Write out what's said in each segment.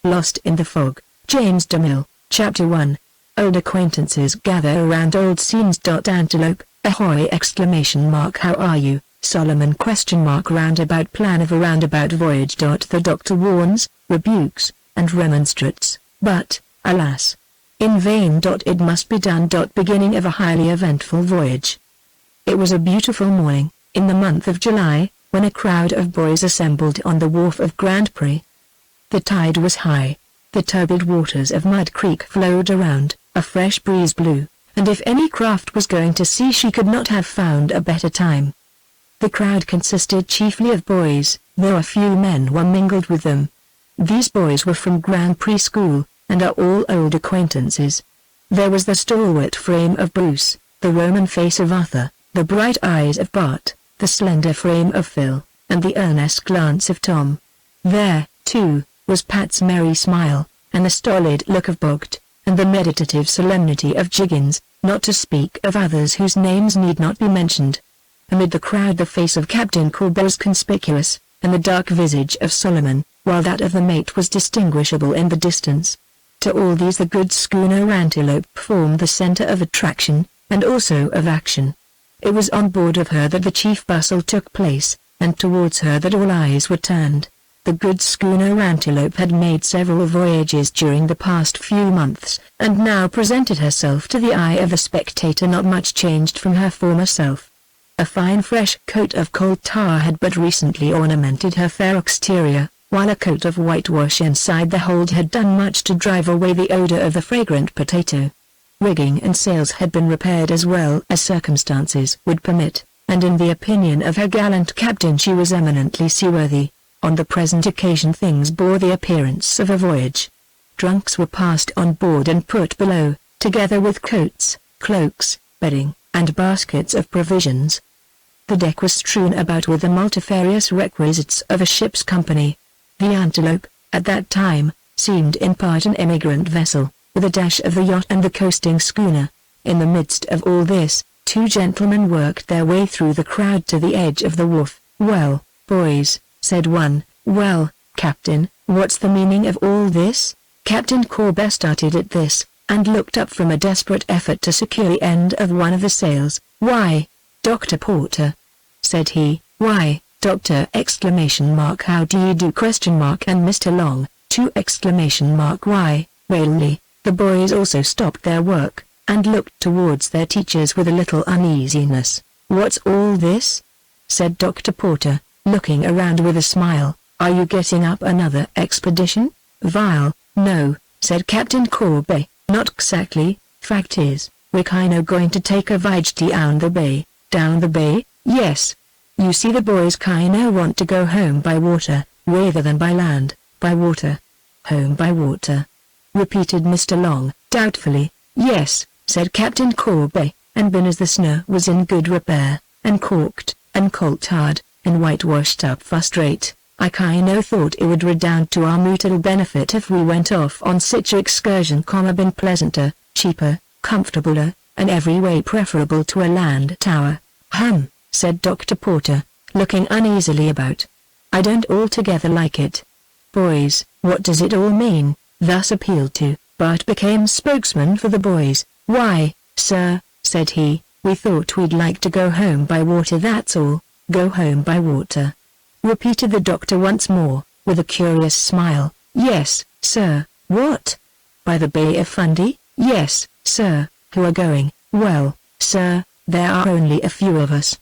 Lost in the Fog, James de Mille, Chapter 1. Old acquaintances gather around old scenes. Antelope, ahoy! How are you, Solomon? Roundabout plan of a roundabout voyage. The doctor warns, rebukes, and remonstrates, but, alas, in vain. It must be done. Beginning of a highly eventful voyage. It was a beautiful morning, in the month of July, when a crowd of boys assembled on the wharf of Grand Prix. The tide was high. The turbid waters of Mud Creek flowed around, a fresh breeze blew, and if any craft was going to sea she could not have found a better time. The crowd consisted chiefly of boys, though a few men were mingled with them. These boys were from Grand Prix School, and are all old acquaintances. There was the stalwart frame of Bruce, the Roman face of Arthur, the bright eyes of Bart, the slender frame of Phil, and the earnest glance of Tom. There, too, was Pat's merry smile, and the stolid look of Boggart, and the meditative solemnity of Jiggins, not to speak of others whose names need not be mentioned. Amid the crowd the face of Captain Corbet was conspicuous, and the dark visage of Solomon, while that of the mate was distinguishable in the distance. To all these the good schooner Antelope formed the center of attraction, and also of action. It was on board of her that the chief bustle took place, and towards her that all eyes were turned. The good schooner Antelope had made several voyages during the past few months, and now presented herself to the eye of the spectator not much changed from her former self. A fine fresh coat of coal tar had but recently ornamented her fair exterior, while a coat of whitewash inside the hold had done much to drive away the odor of the fragrant potato. Rigging and sails had been repaired as well as circumstances would permit, and in the opinion of her gallant captain she was eminently seaworthy. On the present occasion things bore the appearance of a voyage. Trunks were passed on board and put below, together with coats, cloaks, bedding, and baskets of provisions. The deck was strewn about with the multifarious requisites of a ship's company. The Antelope, at that time, seemed in part an emigrant vessel, with a dash of the yacht and the coasting schooner. In the midst of all this, two gentlemen worked their way through the crowd to the edge of the wharf. "Well, boys," said one. "Well, Captain, what's the meaning of all this?" Captain Corbet started at this, and looked up from a desperate effort to secure the end of one of the sails. "Why, Dr. Porter," said he. "Why, Doctor!" How do you do? And Mr. Long, Why, really?" The boys also stopped their work, and looked towards their teachers with a little uneasiness. "What's all this?" said Dr. Porter, looking around with a smile. "Are you getting up another expedition?" "Vile, no," said Captain Corbet, "not exactly. Fact is, we're kinda going to take a voyage down the bay." "Down the bay?" "Yes. You see the boys kinda want to go home by water, rather than by land." "By water? Home by water?" repeated Mr. Long, doubtfully. "Yes," said Captain Corbet, "and been as the snow was in good repair, and caulked, and coal-tarred, and whitewashed up first rate, I kinda thought it would redound to our mutual benefit if we went off on sich a excursion. Been pleasanter, cheaper, comfortabler, and every way preferable to a land tower." "Hum," said Dr. Porter, looking uneasily about. "I don't altogether like it." "Boys, what does it all mean?" Thus appealed to, Bart became spokesman for the boys. "Why, sir," said he, "we thought we'd like to go home by water, that's all." "Go home by water?" repeated the doctor once more, with a curious smile. "Yes, sir." "What? By the Bay of Fundy?" "Yes, sir." "Who are going?" "Well, sir, there are only a few of us.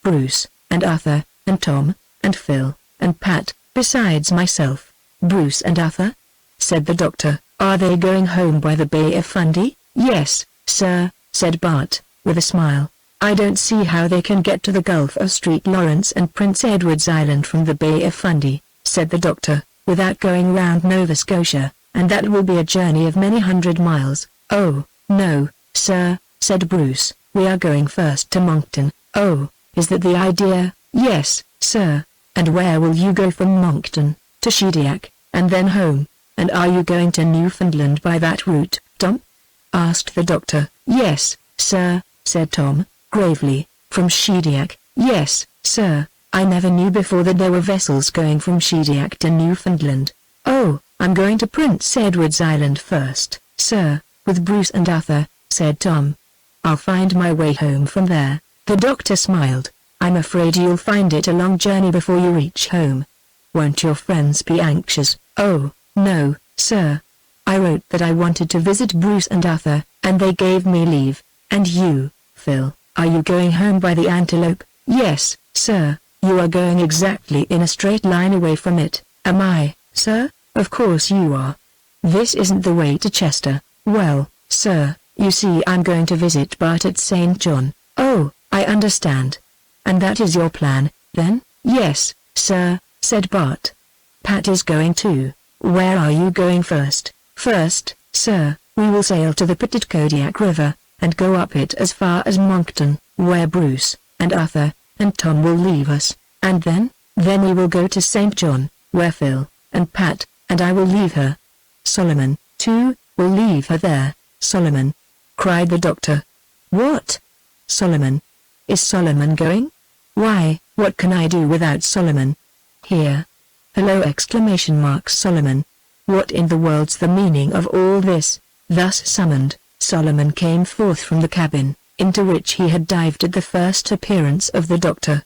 Bruce, and Arthur, and Tom, and Phil, and Pat, besides myself." "Bruce and Arthur?" said the doctor. "Are they going home by the Bay of Fundy?" "Yes, sir," said Bart, with a smile. "I don't see how they can get to the Gulf of St. Lawrence and Prince Edward's Island from the Bay of Fundy," said the doctor, "without going round Nova Scotia, and that will be a journey of many hundred miles." "Oh, no, sir," said Bruce, "we are going first to Moncton." "Oh, is that the idea?" "Yes, sir." "And where will you go from Moncton?" "To Shediac, and then home." "And are you going to Newfoundland by that route, Tom?" asked the doctor. "Yes, sir," said Tom, gravely. "From Shediac?" "Yes, sir. I never knew before that there were vessels going from Shediac to Newfoundland." "Oh, I'm going to Prince Edward's Island first, sir, with Bruce and Arthur," said Tom. "I'll find my way home from there." The doctor smiled. "I'm afraid you'll find it a long journey before you reach home. Won't your friends be anxious?" "Oh, no, sir. I wrote that I wanted to visit Bruce and Arthur, and they gave me leave. And you, Phil, are you going home by the Antelope?" "Yes, sir." "You are going exactly in a straight line away from it, am I, sir?" "Of course you are. This isn't the way to Chester." "Well, sir, you see I'm going to visit Bart at St. John." "Oh, I understand. And that is your plan, then?" "Yes, sir," said Bart. "Pat is going too." "Where are you going first?" "First, sir, we will sail to the Petitcodiac River, and go up it as far as Moncton, where Bruce, and Arthur, and Tom will leave us, and then we will go to St. John, where Phil, and Pat, and I will leave her. Solomon, too, will leave her there." "Solomon!" cried the doctor. "What? Solomon? Is Solomon going? Why, what can I do without Solomon? Here. Hello! Solomon. What in the world's the meaning of all this?" Thus summoned, Solomon came forth from the cabin, into which he had dived at the first appearance of the doctor.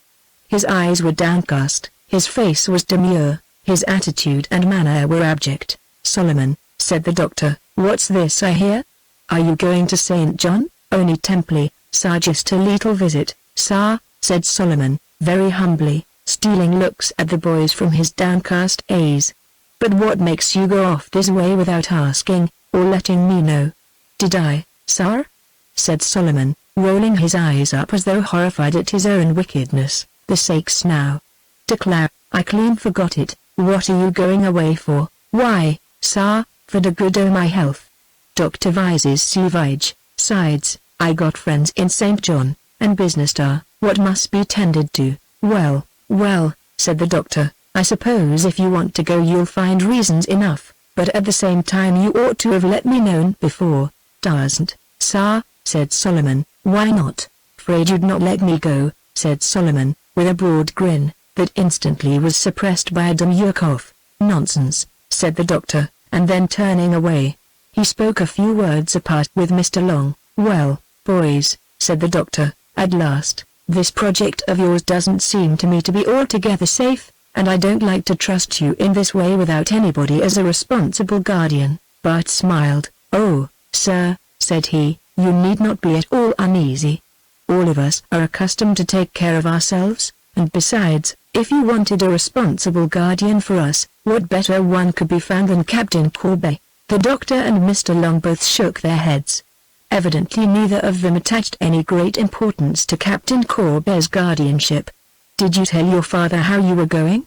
His eyes were downcast, his face was demure, his attitude and manner were abject. "Solomon," said the doctor, "what's this I hear? Are you going to St. John?" "Only temporarily, sir, just a little visit, sir," said Solomon, very humbly, stealing looks at the boys from his downcast eyes. "But what makes you go off this way without asking, or letting me know?" "Did I, sir?" said Solomon, rolling his eyes up as though horrified at his own wickedness. "The sakes now! Declare, I clean forgot it. What are you going away for?" "Why, sir, for the good o' my health. Dr. Vise's Sevige, sides, I got friends in St. John, and business what must be tended to." Well, said the doctor, "I suppose if you want to go you'll find reasons enough, but at the same time you ought to have let me know before." "Doesn't, sir," said Solomon. "Why not?" "Afraid you'd not let me go," said Solomon, with a broad grin, that instantly was suppressed by a demure cough. "Nonsense," said the doctor, and then turning away, he spoke a few words apart with Mr. Long. "Well, boys," said the doctor, at last, "this project of yours doesn't seem to me to be altogether safe, and I don't like to trust you in this way without anybody as a responsible guardian." Bart smiled. "Oh, sir," said he, "you need not be at all uneasy. All of us are accustomed to take care of ourselves, and besides, if you wanted a responsible guardian for us, what better one could be found than Captain Corby?" The doctor and Mr. Long both shook their heads. Evidently neither of them attached any great importance to Captain Corby's guardianship. "Did you tell your father how you were going?"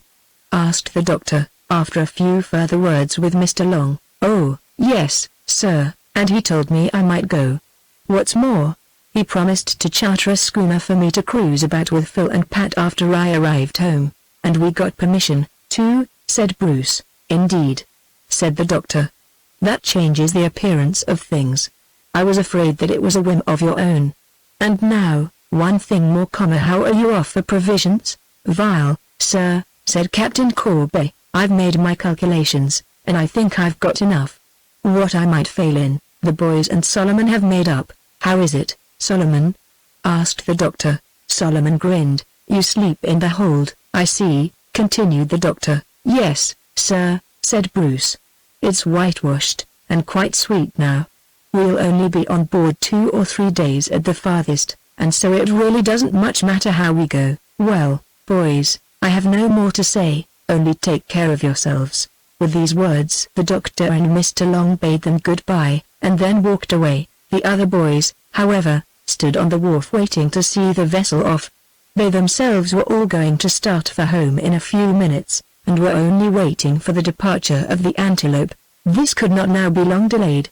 asked the doctor, after a few further words with Mr. Long. "Oh, yes, sir, and he told me I might go. What's more, he promised to charter a schooner for me to cruise about with Phil and Pat after I arrived home, and we got permission, too," said Bruce. "Indeed," said the doctor. "That changes the appearance of things. I was afraid that it was a whim of your own. And now, one thing more, how are you off for provisions?" "Vile, sir," said Captain Corby. "I've made my calculations, and I think I've got enough. What I might fail in, the boys and Solomon have made up." "How is it, Solomon?" asked the doctor. Solomon grinned. "You sleep in the hold, I see," continued the doctor. "Yes, sir," said Bruce. "It's whitewashed, and quite sweet now. We'll only be on board 2 or 3 days at the farthest, and so it really doesn't much matter how we go." "Well, boys, I have no more to say, only take care of yourselves." With these words the doctor and Mr. Long bade them goodbye, and then walked away. The other boys, however, stood on the wharf waiting to see the vessel off. They themselves were all going to start for home in a few minutes, and were only waiting for the departure of the Antelope. This could not now be long delayed.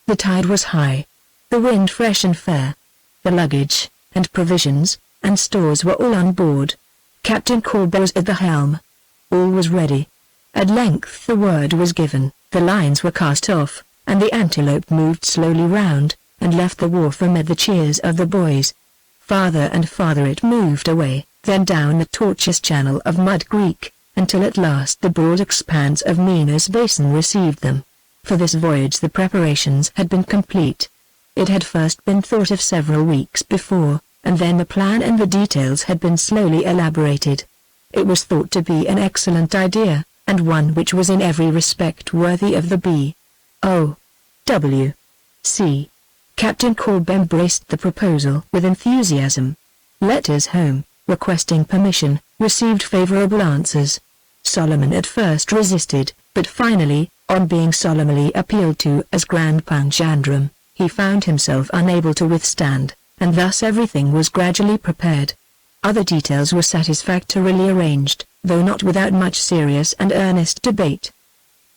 The tide was high, the wind fresh and fair. The luggage, and provisions, and stores were all on board. Captain Corby was at the helm. All was ready. At length the word was given, the lines were cast off, and the Antelope moved slowly round, and left the wharf amid the cheers of the boys. Farther and farther it moved away, then down the tortuous channel of Mud Creek, until at last the broad expanse of Mina's basin received them. For this voyage the preparations had been complete. It had first been thought of several weeks before, and then the plan and the details had been slowly elaborated. It was thought to be an excellent idea, and one which was in every respect worthy of the B.O.W.C. Captain Corb embraced the proposal with enthusiasm. Letters home, requesting permission, received favorable answers. Solomon at first resisted, but finally, on being solemnly appealed to as Grand Panjandrum, he found himself unable to withstand, and thus everything was gradually prepared. Other details were satisfactorily arranged, though not without much serious and earnest debate.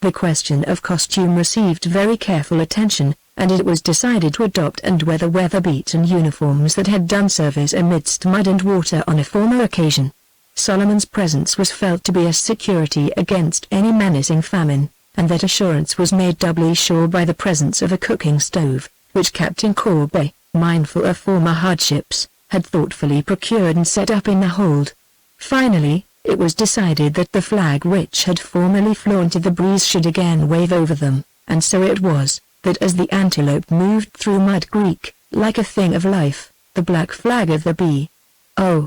The question of costume received very careful attention, and it was decided to adopt and wear the weather-beaten uniforms that had done service amidst mud and water on a former occasion. Solomon's presence was felt to be a security against any menacing famine, and that assurance was made doubly sure by the presence of a cooking stove, which Captain Corbe, mindful of former hardships, had thoughtfully procured and set up in the hold. Finally, it was decided that the flag which had formerly flaunted the breeze should again wave over them, and so it was, that as the Antelope moved through Mud Creek, like a thing of life, the black flag of the B.O.W.C.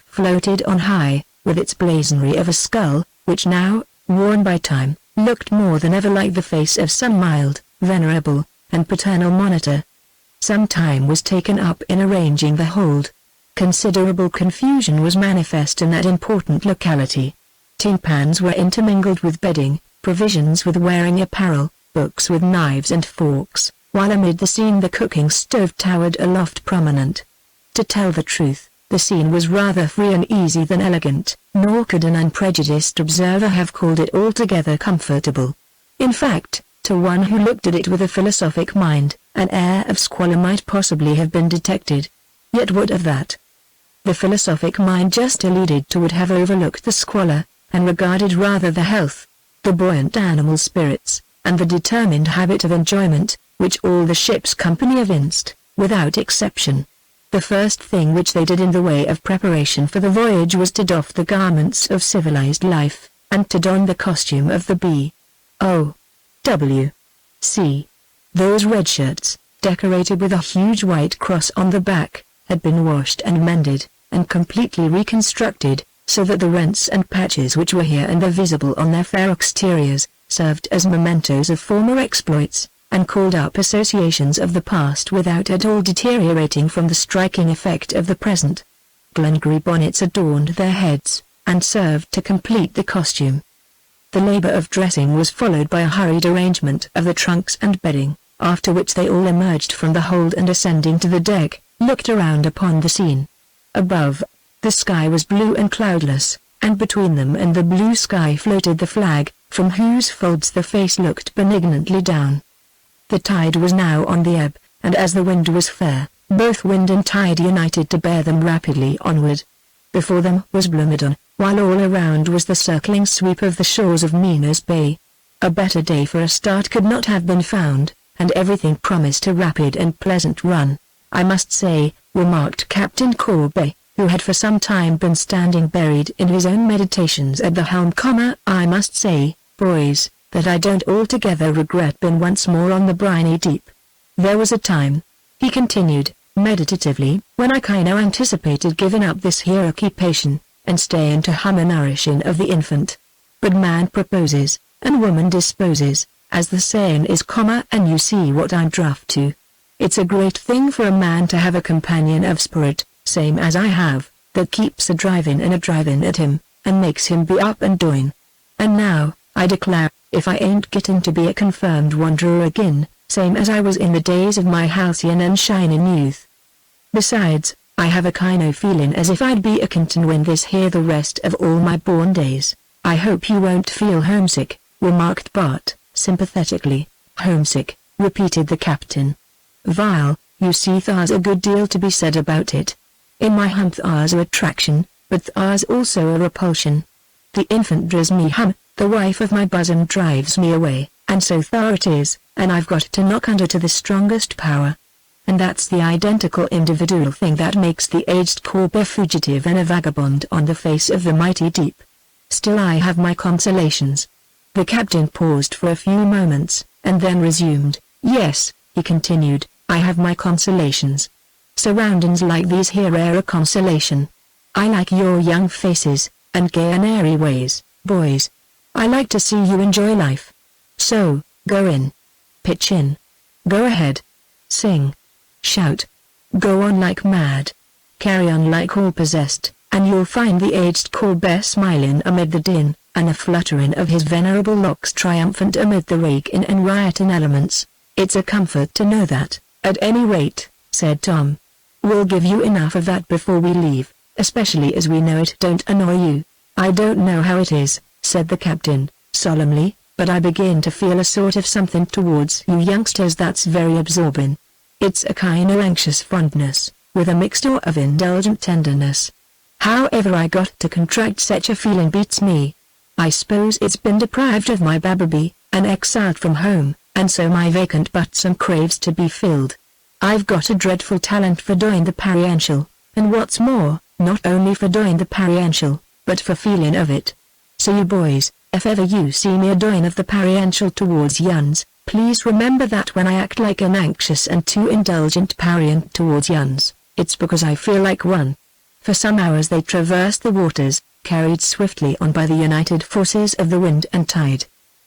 floated on high, with its blazonry of a skull, which now, worn by time, looked more than ever like the face of some mild, venerable, and paternal monitor. Some time was taken up in arranging the hold. Considerable confusion was manifest in that important locality. Tin pans were intermingled with bedding, provisions with wearing apparel, books with knives and forks, while amid the scene the cooking stove towered aloft prominent. To tell the truth, the scene was rather free and easy than elegant, nor could an unprejudiced observer have called it altogether comfortable. In fact, to one who looked at it with a philosophic mind, an air of squalor might possibly have been detected. Yet what of that? The philosophic mind just alluded to would have overlooked the squalor, and regarded rather the health, the buoyant animal spirits, and the determined habit of enjoyment, which all the ship's company evinced, without exception. The first thing which they did in the way of preparation for the voyage was to doff the garments of civilized life, and to don the costume of the B.O.W.C. Those red shirts, decorated with a huge white cross on the back, had been washed and mended, and completely reconstructed, so that the rents and patches which were here and there visible on their fair exteriors, served as mementos of former exploits, and called up associations of the past without at all deteriorating from the striking effect of the present. Glengarry bonnets adorned their heads, and served to complete the costume. The labor of dressing was followed by a hurried arrangement of the trunks and bedding, after which they all emerged from the hold and ascending to the deck, looked around upon the scene. Above, the sky was blue and cloudless, and between them and the blue sky floated the flag, from whose folds the face looked benignantly down. The tide was now on the ebb, and as the wind was fair, both wind and tide united to bear them rapidly onward. Before them was Blomidon, while all around was the circling sweep of the shores of Minas Bay. A better day for a start could not have been found, and everything promised a rapid and pleasant run. I must say, remarked Captain Corbe, who had for some time been standing buried in his own meditations at the helm, I must say, boys, that I don't altogether regret being once more on the briny deep. There was a time, he continued, meditatively, when I kinda anticipated giving up this here occupation, and staying to hum a nourishing of the infant. But man proposes, and woman disposes, as the saying is, and you see what I'm druff to. It's a great thing for a man to have a companion of spirit, same as I have, that keeps a drivin' and a drivin' at him, and makes him be up and doing. And now, I declare, if I ain't getting to be a confirmed wanderer again, same as I was in the days of my halcyon and shinin' youth. Besides, I have a kind o' feelin' as if I'd be a continuin' this here the rest of all my born days. I hope you won't feel homesick, remarked Bart, sympathetically. Homesick, repeated the captain. Vile, you see there's a good deal to be said about it. In my hump there's a attraction, but there's also a repulsion. The infant drives me hum, the wife of my bosom drives me away, and so there it is, and I've got to knock under to the strongest power. and that's the identical individual thing that makes the aged corp a fugitive and a vagabond on the face of the mighty deep. Still I have my consolations." The captain paused for a few moments, and then resumed. "Yes," he continued, "I have my consolations. Surroundings like these here are a consolation. I like your young faces, and gay and airy ways, boys. I like to see you enjoy life. So, go in. Pitch in. Go ahead. Sing. Shout. Go on like mad. Carry on like all possessed, and you'll find the aged corbear smiling amid the din, and a fluttering of his venerable locks triumphant amid the rake-in and rioting elements. It's a comfort to know that, at any rate," said Tom. "We'll give you enough of that before we leave, especially as we know it don't annoy you." "I don't know how it is," said the captain, solemnly, "but I begin to feel a sort of something towards you youngsters that's very absorbing. It's a kind of anxious fondness, with a mixture of indulgent tenderness. However I got to contract such a feeling beats me. I suppose it's been deprived of my baby, and exiled from home, and so my vacant buttsome craves to be filled. I've got a dreadful talent for doing the pariential, and what's more, not only for doing the pariential, but for feeling of it. So you boys, if ever you see me a-doing of the pariential towards yuns, please remember that when I act like an anxious and too indulgent parient towards yuns, it's because I feel like one." For some hours they traversed the waters, carried swiftly on by the united forces of the wind and tide.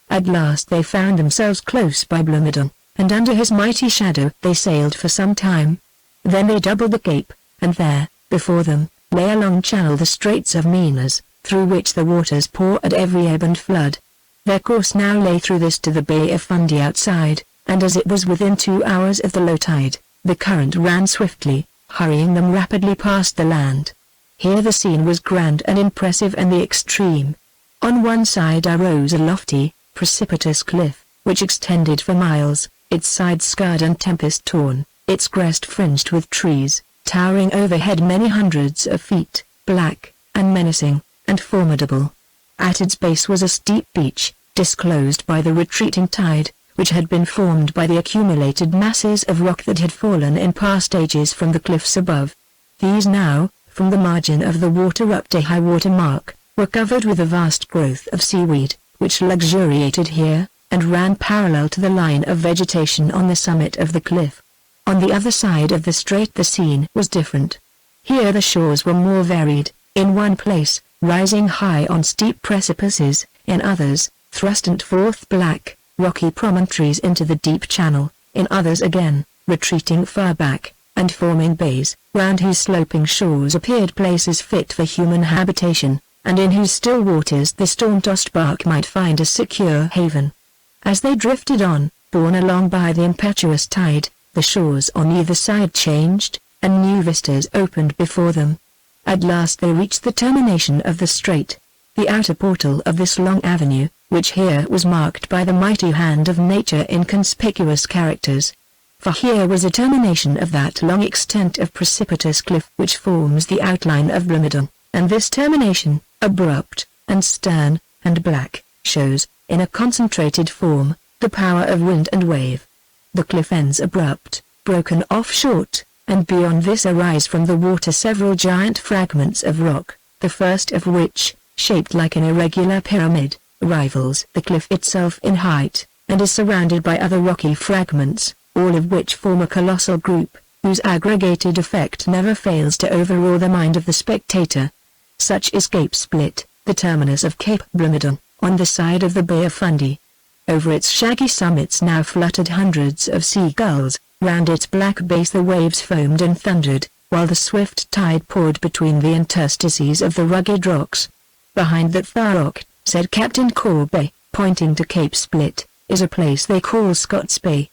At last they found themselves close by Blomidon, and under his mighty shadow they sailed for some time. Then they doubled the cape, and there, before them, lay a long channel, the Straits of Minas, through which the waters pour at every ebb and flood. Their course now lay through this to the Bay of Fundy outside, and as it was within 2 hours of the low tide, the current ran swiftly, hurrying them rapidly past the land. Here the scene was grand and impressive in the extreme. On one side arose a lofty, precipitous cliff, which extended for miles, its sides scarred and tempest-torn, its crest fringed with trees, towering overhead many hundreds of feet, black, and menacing, and formidable. At its base was a steep beach, disclosed by the retreating tide, which had been formed by the accumulated masses of rock that had fallen in past ages from the cliffs above. These now, from the margin of the water up to high water mark, were covered with a vast growth of seaweed, which luxuriated here, and ran parallel to the line of vegetation on the summit of the cliff. On the other side of the strait the scene was different. Here the shores were more varied, in one place, rising high on steep precipices, in others, thrusting forth black, rocky promontories into the deep channel, in others again, retreating far back, and forming bays, round whose sloping shores appeared places fit for human habitation, and in whose still waters the storm-tossed bark might find a secure haven. As they drifted on, borne along by the impetuous tide, the shores on either side changed, and new vistas opened before them. At last they reached the termination of the strait, the outer portal of this long avenue, which here was marked by the mighty hand of nature in conspicuous characters. For here was a termination of that long extent of precipitous cliff which forms the outline of Blomidon, and this termination, abrupt, and stern, and black, shows, in a concentrated form, the power of wind and wave. The cliff ends abrupt, broken off short, and beyond this arise from the water several giant fragments of rock, the first of which, shaped like an irregular pyramid, rivals the cliff itself in height, and is surrounded by other rocky fragments, all of which form a colossal group, whose aggregated effect never fails to overawe the mind of the spectator. Such is Cape Split, the terminus of Cape Blomidon, on the side of the Bay of Fundy. Over its shaggy summits now fluttered hundreds of seagulls, round its black base the waves foamed and thundered, while the swift tide poured between the interstices of the rugged rocks. "Behind that far rock," said Captain Corby, pointing to Cape Split, "is a place they call Scott's Bay.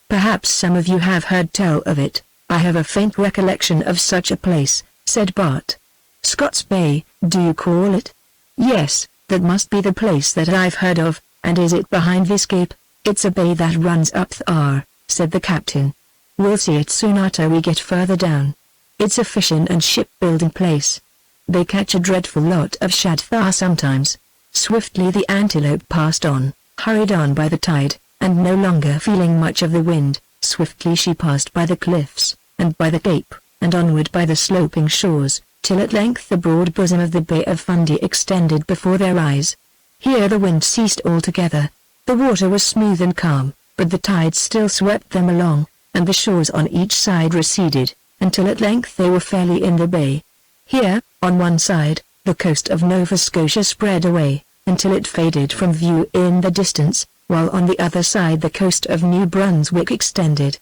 Perhaps some of you have heard tell of it." "I have a faint recollection of such a place," said Bart. "Scott's Bay, do you call it?" "Yes, that must be the place that I've heard of, and is it behind this cape?" "It's a bay that runs up Thar," said the captain. "We'll see it soon after we get further down. It's a fishing and shipbuilding place. They catch a dreadful lot of shad Thar sometimes." Swiftly the Antelope passed on, hurried on by the tide, and no longer feeling much of the wind, Swiftly she passed by the cliffs, and by the cape, and onward by the sloping shores, till at length the broad bosom of the Bay of Fundy extended before their eyes. Here the wind ceased altogether. The water was smooth and calm, but the tide still swept them along, and the shores on each side receded, until at length they were fairly in the bay. Here, on one side, the coast of Nova Scotia spread away, until it faded from view in the distance, while on the other side the coast of New Brunswick extended.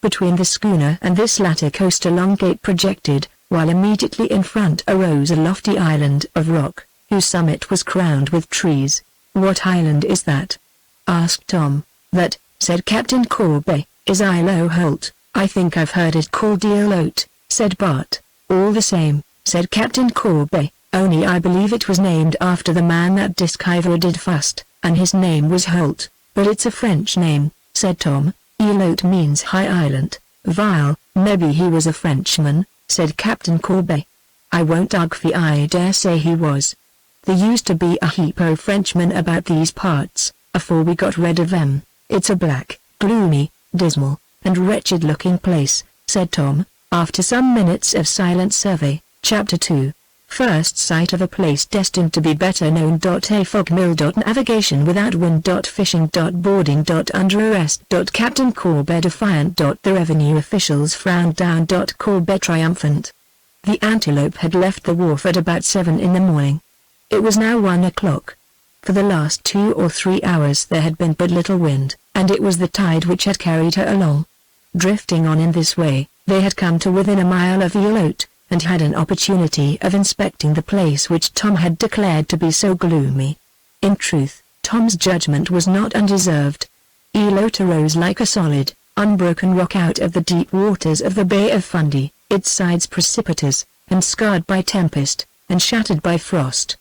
Between the schooner and this latter coast a long cape projected, while immediately in front arose a lofty island of rock, whose summit was crowned with trees. "What island is that?" asked Tom. "That," said Captain Corby, "is Isle Holt. I think I've heard it called Eelote," said Bart. "All the same," said Captain Corby, "only I believe it was named after the man that Disciver did first, and his name was Holt." "But it's a French name," said Tom. "Eelote means high island." "Vile, maybe he was a Frenchman," said Captain Corby. "I won't argue, I dare say he was. There used to be a heap o' Frenchmen about these parts, afore we got rid of them." "It's a black, gloomy, dismal, and wretched-looking place," said Tom, after some minutes of silent survey. Chapter 2. First sight of a place destined to be better known. A fog mill. Navigation without wind. Fishing. Boarding. Under arrest. Captain Corby defiant. The revenue officials frowned down. Corby triumphant. The Antelope had left the wharf at about 7 in the morning. It was now 1 o'clock. For the last 2 or 3 hours there had been but little wind, and it was the tide which had carried her along. Drifting on in this way, they had come to within a mile of Eelote, and had an opportunity of inspecting the place which Tom had declared to be so gloomy. In truth, Tom's judgment was not undeserved. Eelote arose like a solid, unbroken rock out of the deep waters of the Bay of Fundy, its sides precipitous, and scarred by tempest, and shattered by frost.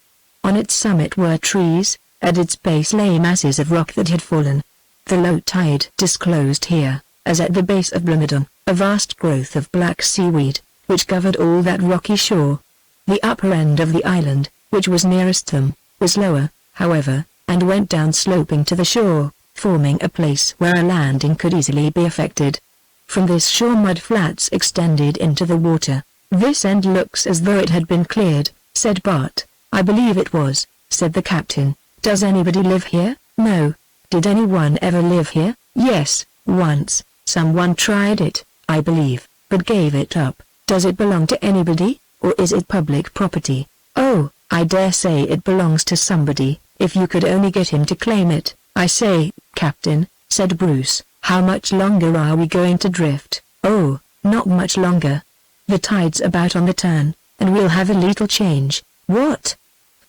On its summit were trees, at its base lay masses of rock that had fallen. The low tide disclosed here, as at the base of Blomidon, a vast growth of black seaweed, which covered all that rocky shore. The upper end of the island, which was nearest them, was lower, however, and went down sloping to the shore, forming a place where a landing could easily be effected. From this shore mud flats extended into the water. "This end looks as though it had been cleared," said Bart. "I believe it was," said the captain. "Does anybody live here?" "No." "Did anyone ever live here?" "Yes, once. Someone tried it, I believe, but gave it up." "Does it belong to anybody, or is it public property?" "Oh, I dare say it belongs to somebody, if you could only get him to claim it." "I say, Captain," said Bruce, "how much longer are we going to drift?" "Oh, not much longer. The tide's about on the turn, and we'll have a little change." "What?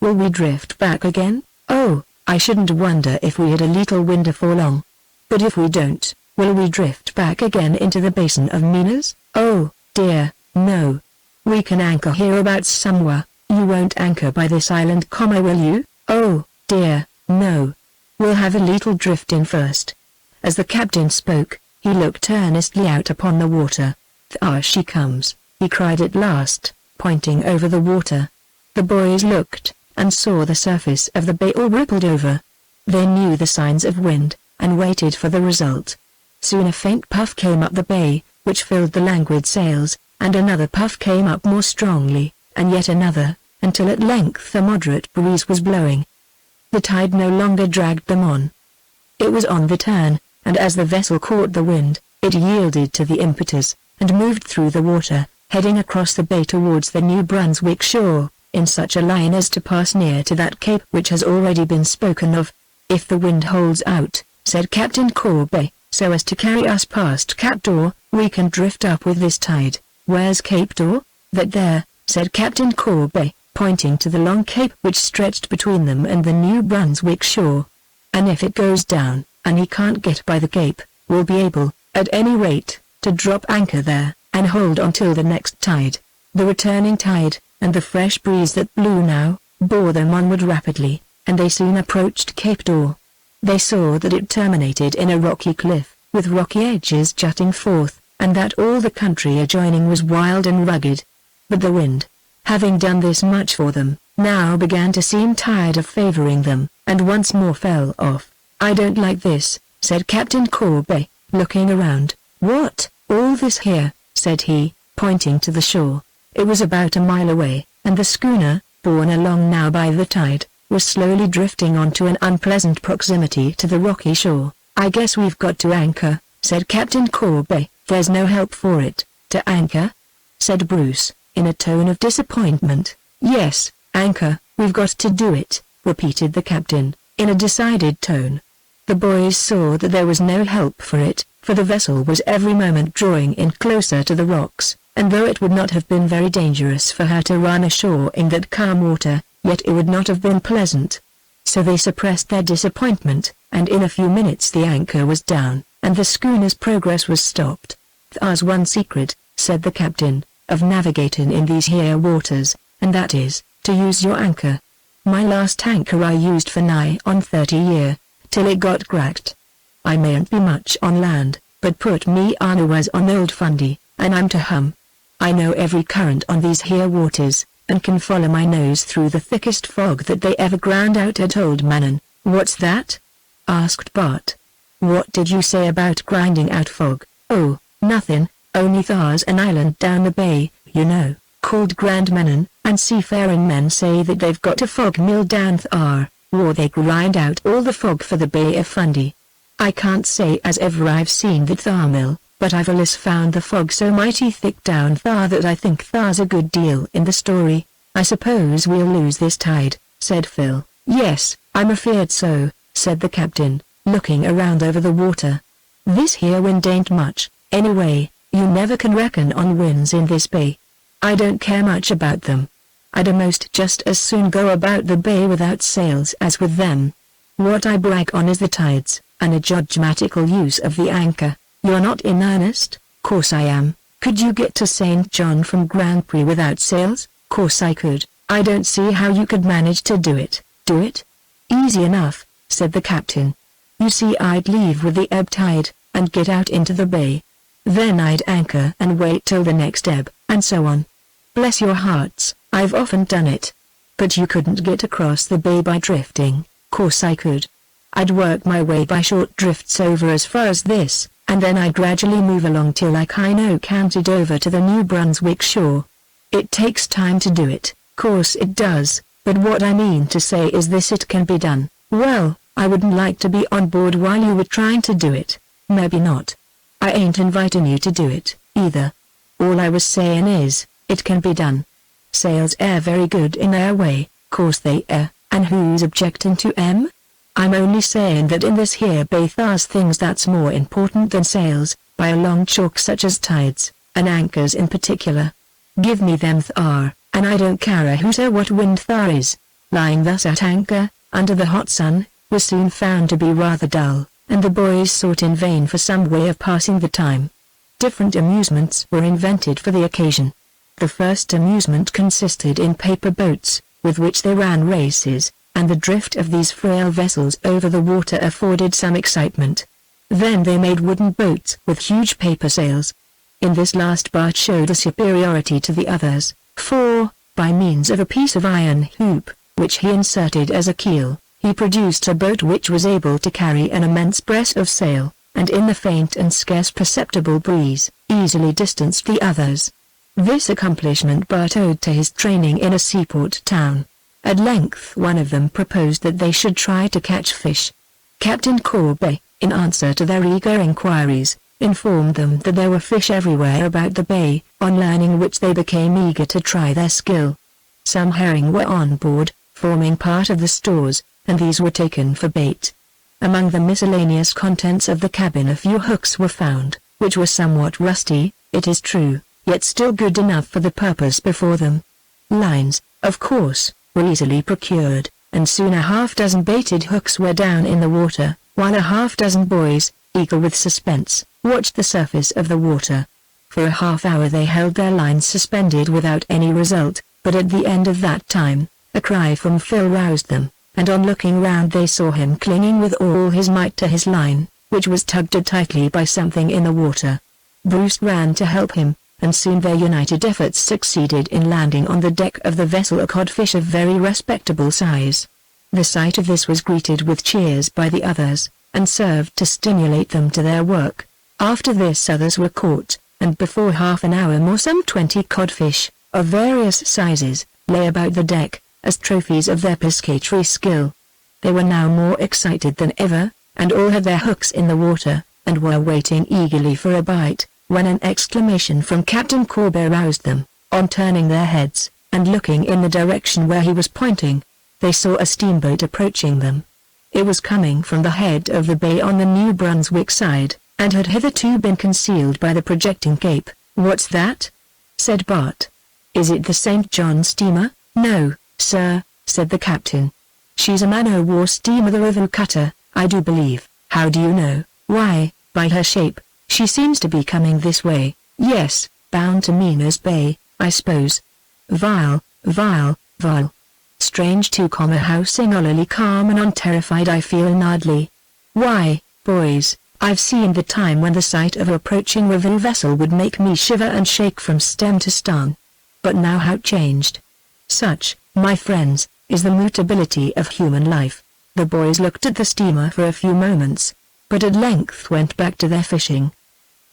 Will we drift back again?" "Oh, I shouldn't wonder if we had a little wind afore long." "But if we don't, will we drift back again into the basin of Minas?" "Oh, dear, no. We can anchor hereabouts somewhere." "You won't anchor by this island, will you?" "Oh, dear, no. We'll have a little drift in first." As the captain spoke, he looked earnestly out upon the water. "There she comes," he cried at last, pointing over the water. The boys looked, and saw the surface of the bay all rippled over. They knew the signs of wind, and waited for the result. Soon a faint puff came up the bay, which filled the languid sails, and another puff came up more strongly, and yet another, until at length a moderate breeze was blowing. The tide no longer dragged them on. It was on the turn, and as the vessel caught the wind, it yielded to the impetus, and moved through the water, heading across the bay towards the New Brunswick shore, in such a line as to pass near to that cape which has already been spoken of. "If the wind holds out," said Captain Corby, "so as to carry us past Cape d'Or, we can drift up with this tide." "Where's Cape d'Or?" "That there," said Captain Corby, pointing to the long cape which stretched between them and the New Brunswick shore. "And if it goes down, and he can't get by the cape, we'll be able, at any rate, to drop anchor there, and hold on till the next tide." The returning tide, and the fresh breeze that blew now, bore them onward rapidly, and they soon approached Cape d'Or. They saw that it terminated in a rocky cliff, with rocky edges jutting forth, and that all the country adjoining was wild and rugged. But the wind, having done this much for them, now began to seem tired of favoring them, and once more fell off. "I don't like this," said Captain Corby. looking around. "What, all this here?" said he, pointing to the shore. It was about a mile away, and the schooner, borne along now by the tide, was slowly drifting on to an unpleasant proximity to the rocky shore. "I guess we've got to anchor," said Captain Corby. "There's no help for it." "To anchor?" said Bruce, in a tone of disappointment. "Yes, anchor, we've got to do it," repeated the captain, in a decided tone. The boys saw that there was no help for it, for the vessel was every moment drawing in closer to the rocks, and though it would not have been very dangerous for her to run ashore in that calm water, yet it would not have been pleasant. So they suppressed their disappointment, and in a few minutes the anchor was down, and the schooner's progress was stopped. "There's one secret," said the captain, "of navigating in these here waters, and that is, to use your anchor. My last anchor I used for nigh on 30 year, till it got cracked. I mayn't be much on land, but put me on a was on old Fundy, and I'm to hum. I know every current on these here waters, and can follow my nose through the thickest fog that they ever ground out at Old Manon." "What's that?" asked Bart. "What did you say about grinding out fog?" "Oh, nothing, only there's an island down the bay, you know, called Grand Manon, and seafaring men say that they've got a fog mill down there, where they grind out all the fog for the Bay of Fundy. I can't say as ever I've seen that there mill, but I've allus found the fog so mighty thick down there that I think there's a good deal in the story." "I suppose we'll lose this tide," said Phil. "Yes, I'm afeard so," said the captain, looking around over the water. "This here wind ain't much, anyway. You never can reckon on winds in this bay. I don't care much about them. I'd almost just as soon go about the bay without sails as with them. What I brag on is the tides, and a judgmatical use of the anchor." "You're not in earnest?" "Course I am. Could you get to St. John from Grand Prix without sails?" "Course I could." "I don't see how you could manage to do it." "Do it? Easy enough," said the captain. "You see, I'd leave with the ebb tide, and get out into the bay. Then I'd anchor and wait till the next ebb, and so on. Bless your hearts, I've often done it. But you couldn't get across the bay by drifting." "Course I could. I'd work my way by short drifts over as far as this, and then I'd gradually move along till I kinda counted over to the New Brunswick shore. It takes time to do it, course it does, but what I mean to say is this: it can be done." "Well, I wouldn't like to be on board while you were trying to do it." "Maybe not. I ain't inviting you to do it, either. All I was saying is, it can be done. Sails air very good in their way, course they air, and who's objecting to 'em? I'm only saying that in this here bay there's things that's more important than sails, by a long chalk, such as tides, and anchors in particular. Give me them thar, and I don't care a hooter what wind there is." Lying thus at anchor, under the hot sun, was soon found to be rather dull, and the boys sought in vain for some way of passing the time. Different amusements were invented for the occasion. The first amusement consisted in paper boats, with which they ran races, and the drift of these frail vessels over the water afforded some excitement. Then they made wooden boats with huge paper sails. In this last Bart showed a superiority to the others, for, by means of a piece of iron hoop, which he inserted as a keel, he produced a boat which was able to carry an immense breast of sail, and in the faint and scarce perceptible breeze, easily distanced the others. This accomplishment Bart owed to his training in a seaport town. At length one of them proposed that they should try to catch fish. Captain Corby, in answer to their eager inquiries, informed them that there were fish everywhere about the bay, on learning which they became eager to try their skill. Some herring were on board, forming part of the stores, and these were taken for bait. Among the miscellaneous contents of the cabin a few hooks were found, which were somewhat rusty, it is true, yet still good enough for the purpose before them. Lines, of course, were easily procured, and soon a half-dozen baited hooks were down in the water, while a half-dozen boys, eager with suspense, watched the surface of the water. For a half-hour they held their lines suspended without any result, but at the end of that time, a cry from Phil roused them, and on looking round they saw him clinging with all his might to his line, which was tugged tightly by something in the water. Bruce ran to help him, and soon their united efforts succeeded in landing on the deck of the vessel a codfish of very respectable size. The sight of this was greeted with cheers by the others, and served to stimulate them to their work. After this others were caught, and before half an hour more some 20 codfish, of various sizes, lay about the deck, as trophies of their piscatory skill. They were now more excited than ever, and all had their hooks in the water, and were waiting eagerly for a bite, when an exclamation from Captain Corbe roused them. On turning their heads, and looking in the direction where he was pointing, they saw a steamboat approaching them. It was coming from the head of the bay on the New Brunswick side, and had hitherto been concealed by the projecting cape. "What's that?" said Bart. "Is it the St. John steamer?" "No, sir," said the captain. "She's a man-o'-war steamer, the river cutter, I do believe." "How do you know?" "Why, by her shape. She seems to be coming this way." "Yes, bound to Minas Bay, I suppose." "Vile, vile, vile. Strange to how singularly calm and unterrified I feel inwardly. Why, boys, I've seen the time when the sight of an approaching river vessel would make me shiver and shake from stem to stern. But now how changed. Such, my friends, is the mutability of human life." The boys looked at the steamer for a few moments, but at length went back to their fishing.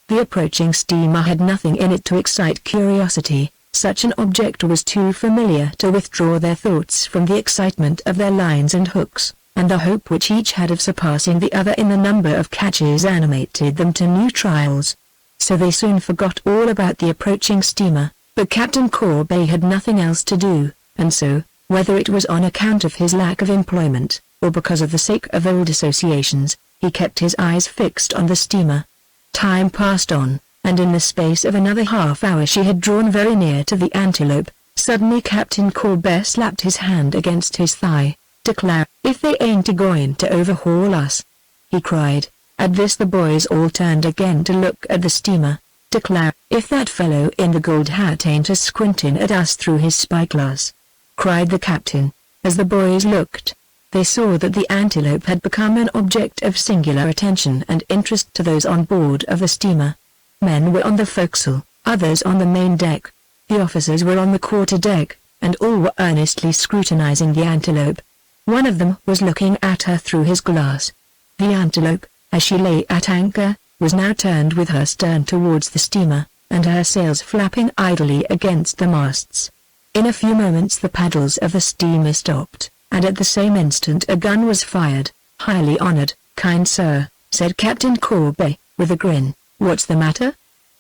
The approaching steamer had nothing in it to excite curiosity. Such an object was too familiar to withdraw their thoughts from the excitement of their lines and hooks, and the hope which each had of surpassing the other in the number of catches animated them to new trials. So they soon forgot all about the approaching steamer, but Captain Corbe had nothing else to do, and so, whether it was on account of his lack of employment, or because of the sake of old associations, he kept his eyes fixed on the steamer. Time passed on, and in the space of another half hour she had drawn very near to the Antelope. Suddenly Captain Corbe slapped his hand against his thigh. "Declare, if they ain't a-going to overhaul us!" he cried. At this the boys all turned again to look at the steamer. "Declare, if that fellow in the gold hat ain't a-squinting at us through his spyglass!" cried the captain. As the boys looked, they saw that the Antelope had become an object of singular attention and interest to those on board of the steamer. Men were on the forecastle, others on the main deck. The officers were on the quarter-deck, and all were earnestly scrutinizing the Antelope. One of them was looking at her through his glass. The Antelope, as she lay at anchor, was now turned with her stern towards the steamer, and her sails flapping idly against the masts. In a few moments the paddles of the steamer stopped, and at the same instant a gun was fired. "Highly honored, kind sir," said Captain Corbe, with a grin. "What's the matter?"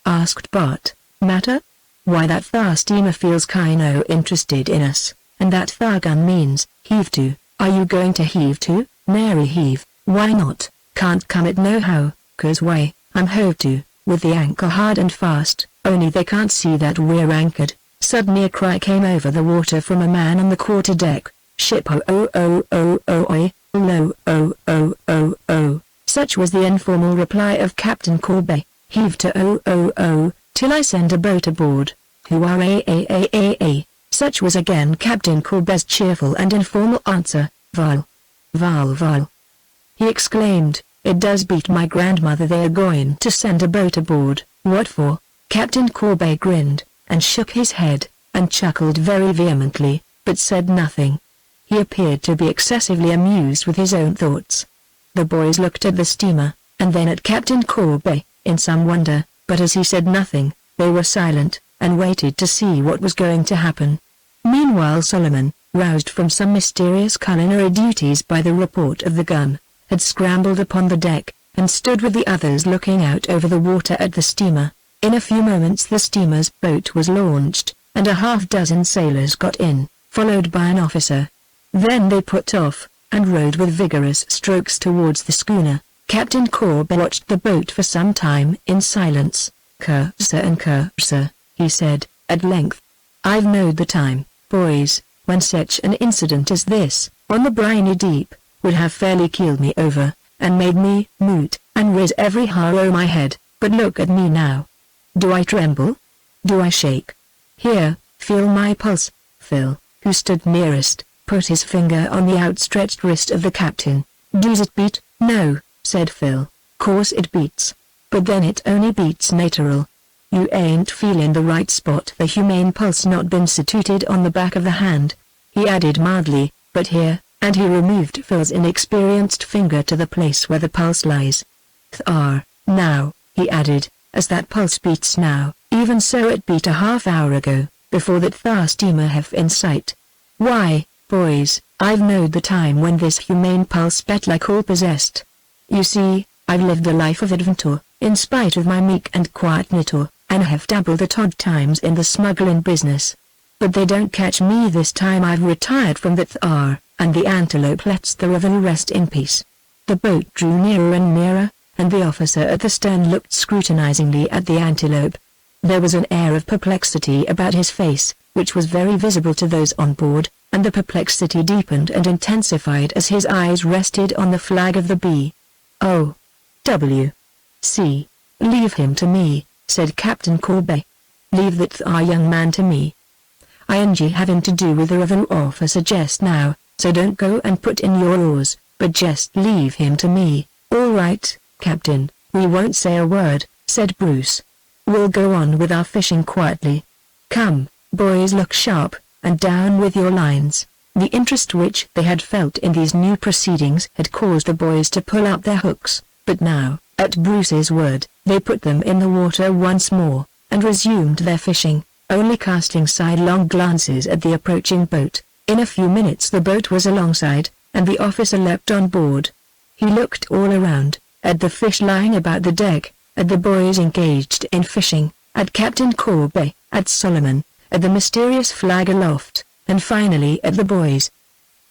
asked Bart. "Matter? Why, that thar steamer feels kind-o interested in us, and that thar gun means, heave to." "Are you going to heave to?" "Nary heave." "Why not?" "Can't come it nohow, 'cause why, I'm hove to, with the anchor hard and fast, only they can't see that we're anchored." Suddenly a cry came over the water from a man on the quarter-deck. "Ship o-o-o-o-oi, low o-o-o-o." Such was the informal reply of Captain Corbe. "Heave to o-o-o, till I send a boat aboard." "Hoo-ah-a-a-a-a-a." Such was again Captain Corbe's cheerful and informal answer. "Vile. Vile vile." He exclaimed, "It does beat my grandmother they are going to send a boat aboard." "What for?" Captain Corbe grinned, and shook his head, and chuckled very vehemently, but said nothing. He appeared to be excessively amused with his own thoughts. The boys looked at the steamer, and then at Captain Corbe, in some wonder, but as he said nothing, they were silent, and waited to see what was going to happen. Meanwhile Solomon, roused from some mysterious culinary duties by the report of the gun, had scrambled upon the deck, and stood with the others looking out over the water at the steamer. In a few moments the steamer's boat was launched, and a half-dozen sailors got in, followed by an officer. Then they put off, and rowed with vigorous strokes towards the schooner. Captain Corbe watched the boat for some time in silence. "Curser and curser," he said, at length. "I've knowed the time, boys, when such an incident as this, on the briny deep, would have fairly keeled me over, and made me moot, and riz every hair o' my head, but look at me now. Do I tremble? Do I shake? Here, feel my pulse." Phil, who stood nearest, put his finger on the outstretched wrist of the captain. "Does it beat?" "No," said Phil. "Course it beats. But then it only beats natural. You ain't feelin' the right spot." The humane pulse not been situated on the back of the hand, he added mildly, "but here," and he removed Phil's inexperienced finger to the place where the pulse lies. "Thar, now, he added, as that pulse beats now, even so it beat a half-hour ago, before that thar steamer have in sight. Why, boys, I've knowed the time when this humane pulse bet like all possessed. You see, I've lived a life of adventure, in spite of my meek and quiet nature, and have dabbled at odd times in the smuggling business. But they don't catch me this time. I've retired from that thar, and the Antelope lets the river rest in peace. The boat drew nearer and nearer, and the officer at the stern looked scrutinizingly at the Antelope. There was an air of perplexity about his face, which was very visible to those on board, and the perplexity deepened and intensified as his eyes rested on the flag of the B. O. W. C. Leave him to me, said Captain Corby. Leave that thar young man to me. Ing having to do with the revenue officer just now, so don't go and put in your oars, but just leave him to me. All right, Captain, we won't say a word, said Bruce. We'll go on with our fishing quietly. Come, boys, look sharp, and down with your lines. The interest which they had felt in these new proceedings had caused the boys to pull out their hooks, but now, at Bruce's word, they put them in the water once more, and resumed their fishing, only casting sidelong glances at the approaching boat. In a few minutes the boat was alongside, and the officer leapt on board. He looked all around, at the fish lying about the deck, at the boys engaged in fishing, at Captain Corby, at Solomon, at the mysterious flag aloft, and finally at the boys.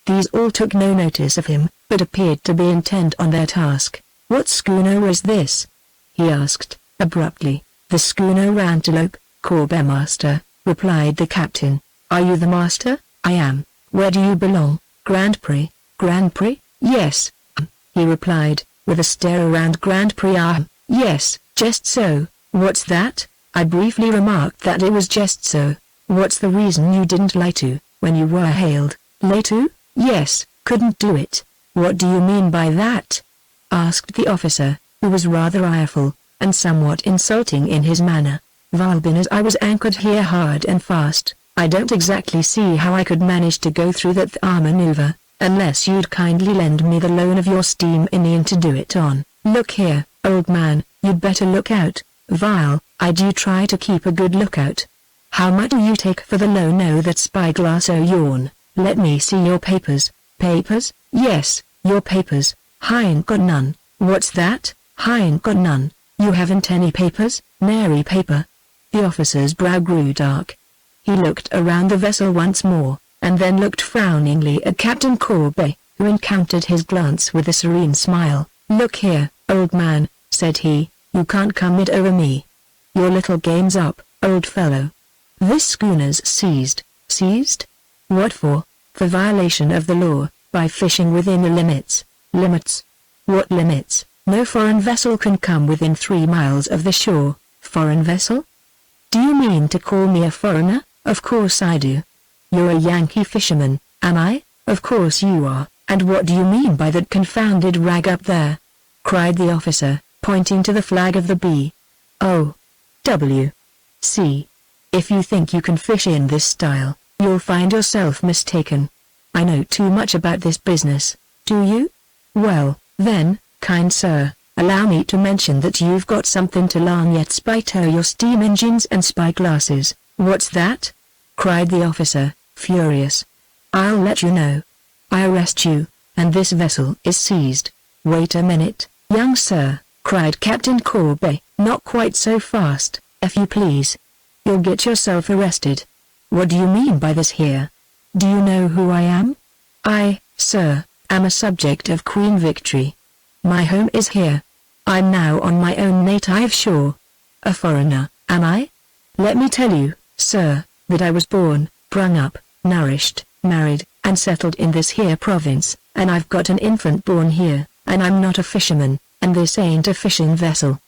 These all took no notice of him, but appeared to be intent on their task. What schooner was this? He asked, abruptly. The schooner Antelope, Corby master, replied the captain. Are you the master? I am. Where do you belong? Grand Prix? Grand Prix? Yes. He replied, with a stare around. Grand Prix? Yes, just so. What's that? I briefly remarked that it was just so. What's the reason you didn't lie to, when you were hailed? Lie to? Yes, couldn't do it. What do you mean by that? Asked the officer, who was rather ireful, and somewhat insulting in his manner. Valbin, as I was anchored here hard and fast, I don't exactly see how I could manage to go through that thar maneuver, unless you'd kindly lend me the loan of your steam Indian to do it on. Look here, old man, you'd better look out. Val, I do try to keep a good lookout. How much do you take for the loan? Oh, that spyglass. Oh, yawn. Let me see your papers. Papers? Yes, your papers. I ain't got none. What's that? I ain't got none. You haven't any papers? Nary paper. The officer's brow grew dark. He looked around the vessel once more, and then looked frowningly at Captain Corby, who encountered his glance with a serene smile. Look here, old man, said he, you can't come it over me. Your little game's up, old fellow. This schooner's seized. Seized? What for? For violation of the law, by fishing within the limits. Limits? What limits? No foreign vessel can come within 3 miles of the shore. Foreign vessel? Do you mean to call me a foreigner? Of course I do. You're a Yankee fisherman, am I? Of course you are. And what do you mean by that confounded rag up there? Cried the officer, pointing to the flag of the B. O. W. C. If you think you can fish in this style, you'll find yourself mistaken. I know too much about this business. Do you? Well, then, kind sir, allow me to mention that you've got something to learn yet. Spite your steam engines and spyglasses. What's that? Cried the officer, furious. I'll let you know. I arrest you, and this vessel is seized. Wait a minute, young sir, cried Captain Corby. Not quite so fast, if you please. You'll get yourself arrested. What do you mean by this here? Do you know who I am? I, sir, am a subject of Queen Victory. My home is here. I'm now on my own native shore. A foreigner, am I? Let me tell you, sir, that I was born, brung up, nourished, married, and settled in this here province, and I've got an infant born here, and I'm not a fisherman, and this ain't a fishing vessel.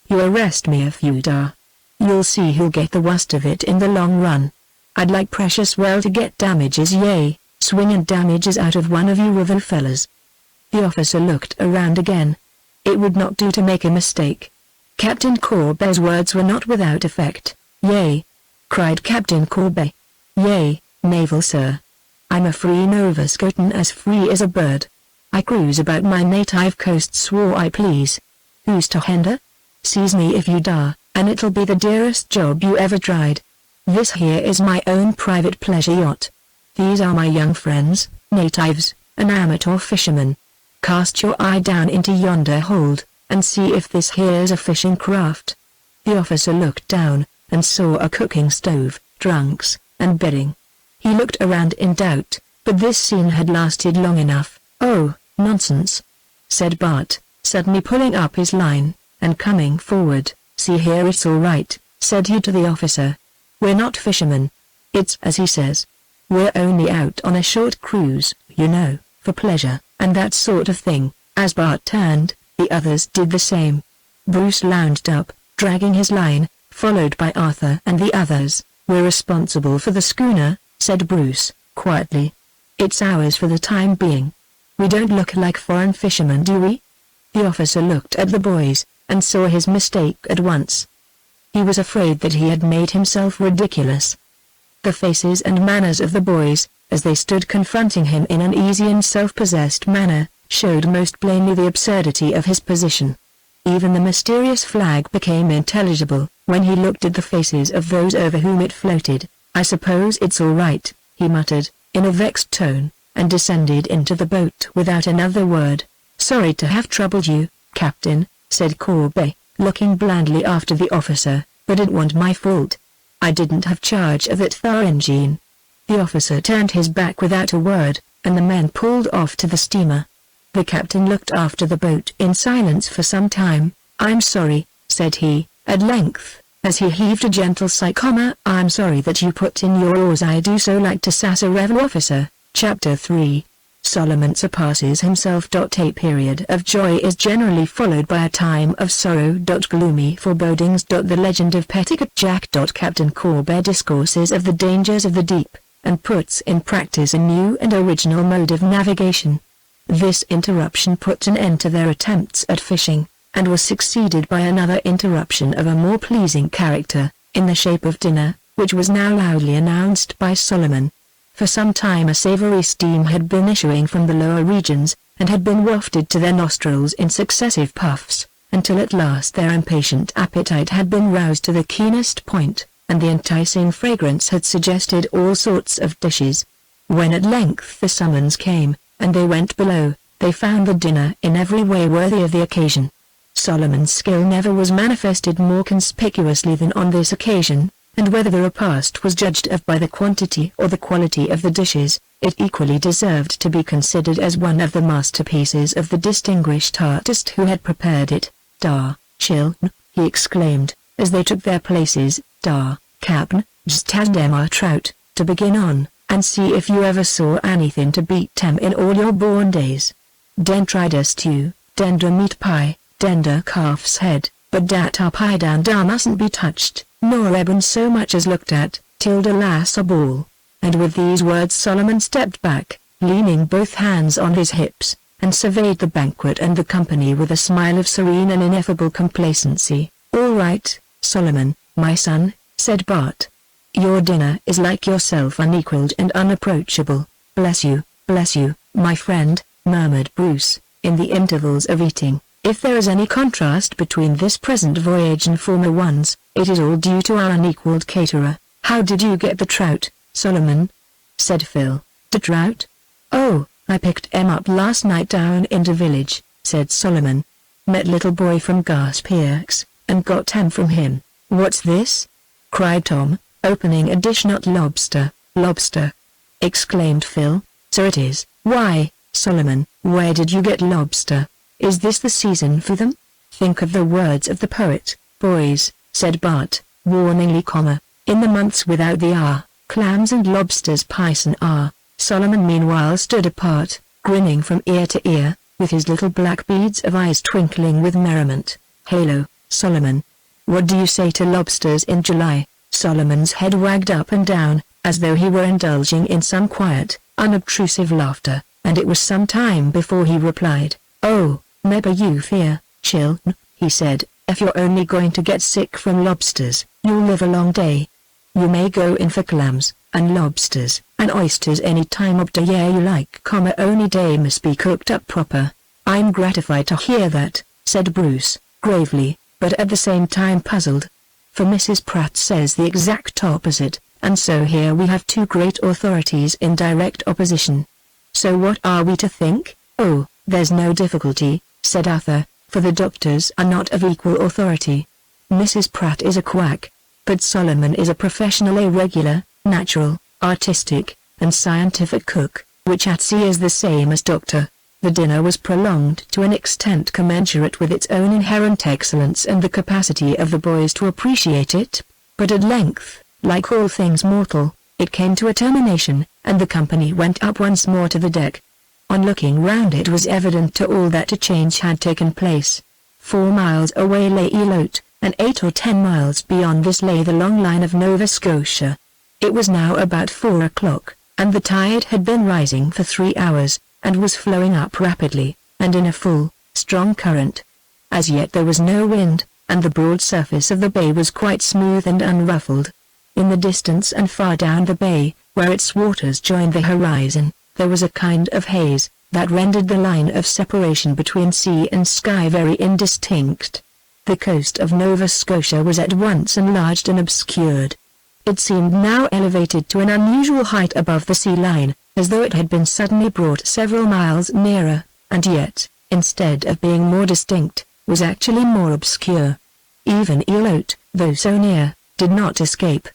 You arrest me if you dare. You'll see who'll get the worst of it in the long run. I'd like precious well to get damages, yea, swinging damages out of one of you river fellas. The officer looked around again. It would not do to make a mistake. Captain Corby's words were not without effect. Yea, cried Captain Corby. Yea, naval sir. I'm a free Nova Scotian, as free as a bird. I cruise about my native coast, swore I please. Who's to hinder? Seize me if you dare, and it'll be the dearest job you ever tried. This here is my own private pleasure yacht. These are my young friends, natives, an amateur fisherman. Cast your eye down into yonder hold, and see if this here's a fishing craft." The officer looked down, and saw a cooking stove, trunks, and bedding. He looked around in doubt, but this scene had lasted long enough. "Oh, nonsense," said Bart, suddenly pulling up his line, and coming forward. "See here, it's all right," said he to the officer. "We're not fishermen. It's as he says. We're only out on a short cruise, you know, for pleasure, and that sort of thing." As Bart turned, the others did the same. Bruce lounged up, dragging his line, followed by Arthur and the others. "We're responsible for the schooner," said Bruce, quietly. "It's ours for the time being. We don't look like foreign fishermen, do we?" The officer looked at the boys, and saw his mistake at once. He was afraid that he had made himself ridiculous. The faces and manners of the boys, as they stood confronting him in an easy and self-possessed manner, showed most plainly the absurdity of his position. Even the mysterious flag became intelligible, when he looked at the faces of those over whom it floated. "I suppose it's all right," he muttered, in a vexed tone, and descended into the boat without another word. "Sorry to have troubled you, Captain," said Corbett, looking blandly after the officer, "but it wasn't my fault. I didn't have charge of that thar engine." The officer turned his back without a word, and the men pulled off to the steamer. The captain looked after the boat in silence for some time. "I'm sorry," said he, at length, as he heaved a gentle sigh, "I'm sorry that you put in your oars. I do so like to sass a rebel officer." Chapter 3. Solomon surpasses himself. A period of joy is generally followed by a time of sorrow. Gloomy forebodings. The legend of Petticoat Jack. Captain Corbett discourses of the dangers of the deep, and puts in practice a new and original mode of navigation. This interruption put an end to their attempts at fishing, and was succeeded by another interruption of a more pleasing character, in the shape of dinner, which was now loudly announced by Solomon. For some time a savory steam had been issuing from the lower regions, and had been wafted to their nostrils in successive puffs, until at last their impatient appetite had been roused to the keenest point, and the enticing fragrance had suggested all sorts of dishes. When at length the summons came, and they went below, they found the dinner in every way worthy of the occasion. Solomon's skill never was manifested more conspicuously than on this occasion, and whether the repast was judged of by the quantity or the quality of the dishes, it equally deserved to be considered as one of the masterpieces of the distinguished artist who had prepared it. "Da, children," he exclaimed, as they took their places, "da, cap'n, just has dem our trout, to begin on, and see if you ever saw anything to beat tem in all your born days. Den tried a stew, den da meat pie, den da calf's head, but dat our pie down da mustn't be touched, nor even so much as looked at, till da lass a ball." And with these words Solomon stepped back, leaning both hands on his hips, and surveyed the banquet and the company with a smile of serene and ineffable complacency. "All right, Solomon, my son," said Bart. "Your dinner is like yourself, unequaled and unapproachable." Bless you, my friend," murmured Bruce, in the intervals of eating. "If there is any contrast between this present voyage and former ones, it is all due to our unequaled caterer." "How did you get the trout, Solomon?" said Phil. "The trout? Oh, I picked 'em up last night down in the village," said Solomon. "Met little boy from Gaspier's, and got 'em from him." "What's this?" cried Tom, opening a dish. "Not lobster." "Lobster!" exclaimed Phil. "So it is." "Why, Solomon, where did you get lobster? Is this the season for them?" "Think of the words of the poet, boys," said Bart, warningly, "in the months without the R, clams and lobsters pison are." Solomon meanwhile stood apart, grinning from ear to ear, with his little black beads of eyes twinkling with merriment. "Halo, Solomon. What do you say to lobsters in July?" Solomon's head wagged up and down, as though he were indulging in some quiet, unobtrusive laughter, and it was some time before he replied. "Oh, never you fear, children," he said, "if you're only going to get sick from lobsters, you'll live a long day. You may go in for clams, and lobsters, and oysters any time of the year you like, only they must be cooked up proper." "I'm gratified to hear that," said Bruce, gravely. but at the same time puzzled. For Mrs. Pratt says the exact opposite, and so here we have two great authorities in direct opposition. So what are we to think? Oh, there's no difficulty, said Arthur, for the doctors are not of equal authority. Mrs. Pratt is a quack, but Solomon is a professional, a regular, natural, artistic, and scientific cook, which at sea is the same as doctor. The dinner was prolonged to an extent commensurate with its own inherent excellence and the capacity of the boys to appreciate it, but at length, like all things mortal, it came to a termination, and the company went up once more to the deck. On looking round it was evident to all that a change had taken place. 4 miles away lay Elote, and 8 or 10 miles beyond this lay the long line of Nova Scotia. It was now about 4 o'clock, and the tide had been rising for 3 hours, and was flowing up rapidly, and in a full, strong current. As yet there was no wind, and the broad surface of the bay was quite smooth and unruffled. In the distance and far down the bay, where its waters joined the horizon, there was a kind of haze, that rendered the line of separation between sea and sky very indistinct. The coast of Nova Scotia was at once enlarged and obscured. It seemed now elevated to an unusual height above the sea line, as though it had been suddenly brought several miles nearer, and yet, instead of being more distinct, was actually more obscure. Even Elote, though so near, did not escape.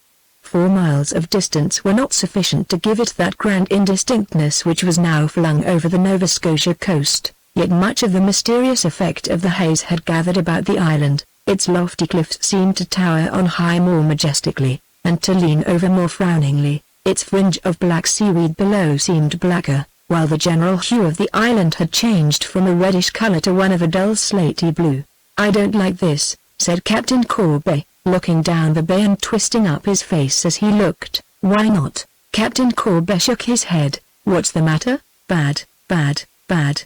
4 miles of distance were not sufficient to give it that grand indistinctness which was now flung over the Nova Scotia coast, yet much of the mysterious effect of the haze had gathered about the island. Its lofty cliffs seemed to tower on high more majestically, and to lean over more frowningly. Its fringe of black seaweed below seemed blacker, while the general hue of the island had changed from a reddish color to one of a dull slaty blue. "I don't like this," said Captain Corby, looking down the bay and twisting up his face as he looked. "Why not?" Captain Corby shook his head. "What's the matter?" "Bad, bad, bad,"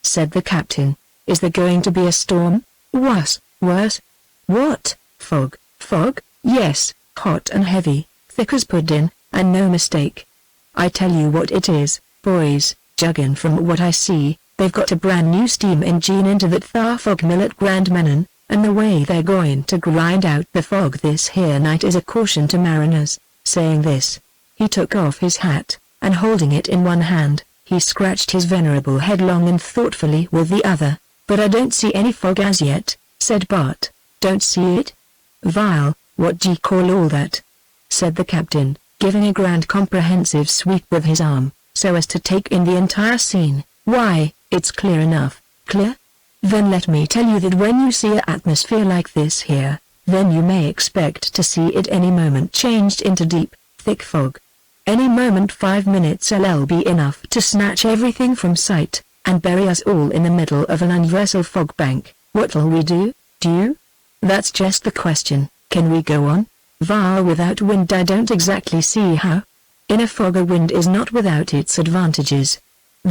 said the captain. "Is there going to be a storm?" "Worse, worse." "What? Fog?" "Fog? Yes, hot and heavy, thick as pudding, and no mistake. I tell you what it is, boys, judging from what I see, they've got a brand new steam engine into that thar fog mill at Grand Menon, and the way they're going to grind out the fog this here night is a caution to mariners." Saying this, he took off his hat, and holding it in one hand, he scratched his venerable head long and thoughtfully with the other. "But I don't see any fog as yet," said Bart. "Don't see it? Vile, what d'ye call all that?" said the captain, giving a grand comprehensive sweep with his arm, so as to take in the entire scene. "Why, it's clear enough." "Clear? Then let me tell you that when you see an atmosphere like this here, then you may expect to see it any moment changed into deep, thick fog. Any moment 5 minutes will be enough to snatch everything from sight, and bury us all in the middle of an universal fog bank. What'll we do, you? That's just the question. Can we go on? While without wind I don't exactly see how. In a fog a wind is not without its advantages.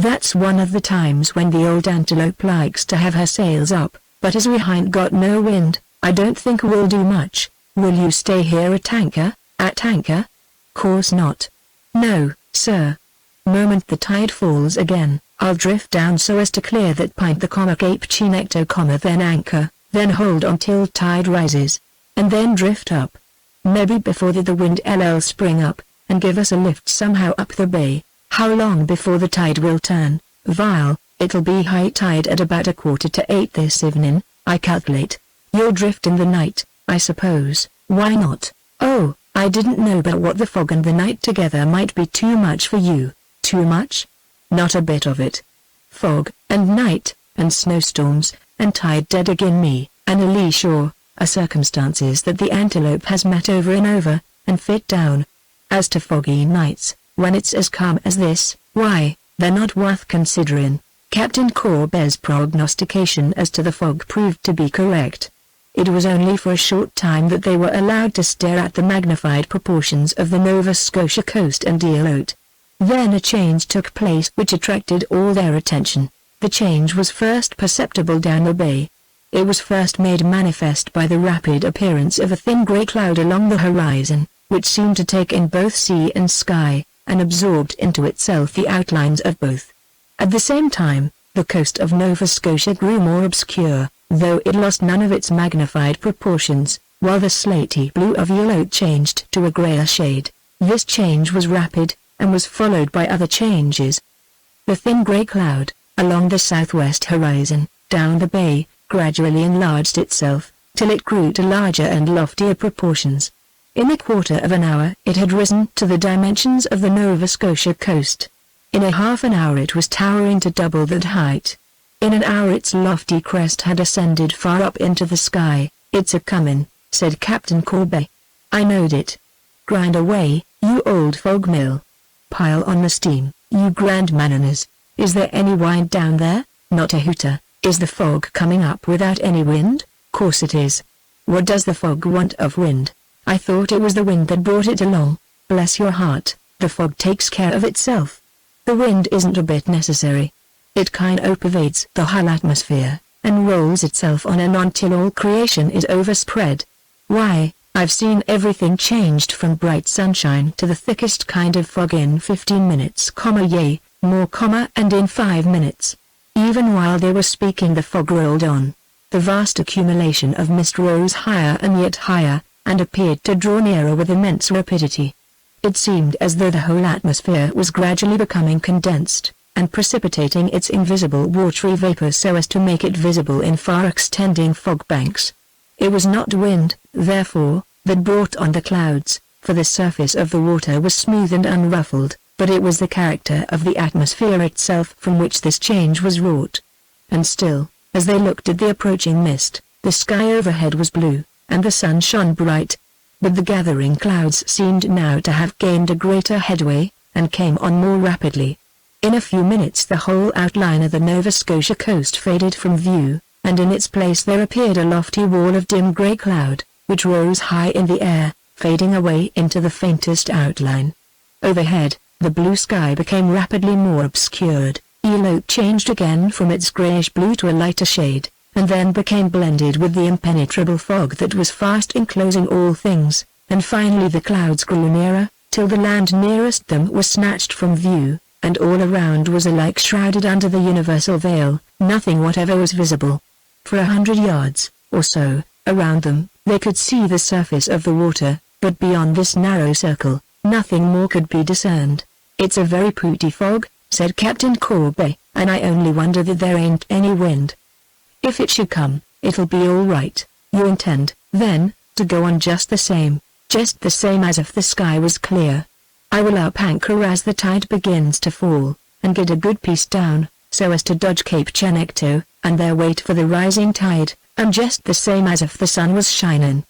That's one of the times when the old Antelope likes to have her sails up, but as we hain't got no wind, I don't think we'll do much. Will you stay here at anchor? At anchor? Course not. No, sir. Moment the tide falls again, I'll drift down so as to clear that pint the Cape Chinecto, then anchor, then hold on till tide rises, and then drift up. Maybe before the wind will spring up, and give us a lift somehow up the bay. How long before the tide will turn? Vile, it'll be high tide at about 7:45 this evening, I calculate. You'll drift in the night, I suppose. Why not? Oh, I didn't know but what the fog and the night together might be too much for you. Too much? Not a bit of it. Fog, and night, and snowstorms, and tide dead agin me, and a lee shore, are circumstances that the Antelope has met over and over, and fit down. As to foggy nights, when it's as calm as this, why, they're not worth considering. Captain Corby's prognostication as to the fog proved to be correct. It was only for a short time that they were allowed to stare at the magnified proportions of the Nova Scotia coast and Elote. Then a change took place which attracted all their attention. The change was first perceptible down the bay. It was first made manifest by the rapid appearance of a thin grey cloud along the horizon, which seemed to take in both sea and sky, and absorbed into itself the outlines of both. At the same time, The coast of Nova Scotia grew more obscure, though it lost none of its magnified proportions, while the slaty blue of yellow changed to a grayer shade. This change was rapid, and was followed by other changes. The thin grey cloud, along the southwest horizon, down the bay, gradually enlarged itself, till it grew to larger and loftier proportions. In a quarter of an hour it had risen to the dimensions of the Nova Scotia coast. In a half an hour it was towering to double that height. In an hour its lofty crest had ascended far up into the sky. "It's a-comin'," said Captain Corby. "I knowed it. Grind away, you old fog mill. Pile on the steam, you grand manners. Is there any wind down there?" "Not a hooter." "Is the fog coming up without any wind?" "Course it is. What does the fog want of wind? I thought it was the wind that brought it along." "Bless your heart, the fog takes care of itself. The wind isn't a bit necessary. It kind o' pervades the whole atmosphere, and rolls itself on and on till all creation is overspread. Why, I've seen everything changed from bright sunshine to the thickest kind of fog in 15 minutes, yea, more, and in 5 minutes. Even while they were speaking the fog rolled on. The vast accumulation of mist rose higher and yet higher, and appeared to draw nearer with immense rapidity. It seemed as though the whole atmosphere was gradually becoming condensed, and precipitating its invisible watery vapor so as to make it visible in far-extending fog banks. It was not wind, therefore, that brought on the clouds, for the surface of the water was smooth and unruffled, but it was the character of the atmosphere itself from which this change was wrought. And still, as they looked at the approaching mist, the sky overhead was blue, and the sun shone bright. But the gathering clouds seemed now to have gained a greater headway, and came on more rapidly. In a few minutes the whole outline of the Nova Scotia coast faded from view, and in its place there appeared a lofty wall of dim grey cloud, which rose high in the air, fading away into the faintest outline. Overhead, the blue sky became rapidly more obscured, yellow changed again from its greyish blue to a lighter shade, and then became blended with the impenetrable fog that was fast enclosing all things, and finally the clouds grew nearer, till the land nearest them was snatched from view, and all around was alike shrouded under the universal veil. Nothing whatever was visible. For 100 yards, or so, around them, they could see the surface of the water, but beyond this narrow circle, nothing more could be discerned. "It's a very pooty fog," said Captain Corby, "and I only wonder that there ain't any wind. If it should come, it'll be all right." "You intend, then, to go on just the same as if the sky was clear?" "I will up anchor as the tide begins to fall, and get a good piece down, so as to dodge Cape Chenecto, and there wait for the rising tide, and just the same as if the sun was shinin'.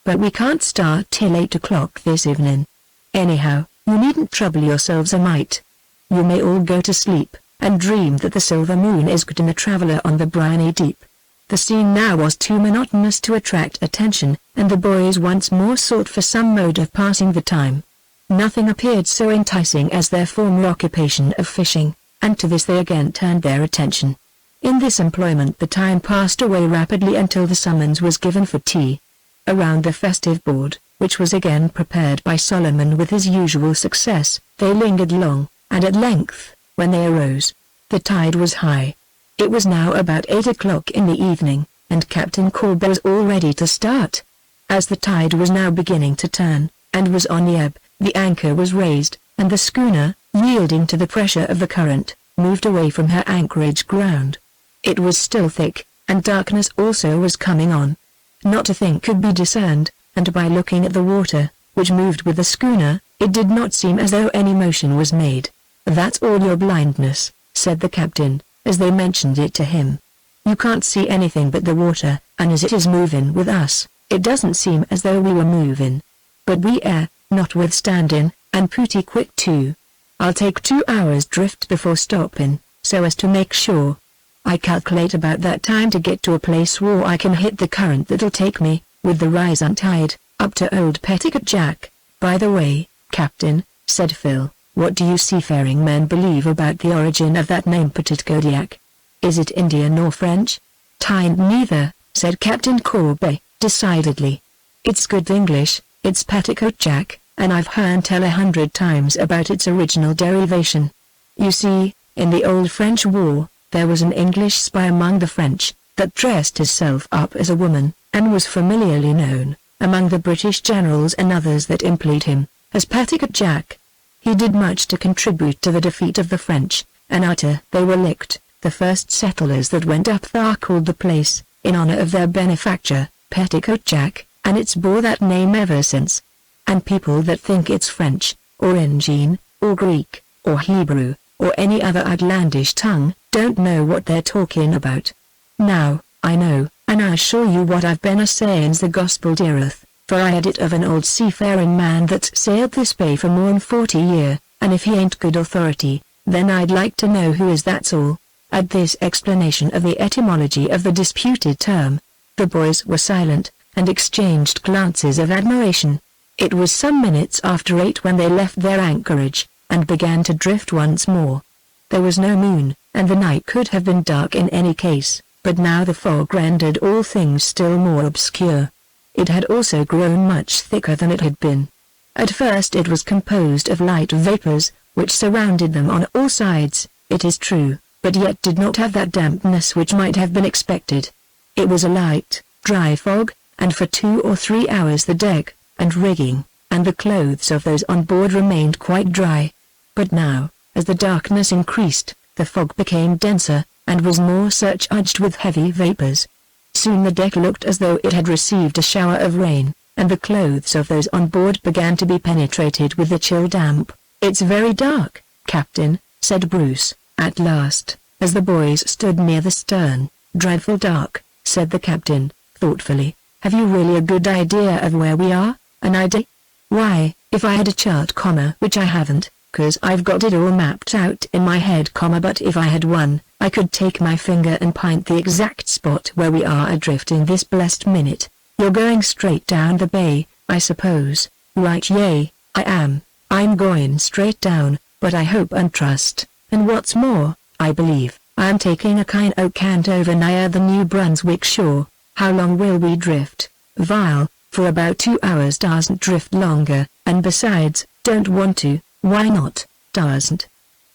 But we can't start till 8 o'clock this evening. Anyhow, you needn't trouble yourselves a mite. You may all go to sleep, and dream that the silver moon is good in the traveler on the briny deep." The scene now was too monotonous to attract attention, and the boys once more sought for some mode of passing the time. Nothing appeared so enticing as their former occupation of fishing, and to this they again turned their attention. In this employment the time passed away rapidly until the summons was given for tea. Around the festive board, which was again prepared by Solomon with his usual success, they lingered long, and at length, when they arose, the tide was high. It was now about 8 o'clock in the evening, and Captain Corby was all ready to start. As the tide was now beginning to turn, and was on the ebb, the anchor was raised, and the schooner, yielding to the pressure of the current, moved away from her anchorage ground. It was still thick, and darkness also was coming on. Not a thing could be discerned, and by looking at the water, which moved with the schooner, it did not seem as though any motion was made. "That's all your blindness," said the captain, as they mentioned it to him. "You can't see anything but the water, and as it is moving with us, it doesn't seem as though we were moving. But we air, notwithstanding, and pretty quick too. I'll take 2 hours drift before stopping, so as to make sure. I calculate about that time to get to a place where I can hit the current that'll take me, with the rising tide, up to old Petticoat Jack." "By the way, Captain," said Phil, "what do you seafaring men believe about the origin of that name Petticoat Jack? Is it Indian or French?" "T'ain't neither," said Captain Corby, decidedly. "It's good English, it's Petticoat Jack, and I've heard tell 100 times about its original derivation. You see, in the old French War, there was an English spy among the French, that dressed himself up as a woman, and was familiarly known, among the British generals and others that employed him, as Petticoat Jack. He did much to contribute to the defeat of the French, and after they were licked, the first settlers that went up there called the place, in honor of their benefactor, Petticoat Jack, and it's bore that name ever since. And people that think it's French, or Injine, or Greek, or Hebrew, or any other outlandish tongue, don't know what they're talking about. Now, I know, and I assure you what I've been a-saying's the gospel deareth, for I had it of an old seafaring man that sailed this bay for more'n 40 year, and if he ain't good authority, then I'd like to know who is, that's all. At this explanation of the etymology of the disputed term, the boys were silent, and exchanged glances of admiration. It was some minutes after 8 when they left their anchorage, and began to drift once more. There was no moon, and the night could have been dark in any case, but now the fog rendered all things still more obscure. It had also grown much thicker than it had been. At first it was composed of light vapors, which surrounded them on all sides, it is true, but yet did not have that dampness which might have been expected. It was a light, dry fog, and for 2 or 3 hours the deck, and rigging, and the clothes of those on board remained quite dry. But now, as the darkness increased, the fog became denser, and was more surcharged with heavy vapors. Soon the deck looked as though it had received a shower of rain, and the clothes of those on board began to be penetrated with the chill damp. "It's very dark, Captain," said Bruce, at last, as the boys stood near the stern. "Dreadful dark," said the captain, thoughtfully. "Have you really a good idea of where we are?" "An idea? Why, if I had a chart, which I haven't, 'cause I've got it all mapped out in my head, but if I had one, I could take my finger and point the exact spot where we are adrift in this blessed minute." "You're going straight down the bay, I suppose?" "Right, yea, I am. I'm going straight down, but I hope and trust, and what's more, I believe, I am taking a kind o' cant over nigher the New Brunswick shore." "How long will we drift?" "Vile, for about 2 hours. Doesn't drift longer, and besides, don't want to." "Why not?" "Doesn't.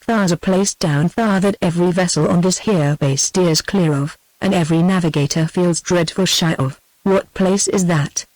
Thar's a place down thar that every vessel on this here bay steers clear of, and every navigator feels dreadful shy of." "What place is that?"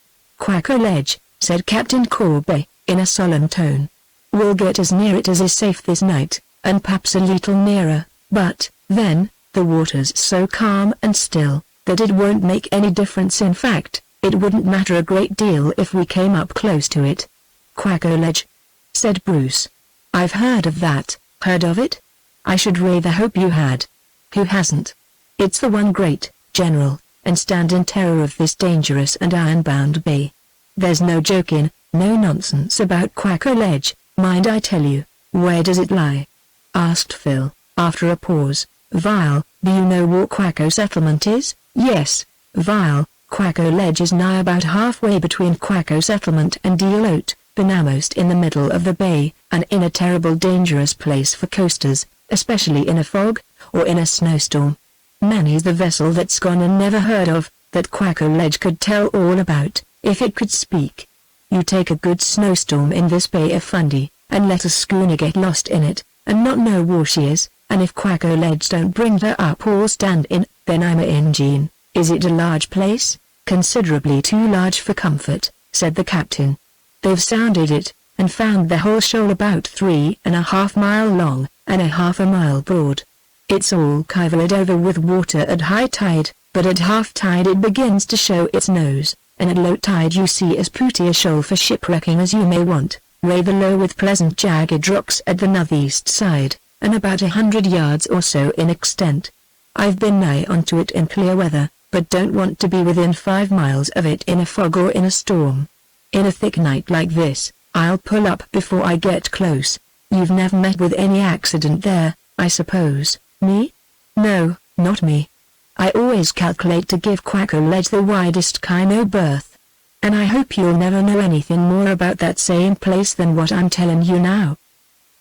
"Quaco Ledge," said Captain Corby, in a solemn tone. "We'll get as near it as is safe this night, and perhaps a little nearer, but, then, the water's so calm and still, that it won't make any difference. In fact, it wouldn't matter a great deal if we came up close to it." "Quaco Ledge," said Bruce. "I've heard of that." "Heard of it? I should rather hope you had. Who hasn't? It's the one great, General, and stand in terror of this dangerous and iron-bound bay. There's no joking, no nonsense about Quaco Ledge, mind I tell you." "Where does it lie?" asked Phil, after a pause. "Vile, do you know what Quaco settlement is?" "Yes, Vile, Quaco Ledge is nigh about halfway between Quaco settlement and Delote, almost in the middle of the bay, and in a terrible dangerous place for coasters, especially in a fog, or in a snowstorm. Many's the vessel that's gone and never heard of, that Quaco Ledge could tell all about, if it could speak. You take a good snowstorm in this Bay of Fundy, and let a schooner get lost in it, and not know where she is, and if Quaco Ledge don't bring her up or stand in, then I'm a Injine." "Is it a large place?" "Considerably too large for comfort," said the captain. "They've sounded it, and found the whole shoal about 3.5 miles long, and a half a mile broad. It's all covered over with water at high tide, but at half tide it begins to show its nose, and at low tide you see as pretty a shoal for shipwrecking as you may want, rather low with pleasant jagged rocks at the northeast side, and about 100 yards or so in extent. I've been nigh onto it in clear weather, but don't want to be within 5 miles of it in a fog or in a storm. In a thick night like this, I'll pull up before I get close. You've never met with any accident there, I suppose?" "Me? No, not me. I always calculate to give Quaco Ledge the widest kind o' berth. And I hope you'll never know anything more about that same place than what I'm telling you now.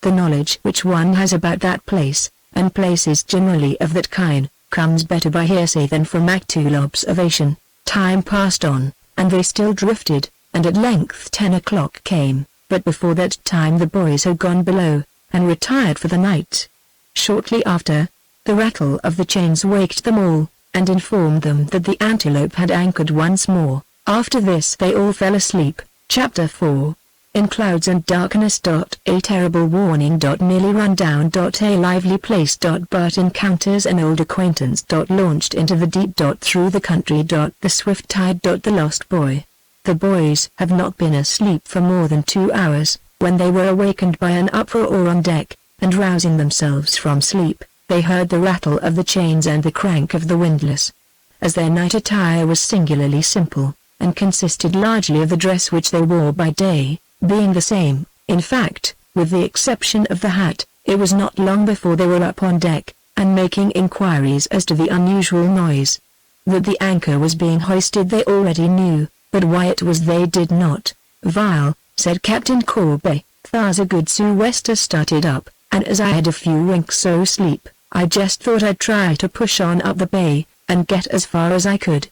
The knowledge which one has about that place, and places generally of that kind, comes better by hearsay than from actual observation." Time passed on, and they still drifted, and at length 10 o'clock came, but before that time the boys had gone below, and retired for the night. Shortly after, The rattle of the chains waked them all, and informed them that the antelope had anchored once more. After this they all fell asleep. Chapter 4. In clouds and darkness. A terrible warning. Nearly run down. A lively place. Bert encounters an old acquaintance. Launched into the deep. Through the country. The swift tide. The lost boy. The boys have not been asleep for more than 2 hours, when they were awakened by an uproar on deck, and rousing themselves from sleep, they heard the rattle of the chains and the crank of the windlass. As their night attire was singularly simple, and consisted largely of the dress which they wore by day, being the same, in fact, with the exception of the hat, it was not long before they were up on deck, and making inquiries as to the unusual noise. That the anchor was being hoisted they already knew, but why it was they did not. "Vile," said Captain Corby, "thar's a good sou'wester started up, and as I had a few winks o' sleep, I jest thought I'd try to push on up the bay, and get as far as I could.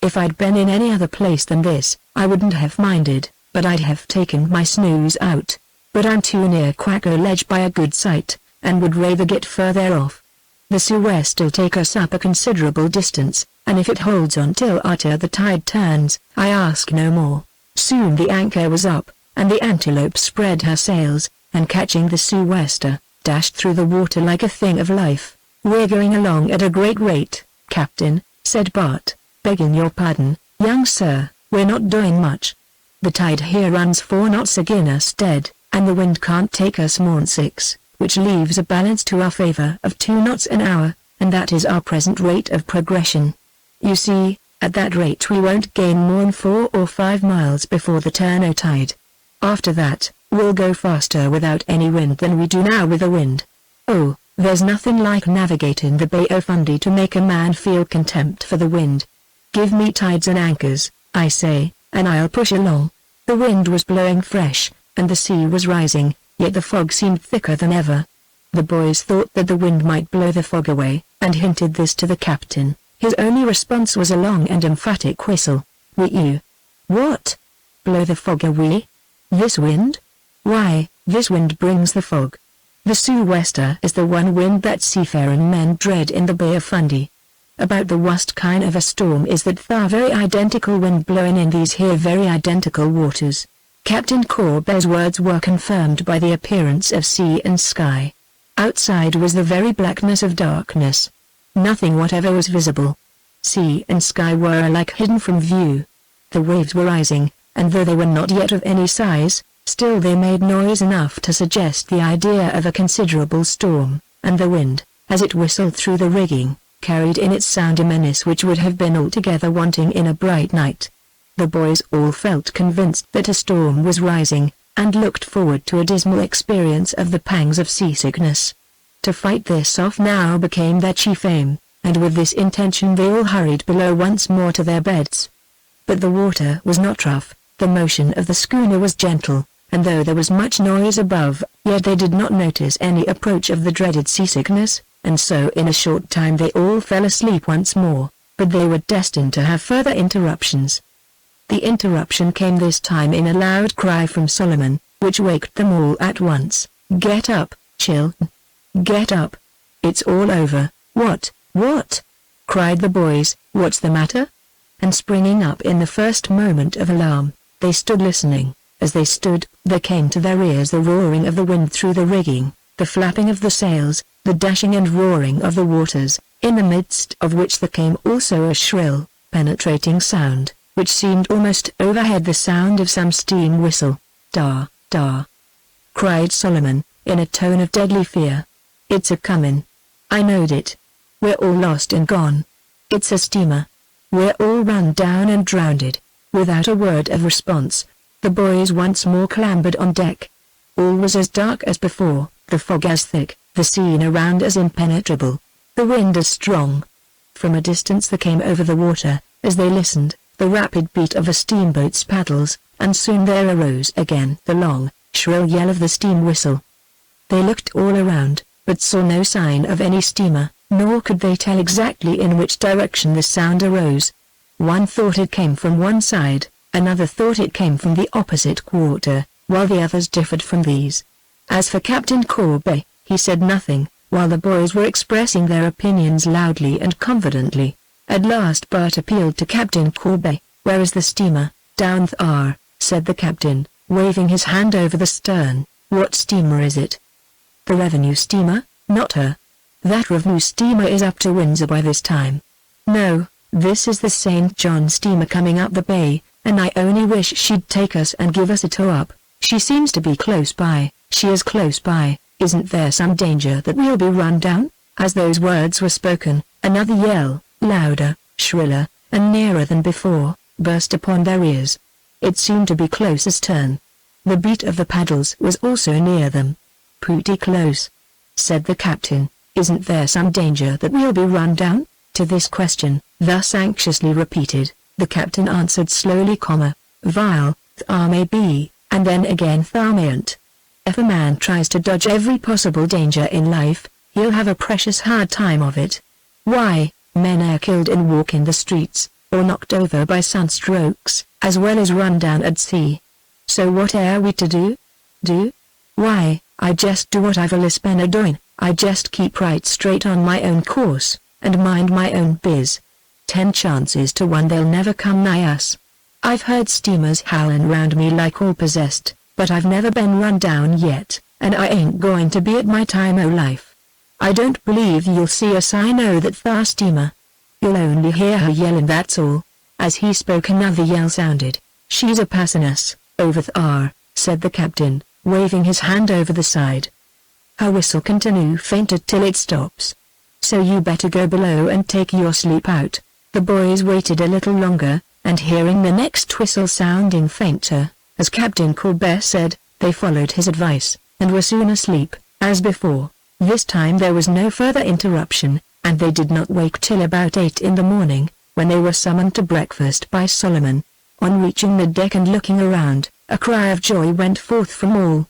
If I'd been in any other place than this, I wouldn't have minded, but I'd have taken my snooze out. But I'm too near Quacker Ledge by a good sight, and would rather get further off. The sou'wester'll take us up a considerable distance, and if it holds on till arter the tide turns, I ask no more." Soon the anchor was up, and the Antelope spread her sails, and catching the sou'wester, dashed through the water like a thing of life. "We're going along at a great rate, Captain," said Bart. "Begging your pardon, young sir, we're not doing much. The tide here runs 4 knots agin us dead, and the wind can't take us more'n 6, which leaves a balance to our favor of 2 knots an hour, and that is our present rate of progression. You see, at that rate we won't gain more'n 4 or 5 miles before the turn o' tide. After that, we'll go faster without any wind than we do now with a wind. Oh, there's nothing like navigating the Bay o' Fundy to make a man feel contempt for the wind. Give me tides and anchors, I say, and I'll push along." The wind was blowing fresh, and the sea was rising, yet the fog seemed thicker than ever. The boys thought that the wind might blow the fog away, and hinted this to the captain. His only response was a long and emphatic whistle. "Will you?" "What? Blow the fog away? This wind? Why, this wind brings the fog. The sou'wester is the one wind that seafaring men dread in the Bay of Fundy. About the worst kind of a storm is that thar very identical wind blowing in these here very identical waters." Captain Corby's words were confirmed by the appearance of sea and sky. Outside was the very blackness of darkness. Nothing whatever was visible. Sea and sky were alike hidden from view. The waves were rising, and though they were not yet of any size, still they made noise enough to suggest the idea of a considerable storm, and the wind, as it whistled through the rigging, carried in its sound a menace which would have been altogether wanting in a bright night. The boys all felt convinced that a storm was rising, and looked forward to a dismal experience of the pangs of seasickness. To fight this off now became their chief aim, and with this intention they all hurried below once more to their beds. But the water was not rough, the motion of the schooner was gentle, and though there was much noise above, yet they did not notice any approach of the dreaded seasickness, and so in a short time they all fell asleep once more, but they were destined to have further interruptions. The interruption came this time in a loud cry from Solomon, which waked them all at once. "Get up, Chilton! Get up! It's all over." What?" cried the boys. "What's the matter?" And springing up in the first moment of alarm, they stood listening. As they stood, there came to their ears the roaring of the wind through the rigging, the flapping of the sails, the dashing and roaring of the waters, in the midst of which there came also a shrill, penetrating sound, which seemed almost overhead the sound of some steam whistle. "Da, da!" cried Solomon, in a tone of deadly fear. "It's a-comin'. I knowed it. We're all lost and gone. It's a steamer. We're all run down and drownded." Without a word of response, the boys once more clambered on deck. All was as dark as before, the fog as thick, the scene around as impenetrable, the wind as strong. From a distance there came over the water, as they listened, the rapid beat of a steamboat's paddles, and soon there arose again the long, shrill yell of the steam whistle. They looked all around, but saw no sign of any steamer, nor could they tell exactly in which direction the sound arose. One thought it came from one side, another thought it came from the opposite quarter, while the others differed from these. As for Captain Corby, he said nothing, while the boys were expressing their opinions loudly and confidently. At last Bert appealed to Captain Corby. "Where is the steamer?" "Down there," said the captain, waving his hand over the stern. "What steamer is it?" "The revenue steamer, not her. That revenue steamer is up to Windsor by this time." "No, this is the St. John steamer coming up the bay, and I only wish she'd take us and give us a tow up. She seems to be close by." "She is close by. Isn't there some danger that we'll be run down?" As those words were spoken, another yell, louder, shriller, and nearer than before, burst upon their ears. It seemed to be close astern. The beat of the paddles was also near them. "Pretty close," said the captain. "Isn't there some danger that we'll be run down?" To this question, thus anxiously repeated, the captain answered slowly, "Vile, there may be, and then again there mayn't. If a man tries to dodge every possible danger in life, he'll have a precious hard time of it. Why, men are killed in walk in the streets, or knocked over by sunstrokes, as well as run down at sea. So what are we to do? Do? Why, I just do what I've allus been a-doing. I just keep right straight on my own course, and mind my own biz. 10 chances to 1 they'll never come nigh us. I've heard steamers howlin' round me like all possessed, but I've never been run down yet, and I ain't going to be at my time o' life. I don't believe you'll see us. I know that thar steamer. You'll only hear her yellin', that's all." As he spoke another yell sounded. "She's a passin' us, over thar," said the captain, waving his hand over the side. "Her whistle continue fainter till it stops. So you better go below and take your sleep out." The boys waited a little longer, and hearing the next whistle sounding fainter, as Captain Corbett said, they followed his advice, and were soon asleep, as before. This time there was no further interruption, and they did not wake till about 8 in the morning, when they were summoned to breakfast by Solomon. On reaching the deck and looking around, a cry of joy went forth from all.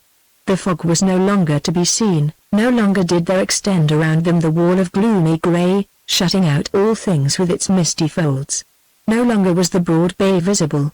The fog was no longer to be seen, no longer did there extend around them the wall of gloomy grey, shutting out all things with its misty folds. No longer was the broad bay visible.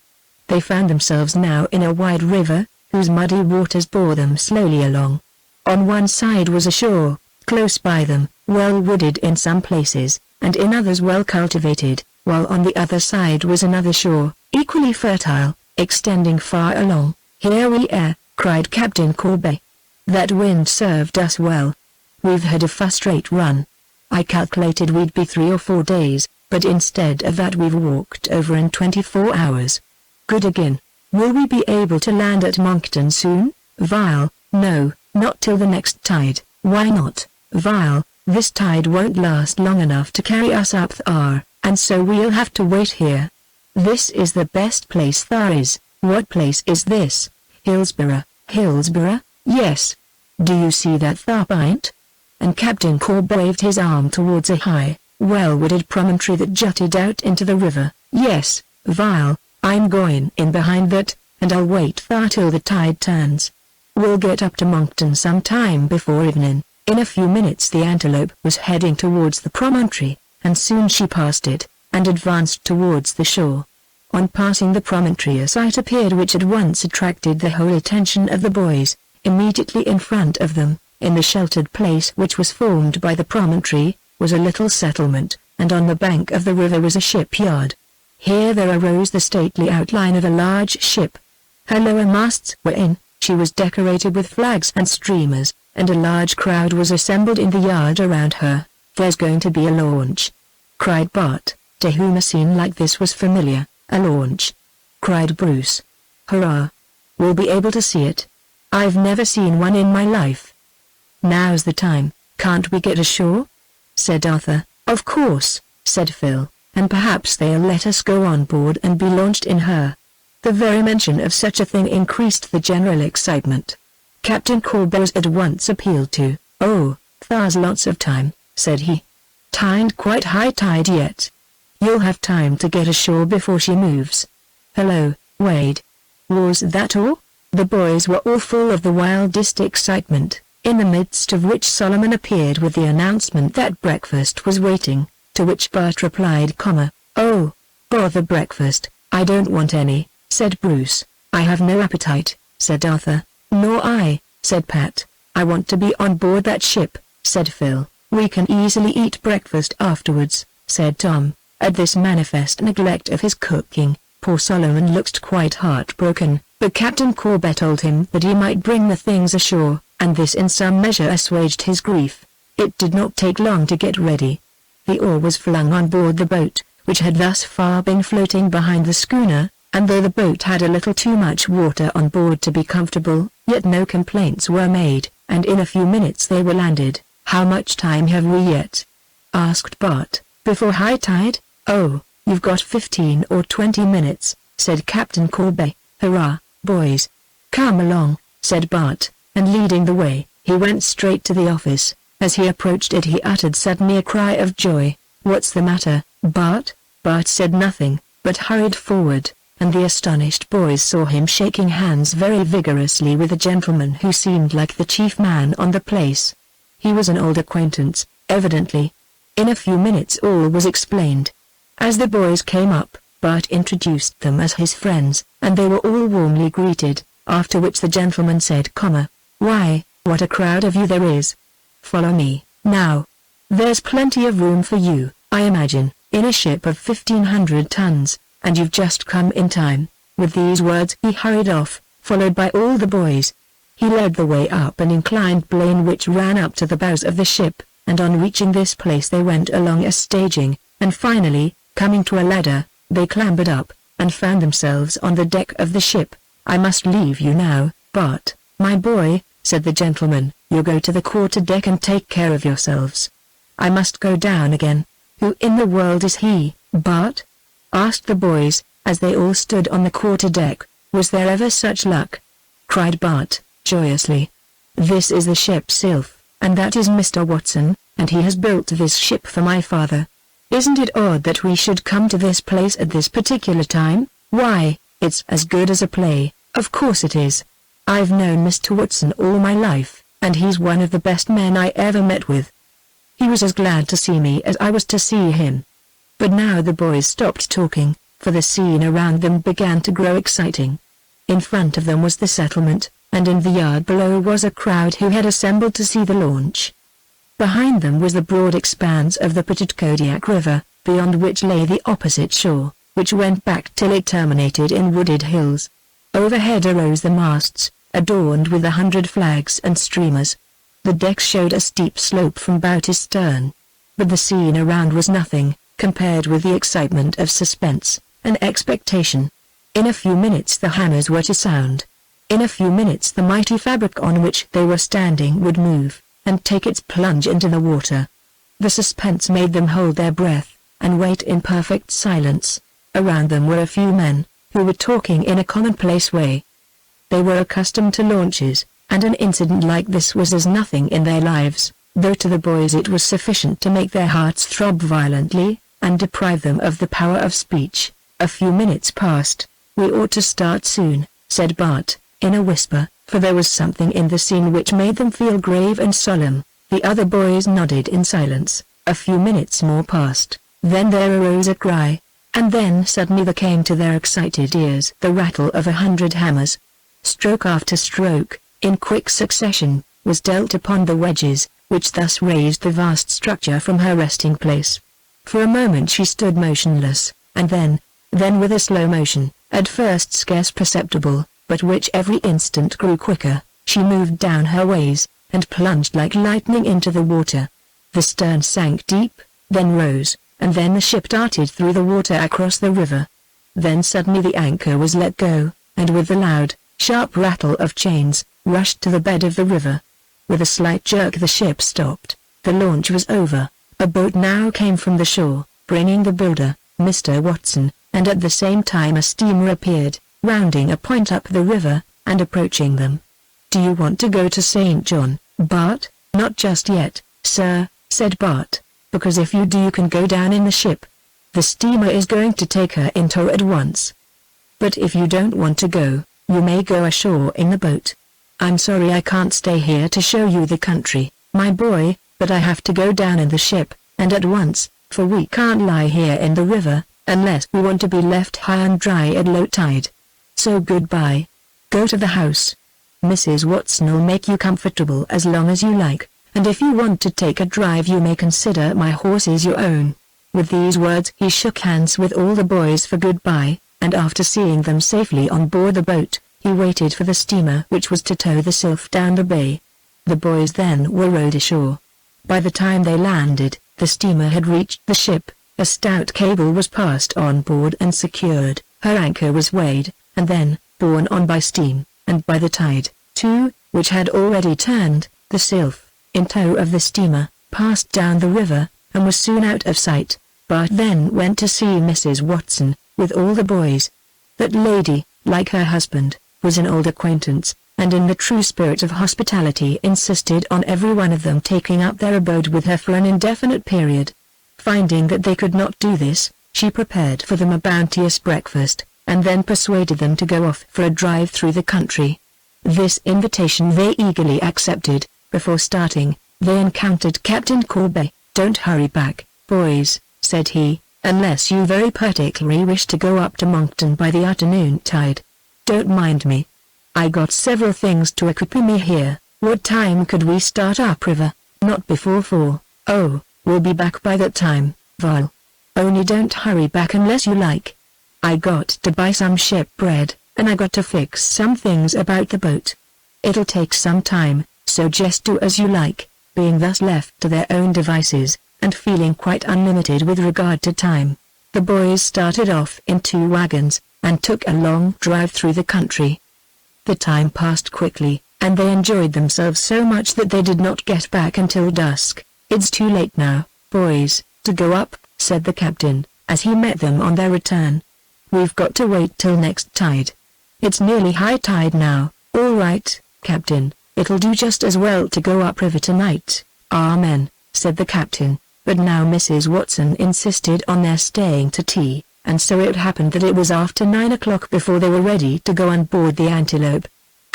They found themselves now in a wide river, whose muddy waters bore them slowly along. On one side was a shore, close by them, well wooded in some places, and in others well cultivated, while on the other side was another shore, equally fertile, extending far along. "Here we are," cried Captain Corbett. "That wind served us well. We've had a first-rate run. I calculated we'd be 3 or 4 days, but instead of that we've walked over in 24 hours. Good again. Will we be able to land at Moncton soon?" "Vile, no, not till the next tide." "Why not?" "Vile, this tide won't last long enough to carry us up there, and so we'll have to wait here. This is the best place there is." "What place is this?" "Hillsborough." "Hillsborough? Yes. Do you see that there point?" And Captain Corb waved his arm towards a high, well-wooded promontory that jutted out into the river. "Yes, Vile, I'm going in behind that, and I'll wait there till the tide turns. We'll get up to Moncton some time before evening." In a few minutes the Antelope was heading towards the promontory, and soon she passed it, and advanced towards the shore. On passing the promontory a sight appeared which at once attracted the whole attention of the boys. Immediately in front of them, in the sheltered place which was formed by the promontory, was a little settlement, and on the bank of the river was a shipyard. Here there arose the stately outline of a large ship. Her lower masts were in, she was decorated with flags and streamers, and a large crowd was assembled in the yard around her. "There's going to be a launch!" cried Bart, to whom a scene like this was familiar. "A launch!" cried Bruce. "Hurrah! We'll be able to see it. I've never seen one in my life." "Now's the time, can't we get ashore?" said Arthur. "Of course," said Phil, "and perhaps they'll let us go on board and be launched in her." The very mention of such a thing increased the general excitement. Captain Corbett was at once appealed to. "Oh, there's lots of time," said he. "'Tain't quite high tide yet. You'll have time to get ashore before she moves." "Hello, Wade. Was that all?" The boys were all full of the wildest excitement, in the midst of which Solomon appeared with the announcement that breakfast was waiting, to which Bart replied, "Oh, bother breakfast, I don't want any," said Bruce. "I have no appetite," said Arthur. "Nor I," said Pat. "I want to be on board that ship," said Phil. "We can easily eat breakfast afterwards," said Tom. At this manifest neglect of his cooking, poor Solomon looked quite heartbroken, but Captain Corbett told him that he might bring the things ashore, and this in some measure assuaged his grief. It did not take long to get ready. The oar was flung on board the boat, which had thus far been floating behind the schooner, and though the boat had a little too much water on board to be comfortable, yet no complaints were made, and in a few minutes they were landed. "How much time have we yet?" asked Bart. "Before high tide? Oh, you've got 15 or 20 minutes, said Captain Corbett. "Hurrah, boys. Come along," said Bart, and leading the way, he went straight to the office. As he approached it he uttered suddenly a cry of joy. "What's the matter, Bart?" Bart said nothing, but hurried forward, and the astonished boys saw him shaking hands very vigorously with a gentleman who seemed like the chief man on the place. He was an old acquaintance, evidently. In a few minutes all was explained. As the boys came up, Bart introduced them as his friends, and they were all warmly greeted, after which the gentleman said, "Why, what a crowd of you there is. Follow me, now. There's plenty of room for you, I imagine, in a ship of 1,500 tons, and you've just come in time." With these words he hurried off, followed by all the boys. He led the way up an inclined plane which ran up to the bows of the ship, and on reaching this place they went along a staging, and finally, coming to a ladder, they clambered up, and found themselves on the deck of the ship. "I must leave you now, Bart, my boy," said the gentleman. "You'll go to the quarter-deck and take care of yourselves." "I must go down again. Who in the world is he, Bart?" asked the boys, as they all stood on the quarter-deck. "Was there ever such luck?" cried Bart, joyously. "This is the ship's Sylph, and that is Mr. Watson, and he has built this ship for my father. Isn't it odd that we should come to this place at this particular time? Why, it's as good as a play." "Of course it is. I've known Mr. Watson all my life, and he's one of the best men I ever met with. He was as glad to see me as I was to see him." But now the boys stopped talking, for the scene around them began to grow exciting. In front of them was the settlement, and in the yard below was a crowd who had assembled to see the launch. Behind them was the broad expanse of the Petitcodiac River, beyond which lay the opposite shore, which went back till it terminated in wooded hills. Overhead arose the masts, adorned with 100 flags and streamers. The decks showed a steep slope from bow to stern. But the scene around was nothing, compared with the excitement of suspense and expectation. In a few minutes the hammers were to sound. In a few minutes the mighty fabric on which they were standing would move, and take its plunge into the water. The suspense made them hold their breath, and wait in perfect silence. Around them were a few men, who were talking in a commonplace way. They were accustomed to launches, and an incident like this was as nothing in their lives, though to the boys it was sufficient to make their hearts throb violently, and deprive them of the power of speech. A few minutes passed. "We ought to start soon," said Bart, in a whisper, for there was something in the scene which made them feel grave and solemn. The other boys nodded in silence. A few minutes more passed. Then there arose a cry, and then suddenly there came to their excited ears the rattle of 100 hammers. Stroke after stroke, in quick succession, was dealt upon the wedges, which thus raised the vast structure from her resting place. For a moment she stood motionless, and then with a slow motion, at first scarce perceptible, but which every instant grew quicker, she moved down her ways, and plunged like lightning into the water. The stern sank deep, then rose, and then the ship darted through the water across the river. Then suddenly the anchor was let go, and with the loud, sharp rattle of chains, rushed to the bed of the river. With a slight jerk the ship stopped. The launch was over. A boat now came from the shore, bringing the builder, Mr. Watson, and at the same time a steamer appeared, rounding a point up the river, and approaching them. "Do you want to go to St. John, Bart?" "Not just yet, sir," said Bart, "because if you do you can go down in the ship. The steamer is going to take her in tow at once. But if you don't want to go, you may go ashore in the boat." "I'm sorry I can't stay here to show you the country, my boy, but I have to go down in the ship, and at once, for we can't lie here in the river, unless we want to be left high and dry at low tide. So goodbye. Go to the house. Mrs. Watson'll make you comfortable as long as you like, and if you want to take a drive you may consider my horses your own." With these words he shook hands with all the boys for goodbye, and after seeing them safely on board the boat, he waited for the steamer which was to tow the Sylph down the bay. The boys then were rowed ashore. By the time they landed, the steamer had reached the ship, a stout cable was passed on board and secured, her anchor was weighed, and then, borne on by steam, and by the tide, too, which had already turned, the Sylph, in tow of the steamer, passed down the river, and was soon out of sight. Bart then went to see Mrs. Watson, with all the boys. That lady, like her husband, was an old acquaintance, and in the true spirit of hospitality insisted on every one of them taking up their abode with her for an indefinite period. Finding that they could not do this, she prepared for them a bounteous breakfast, and then persuaded them to go off for a drive through the country. This invitation they eagerly accepted. Before starting, they encountered Captain Corby. "Don't hurry back, boys," said he, "unless you very particularly wish to go up to Moncton by the afternoon tide. Don't mind me. I got several things to accompany me here." "What time could we start upriver?" "Not before 4. "Oh, we'll be back by that time, Val. Only don't hurry back unless you like. I got to buy some ship bread, and I got to fix some things about the boat. It'll take some time, so just do as you like." Being thus left to their own devices, and feeling quite unlimited with regard to time, the boys started off in 2 wagons, and took a long drive through the country. The time passed quickly, and they enjoyed themselves so much that they did not get back until dusk. "It's too late now, boys, to go up," said the captain, as he met them on their return. "We've got to wait till next tide. It's nearly high tide now." "All right, Captain, it'll do just as well to go upriver tonight." "Amen," said the captain, but now Mrs. Watson insisted on their staying to tea, and so it happened that it was after 9 o'clock before they were ready to go on board the Antelope.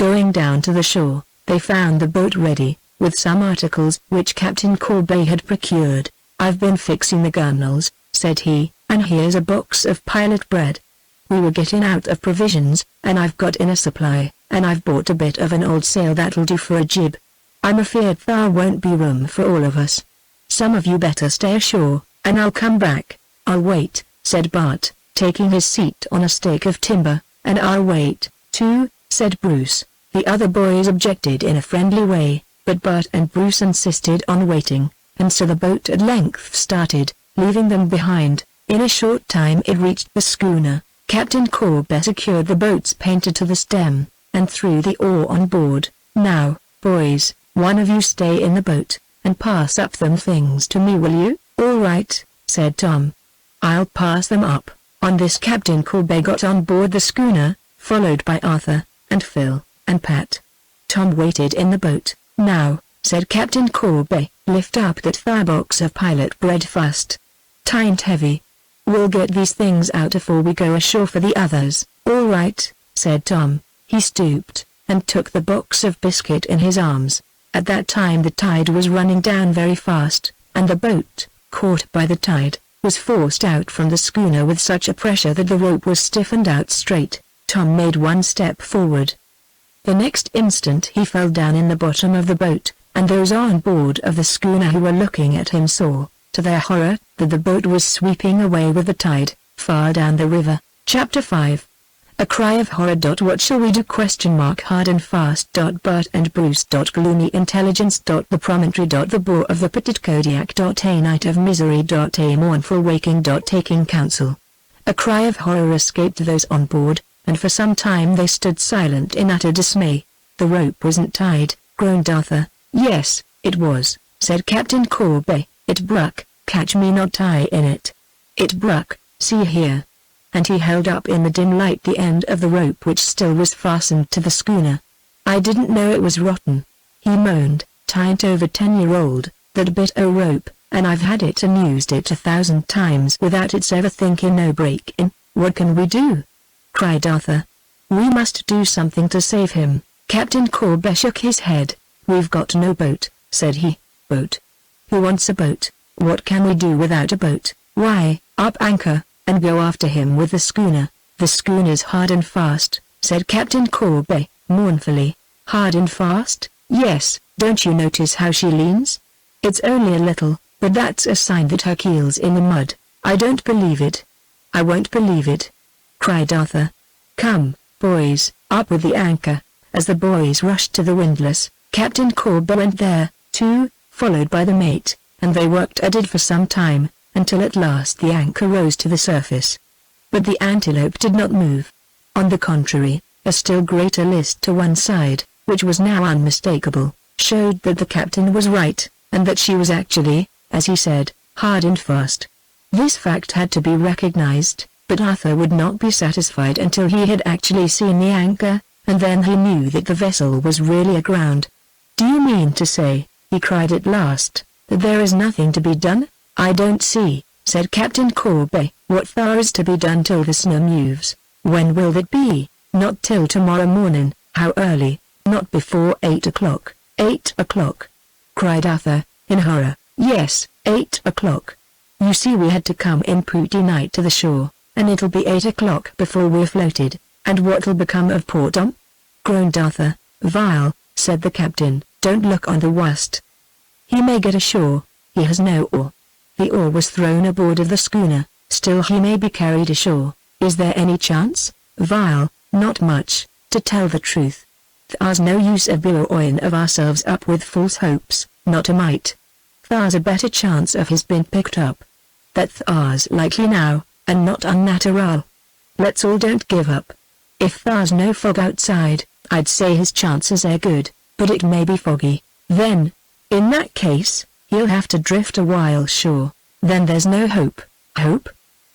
Going down to the shore, they found the boat ready, with some articles which Captain Corby had procured. "I've been fixing the gunwales," said he, "and here's a box of pilot bread. We were getting out of provisions, and I've got in a supply, and I've bought a bit of an old sail that'll do for a jib. I'm afeard there won't be room for all of us. Some of you better stay ashore, and I'll come back." "I'll wait," said Bart, taking his seat on a stake of timber. "And I'll wait, too," said Bruce. The other boys objected in a friendly way, but Bart and Bruce insisted on waiting, and so the boat at length started, leaving them behind. In a short time it reached the schooner. Captain Corby secured the boats painted to the stem, and threw the oar on board. "Now, boys, one of you stay in the boat, and pass up them things to me, will you?" "All right," said Tom. "I'll pass them up." On this Captain Corby got on board the schooner, followed by Arthur, and Phil, and Pat. Tom waited in the boat. "Now," said Captain Corby, "lift up that thigh box of pilot bread fast. Tain't heavy. We'll get these things out afore we go ashore for the others." "All right," said Tom. He stooped, and took the box of biscuit in his arms. At that time the tide was running down very fast, and the boat, caught by the tide, was forced out from the schooner with such a pressure that the rope was stiffened out straight. Tom made one step forward. The next instant he fell down in the bottom of the boat, and those on board of the schooner who were looking at him saw, to their horror, that the boat was sweeping away with the tide, far down the river. Chapter 5. A cry of horror. "What shall we do?" Hard and fast. Bart and Bruce. Gloomy intelligence. The promontory. The bore of the pitted Kodiak. A night of misery. A mournful waking. Taking counsel. A cry of horror escaped those on board, and for some time they stood silent in utter dismay. "The rope wasn't tied," groaned Arthur. "Yes, it was," said Captain Corby. "It bruck, catch me not tie in it. It bruck, see here." And he held up in the dim light the end of the rope which still was fastened to the schooner. "I didn't know it was rotten," he moaned. "'Tain't over 10-year-old, that bit o' rope, and I've had it and used it 1,000 times without its ever thinking no break in." "What can we do?" cried Arthur. "We must do something to save him." Captain Corby shook his head. "We've got no boat," said he. "Boat? Who wants a boat? What can we do without a boat?" "Why, up anchor, and go after him with the schooner." "The schooner's hard and fast," said Captain Corby, mournfully. "Hard and fast?" Yes, don't you notice how she leans? It's only a little, but that's a sign that her keel's in the mud. I don't believe it. I won't believe it," cried Arthur. "Come, boys, up with the anchor." As the boys rushed to the windlass, Captain Corber went there, too, followed by the mate, and they worked at it for some time, until at last the anchor rose to the surface. But the antelope did not move. On the contrary, a still greater list to one side, which was now unmistakable, showed that the captain was right, and that she was actually, as he said, hard and fast. This fact had to be recognized, but Arthur would not be satisfied until he had actually seen the anchor, and then he knew that the vessel was really aground. "Do you mean to say," he cried at last, "that there is nothing to be done?" "I don't see," said Captain Corber, "what there is to be done till the snow moves. When will that be?" "Not till tomorrow morning." "How early?" "Not before 8 o'clock." "8 o'clock?" cried Arthur, in horror. "Yes, 8 o'clock. You see we had to come in pretty night to the shore, and it'll be 8 o'clock before we're floated, and what'll become of poor Tom?" groaned Arthur. "Vile," said the captain, "don't look on the worst. He may get ashore. He has no oar. The oar was thrown aboard of the schooner, still he may be carried ashore. Is there any chance?" "Vile, not much, to tell the truth. There's no use of buoying of ourselves up with false hopes, not a mite. There's a better chance of his being picked up. That there's likely now, and not unnatural. Let's all don't give up. If there's no fog outside, I'd say his chances are good, but it may be foggy. Then, in that case, he'll have to drift a while shore. Then there's no hope." "Hope?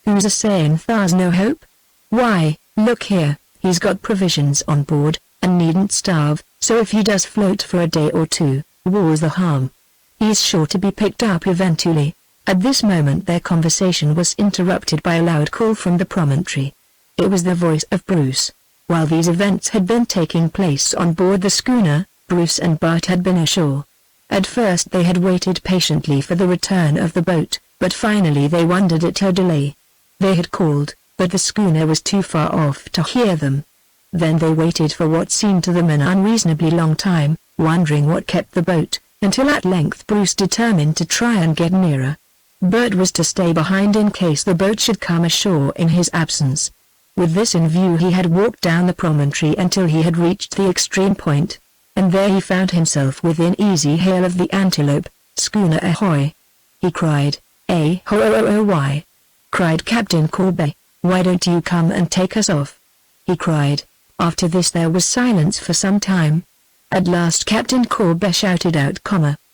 Who's a-saying there's no hope?" "Why, look here, he's got provisions on board, and needn't starve, so if he does float for a day or two, what's the harm? He's sure to be picked up eventually." At this moment their conversation was interrupted by a loud call from the promontory. It was the voice of Bruce. While these events had been taking place on board the schooner, Bruce and Bart had been ashore. At first they had waited patiently for the return of the boat, but finally they wondered at her delay. They had called, but the schooner was too far off to hear them. Then they waited for what seemed to them an unreasonably long time, wondering what kept the boat, until at length Bruce determined to try and get nearer. Bert was to stay behind in case the boat should come ashore in his absence. With this in view he had walked down the promontory until he had reached the extreme point, and there he found himself within easy hail of the Antelope. "Schooner ahoy!" he cried. "Ahoy!" cried Captain Corber. "Why don't you come and take us off?" he cried. After this there was silence for some time. At last Captain Corber shouted out,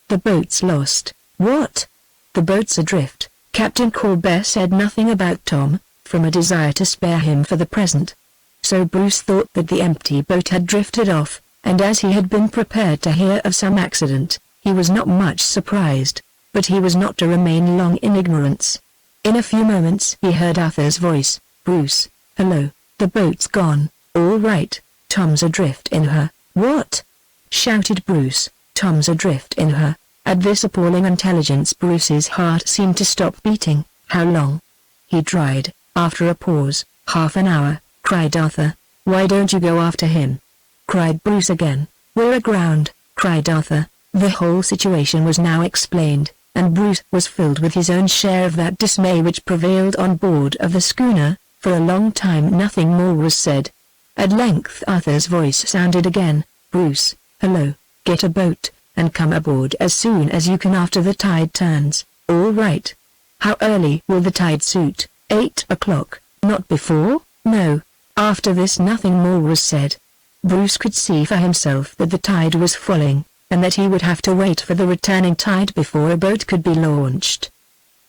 "The boat's lost." "What?" "The boat's adrift." Captain Corber said nothing about Tom, from a desire to spare him for the present. So Bruce thought that the empty boat had drifted off, and as he had been prepared to hear of some accident, he was not much surprised, but he was not to remain long in ignorance. In a few moments he heard Arthur's voice. "Bruce, hello, the boat's gone, all right, Tom's adrift in her." "What?" shouted Bruce. "Tom's adrift in her." At this appalling intelligence Bruce's heart seemed to stop beating. "How long?" he cried, after a pause. "Half an hour," cried Arthur. "Why don't you go after him?" cried Bruce again. "We're aground," cried Arthur. The whole situation was now explained, and Bruce was filled with his own share of that dismay which prevailed on board of the schooner. For a long time nothing more was said. At length Arthur's voice sounded again. "Bruce, hello, get a boat, and come aboard as soon as you can after the tide turns." "All right." "How early will the tide suit?" 8 o'clock. "Not before?" "No." After this nothing more was said. Bruce could see for himself that the tide was falling, and that he would have to wait for the returning tide before a boat could be launched.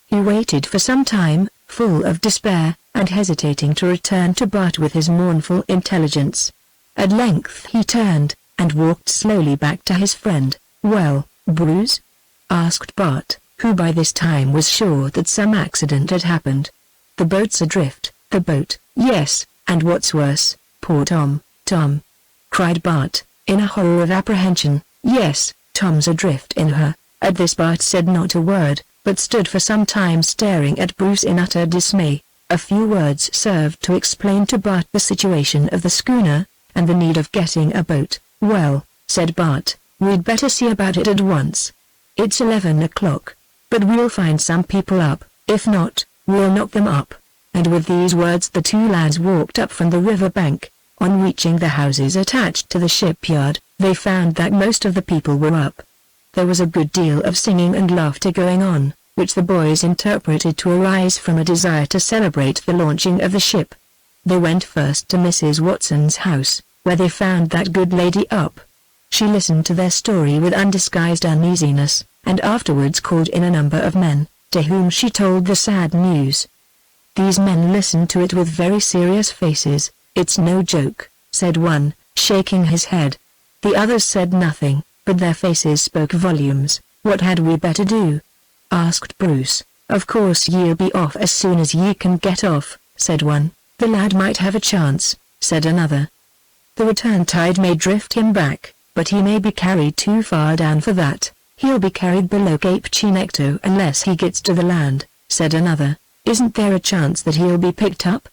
He waited for some time, full of despair, and hesitating to return to Bart with his mournful intelligence. At length he turned, and walked slowly back to his friend. "Well, Bruce?" asked Bart, who by this time was sure that some accident had happened. "The boat's adrift." "The boat?" "Yes, and what's worse, poor Tom." "Tom!" cried Bart, in a horror of apprehension. "Yes, Tom's adrift in her." At this Bart said not a word, but stood for some time staring at Bruce in utter dismay. A few words served to explain to Bart the situation of the schooner, and the need of getting a boat. "Well," said Bart, We'd better see about it at once. It's 11 o'clock. But we'll find some people up, if not, we'll knock them up." And with these words the two lads walked up from the river bank. On reaching the houses attached to the shipyard, they found that most of the people were up. There was a good deal of singing and laughter going on, which the boys interpreted to arise from a desire to celebrate the launching of the ship. They went first to Mrs. Watson's house, where they found that good lady up. She listened to their story with undisguised uneasiness, and afterwards called in a number of men, to whom she told the sad news. These men listened to it with very serious faces. "It's no joke," said one, shaking his head. The others said nothing, but their faces spoke volumes. "What had we better do?" asked Bruce. "Of course ye'll be off as soon as ye can get off," said one. "The lad might have a chance," said another. "The return tide may drift him back, but he may be carried too far down for that. He'll be carried below Cape Chinecto unless he gets to the land," said another. "Isn't there a chance that he'll be picked up?"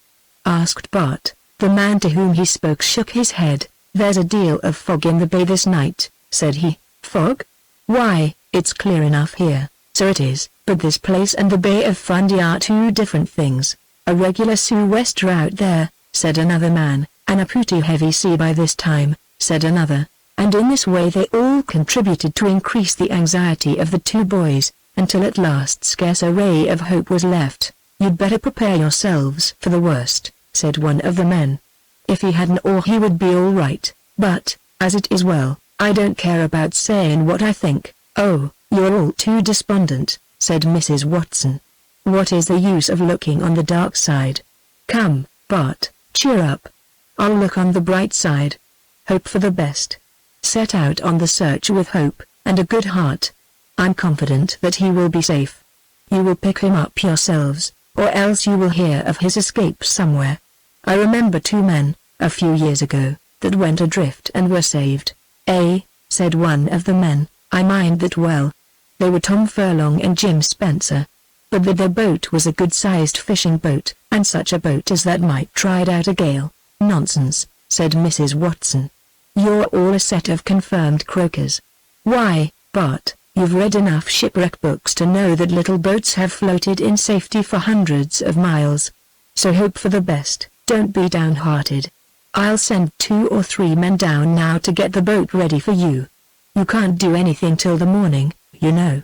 asked Bart. The man to whom he spoke shook his head. "There's a deal of fog in the bay this night," said he. "Fog? Why, it's clear enough here." "So it is, but this place and the Bay of Fundy are two different things. A regular sou'wester out there," said another man. "And a pretty heavy sea by this time," said another. And in this way they all contributed to increase the anxiety of the two boys, until at last scarce a ray of hope was left. "You'd better prepare yourselves for the worst," said one of the men. "If he had an oar he would be all right, but, as it is, well, I don't care about saying what I think." "Oh, you're all too despondent," said Mrs. Watson. "What is the use of looking on the dark side? Come, Bart, cheer up. I'll look on the bright side. Hope for the best. Set out on the search with hope, and a good heart. I'm confident that he will be safe. You will pick him up yourselves, or else you will hear of his escape somewhere. I remember two men, a few years ago, that went adrift and were saved." "Eh?" said one of the men. "I mind that well. They were Tom Furlong and Jim Spencer. But their boat was a good-sized fishing boat, and such a boat as that might ride out a gale." "Nonsense," said Mrs. Watson. "You're all a set of confirmed croakers. Why, Bart, you've read enough shipwreck books to know that little boats have floated in safety for hundreds of miles. So hope for the best, don't be downhearted. I'll send 2 or 3 men down now to get the boat ready for you. You can't do anything till the morning, you know.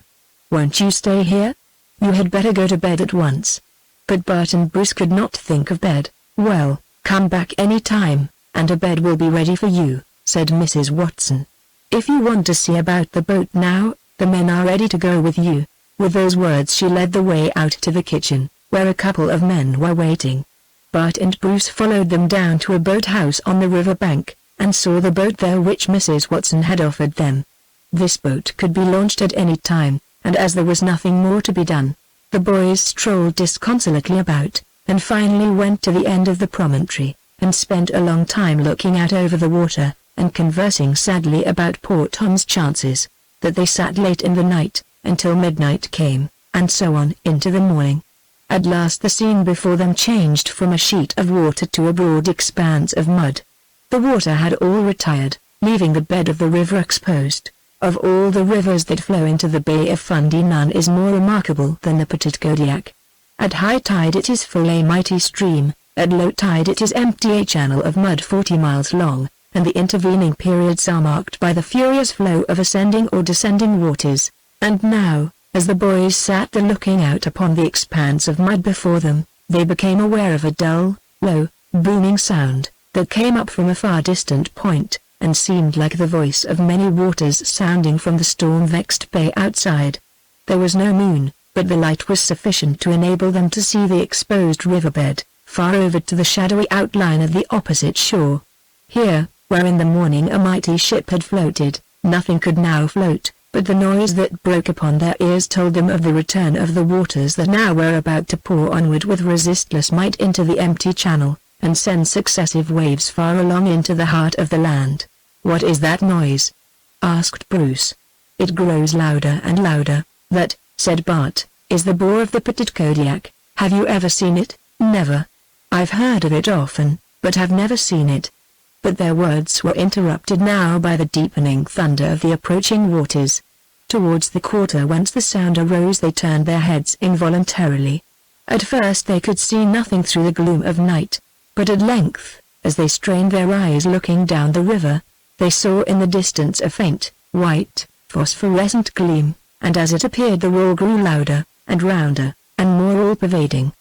Won't you stay here? You had better go to bed at once." But Bart and Bruce could not think of bed. "Well, come back any time, and a bed will be ready for you," said Mrs. Watson. "If you want to see about the boat now, the men are ready to go with you." With those words she led the way out to the kitchen, where a couple of men were waiting. Bart and Bruce followed them down to a boathouse on the river bank, and saw the boat there which Mrs. Watson had offered them. This boat could be launched at any time, and as there was nothing more to be done, the boys strolled disconsolately about, and finally went to the end of the promontory, and spent a long time looking out over the water, and conversing sadly about poor Tom's chances, that they sat late in the night, until midnight came, and so on into the morning. At last the scene before them changed from a sheet of water to a broad expanse of mud. The water had all retired, leaving the bed of the river exposed. Of all the rivers that flow into the Bay of Fundy none is more remarkable than the Petit Kodiak. At high tide it is full a mighty stream, at low tide it is empty a channel of mud 40 miles long, and the intervening periods are marked by the furious flow of ascending or descending waters. And now, as the boys sat there looking out upon the expanse of mud before them, they became aware of a dull, low, booming sound, that came up from a far distant point, and seemed like the voice of many waters sounding from the storm-vexed bay outside. There was no moon, but the light was sufficient to enable them to see the exposed riverbed, far over to the shadowy outline of the opposite shore. Here, where in the morning a mighty ship had floated, nothing could now float, but the noise that broke upon their ears told them of the return of the waters that now were about to pour onward with resistless might into the empty channel, and send successive waves far along into the heart of the land. "What is that noise?" asked Bruce. "It grows louder and louder. That," said Bart, "is the bore of the Petit Kodiak. Have you ever seen it?" "Never. I've heard of it often, but have never seen it." but their words were interrupted now by the deepening thunder of the approaching waters. Towards the quarter whence the sound arose they turned their heads involuntarily. At first they could see nothing through the gloom of night, but at length, as they strained their eyes looking down the river, they saw in the distance a faint, white, phosphorescent gleam, and as it appeared the roar grew louder, and rounder, and more all-pervading.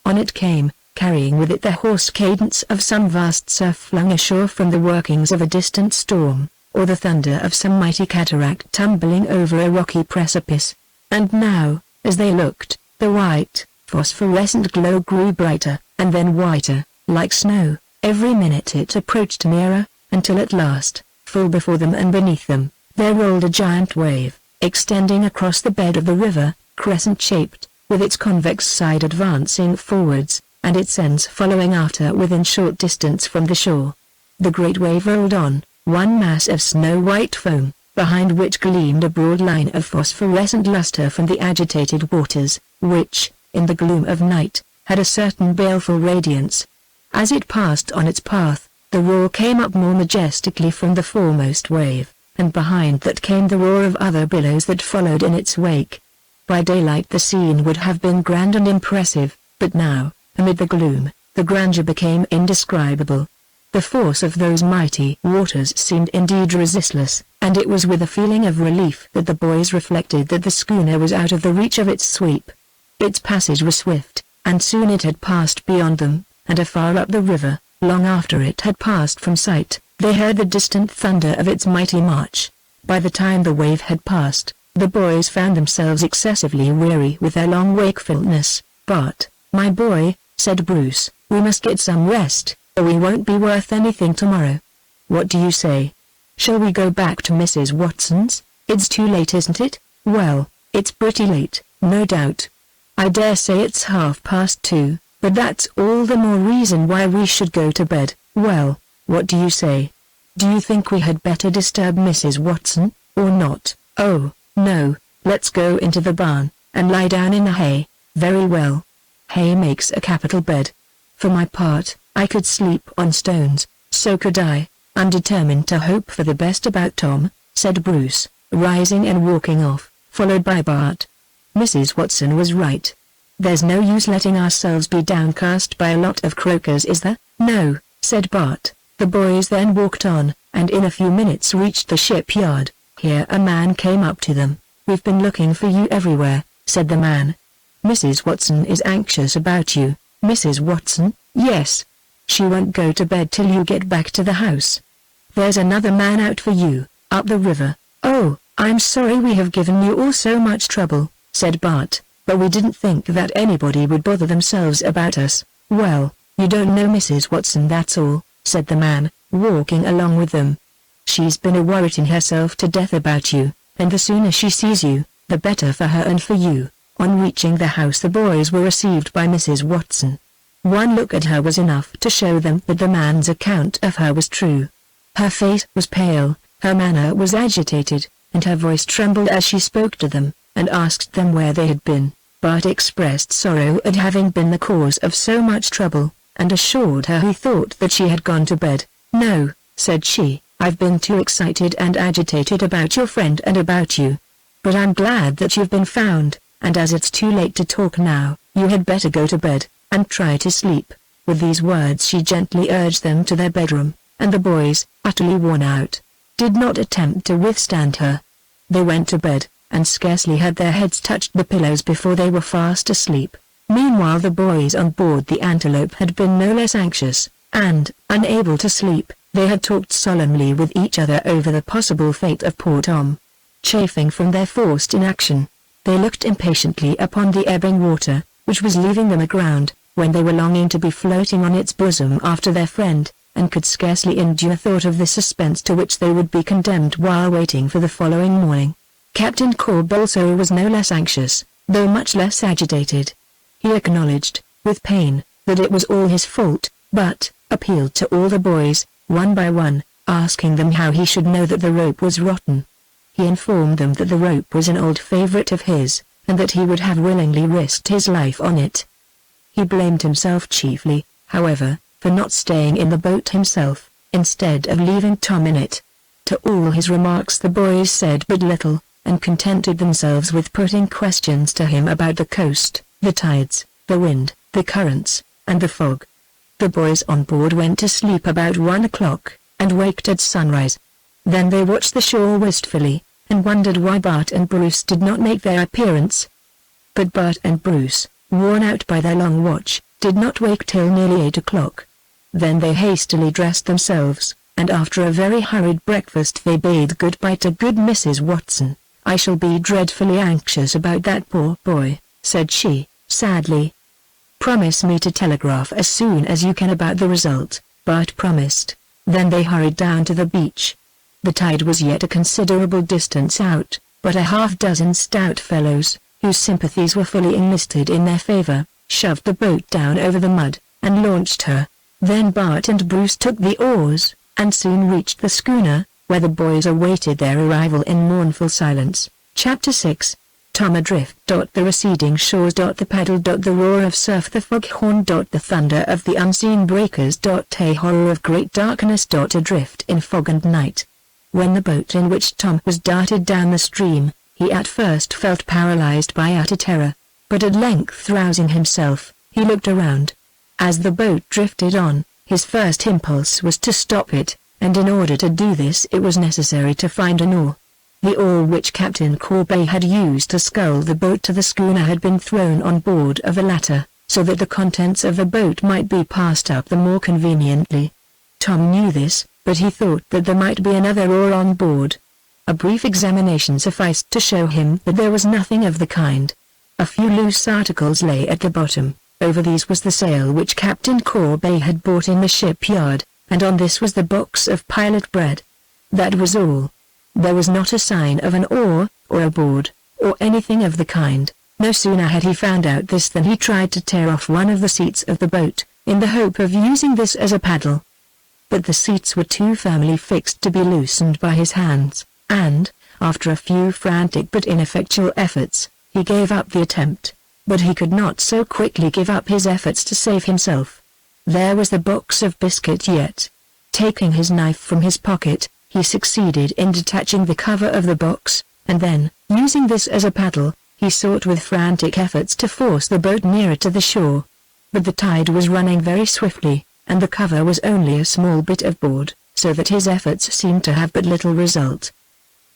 On it came, carrying with it the hoarse cadence of some vast surf flung ashore from the workings of a distant storm, or the thunder of some mighty cataract tumbling over a rocky precipice. And now, as they looked, the white, phosphorescent glow grew brighter, and then whiter, like snow. Every minute it approached nearer, until at last, full before them and beneath them, there rolled a giant wave, extending across the bed of the river, crescent-shaped, with its convex side advancing forwards, and its ends following after within short distance from the shore. The great wave rolled on, one mass of snow-white foam, behind which gleamed a broad line of phosphorescent luster from the agitated waters, which, in the gloom of night, had a certain baleful radiance. As it passed on its path, the roar came up more majestically from the foremost wave, and behind that came the roar of other billows that followed in its wake. By daylight the scene would have been grand and impressive, but now, amid the gloom, the grandeur became indescribable. The force of those mighty waters seemed indeed resistless, and it was with a feeling of relief that the boys reflected that the schooner was out of the reach of its sweep. Its passage was swift, and soon it had passed beyond them, and afar up the river, long after it had passed from sight, they heard the distant thunder of its mighty march. By the time the wave had passed, the boys found themselves excessively weary with their long wakefulness. "But, my boy," said Bruce, "we must get some rest, or we won't be worth anything tomorrow. What do you say? Shall we go back to Mrs. Watson's? It's too late, isn't it?" "Well, it's pretty late, no doubt. I dare say it's 2:30, but that's all the more reason why we should go to bed." "Well, what do you say? Do you think we had better disturb Mrs. Watson, or not?" "Oh, no, let's go into the barn, and lie down in the hay." "Very well. Hay makes a capital bed. For my part, I could sleep on stones." "So could I. I'm determined to hope for the best about Tom," said Bruce, rising and walking off, followed by Bart. Mrs. Watson was right. "There's no use letting ourselves be downcast by a lot of croakers, is there?" "No," said Bart. The boys then walked on, and in a few minutes reached the shipyard. Here a man came up to them. "We've been looking for you everywhere," said the man. "Mrs. Watson is anxious about you." "Mrs. Watson?" "Yes. She won't go to bed till you get back to the house. There's another man out for you, up the river." "Oh, I'm sorry we have given you all so much trouble," said Bart, "but we didn't think that anybody would bother themselves about us." "Well, you don't know Mrs. Watson, that's all," said the man, walking along with them. "She's been a-worriting herself to death about you, and the sooner she sees you, the better for her and for you." On reaching the house the boys were received by Mrs. Watson. One look at her was enough to show them that the man's account of her was true. Her face was pale, her manner was agitated, and her voice trembled as she spoke to them, and asked them where they had been. Bart expressed sorrow at having been the cause of so much trouble, and assured her he thought that she had gone to bed. "No," said she, "I've been too excited and agitated about your friend and about you. But I'm glad that you've been found, and as it's too late to talk now, you had better go to bed, and try to sleep." With these words she gently urged them to their bedroom, and the boys, utterly worn out, did not attempt to withstand her. They went to bed, and scarcely had their heads touched the pillows before they were fast asleep. Meanwhile the boys on board the Antelope had been no less anxious, and, unable to sleep, they had talked solemnly with each other over the possible fate of poor Tom. Chafing from their forced inaction, they looked impatiently upon the ebbing water, which was leaving them aground, when they were longing to be floating on its bosom after their friend, and could scarcely endure thought of the suspense to which they would be condemned while waiting for the following morning. Captain Corb also was no less anxious, though much less agitated. He acknowledged, with pain, that it was all his fault, but appealed to all the boys, one by one, asking them how he should know that the rope was rotten. He informed them that the rope was an old favorite of his, and that he would have willingly risked his life on it. He blamed himself chiefly, however, for not staying in the boat himself, instead of leaving Tom in it. To all his remarks the boys said but little, and contented themselves with putting questions to him about the coast, the tides, the wind, the currents, and the fog. The boys on board went to sleep about 1 o'clock, and waked at sunrise. Then they watched the shore wistfully, and wondered why Bart and Bruce did not make their appearance. But Bart and Bruce, worn out by their long watch, did not wake till nearly 8 o'clock. Then they hastily dressed themselves, and after a very hurried breakfast they bade good-bye to good Mrs. Watson. "I shall be dreadfully anxious about that poor boy," said she, sadly. "Promise me to telegraph as soon as you can about the result," Bart promised. Then they hurried down to the beach. The tide was yet a considerable distance out, but a half-dozen stout fellows, whose sympathies were fully enlisted in their favor, shoved the boat down over the mud, and launched her. Then Bart and Bruce took the oars, and soon reached the schooner, where the boys awaited their arrival in mournful silence. Chapter 6. Tom adrift. The receding shores. The paddle. The roar of surf. The foghorn. The thunder of the unseen breakers. A horror of great darkness. Adrift in fog and night. When the boat in which Tom was darted down the stream, he at first felt paralyzed by utter terror, but at length rousing himself, he looked around. As the boat drifted on, his first impulse was to stop it, and in order to do this it was necessary to find an oar. The oar which Captain Corby had used to scull the boat to the schooner had been thrown on board of the latter, so that the contents of the boat might be passed up the more conveniently. Tom knew this, but he thought that there might be another oar on board. A brief examination sufficed to show him that there was nothing of the kind. A few loose articles lay at the bottom. Over these was the sail which Captain Corby had bought in the shipyard, and on this was the box of pilot bread. That was all. There was not a sign of an oar, or a board, or anything of the kind. No sooner had he found out this than he tried to tear off one of the seats of the boat, in the hope of using this as a paddle. But the seats were too firmly fixed to be loosened by his hands, and, after a few frantic but ineffectual efforts, he gave up the attempt. But he could not so quickly give up his efforts to save himself. There was the box of biscuit yet. Taking his knife from his pocket, he succeeded in detaching the cover of the box, and then, using this as a paddle, he sought with frantic efforts to force the boat nearer to the shore. But the tide was running very swiftly, and the cover was only a small bit of board, so that his efforts seemed to have but little result.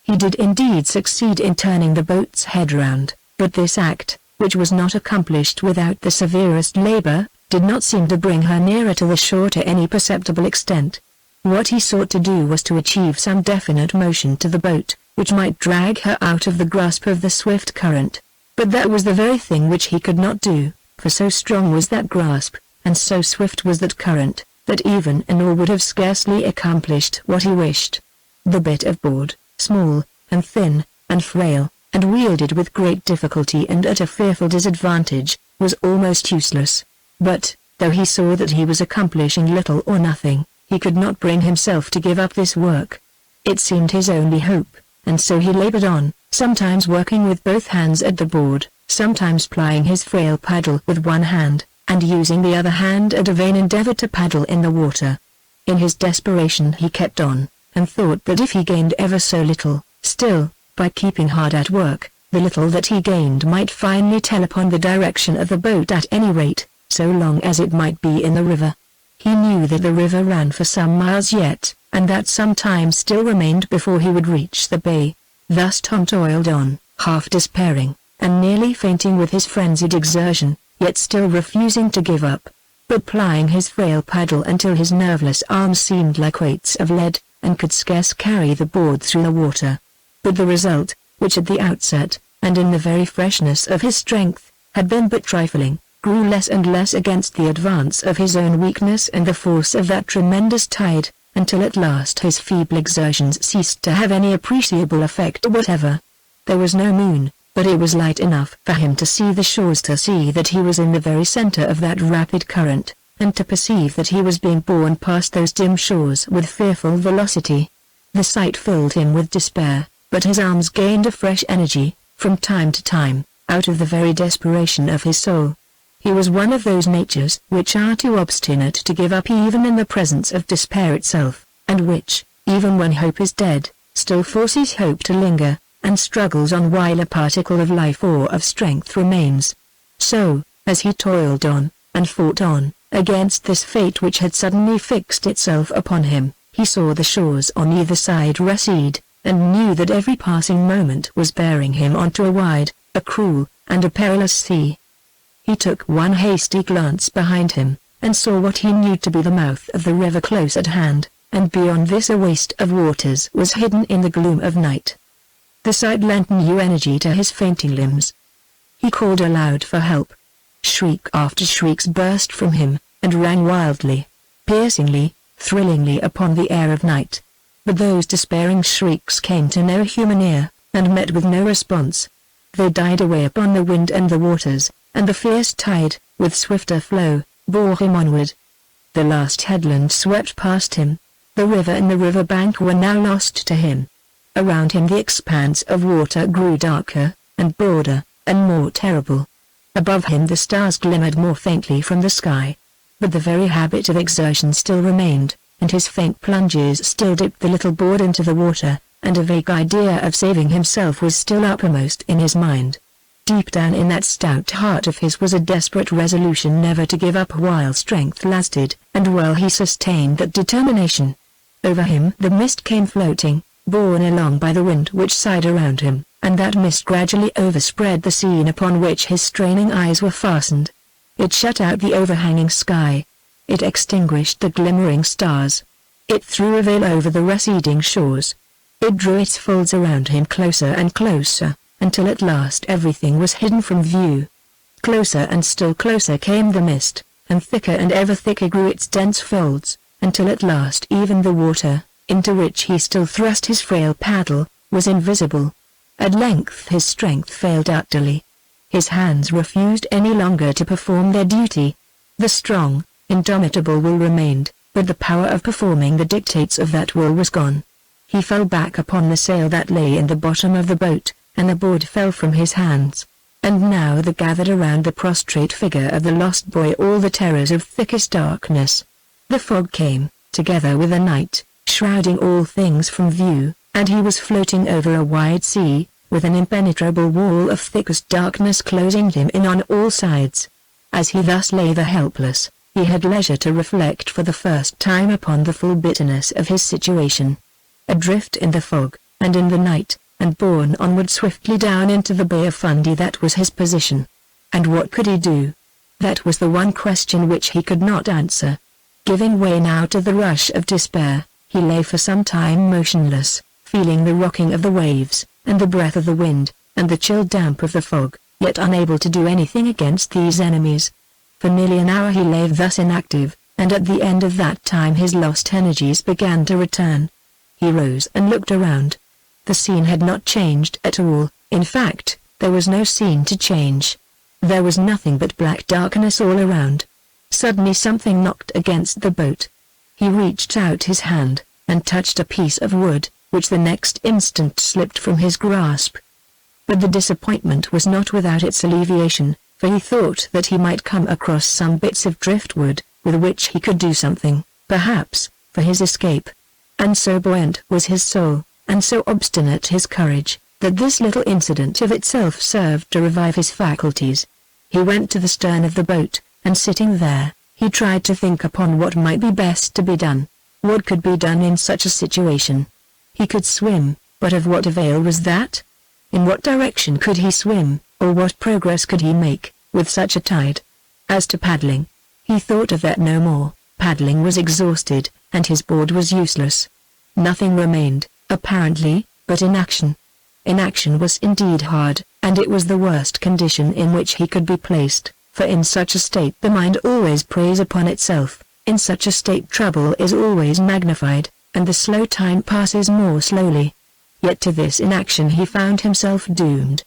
He did indeed succeed in turning the boat's head round, but this act, which was not accomplished without the severest labor, did not seem to bring her nearer to the shore to any perceptible extent. What he sought to do was to achieve some definite motion to the boat, which might drag her out of the grasp of the swift current. But that was the very thing which he could not do, for so strong was that grasp, and so swift was that current, that even an oar would have scarcely accomplished what he wished. The bit of board, small, and thin, and frail, and wielded with great difficulty and at a fearful disadvantage, was almost useless. But, though he saw that he was accomplishing little or nothing, he could not bring himself to give up this work. It seemed his only hope, and so he labored on, sometimes working with both hands at the board, sometimes plying his frail paddle with one hand, and using the other hand at a vain endeavor to paddle in the water. In his desperation he kept on, and thought that if he gained ever so little, still, by keeping hard at work, the little that he gained might finally tell upon the direction of the boat at any rate, so long as it might be in the river. He knew that the river ran for some miles yet, and that some time still remained before he would reach the bay. Thus Tom toiled on, half despairing, and nearly fainting with his frenzied exertion, yet still refusing to give up, but plying his frail paddle until his nerveless arms seemed like weights of lead, and could scarce carry the board through the water. But the result, which at the outset, and in the very freshness of his strength, had been but trifling, grew less and less against the advance of his own weakness and the force of that tremendous tide, until at last his feeble exertions ceased to have any appreciable effect whatever. There was no moon, but it was light enough for him to see the shores, to see that he was in the very center of that rapid current, and to perceive that he was being borne past those dim shores with fearful velocity. The sight filled him with despair, but his arms gained a fresh energy, from time to time, out of the very desperation of his soul. He was one of those natures which are too obstinate to give up even in the presence of despair itself. and which, even when hope is dead, still forces hope to linger, and struggles on while a particle of life or of strength remains. So, as he toiled on, and fought on, against this fate which had suddenly fixed itself upon him, he saw the shores on either side recede, and knew that every passing moment was bearing him on to a wide, a cruel, and a perilous sea. He took one hasty glance behind him, and saw what he knew to be the mouth of the river close at hand, and beyond this a waste of waters was hidden in the gloom of night. The sight lent new energy to his fainting limbs. He called aloud for help. Shriek after shrieks burst from him, and rang wildly, piercingly, thrillingly upon the air of night. But those despairing shrieks came to no human ear, and met with no response. They died away upon the wind and the waters, and the fierce tide, with swifter flow, bore him onward. The last headland swept past him. The river and the river bank were now lost to him. Around him the expanse of water grew darker, and broader, and more terrible. Above him the stars glimmered more faintly from the sky. But the very habit of exertion still remained, and his faint plunges still dipped the little board into the water, and a vague idea of saving himself was still uppermost in his mind. Deep down in that stout heart of his was a desperate resolution never to give up while strength lasted, and while he sustained that determination. Over him the mist came floating, borne along by the wind which sighed around him, and that mist gradually overspread the scene upon which his straining eyes were fastened. It shut out the overhanging sky. It extinguished the glimmering stars. It threw a veil over the receding shores. It drew its folds around him closer and closer, until at last everything was hidden from view. Closer and still closer came the mist, and thicker and ever thicker grew its dense folds, until at last even the water, into which he still thrust his frail paddle, was invisible. At length his strength failed utterly. His hands refused any longer to perform their duty. The strong, indomitable will remained, but the power of performing the dictates of that will was gone. He fell back upon the sail that lay in the bottom of the boat, and the board fell from his hands. And now there gathered around the prostrate figure of the lost boy all the terrors of thickest darkness. The fog came, together with the night, shrouding all things from view, and he was floating over a wide sea, with an impenetrable wall of thickest darkness closing him in on all sides. As he thus lay there helpless, he had leisure to reflect for the first time upon the full bitterness of his situation. Adrift in the fog, and in the night, and borne onward swiftly down into the Bay of Fundy, that was his position. And what could he do? That was the one question which he could not answer. Giving way now to the rush of despair, he lay for some time motionless, feeling the rocking of the waves, and the breath of the wind, and the chill damp of the fog, yet unable to do anything against these enemies. For nearly an hour he lay thus inactive, and at the end of that time his lost energies began to return. He rose and looked around. The scene had not changed at all. In fact, there was no scene to change. There was nothing but black darkness all around. Suddenly something knocked against the boat. He reached out his hand, and touched a piece of wood, which the next instant slipped from his grasp. But the disappointment was not without its alleviation, for he thought that he might come across some bits of driftwood, with which he could do something, perhaps, for his escape. And so buoyant was his soul, and so obstinate his courage, that this little incident of itself served to revive his faculties. He went to the stern of the boat, and sitting there, he tried to think upon what might be best to be done. What could be done in such a situation? He could swim, but of what avail was that? In what direction could he swim, or what progress could he make, with such a tide? As to paddling, he thought of that no more. Paddling was exhausted, and his board was useless. Nothing remained, apparently, but inaction. Inaction was indeed hard, and it was the worst condition in which he could be placed, for in such a state the mind always preys upon itself, in such a state trouble is always magnified, and the slow time passes more slowly. Yet to this inaction he found himself doomed.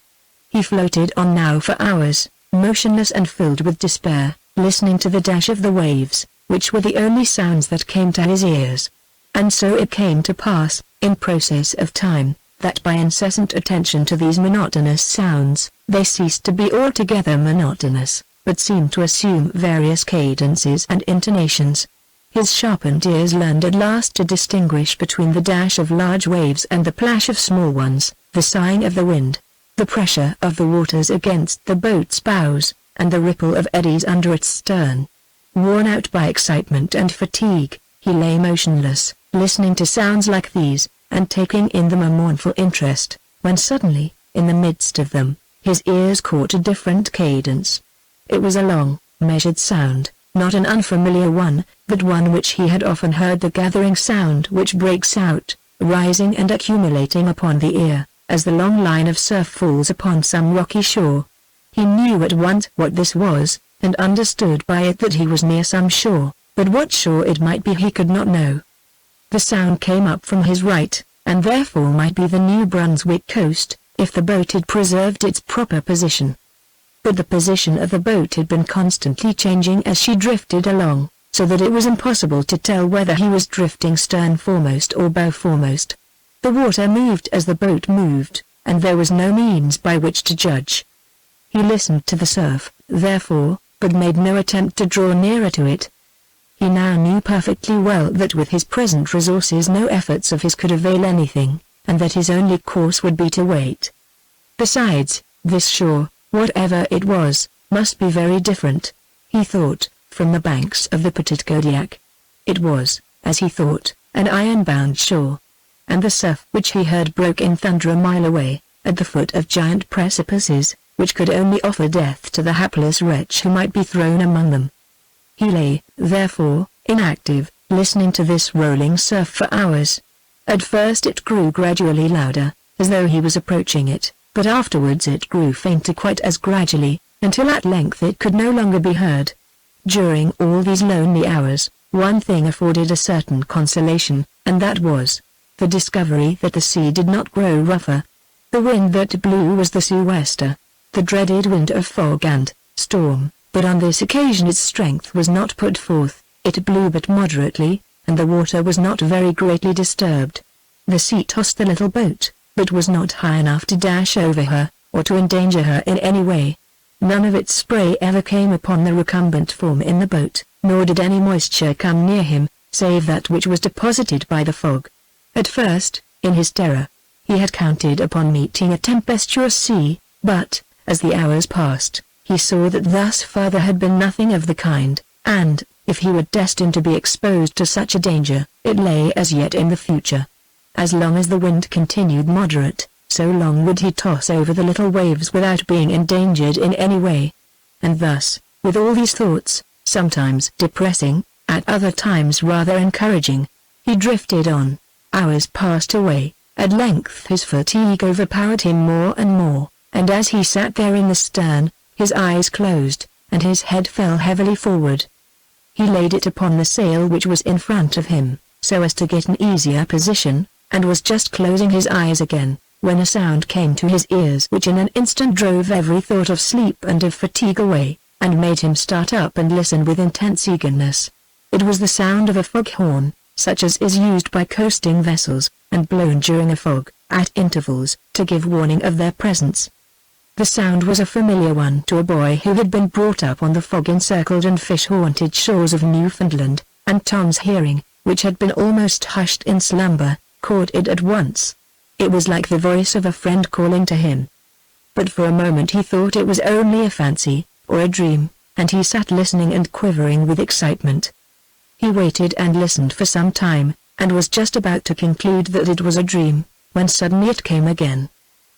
He floated on now for hours, motionless and filled with despair, listening to the dash of the waves, which were the only sounds that came to his ears. And so it came to pass, in process of time, that by incessant attention to these monotonous sounds, they ceased to be altogether monotonous, but seemed to assume various cadences and intonations. His sharpened ears learned at last to distinguish between the dash of large waves and the plash of small ones, the sighing of the wind, the pressure of the waters against the boat's bows, and the ripple of eddies under its stern. Worn out by excitement and fatigue, he lay motionless, listening to sounds like these, and taking in them a mournful interest, when suddenly, in the midst of them, his ears caught a different cadence. It was a long, measured sound, not an unfamiliar one, but one which he had often heard, the gathering sound which breaks out, rising and accumulating upon the ear, as the long line of surf falls upon some rocky shore. He knew at once what this was, and understood by it that he was near some shore, but what shore it might be he could not know. The sound came up from his right, and therefore might be the New Brunswick coast, if the boat had preserved its proper position. But the position of the boat had been constantly changing as she drifted along, so that it was impossible to tell whether he was drifting stern foremost or bow foremost. The water moved as the boat moved, and there was no means by which to judge. He listened to the surf, therefore, but made no attempt to draw nearer to it. He now knew perfectly well that with his present resources no efforts of his could avail anything, and that his only course would be to wait. Besides, this shore, whatever it was, must be very different, he thought, from the banks of the Petitcodiac. It was, as he thought, an iron-bound shore. And the surf which he heard broke in thunder a mile away, at the foot of giant precipices, which could only offer death to the hapless wretch who might be thrown among them. He lay, therefore, inactive, listening to this rolling surf for hours. At first it grew gradually louder, as though he was approaching it, but afterwards it grew fainter quite as gradually, until at length it could no longer be heard. During all these lonely hours, one thing afforded a certain consolation, and that was the discovery that the sea did not grow rougher. The wind that blew was the sou'wester, the dreaded wind of fog and storm, but on this occasion its strength was not put forth, it blew but moderately, and the water was not very greatly disturbed. The sea tossed the little boat, but was not high enough to dash over her, or to endanger her in any way. None of its spray ever came upon the recumbent form in the boat, nor did any moisture come near him, save that which was deposited by the fog. At first, in his terror, he had counted upon meeting a tempestuous sea, but, as the hours passed, he saw that thus far there had been nothing of the kind, and, if he were destined to be exposed to such a danger, it lay as yet in the future. As long as the wind continued moderate, so long would he toss over the little waves without being endangered in any way. And thus, with all these thoughts, sometimes depressing, at other times rather encouraging, he drifted on. Hours passed away, at length his fatigue overpowered him more and more, and as he sat there in the stern, his eyes closed, and his head fell heavily forward. He laid it upon the sail which was in front of him, so as to get an easier position, and was just closing his eyes again, when a sound came to his ears which in an instant drove every thought of sleep and of fatigue away, and made him start up and listen with intense eagerness. It was the sound of a foghorn, such as is used by coasting vessels, and blown during a fog, at intervals, to give warning of their presence. The sound was a familiar one to a boy who had been brought up on the fog-encircled and fish-haunted shores of Newfoundland, and Tom's hearing, which had been almost hushed in slumber, caught it at once. It was like the voice of a friend calling to him. But for a moment he thought it was only a fancy, or a dream, and he sat listening and quivering with excitement. He waited and listened for some time, and was just about to conclude that it was a dream, when suddenly it came again.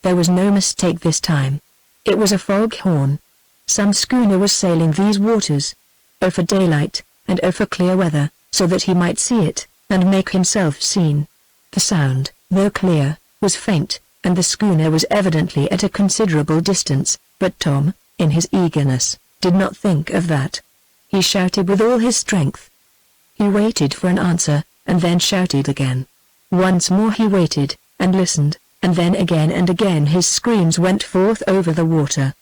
There was no mistake this time. It was a foghorn. Some schooner was sailing these waters. Oh, for daylight, and oh, for clear weather, so that he might see it, and make himself seen. The sound, though clear, was faint, and the schooner was evidently at a considerable distance, but Tom, in his eagerness, did not think of that. He shouted with all his strength. He waited for an answer, and then shouted again. Once more he waited, and listened, and then again and again his screams went forth over the water.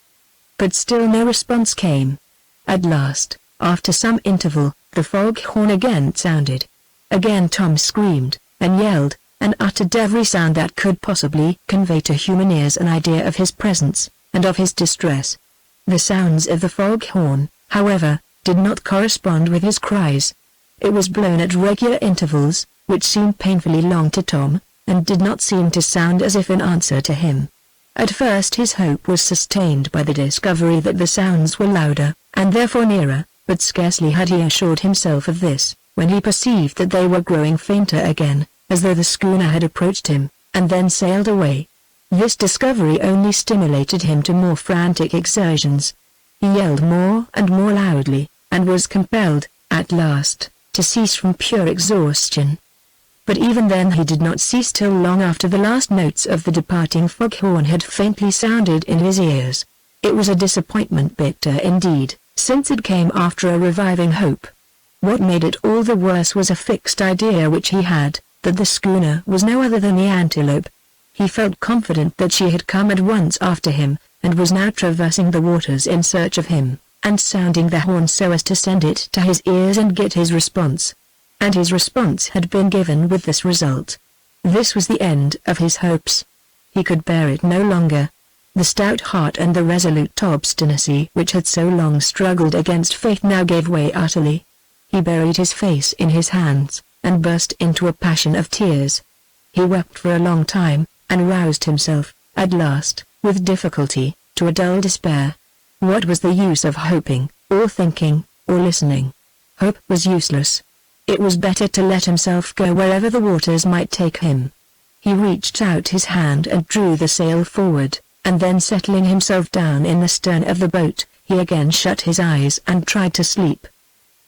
But still no response came. At last, after some interval, the foghorn again sounded. Again Tom screamed, and yelled, and uttered every sound that could possibly convey to human ears an idea of his presence, and of his distress. The sounds of the foghorn, however, did not correspond with his cries. It was blown at regular intervals, which seemed painfully long to Tom, and did not seem to sound as if in answer to him. At first his hope was sustained by the discovery that the sounds were louder, and therefore nearer, but scarcely had he assured himself of this, when he perceived that they were growing fainter again, as though the schooner had approached him, and then sailed away. This discovery only stimulated him to more frantic exertions. He yelled more and more loudly, and was compelled, at last, to cease from pure exhaustion. But even then he did not cease till long after the last notes of the departing foghorn had faintly sounded in his ears. It was a disappointment bitter indeed, since it came after a reviving hope. What made it all the worse was a fixed idea which he had, that the schooner was no other than the Antelope. He felt confident that she had come at once after him, and was now traversing the waters in search of him, and sounding the horn so as to send it to his ears and get his response. And his response had been given with this result. This was the end of his hopes. He could bear it no longer. The stout heart and the resolute obstinacy which had so long struggled against fate now gave way utterly. He buried his face in his hands, and burst into a passion of tears. He wept for a long time, and roused himself, at last, with difficulty, to a dull despair. What was the use of hoping, or thinking, or listening? Hope was useless. It was better to let himself go wherever the waters might take him. He reached out his hand and drew the sail forward, and then settling himself down in the stern of the boat, he again shut his eyes and tried to sleep.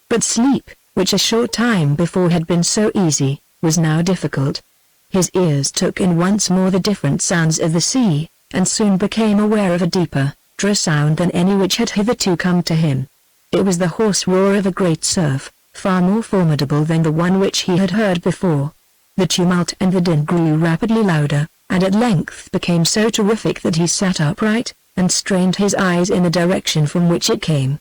But sleep, which a short time before had been so easy, was now difficult. His ears took in once more the different sounds of the sea, and soon became aware of a deeper, truer sound than any which had hitherto come to him. It was the hoarse roar of a great surf, far more formidable than the one which he had heard before. The tumult and the din grew rapidly louder, and at length became so terrific that he sat upright, and strained his eyes in the direction from which it came.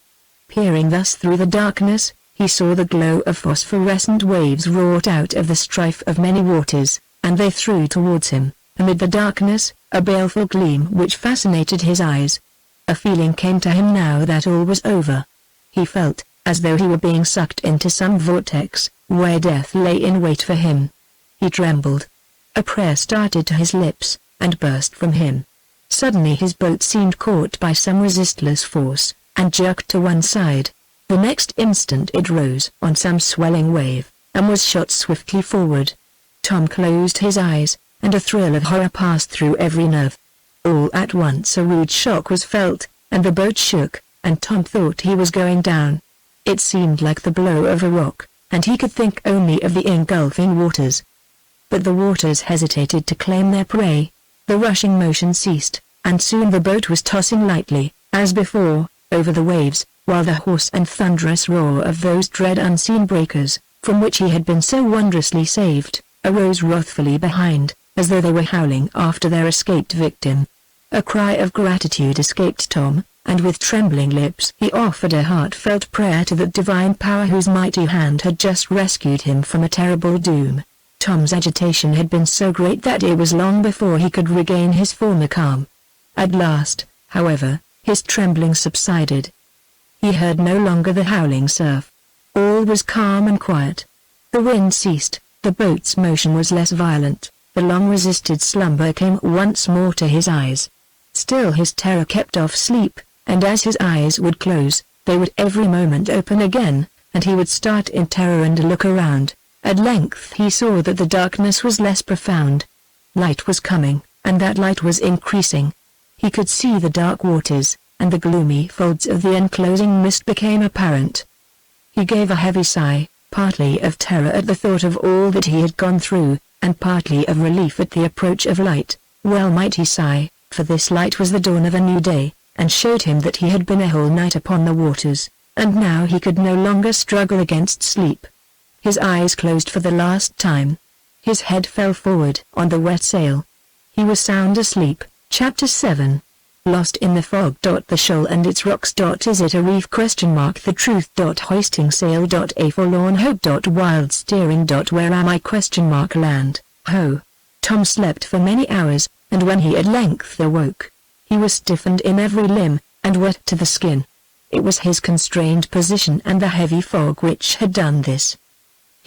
Peering thus through the darkness, he saw the glow of phosphorescent waves wrought out of the strife of many waters, and they threw towards him, amid the darkness, a baleful gleam which fascinated his eyes. A feeling came to him now that all was over. He felt, as though he were being sucked into some vortex, where death lay in wait for him. He trembled. A prayer started to his lips, and burst from him. Suddenly his boat seemed caught by some resistless force, and jerked to one side. The next instant it rose on some swelling wave, and was shot swiftly forward. Tom closed his eyes, and a thrill of horror passed through every nerve. All at once a rude shock was felt, and the boat shook, and Tom thought he was going down. It seemed like the blow of a rock, and he could think only of the engulfing waters. But the waters hesitated to claim their prey. The rushing motion ceased, and soon the boat was tossing lightly, as before, over the waves, while the hoarse and thunderous roar of those dread unseen breakers, from which he had been so wondrously saved, arose wrathfully behind, as though they were howling after their escaped victim. A cry of gratitude escaped Tom, and with trembling lips he offered a heartfelt prayer to the divine power whose mighty hand had just rescued him from a terrible doom. Tom's agitation had been so great that it was long before he could regain his former calm. At last, however, his trembling subsided. He heard no longer the howling surf. All was calm and quiet. The wind ceased, the boat's motion was less violent, the long-resisted slumber came once more to his eyes. Still his terror kept off sleep, and as his eyes would close, they would every moment open again, and he would start in terror and look around. At length he saw that the darkness was less profound. Light was coming, and that light was increasing. He could see the dark waters, and the gloomy folds of the enclosing mist became apparent. He gave a heavy sigh, partly of terror at the thought of all that he had gone through, and partly of relief at the approach of light. Well might he sigh, for this light was the dawn of a new day, and showed him that he had been a whole night upon the waters, and now he could no longer struggle against sleep. His eyes closed for the last time. His head fell forward on the wet sail. He was sound asleep. Chapter 7. Lost in the fog. The shoal and its rocks. Is it a reef? The truth. Hoisting sail. A forlorn hope. Wild steering. Where am I? Land. Ho. Tom slept for many hours, and when he at length awoke, he was stiffened in every limb, and wet to the skin. It was his constrained position and the heavy fog which had done this.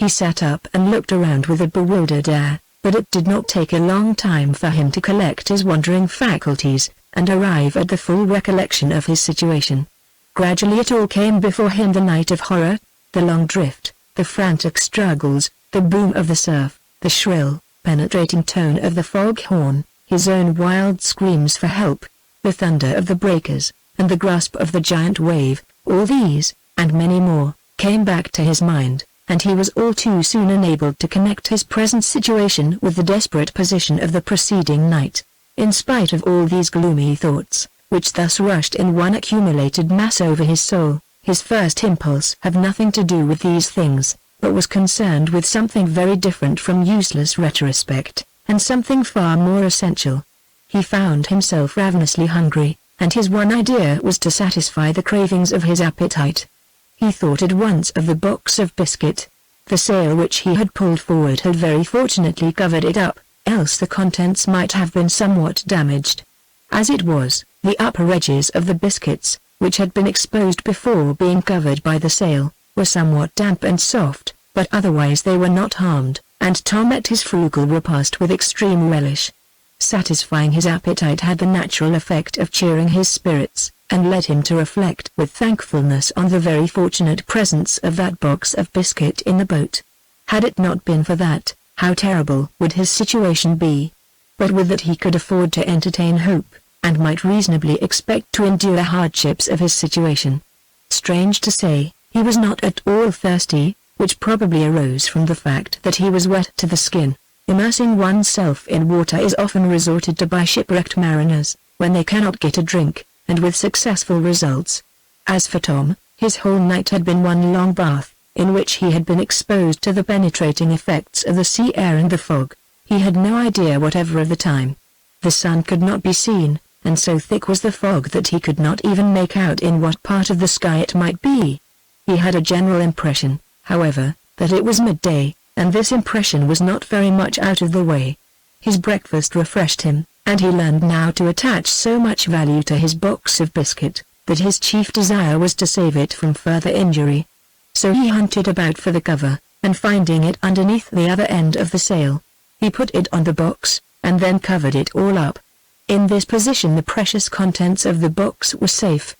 He sat up and looked around with a bewildered air, but it did not take a long time for him to collect his wandering faculties, and arrive at the full recollection of his situation. Gradually it all came before him: the night of horror, the long drift, the frantic struggles, the boom of the surf, the shrill, penetrating tone of the foghorn, his own wild screams for help, the thunder of the breakers, and the grasp of the giant wave. All these, and many more, came back to his mind, and he was all too soon enabled to connect his present situation with the desperate position of the preceding night. In spite of all these gloomy thoughts, which thus rushed in one accumulated mass over his soul, his first impulse had nothing to do with these things, but was concerned with something very different from useless retrospect, and something far more essential. He found himself ravenously hungry, and his one idea was to satisfy the cravings of his appetite. He thought at once of the box of biscuit. The sail which he had pulled forward had very fortunately covered it up, else the contents might have been somewhat damaged. As it was, the upper edges of the biscuits, which had been exposed before being covered by the sail, were somewhat damp and soft, but otherwise they were not harmed, and Tom ate his frugal repast with extreme relish. Satisfying his appetite had the natural effect of cheering his spirits, and led him to reflect with thankfulness on the very fortunate presence of that box of biscuit in the boat. Had it not been for that, how terrible would his situation be? But with that he could afford to entertain hope, and might reasonably expect to endure the hardships of his situation. Strange to say, he was not at all thirsty, which probably arose from the fact that he was wet to the skin. Immersing oneself in water is often resorted to by shipwrecked mariners, when they cannot get a drink, and with successful results. As for Tom, his whole night had been one long bath, in which he had been exposed to the penetrating effects of the sea air and the fog. He had no idea whatever of the time. The sun could not be seen, and so thick was the fog that he could not even make out in what part of the sky it might be. He had a general impression, however, that it was midday, and this impression was not very much out of the way. His breakfast refreshed him, and he learned now to attach so much value to his box of biscuit, that his chief desire was to save it from further injury. So he hunted about for the cover, and finding it underneath the other end of the sail, he put it on the box, and then covered it all up. In this position the precious contents of the box were safe.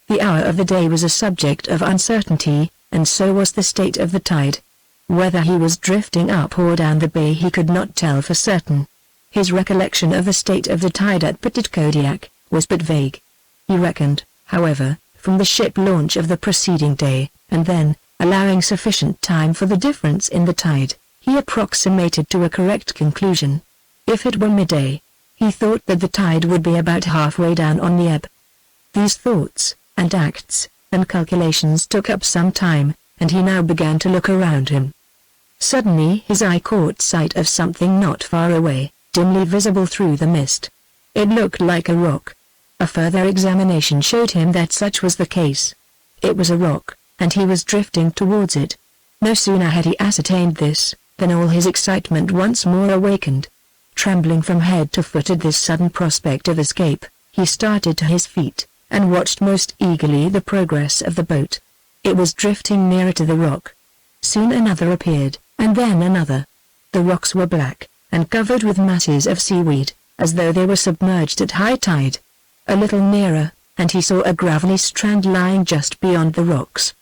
The hour of the day was a subject of uncertainty, and so was the state of the tide. Whether he was drifting up or down the bay he could not tell for certain. His recollection of the state of the tide at Petit Kodiak was but vague. He reckoned, however, from the ship launch of the preceding day, and then, allowing sufficient time for the difference in the tide, he approximated to a correct conclusion. If it were midday, he thought that the tide would be about halfway down on the ebb. These thoughts, and acts, and calculations took up some time, and he now began to look around him. Suddenly his eye caught sight of something not far away, dimly visible through the mist. It looked like a rock. A further examination showed him that such was the case. It was a rock, and he was drifting towards it. No sooner had he ascertained this, than all his excitement once more awakened. Trembling from head to foot at this sudden prospect of escape, he started to his feet, and watched most eagerly the progress of the boat. It was drifting nearer to the rock. Soon another appeared, and then another. The rocks were black, and covered with masses of seaweed, as though they were submerged at high tide. A little nearer, and he saw a gravelly strand lying just beyond the rocks.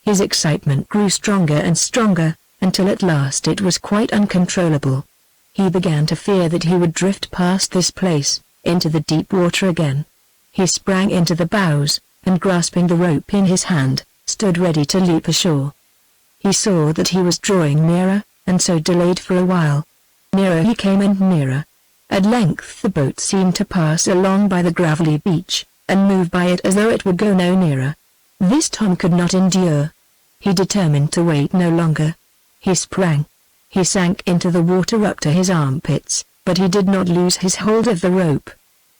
His excitement grew stronger and stronger, until at last it was quite uncontrollable. He began to fear that he would drift past this place, into the deep water again. He sprang into the bows, and grasping the rope in his hand, stood ready to leap ashore. He saw that he was drawing nearer, and so delayed for a while. Nearer he came and nearer. At length the boat seemed to pass along by the gravelly beach, and move by it as though it would go no nearer. This Tom could not endure. He determined to wait no longer. He sprang. He sank into the water up to his armpits, but he did not lose his hold of the rope.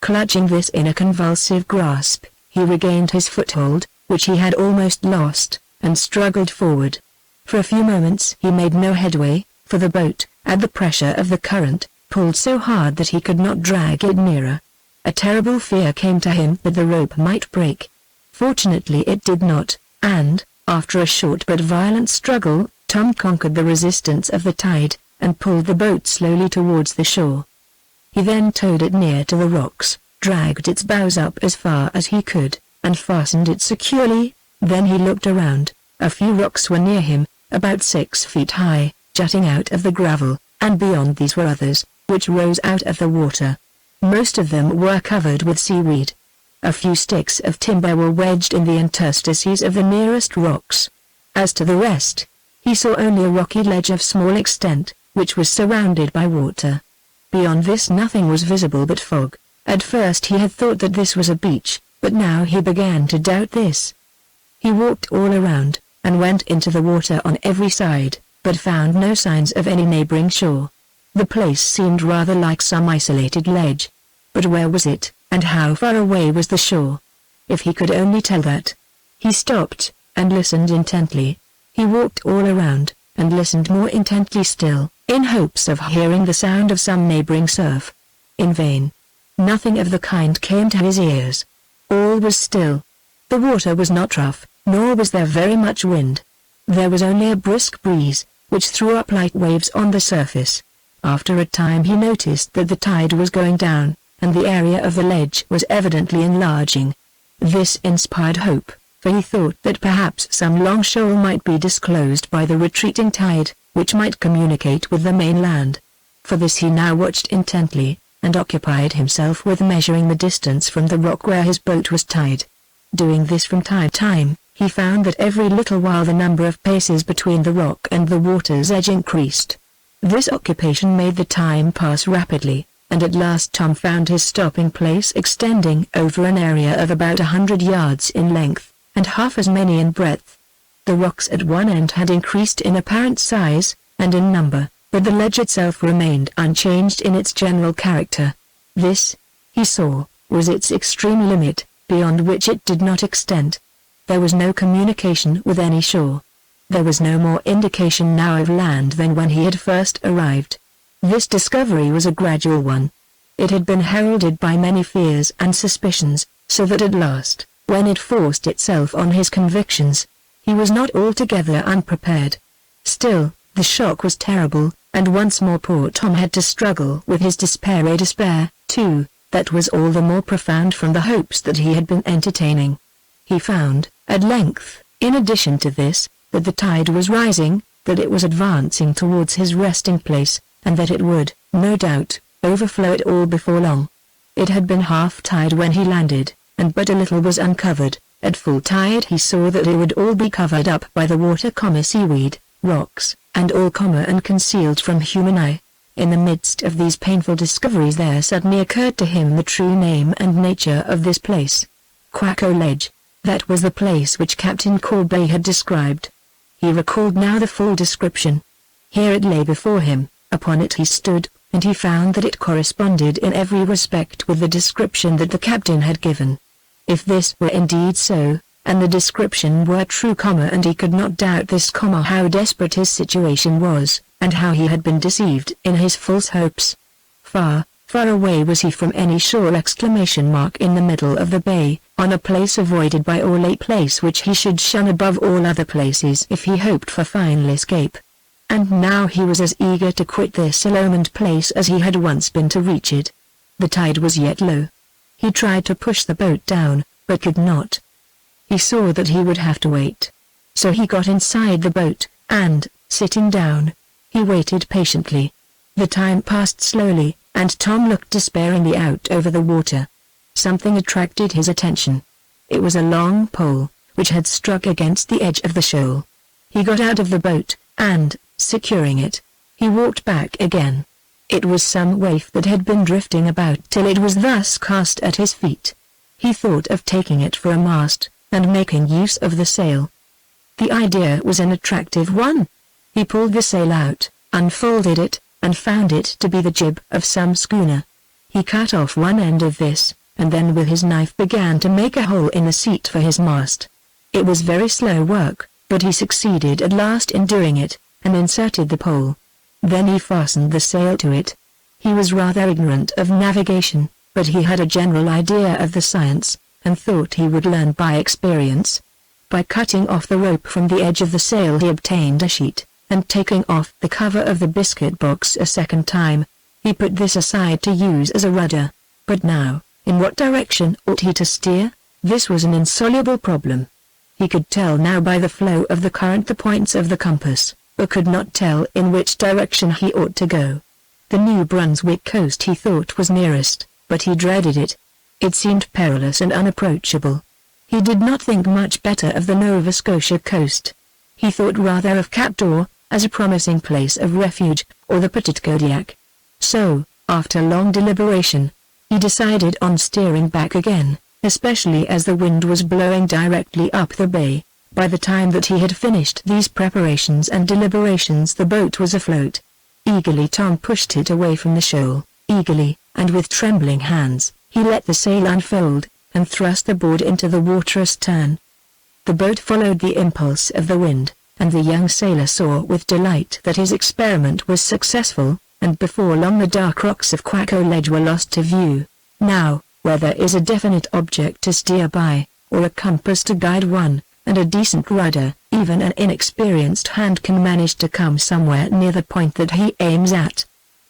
Clutching this in a convulsive grasp, he regained his foothold, which he had almost lost, and struggled forward. For a few moments he made no headway, for the boat, at the pressure of the current, pulled so hard that he could not drag it nearer. A terrible fear came to him that the rope might break. Fortunately it did not, and, after a short but violent struggle, Tom conquered the resistance of the tide, and pulled the boat slowly towards the shore. He then towed it near to the rocks, dragged its bows up as far as he could, and fastened it securely. Then he looked around. A few rocks were near him, about 6 feet high, jutting out of the gravel, and beyond these were others, which rose out of the water. Most of them were covered with seaweed. A few sticks of timber were wedged in the interstices of the nearest rocks. As to the rest, he saw only a rocky ledge of small extent, which was surrounded by water. Beyond this nothing was visible but fog. At first he had thought that this was a beach, but now he began to doubt this. He walked all around, and went into the water on every side, but found no signs of any neighboring shore. The place seemed rather like some isolated ledge. But where was it, and how far away was the shore? If he could only tell that. He stopped, and listened intently. He walked all around, and listened more intently still, in hopes of hearing the sound of some neighboring surf. In vain. Nothing of the kind came to his ears. All was still. The water was not rough, nor was there very much wind. There was only a brisk breeze, which threw up light waves on the surface. After a time he noticed that the tide was going down, and the area of the ledge was evidently enlarging. This inspired hope, for he thought that perhaps some long shoal might be disclosed by the retreating tide, which might communicate with the mainland. For this he now watched intently, and occupied himself with measuring the distance from the rock where his boat was tied. Doing this from time to time, he found that every little while the number of paces between the rock and the water's edge increased. This occupation made the time pass rapidly, and at last Tom found his stopping place extending over an area of about 100 yards in length, and half as many in breadth. The rocks at one end had increased in apparent size, and in number, but the ledge itself remained unchanged in its general character. This, he saw, was its extreme limit, beyond which it did not extend. There was no communication with any shore. There was no more indication now of land than when he had first arrived. This discovery was a gradual one. It had been heralded by many fears and suspicions, so that at last, when it forced itself on his convictions, he was not altogether unprepared. Still, the shock was terrible, and once more poor Tom had to struggle with his despair. A despair, too, that was all the more profound from the hopes that he had been entertaining. He found, at length, in addition to this, that the tide was rising, that it was advancing towards his resting place, and that it would, no doubt, overflow it all before long. It had been half-tide when he landed, and but a little was uncovered. At full tide he saw that it would all be covered up by the water, seaweed, rocks, and all and concealed from human eye. In the midst of these painful discoveries there suddenly occurred to him the true name and nature of this place. Quaco Ledge. That was the place which Captain Corbet had described. He recalled now the full description. Here it lay before him, upon it he stood, and he found that it corresponded in every respect with the description that the captain had given. If this were indeed so, and the description were true, and he could not doubt this, how desperate his situation was, and how he had been deceived in his false hopes. Far, far away was he from any shore! In the middle of the bay, on a place avoided by all, a place which he should shun above all other places if he hoped for final escape. And now he was as eager to quit this ill-omened place as he had once been to reach it. The tide was yet low. He tried to push the boat down, but could not. He saw that he would have to wait. So he got inside the boat, and, sitting down, he waited patiently. The time passed slowly, and Tom looked despairingly out over the water. Something attracted his attention. It was a long pole, which had struck against the edge of the shoal. He got out of the boat, and, securing it, he walked back again. It was some waif that had been drifting about till it was thus cast at his feet. He thought of taking it for a mast, and making use of the sail. The idea was an attractive one. He pulled the sail out, unfolded it, and found it to be the jib of some schooner. He cut off one end of this, and then with his knife began to make a hole in the seat for his mast. It was very slow work, but he succeeded at last in doing it, and inserted the pole. Then he fastened the sail to it. He was rather ignorant of navigation, but he had a general idea of the science, and thought he would learn by experience. By cutting off the rope from the edge of the sail he obtained a sheet, and taking off the cover of the biscuit box a second time. He put this aside to use as a rudder. But now, in what direction ought he to steer? This was an insoluble problem. He could tell now by the flow of the current the points of the compass, but could not tell in which direction he ought to go. The New Brunswick coast he thought was nearest, but he dreaded it. It seemed perilous and unapproachable. He did not think much better of the Nova Scotia coast. He thought rather of Cap d'Or, as a promising place of refuge, or the Petit Kodiak. So, after long deliberation, he decided on steering back again, especially as the wind was blowing directly up the bay. By the time that he had finished these preparations and deliberations, the boat was afloat. Eagerly Tom pushed it away from the shoal, eagerly, and with trembling hands, he let the sail unfold, and thrust the board into the water astern. The boat followed the impulse of the wind, and the young sailor saw with delight that his experiment was successful, and before long the dark rocks of Quaco Ledge were lost to view. Now, where there is a definite object to steer by, or a compass to guide one, and a decent rudder, even an inexperienced hand can manage to come somewhere near the point that he aims at.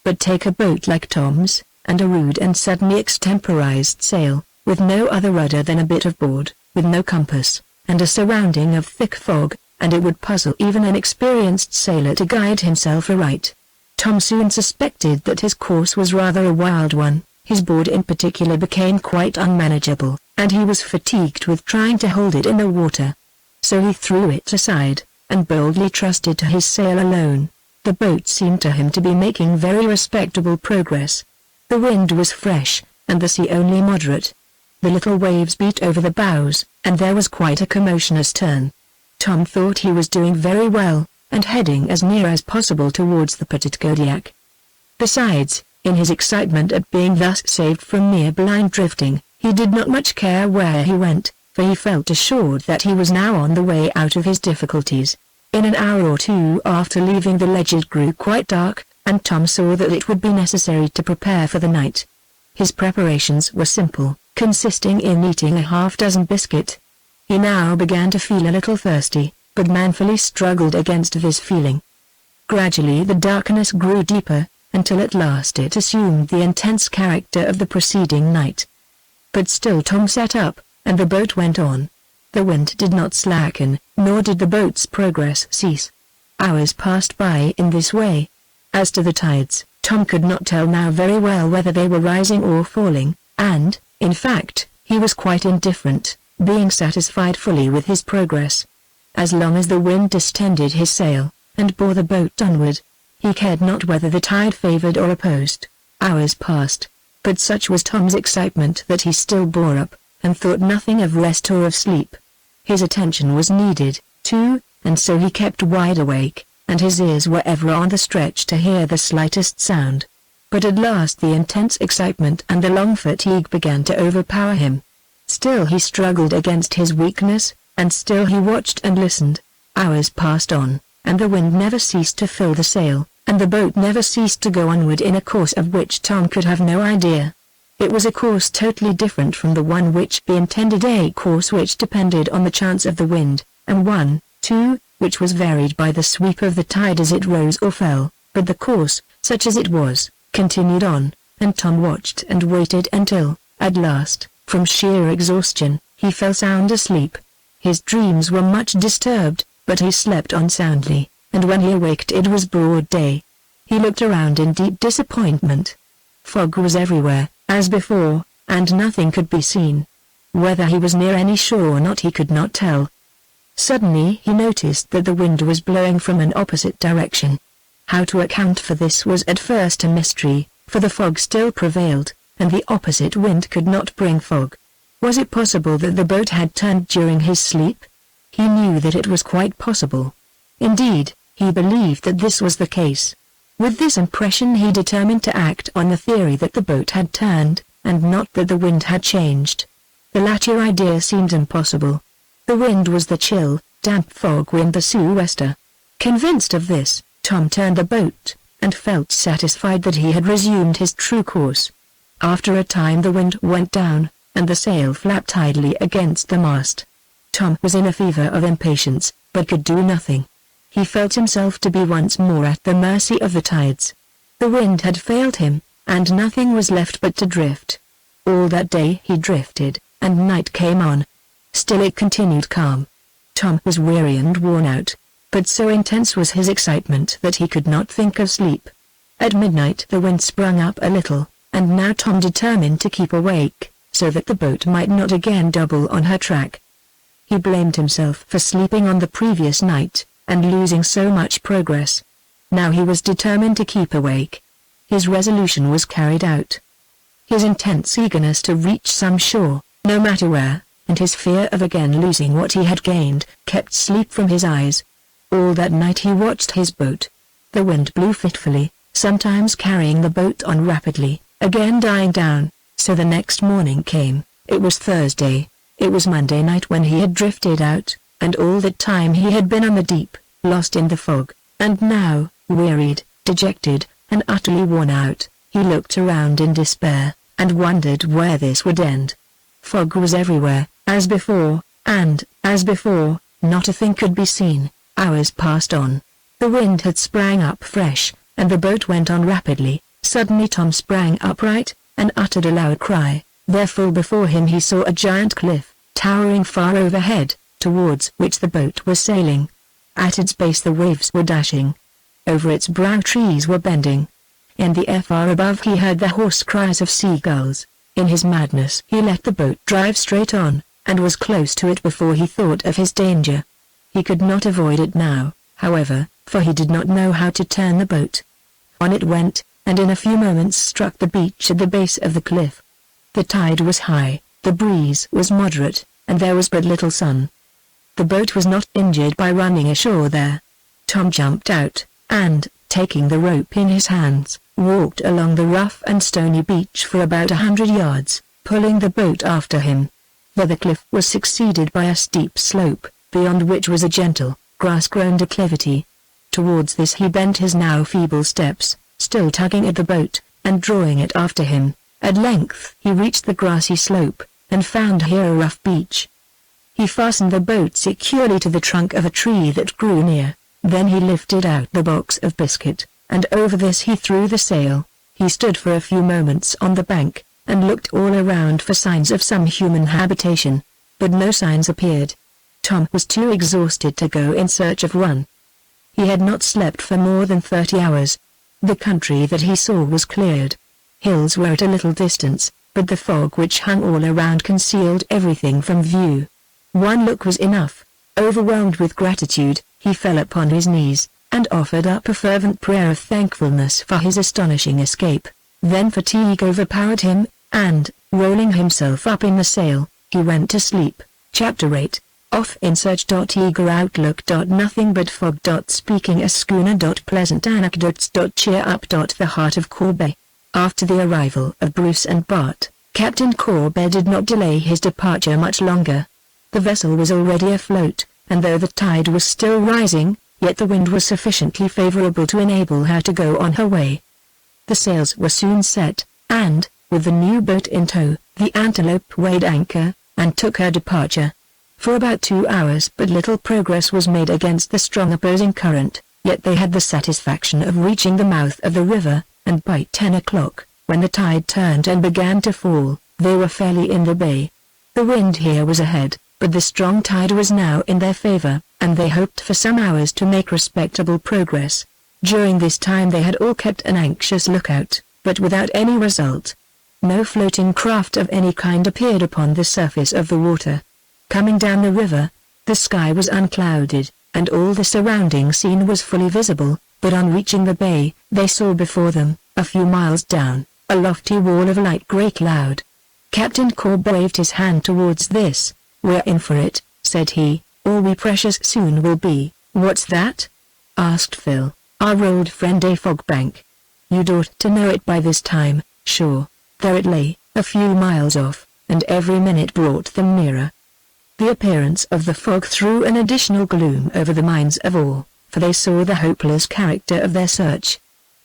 But take a boat like Tom's, and a rude and suddenly extemporized sail, with no other rudder than a bit of board, with no compass, and a surrounding of thick fog, and it would puzzle even an experienced sailor to guide himself aright. Tom soon suspected that his course was rather a wild one. His board in particular became quite unmanageable, and he was fatigued with trying to hold it in the water. So he threw it aside, and boldly trusted to his sail alone. The boat seemed to him to be making very respectable progress. The wind was fresh, and the sea only moderate. The little waves beat over the bows, and there was quite a commotion astern. Tom thought he was doing very well, and heading as near as possible towards the Petit Kodiak. Besides, in his excitement at being thus saved from mere blind drifting, he did not much care where he went, for he felt assured that he was now on the way out of his difficulties. In an hour or two after leaving the ledge it grew quite dark, and Tom saw that it would be necessary to prepare for the night. His preparations were simple, consisting in eating a half-dozen biscuit. He now began to feel a little thirsty, but manfully struggled against this feeling. Gradually the darkness grew deeper, until at last it assumed the intense character of the preceding night. But still Tom sat up, and the boat went on. The wind did not slacken, nor did the boat's progress cease. Hours passed by in this way. As to the tides, Tom could not tell now very well whether they were rising or falling, and, in fact, he was quite indifferent, being satisfied fully with his progress. As long as the wind distended his sail, and bore the boat onward, he cared not whether the tide favored or opposed. Hours passed, but such was Tom's excitement that he still bore up, and thought nothing of rest or of sleep. His attention was needed, too, and so he kept wide awake, and his ears were ever on the stretch to hear the slightest sound. But at last the intense excitement and the long fatigue began to overpower him. Still he struggled against his weakness, and still he watched and listened. Hours passed on, and the wind never ceased to fill the sail, and the boat never ceased to go onward in a course of which Tom could have no idea. It was a course totally different from the one which he intended, a course which depended on the chance of the wind, and one, too, which was varied by the sweep of the tide as it rose or fell. But the course, such as it was, continued on, and Tom watched and waited until, at last, from sheer exhaustion, he fell sound asleep. His dreams were much disturbed, but he slept on soundly, and when he awaked it was broad day. He looked around in deep disappointment. Fog was everywhere, as before, and nothing could be seen. Whether he was near any shore or not he could not tell. Suddenly he noticed that the wind was blowing from an opposite direction. How to account for this was at first a mystery, for the fog still prevailed, and the opposite wind could not bring fog. Was it possible that the boat had turned during his sleep? He knew that it was quite possible. Indeed, he believed that this was the case. With this impression he determined to act on the theory that the boat had turned, and not that the wind had changed. The latter idea seemed impossible. The wind was the chill, damp fog wind, the sou'wester. Convinced of this, Tom turned the boat, and felt satisfied that he had resumed his true course. After a time the wind went down, and the sail flapped idly against the mast. Tom was in a fever of impatience, but could do nothing. he felt himself to be once more at the mercy of the tides. The wind had failed him, and nothing was left but to drift. All that day he drifted, and night came on. Still it continued calm. Tom was weary and worn out, but so intense was his excitement that he could not think of sleep. At midnight the wind sprung up a little, and now Tom determined to keep awake, so that the boat might not again double on her track. He blamed himself for sleeping on the previous night, and losing so much progress. Now he was determined to keep awake. His resolution was carried out. His intense eagerness to reach some shore, no matter where, and his fear of again losing what he had gained, kept sleep from his eyes. All that night he watched his boat. The wind blew fitfully, sometimes carrying the boat on rapidly, again dying down. So the next morning came. It was Thursday. It was Monday night when he had drifted out, and all that time he had been on the deep, lost in the fog, and now, wearied, dejected, and utterly worn out, he looked around in despair, and wondered where this would end. Fog was everywhere, as before, and, as before, not a thing could be seen. Hours passed on. The wind had sprang up fresh, and the boat went on rapidly. Suddenly Tom sprang upright, and uttered a loud cry. There full before him he saw a giant cliff, towering far overhead, towards which the boat was sailing. At its base the waves were dashing. Over its brow trees were bending. In the air far above he heard the hoarse cries of seagulls. In his madness he let the boat drive straight on, and was close to it before he thought of his danger. He could not avoid it now, however, for he did not know how to turn the boat. On it went, and in a few moments struck the beach at the base of the cliff. The tide was high, the breeze was moderate, and there was but little sun. The boat was not injured by running ashore there. Tom jumped out, and, taking the rope in his hands, walked along the rough and stony beach for about 100 yards, pulling the boat after him. For the cliff was succeeded by a steep slope, beyond which was a gentle, grass-grown declivity. Towards this he bent his now feeble steps, still tugging at the boat, and drawing it after him. At length he reached the grassy slope, and found here a rough beach. He fastened the boat securely to the trunk of a tree that grew near. Then he lifted out the box of biscuit, and over this he threw the sail. He stood for a few moments on the bank, and looked all around for signs of some human habitation, but no signs appeared. Tom was too exhausted to go in search of one. He had not slept for more than 30 hours. The country that he saw was cleared. Hills were at a little distance, but the fog which hung all around concealed everything from view. One look was enough. Overwhelmed with gratitude, he fell upon his knees, and offered up a fervent prayer of thankfulness for his astonishing escape. Then fatigue overpowered him, and, rolling himself up in the sail, he went to sleep. Chapter 8. Off in search. Eager outlook. Nothing but fog. Speaking a schooner. Pleasant anecdotes. Cheer up. The heart of Corbe. After the arrival of Bruce and Bart, Captain Corbe did not delay his departure much longer. The vessel was already afloat, and though the tide was still rising, yet the wind was sufficiently favorable to enable her to go on her way. The sails were soon set, and, with the new boat in tow, the Antelope weighed anchor, and took her departure. For about 2 hours but little progress was made against the strong opposing current, yet they had the satisfaction of reaching the mouth of the river, and by 10 o'clock, when the tide turned and began to fall, they were fairly in the bay. The wind here was ahead, but the strong tide was now in their favor, and they hoped for some hours to make respectable progress. During this time they had all kept an anxious lookout, but without any result. No floating craft of any kind appeared upon the surface of the water. Coming down the river, the sky was unclouded, and all the surrounding scene was fully visible, but on reaching the bay, they saw before them, a few miles down, a lofty wall of light grey cloud. Captain Corbe waved his hand towards this. "We're in for it," said he, "or we precious soon will be." "What's that?" asked Phil, our old friend. "A fog bank. You'd ought to know it by this time." Sure. There it lay, a few miles off, and every minute brought them nearer. The appearance of the fog threw an additional gloom over the minds of all, for they saw the hopeless character of their search.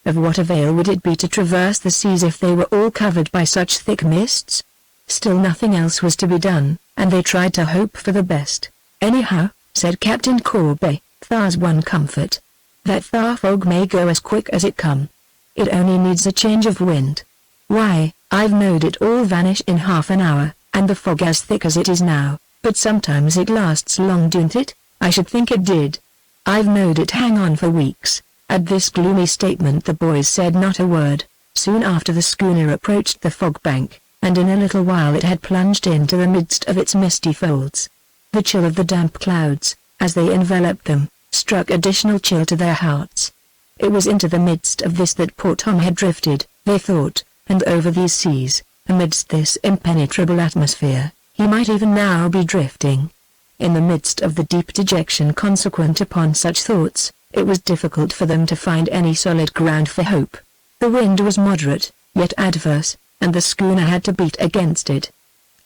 Of what avail would it be to traverse the seas if they were all covered by such thick mists? Still nothing else was to be done, and they tried to hope for the best. "Anyhow," said Captain Corbe, Thar's one comfort. That Thar fog may go as quick as it come. It only needs a change of wind. Why, I've knowed it all vanish in half an hour, and the fog as thick as it is now, but sometimes it lasts long, don't it? I should think it did. I've knowed it hang on for weeks. At this gloomy statement the boys said not a word. Soon after the schooner approached the fog bank, and in a little while it had plunged into the midst of its misty folds. The chill of the damp clouds, as they enveloped them, struck additional chill to their hearts. It was into the midst of this that poor Tom had drifted, they thought, and over these seas, amidst this impenetrable atmosphere, he might even now be drifting. In the midst of the deep dejection consequent upon such thoughts, it was difficult for them to find any solid ground for hope. The wind was moderate, yet adverse, and the schooner had to beat against it.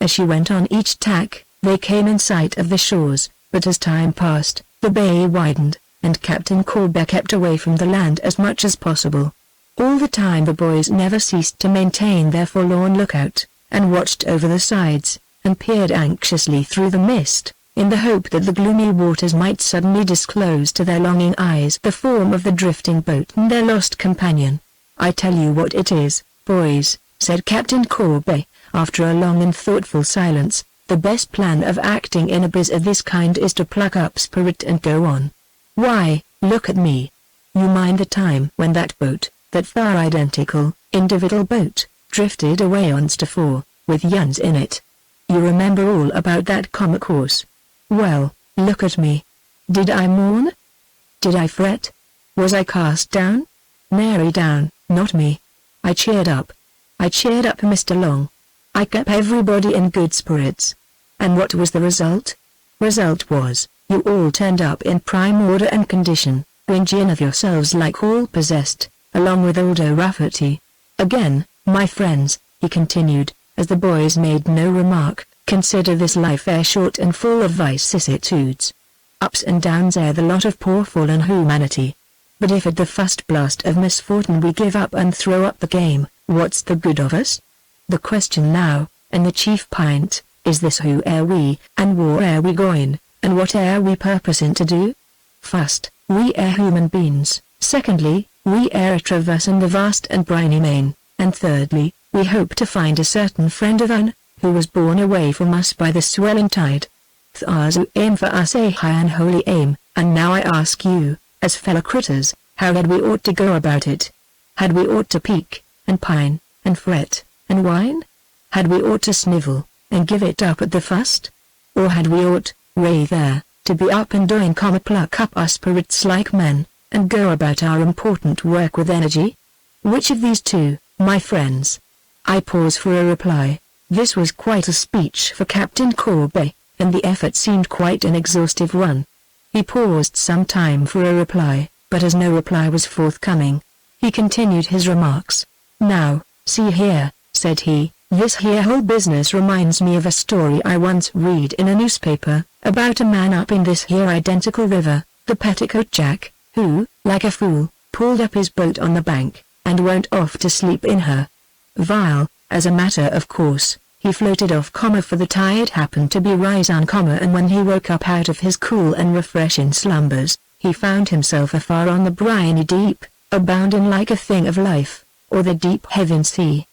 As she went on each tack, they came in sight of the shores, but as time passed, the bay widened, and Captain Corbe kept away from the land as much as possible. All the time the boys never ceased to maintain their forlorn lookout, and watched over the sides, and peered anxiously through the mist, in the hope that the gloomy waters might suddenly disclose to their longing eyes the form of the drifting boat and their lost companion. "I tell you what it is, boys," said Captain Corbe, after a long and thoughtful silence, "the best plan of acting in a biz of this kind is to pluck up spirit and go on. Why, look at me. You mind the time when that boat, that Thar identical, individual boat, drifted away on Staffor, with Yuns in it? You remember all about that comic course. Well, look at me. Did I mourn? Did I fret? Was I cast down? Nary down, not me. I cheered up. I cheered up Mr. Long. I kept everybody in good spirits. And what was the result? Result was, you all turned up in prime order and condition, whinging of yourselves like all possessed, along with old O'Rafferty. Again, my friends," he continued, as the boys made no remark, "consider this life ere short and full of vicissitudes. Ups and downs ere the lot of poor fallen humanity. But if at the first blast of misfortune we give up and throw up the game, what's the good of us? The question now, and the chief pint, is this: who are we, and where are we going, and what are we purposing to do? First, we are human beings. Secondly, we are traversing the vast and briny main, and thirdly, we hope to find a certain friend of ours, who was borne away from us by the swelling tide. Thar's aim for us a high and holy aim, and now I ask you, as fellow critters, how had we ought to go about it? Had we ought to peak, and pine, and fret, and whine? Had we ought to snivel, and give it up at the first? Or had we ought, rather, to be up and doing, pluck up our spirits like men, and go about our important work with energy? Which of these two, my friends? I pause for a reply. This was quite a speech for Captain Corbe, and the effort seemed quite an exhaustive one. He paused some time for a reply, but as no reply was forthcoming, he continued his remarks. "Now, see here," said he, "this here whole business reminds me of a story I once read in a newspaper, about a man up in this here identical river, the Petticoat Jack, who, like a fool, pulled up his boat on the bank, and went off to sleep in her. While, as a matter of course, he floated off, for the tide happened to be rising, and when he woke up out of his cool and refreshing slumbers, he found himself afar on the briny deep, abounding like a thing of life, or the deep heaven sea.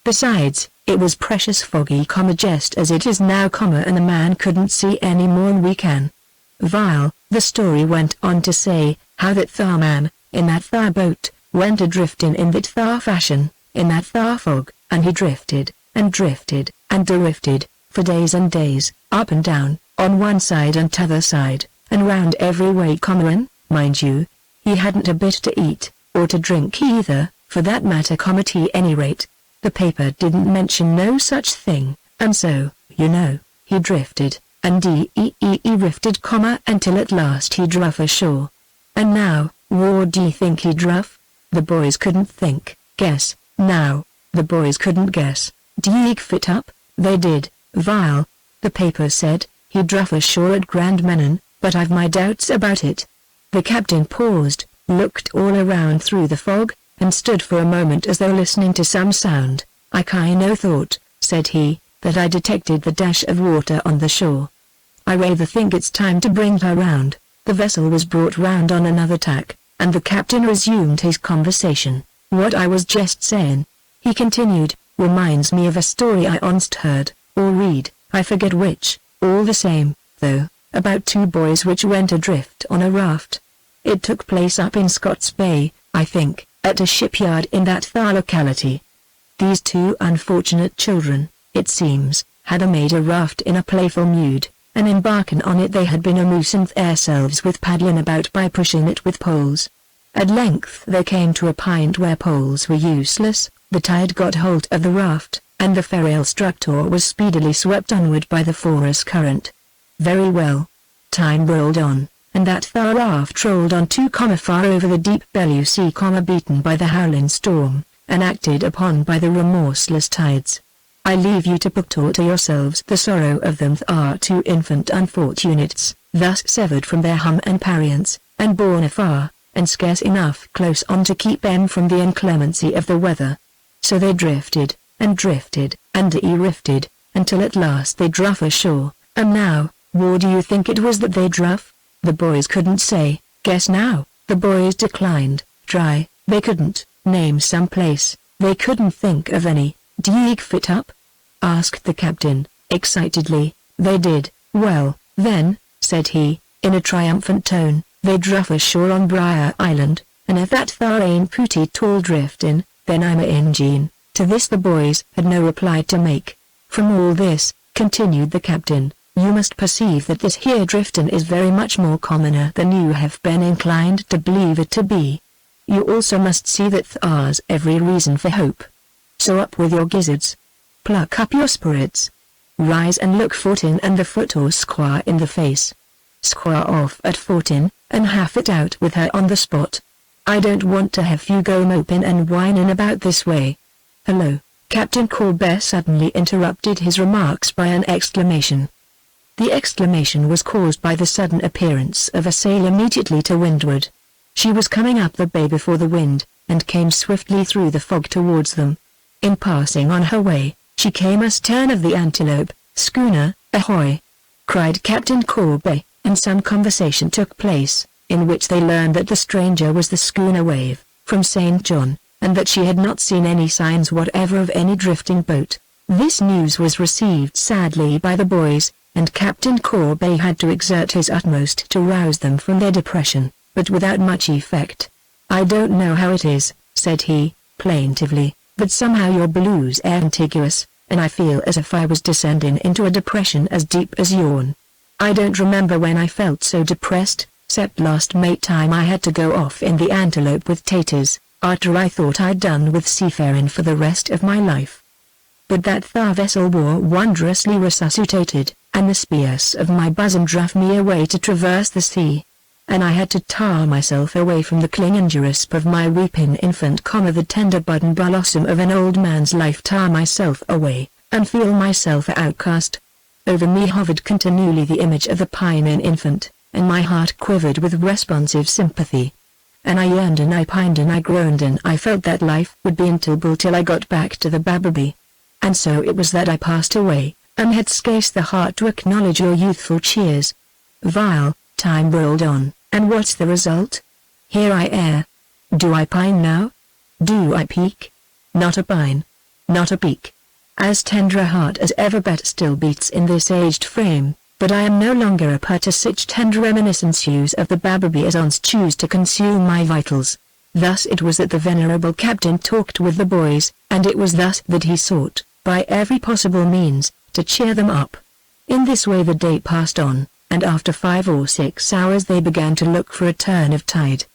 Besides, it was precious foggy, just as it is now, and the man couldn't see any more'n we can. While, the story went on to say, how that Thar man, in that Thar boat, went a-drifting in that Thar fashion, in that Thar fog, and he drifted, and drifted, and drifted, for days and days, up and down, on one side and t'other side, and round every way, and, mind you, he hadn't a bit to eat, or to drink either, for that matter, at any rate. The paper didn't mention no such thing, and so, you know, he drifted, and drifted, until at last he druv ashore. And now, where d'ye think he druv? The boys couldn't think, guess, now, the boys couldn't guess. D'ye fit up? They did, while, the paper said, he druv ashore at Grand Menon, but I've my doubts about it. The captain paused, looked all around through the fog, and stood for a moment as though listening to some sound. "I kind-o thought," said he, "that I detected the dash of water on the shore. I rather think it's time to bring her round. The vessel was brought round on another tack, and the captain resumed his conversation. "What I was just saying," he continued, "reminds me of a story I once heard, or read, I forget which, all the same, though, about two boys which went adrift on a raft. It took place up in Scott's Bay, I think, at a shipyard in that thar locality. These two unfortunate children, it seems, had made a raft in a playful mood, and embarking on it they had been amusing themselves with paddling about by pushing it with poles. At length they came to a point where poles were useless, the tide got hold of the raft, and the frail structure was speedily swept onward by the forest current. Very well. Time rolled on, and that thar raft rolled on too far over the deep blue sea, beaten by the howling storm, and acted upon by the remorseless tides. I leave you to picture to yourselves the sorrow of them are two infant unfortunates, thus severed from their home and parents, and borne afar, and scarce enough close on to keep them from the inclemency of the weather. So they drifted, and drifted, and drifted, until at last they druv ashore, and now, what do you think it was that they druv? The boys couldn't say. Guess now. The boys declined. Try. They couldn't name some place. They couldn't think of any. Do you fit up? Asked the captain, excitedly. They did. Well, then, said he, in a triumphant tone, they druv ashore on Briar Island, and if that thar ain't pooty tall driftin', then I'm a ingene. To this the boys had no reply to make. From all this, continued the captain, you must perceive that this here driftin' is very much more commoner than you have been inclined to believe it to be. You also must see that thar's every reason for hope. So up with your gizzards. Pluck up your spirits. Rise and look Fortin and the foot or squire in the face. Squire off at Fortin, and have it out with her on the spot. I don't want to have you go moping and whining about this way. Hello, Captain Corbett suddenly interrupted his remarks by an exclamation. The exclamation was caused by the sudden appearance of a sail immediately to windward. She was coming up the bay before the wind, and came swiftly through the fog towards them. In passing on her way, she came astern of the Antelope. Schooner, ahoy! Cried Captain Corbett, and some conversation took place, in which they learned that the stranger was the schooner Wave, from St. John, and that she had not seen any signs whatever of any drifting boat. This news was received sadly by the boys, and Captain Corbett had to exert his utmost to rouse them from their depression, but without much effect. I don't know how it is, said he, plaintively, but somehow your blues are contiguous, and I feel as if I was descending into a depression as deep as yourn. I don't remember when I felt so depressed, except last May time I had to go off in the Antelope with taters, after I thought I'd done with seafaring for the rest of my life. But that thar vessel war wondrously resuscitated, and the spears of my bosom drove me away to traverse the sea. And I had to tar myself away from the clinging grasp of my weeping infant, the tender bud and blossom of an old man's life, tar myself away, and feel myself a outcast. Over me hovered continually the image of the pining infant, and my heart quivered with responsive sympathy. And I yearned and I pined and I groaned and I felt that life would be intolerable till I got back to the Babby. And so it was that I passed away, and had scarce the heart to acknowledge your youthful cheers. Vile, time rolled on, and what's the result? Here I am. Do I pine now? Do I peak? Not a pine. Not a peak. As tender a heart as ever beat still beats in this aged frame, but I am no longer a part to such tender reminiscences of the Babby as once choose to consume my vitals. Thus it was that the venerable captain talked with the boys, and it was thus that he sought, by every possible means, to cheer them up. In this way the day passed on, and after 5 or 6 hours they began to look for a turn of tide.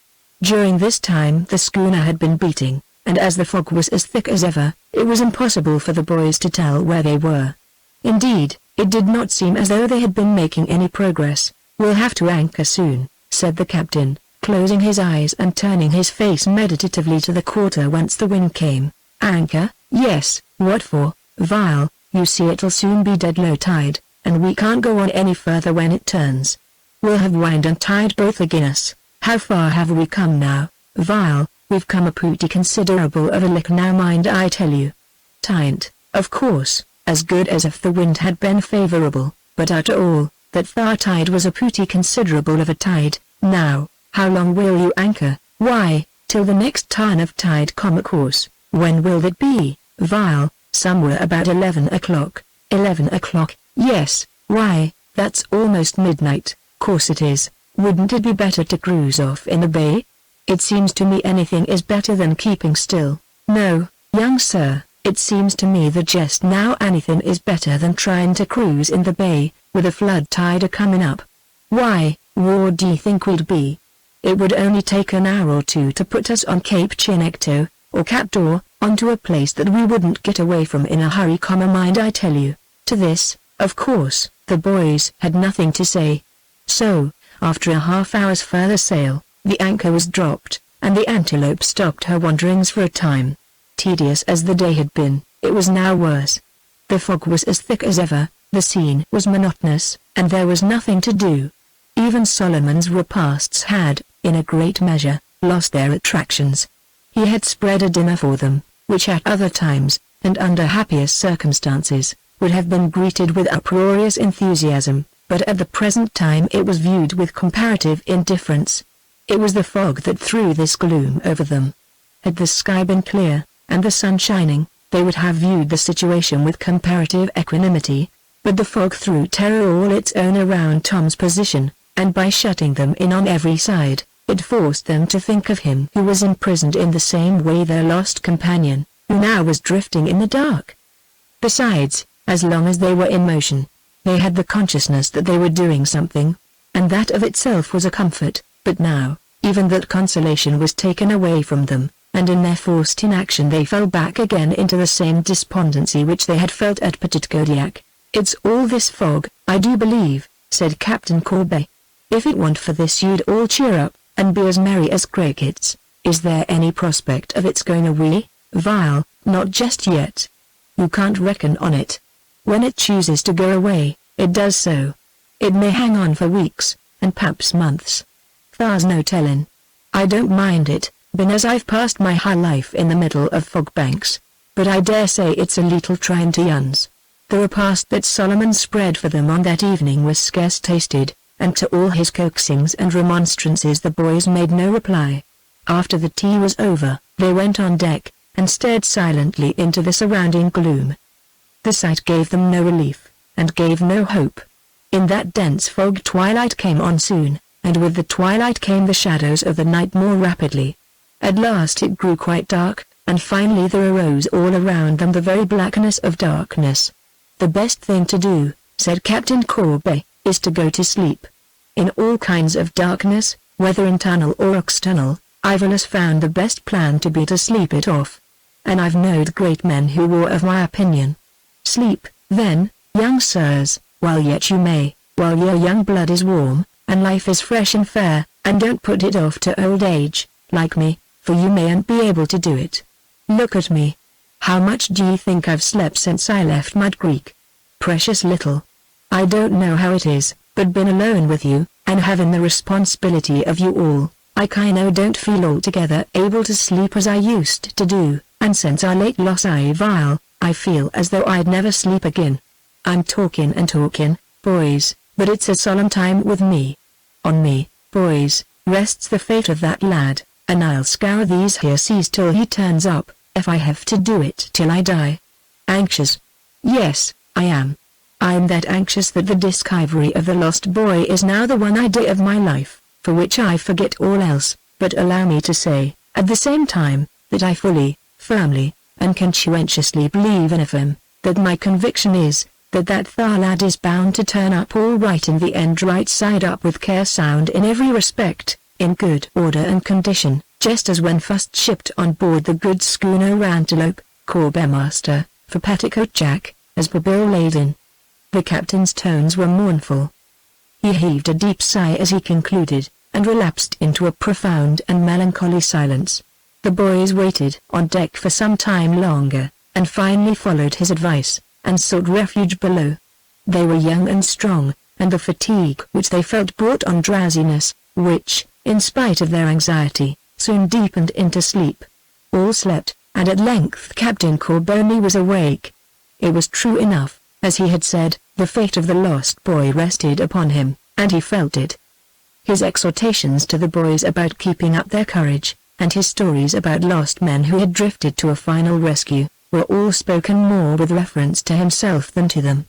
During this time the schooner had been beating, and as the fog was as thick as ever, it was impossible for the boys to tell where they were. Indeed, it did not seem as though they had been making any progress. We'll have to anchor soon, said the captain, closing his eyes and turning his face meditatively to the quarter whence the wind came. Anchor? Yes, what for, Vile? You see it'll soon be dead low tide, and we can't go on any further when it turns. We'll have wind and tide both agin us. How far have we come now, Vile? We've come a pretty considerable of a lick now, mind I tell you. T'ain't, of course, as good as if the wind had been favourable, but after all, That far tide was a pretty considerable of a tide. Now, how long will you anchor? Why, till the next turn of tide come of course. When will that be? Vile, somewhere about 11 o'clock. 11 o'clock, yes, why, that's almost midnight. Course it is. Wouldn't it be better to cruise off in the bay? It seems to me anything is better than keeping still. No, young sir, it seems to me that just now anything is better than trying to cruise in the bay, with a flood tide a-coming up. Why, where do you think we'd be? It would only take an hour or two to put us on Cape Chinecto, or Captor, onto a place that we wouldn't get away from in a hurry. Mind, I tell you. To this, of course, the boys had nothing to say. So, after a half-hour's further sail, the anchor was dropped, and the Antelope stopped her wanderings for a time. Tedious as the day had been, it was now worse. The fog was as thick as ever, the scene was monotonous, and there was nothing to do. Even Solomon's repasts had, in a great measure, lost their attractions. He had spread a dinner for them, which at other times, and under happier circumstances, would have been greeted with uproarious enthusiasm, but at the present time it was viewed with comparative indifference. It was the fog that threw this gloom over them. Had the sky been clear, and the sun shining, they would have viewed the situation with comparative equanimity, but the fog threw terror all its own around Tom's position, and by shutting them in on every side, it forced them to think of him who was imprisoned in the same way their lost companion, who now was drifting in the dark. Besides, as long as they were in motion, they had the consciousness that they were doing something, and that of itself was a comfort, but now, even that consolation was taken away from them, and in their forced inaction they fell back again into the same despondency which they had felt at Petit Kodiak. "It's all this fog, I do believe," said Captain Corbe. "If it weren't for this you'd all cheer up, and be as merry as crickets. Is there any prospect of its going away, Vile? Not just yet. You can't reckon on it. When it chooses to go away, it does so. It may hang on for weeks, and perhaps months. Thar's no tellin'. I don't mind it, bein' as I've passed my whole life in the middle of fog banks, but I dare say it's a little tryin' to yuns." The repast that Solomon spread for them on that evening was scarce tasted, and to all his coaxings and remonstrances the boys made no reply. After the tea was over, they went on deck, and stared silently into the surrounding gloom. The sight gave them no relief, and gave no hope. In that dense fog twilight came on soon, and with the twilight came the shadows of the night more rapidly. At last it grew quite dark, and finally there arose all around them the very blackness of darkness. "The best thing to do," said Captain Corbe, "is to go to sleep. In all kinds of darkness, whether internal or external, I've always found the best plan to be to sleep it off. And I've knowed great men who were of my opinion. Sleep, then, young sirs, while yet you may, while your young blood is warm, and life is fresh and fair, and don't put it off to old age, like me, for you mayn't be able to do it. Look at me. How much do you think I've slept since I left Mud Creek? Precious little. I don't know how it is, but been alone with you, and having the responsibility of you all, I kinda don't feel altogether able to sleep as I used to do, and since our late loss I feel as though I'd never sleep again. I'm talking and talking, boys, but it's a solemn time with me. On me, boys, rests the fate of that lad, and I'll scour these here seas till he turns up, if I have to do it till I die. Anxious? Yes, I am. I'm that anxious that the discovery of the lost boy is now the one idea of my life, for which I forget all else, but allow me to say, at the same time, that I fully, firmly, and conscientiously believe in him, that my conviction is, that thar lad is bound to turn up all right in the end, right side up with care, sound in every respect, in good order and condition, just as when first shipped on board the good schooner Antelope, Quartermaster, for Petticoat Jack, as per bill laden. The captain's tones were mournful. He heaved a deep sigh as he concluded, and relapsed into a profound and melancholy silence. The boys waited on deck for some time longer, and finally followed his advice, and sought refuge below. They were young and strong, and the fatigue which they felt brought on drowsiness, which, in spite of their anxiety, soon deepened into sleep. All slept, and at length Captain Corboni was awake. It was true enough, As he had said, the fate of the lost boy rested upon him, and he felt it. His exhortations to the boys about keeping up their courage, and his stories about lost men who had drifted to a final rescue, were all spoken more with reference to himself than to them.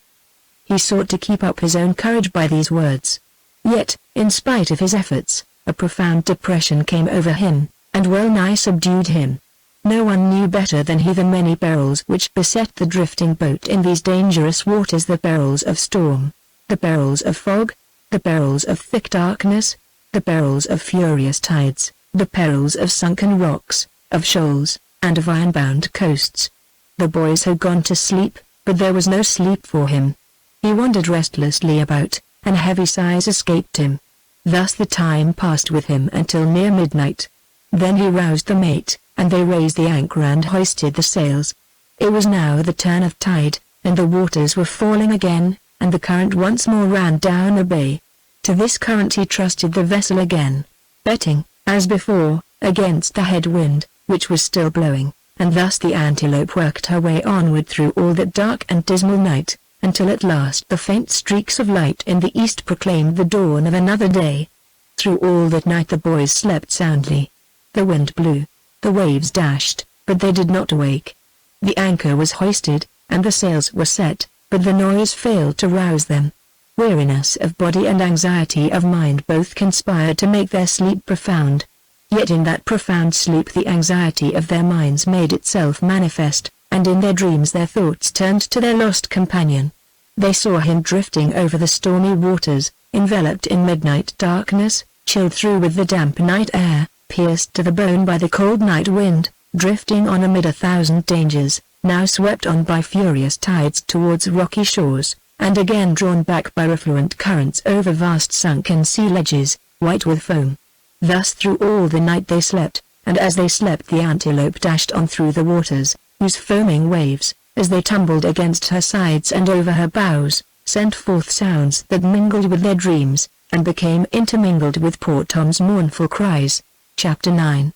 He sought to keep up his own courage by these words. Yet, in spite of his efforts, a profound depression came over him, and well-nigh subdued him. No one knew better than he the many perils which beset the drifting boat in these dangerous waters, the perils of storm, the perils of fog, the perils of thick darkness, the perils of furious tides, the perils of sunken rocks, of shoals, and of iron-bound coasts. The boys had gone to sleep, but there was no sleep for him. He wandered restlessly about, and heavy sighs escaped him. Thus the time passed with him until near midnight. Then he roused the mate, and they raised the anchor and hoisted the sails. It was now the turn of tide, and the waters were falling again, and the current once more ran down the bay. To this current he trusted the vessel again, betting, as before, against the headwind, which was still blowing, and thus the Antelope worked her way onward through all that dark and dismal night, until at last the faint streaks of light in the east proclaimed the dawn of another day. Through all that night the boys slept soundly. The wind blew, the waves dashed, but they did not awake. The anchor was hoisted, and the sails were set, but the noise failed to rouse them. Weariness of body and anxiety of mind both conspired to make their sleep profound. Yet in that profound sleep the anxiety of their minds made itself manifest, and in their dreams their thoughts turned to their lost companion. They saw him drifting over the stormy waters, enveloped in midnight darkness, chilled through with the damp night air, pierced to the bone by the cold night wind, drifting on amid 1,000 dangers, now swept on by furious tides towards rocky shores, and again drawn back by refluent currents over vast sunken sea ledges, white with foam. Thus through all the night they slept, and as they slept the Antelope dashed on through the waters, whose foaming waves, as they tumbled against her sides and over her bows, sent forth sounds that mingled with their dreams, and became intermingled with poor Tom's mournful cries. Chapter 9.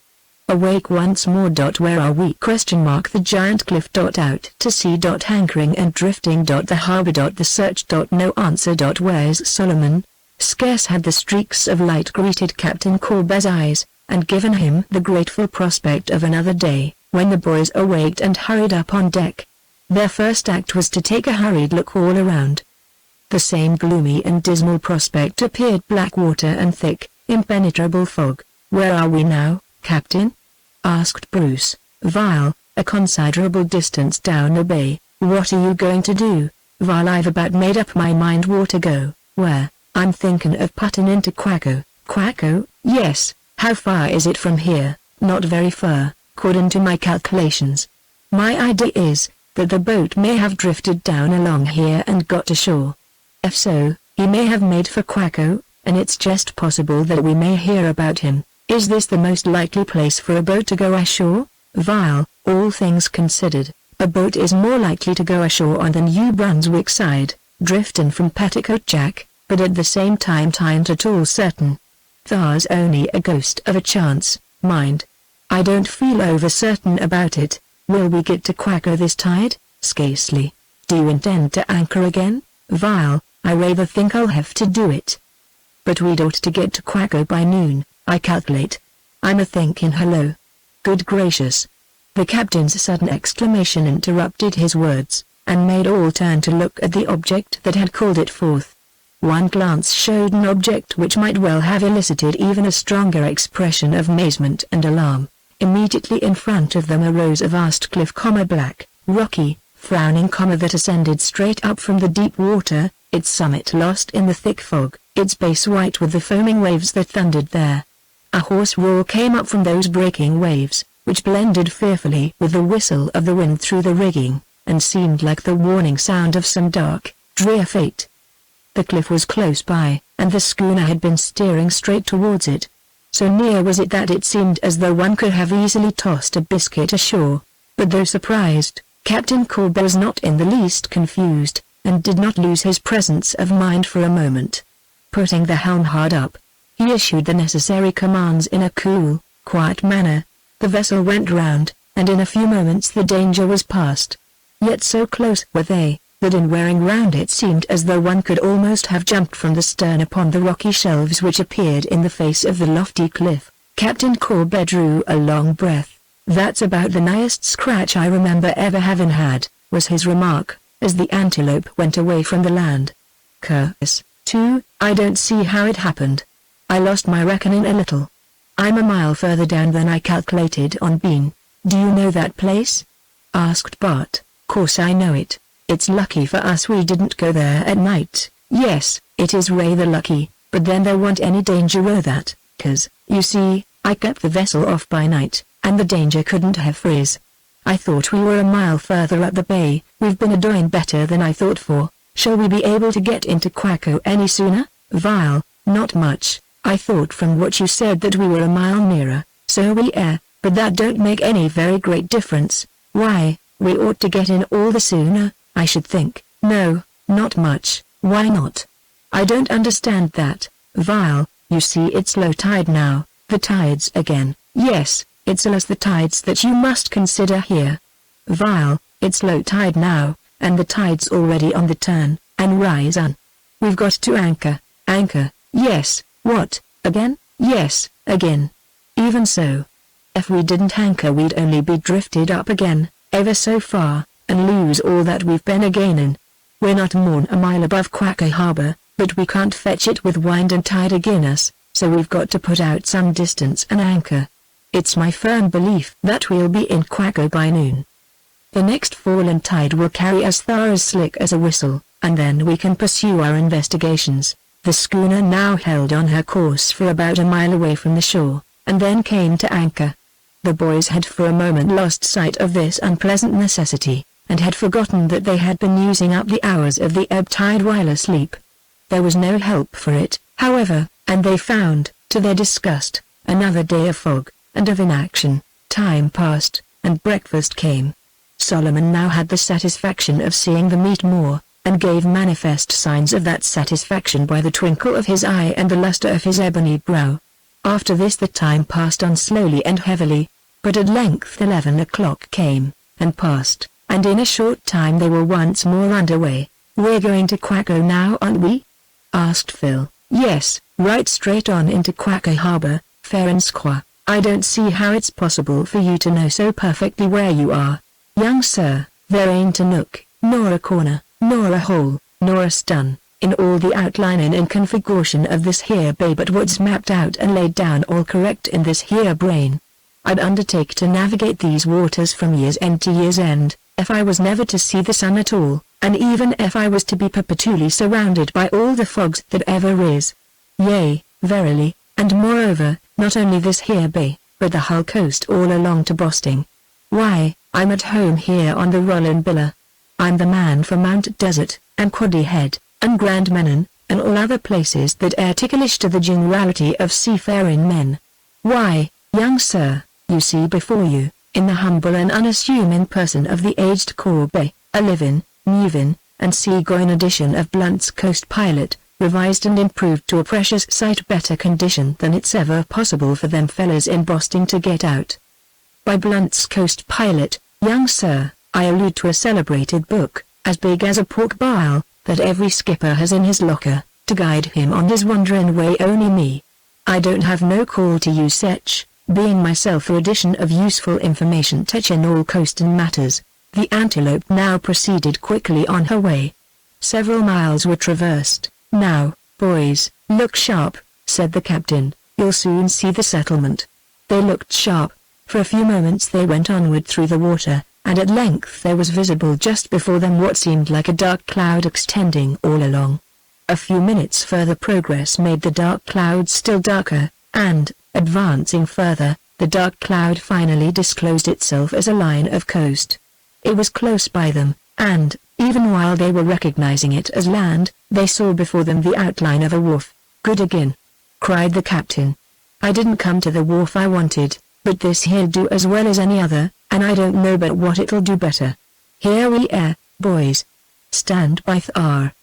Awake once more. Where are we? The giant cliff. Out to sea. Hankering and drifting. The harbor. The search. No answer. Where's Solomon? Scarce had the streaks of light greeted Captain Corber's eyes, and given him the grateful prospect of another day, when the boys awaked and hurried up on deck. Their first act was to take a hurried look all around. The same gloomy and dismal prospect appeared: black water and thick, impenetrable fog. "Where are we now, Captain?" asked Bruce, while, a considerable distance down the bay. "What are you going to do?" "While I've about made up my mind where to go. Where? I'm thinking of putting into Quaco." "Quaco?" "Yes. How far is it from here?" "Not very far, according to my calculations. My idea is that the boat may have drifted down along here and got ashore. If so, he may have made for Quaco, and it's just possible that we may hear about him." "Is this the most likely place for a boat to go ashore?" "While, all things considered, a boat is more likely to go ashore on the New Brunswick side, drifting from Petticoat Jack, but at the same time 'tain't at all certain. Thar's only a ghost of a chance, mind. I don't feel over certain about it. Will we get to Quaco this tide?" "Scarcely. Do you intend to anchor again?" "While, I rather think I'll have to do it. But we'd ought to get to Quaco by noon, I calculate. I'm a-thinking." "Hello. Good gracious." The captain's sudden exclamation interrupted his words, and made all turn to look at the object that had called it forth. One glance showed an object which might well have elicited even a stronger expression of amazement and alarm. Immediately in front of them arose a vast cliff, black, rocky, frowning, that ascended straight up from the deep water, its summit lost in the thick fog, its base white with the foaming waves that thundered there. A hoarse roar came up from those breaking waves, which blended fearfully with the whistle of the wind through the rigging, and seemed like the warning sound of some dark, drear fate. The cliff was close by, and the schooner had been steering straight towards it. So near was it that it seemed as though one could have easily tossed a biscuit ashore. But though surprised, Captain Corber was not in the least confused, and did not lose his presence of mind for a moment. Putting the helm hard up, he issued the necessary commands in a cool, quiet manner. The vessel went round, and in a few moments the danger was past. Yet so close were they, The din wearing round it seemed as though one could almost have jumped from the stern upon the rocky shelves which appeared in the face of the lofty cliff. Captain Corbett drew a long breath. "That's about the nighest scratch I remember ever having had," was his remark, as the antelope went away from the land. "Curse, too, I don't see how it happened. I lost my reckoning a little. I'm a mile further down than I calculated on being." "Do you know that place?" asked Bart. "Course I know it. It's lucky for us we didn't go there at night." "Yes, it is rather lucky, but then there wasn't any danger o' that, 'cause, you see, I kept the vessel off by night, and the danger couldn't have frizz. I thought we were a mile further up the bay." "We've been a-doing better than I thought for. Shall we be able to get into Quaco any sooner?" "Vile, not much. I thought from what you said that we were a mile nearer." "So we are, but that don't make any very great difference. Why, we ought to get in all the sooner, I should think." "No, not much." "Why not?" "I don't understand that." "Vile, you see it's low tide now." "The tides again." "Yes, it's alas the tides that you must consider here." "Vile, it's low tide now, and the tide's already on the turn, and rise on. We've got to anchor." "Anchor, yes, what, again?" "Yes, again." "Even so. If we didn't anchor we'd only be drifted up again, ever so far, and lose all that we've been a-gainin'. We're not more'n a mile above Quaco Harbor, but we can't fetch it with wind and tide agin us, so we've got to put out some distance and anchor. It's my firm belief that we'll be in Quaco by noon. The next fallen tide will carry us far as slick as a whistle, and then we can pursue our investigations." The schooner now held on her course for about a mile away from the shore, and then came to anchor. The boys had for a moment lost sight of this unpleasant necessity, and had forgotten that they had been using up the hours of the ebb tide while asleep. There was no help for it, however, and they found, to their disgust, another day of fog, and of inaction. Time passed, and breakfast came. Solomon now had the satisfaction of seeing the meat more, and gave manifest signs of that satisfaction by the twinkle of his eye and the luster of his ebony brow. After this the time passed on slowly and heavily, but at length 11 o'clock came, and passed, and in a short time they were once more underway. "We're going to Quaco now, aren't we?" asked Phil. "Yes, right straight on into Quaco Harbor, fair and square. I don't see how it's possible for you to know so perfectly where you are." "Young sir, there ain't a nook, nor a corner, nor a hole, nor a stun, in all the outlining and configuration of this here bay but what's mapped out and laid down all correct in this here brain. I'd undertake to navigate these waters from year's end to year's end, if I was never to see the sun at all, and even if I was to be perpetually surrounded by all the fogs that ever is. Yea, verily, and moreover, not only this here bay, but the whole coast all along to Bosting. Why, I'm at home here on the Rollin Billa. I'm the man for Mount Desert, and Quoddy Head, and Grand Menon, and all other places that air ticklish to the generality of seafaring men. Why, young sir, you see before you, in the humble and unassuming person of the aged Corbett, a living, moving, and sea-going edition of Blunt's Coast Pilot, revised and improved to a precious sight better condition than it's ever possible for them fellers in Boston to get out. By Blunt's Coast Pilot, young sir, I allude to a celebrated book, as big as a pork barrel, that every skipper has in his locker, to guide him on his wandering way. Only me. I don't have no call to use sech, being myself a edition of useful information touching all coastin' matters. The Antelope now proceeded quickly on her way. Several miles were traversed. "Now, boys, look sharp," said the captain, "you'll soon see the settlement." They looked sharp. For a few moments they went onward through the water, and at length there was visible just before them what seemed like a dark cloud extending all along. A few minutes further progress made the dark cloud still darker, and, advancing further, the dark cloud finally disclosed itself as a line of coast. It was close by them, and, even while they were recognizing it as land, they saw before them the outline of a wharf. "Good again!" cried the captain. "I didn't come to the wharf I wanted, but this here'll do as well as any other, and I don't know but what it'll do better. Here we are, boys. Stand by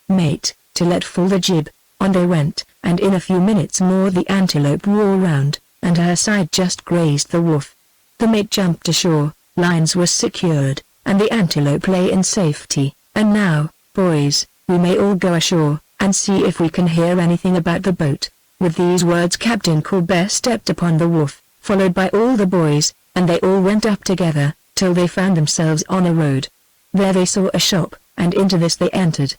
mate, to let fall the jib." On they went, and in a few minutes more the Antelope wore round, and her side just grazed the wharf. The mate jumped ashore, lines were secured, and the Antelope lay in safety, and now, boys, we may all go ashore, and see if we can hear anything about the boat." With these words Captain Corbet stepped upon the wharf, followed by all the boys, and they all went up together, till they found themselves on a road. There they saw a shop, and into this they entered.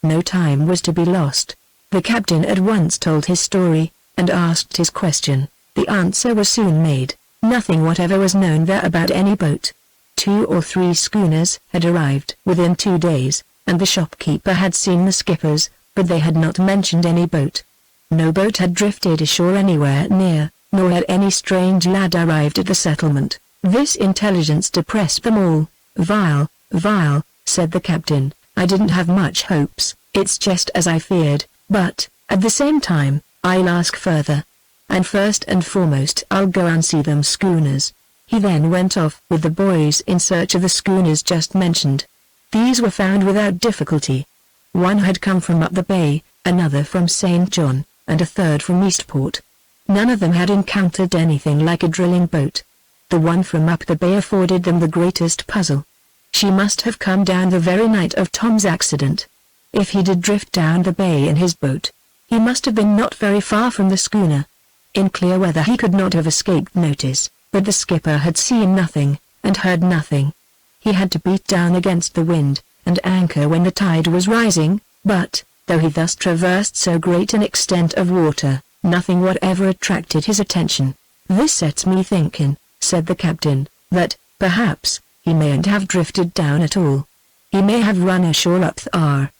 No time was to be lost. The captain at once told his story, and asked his question. The answer was soon made. Nothing whatever was known there about any boat. 2 or 3 schooners had arrived within 2 days, and the shopkeeper had seen the skippers, but they had not mentioned any boat. No boat had drifted ashore anywhere near, nor had any strange lad arrived at the settlement. This intelligence depressed them all. "Vile, vile," said the captain. "I didn't have much hopes. It's just as I feared, but, at the same time, I'll ask further. And first and foremost I'll go and see them schooners." He then went off with the boys in search of the schooners just mentioned. These were found without difficulty. One had come from up the bay, another from St. John, and a third from Eastport. None of them had encountered anything like a drilling boat. The one from up the bay afforded them the greatest puzzle. She must have come down the very night of Tom's accident. If he did drift down the bay in his boat, he must have been not very far from the schooner. In clear weather he could not have escaped notice, but the skipper had seen nothing, and heard nothing. He had to beat down against the wind, and anchor when the tide was rising, but, though he thus traversed so great an extent of water, nothing whatever attracted his attention. "This sets me thinking," said the captain, "that, perhaps, he mayn't have drifted down at all. He may have run ashore up there.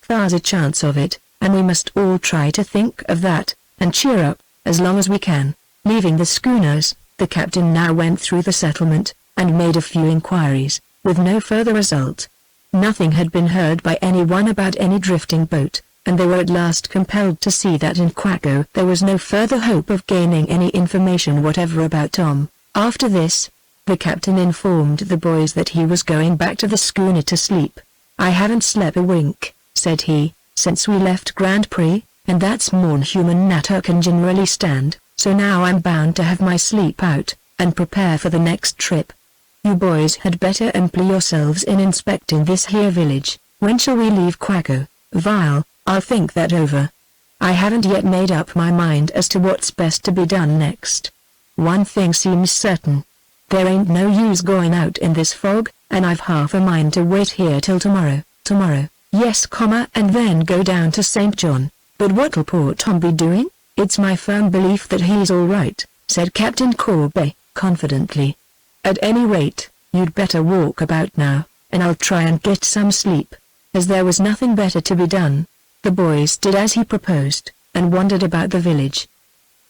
There's a chance of it, and we must all try to think of that, and cheer up, as long as we can." Leaving the schooners, the captain now went through the settlement, and made a few inquiries, with no further result. Nothing had been heard by anyone about any drifting boat, and they were at last compelled to see that in Quaco there was no further hope of gaining any information whatever about Tom. After this, the captain informed the boys that he was going back to the schooner to sleep. "I haven't slept a wink," said he, "since we left Grand Prix, and that's more'n human natur can generally stand, so now I'm bound to have my sleep out, and prepare for the next trip. You boys had better employ yourselves in inspecting this here village. When shall we leave Quaco?" "Vile, I'll think that over. I haven't yet made up my mind as to what's best to be done next. One thing seems certain. There ain't no use going out in this fog, and I've half a mind to wait here till tomorrow. Tomorrow, yes, and then go down to St. John. But what'll poor Tom be doing?" "It's my firm belief that he's all right," said Captain Corbet, confidently. "At any rate, you'd better walk about now, and I'll try and get some sleep." As there was nothing better to be done, the boys did as he proposed, and wandered about the village.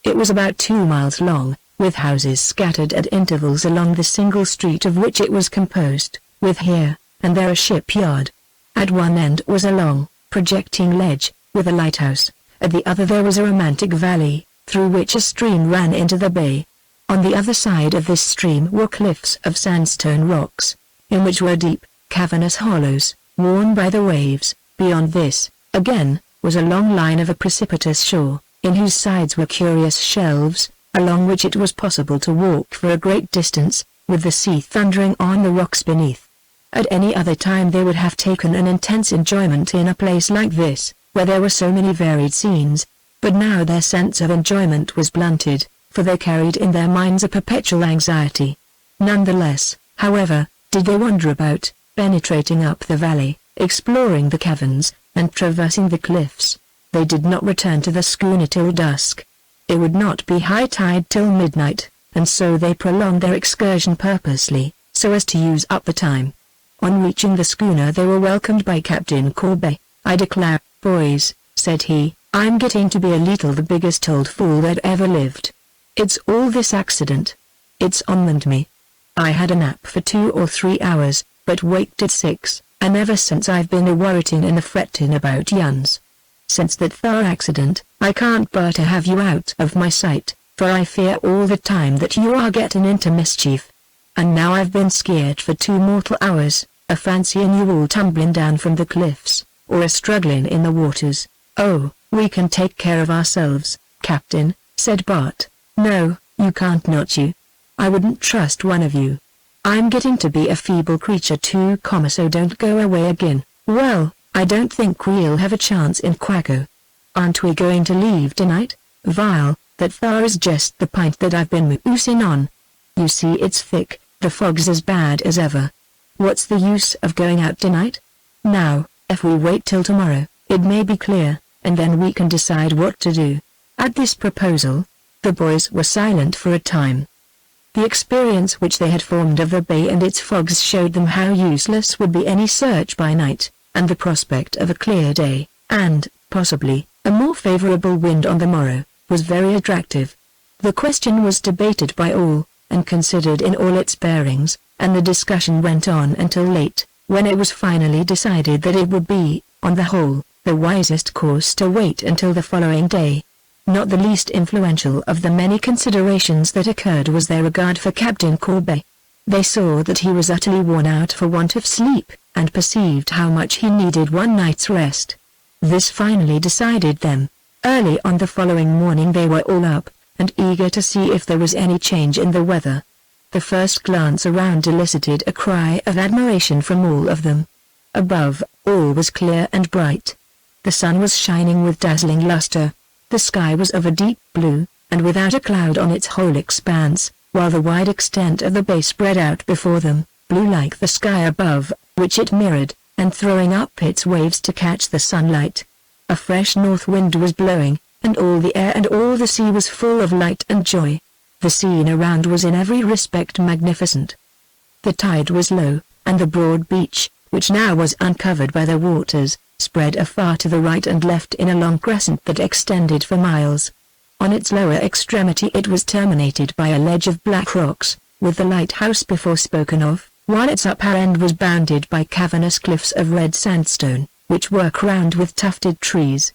It was about 2 miles long, with houses scattered at intervals along the single street of which it was composed, with here and there a shipyard. At one end was a long, projecting ledge, with a lighthouse. At the other there was a romantic valley, through which a stream ran into the bay. On the other side of this stream were cliffs of sandstone rocks, in which were deep, cavernous hollows, worn by the waves. Beyond this, again, was a long line of a precipitous shore, in whose sides were curious shelves, along which it was possible to walk for a great distance, with the sea thundering on the rocks beneath. At any other time they would have taken an intense enjoyment in a place like this, where there were so many varied scenes, but now their sense of enjoyment was blunted, for they carried in their minds a perpetual anxiety. Nonetheless, however, did they wander about, penetrating up the valley, exploring the caverns, and traversing the cliffs. They did not return to the schooner till dusk. It would not be high tide till midnight, and so they prolonged their excursion purposely, so as to use up the time. On reaching the schooner they were welcomed by Captain Corbet. "I declare, boys," said he, "I'm getting to be a little the biggest old fool that ever lived. It's all this accident. It's onmanned me. I had a nap for 2 or 3 hours, but waked at 6, and ever since I've been a-worriting and a-fretting about yuns. Since that thar accident, I can't bear to have you out of my sight, for I fear all the time that you are getting into mischief. And now I've been scared for 2 mortal hours, a-fancying you all tumbling down from the cliffs, or a-struggling in the waters." "Oh, we can take care of ourselves, Captain," said Bart. "No, you can't, not you. I wouldn't trust one of you. I'm getting to be a feeble creature too, so don't go away again." "Well, I don't think we'll have a chance in Quaco. Aren't we going to leave tonight, Vile? That far is just the pint that I've been moosing on. You see it's thick, the fog's as bad as ever. What's the use of going out tonight? Now, if we wait till tomorrow, it may be clear, and then we can decide what to do. At this proposal, the boys were silent for a time. The experience which they had formed of the bay and its fogs showed them how useless would be any search by night, and the prospect of a clear day, and, possibly, a more favorable wind on the morrow, was very attractive. The question was debated by all, and considered in all its bearings, and the discussion went on until late, when it was finally decided that it would be, on the whole, the wisest course to wait until the following day. Not the least influential of the many considerations that occurred was their regard for Captain Corbeil. They saw that he was utterly worn out for want of sleep, and perceived how much he needed one night's rest. This finally decided them. Early on the following morning they were all up, and eager to see if there was any change in the weather. The first glance around elicited a cry of admiration from all of them. Above, all was clear and bright. The sun was shining with dazzling luster. The sky was of a deep blue, and without a cloud on its whole expanse, while the wide extent of the bay spread out before them, blue like the sky above, which it mirrored, and throwing up its waves to catch the sunlight. A fresh north wind was blowing, and all the air and all the sea was full of light and joy. The scene around was in every respect magnificent. The tide was low, and the broad beach, which now was uncovered by the waters, spread afar to the right and left in a long crescent that extended for miles. On its lower extremity it was terminated by a ledge of black rocks, with the lighthouse before spoken of, while its upper end was bounded by cavernous cliffs of red sandstone, which were crowned with tufted trees.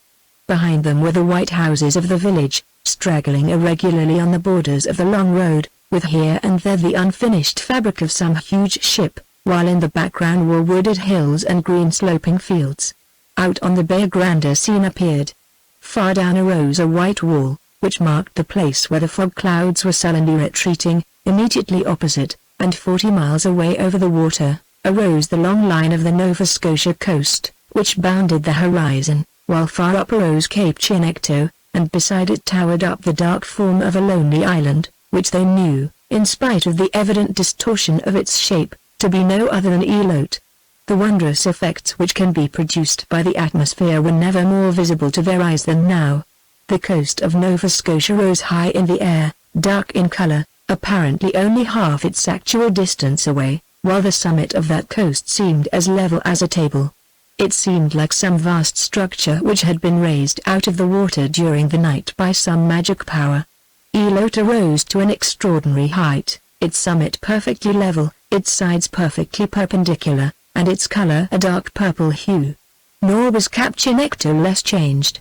Behind them were the white houses of the village, straggling irregularly on the borders of the long road, with here and there the unfinished fabric of some huge ship, while in the background were wooded hills and green sloping fields. Out on the bay a grander scene appeared. Far down arose a white wall, which marked the place where the fog clouds were sullenly retreating. Immediately opposite, and 40 miles away over the water, arose the long line of the Nova Scotia coast, which bounded the horizon, while far up arose Cape Chinecto, and beside it towered up the dark form of a lonely island, which they knew, in spite of the evident distortion of its shape, to be no other than Elote. The wondrous effects which can be produced by the atmosphere were never more visible to their eyes than now. The coast of Nova Scotia rose high in the air, dark in color, apparently only half its actual distance away, while the summit of that coast seemed as level as a table. It seemed like some vast structure which had been raised out of the water during the night by some magic power. Elote rose to an extraordinary height, its summit perfectly level, its sides perfectly perpendicular, and its color a dark purple hue. Nor was Cape Chinecto less changed.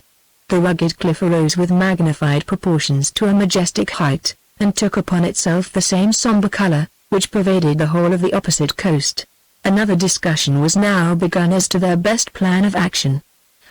The rugged cliff arose with magnified proportions to a majestic height, and took upon itself the same somber color, which pervaded the whole of the opposite coast. Another discussion was now begun as to their best plan of action.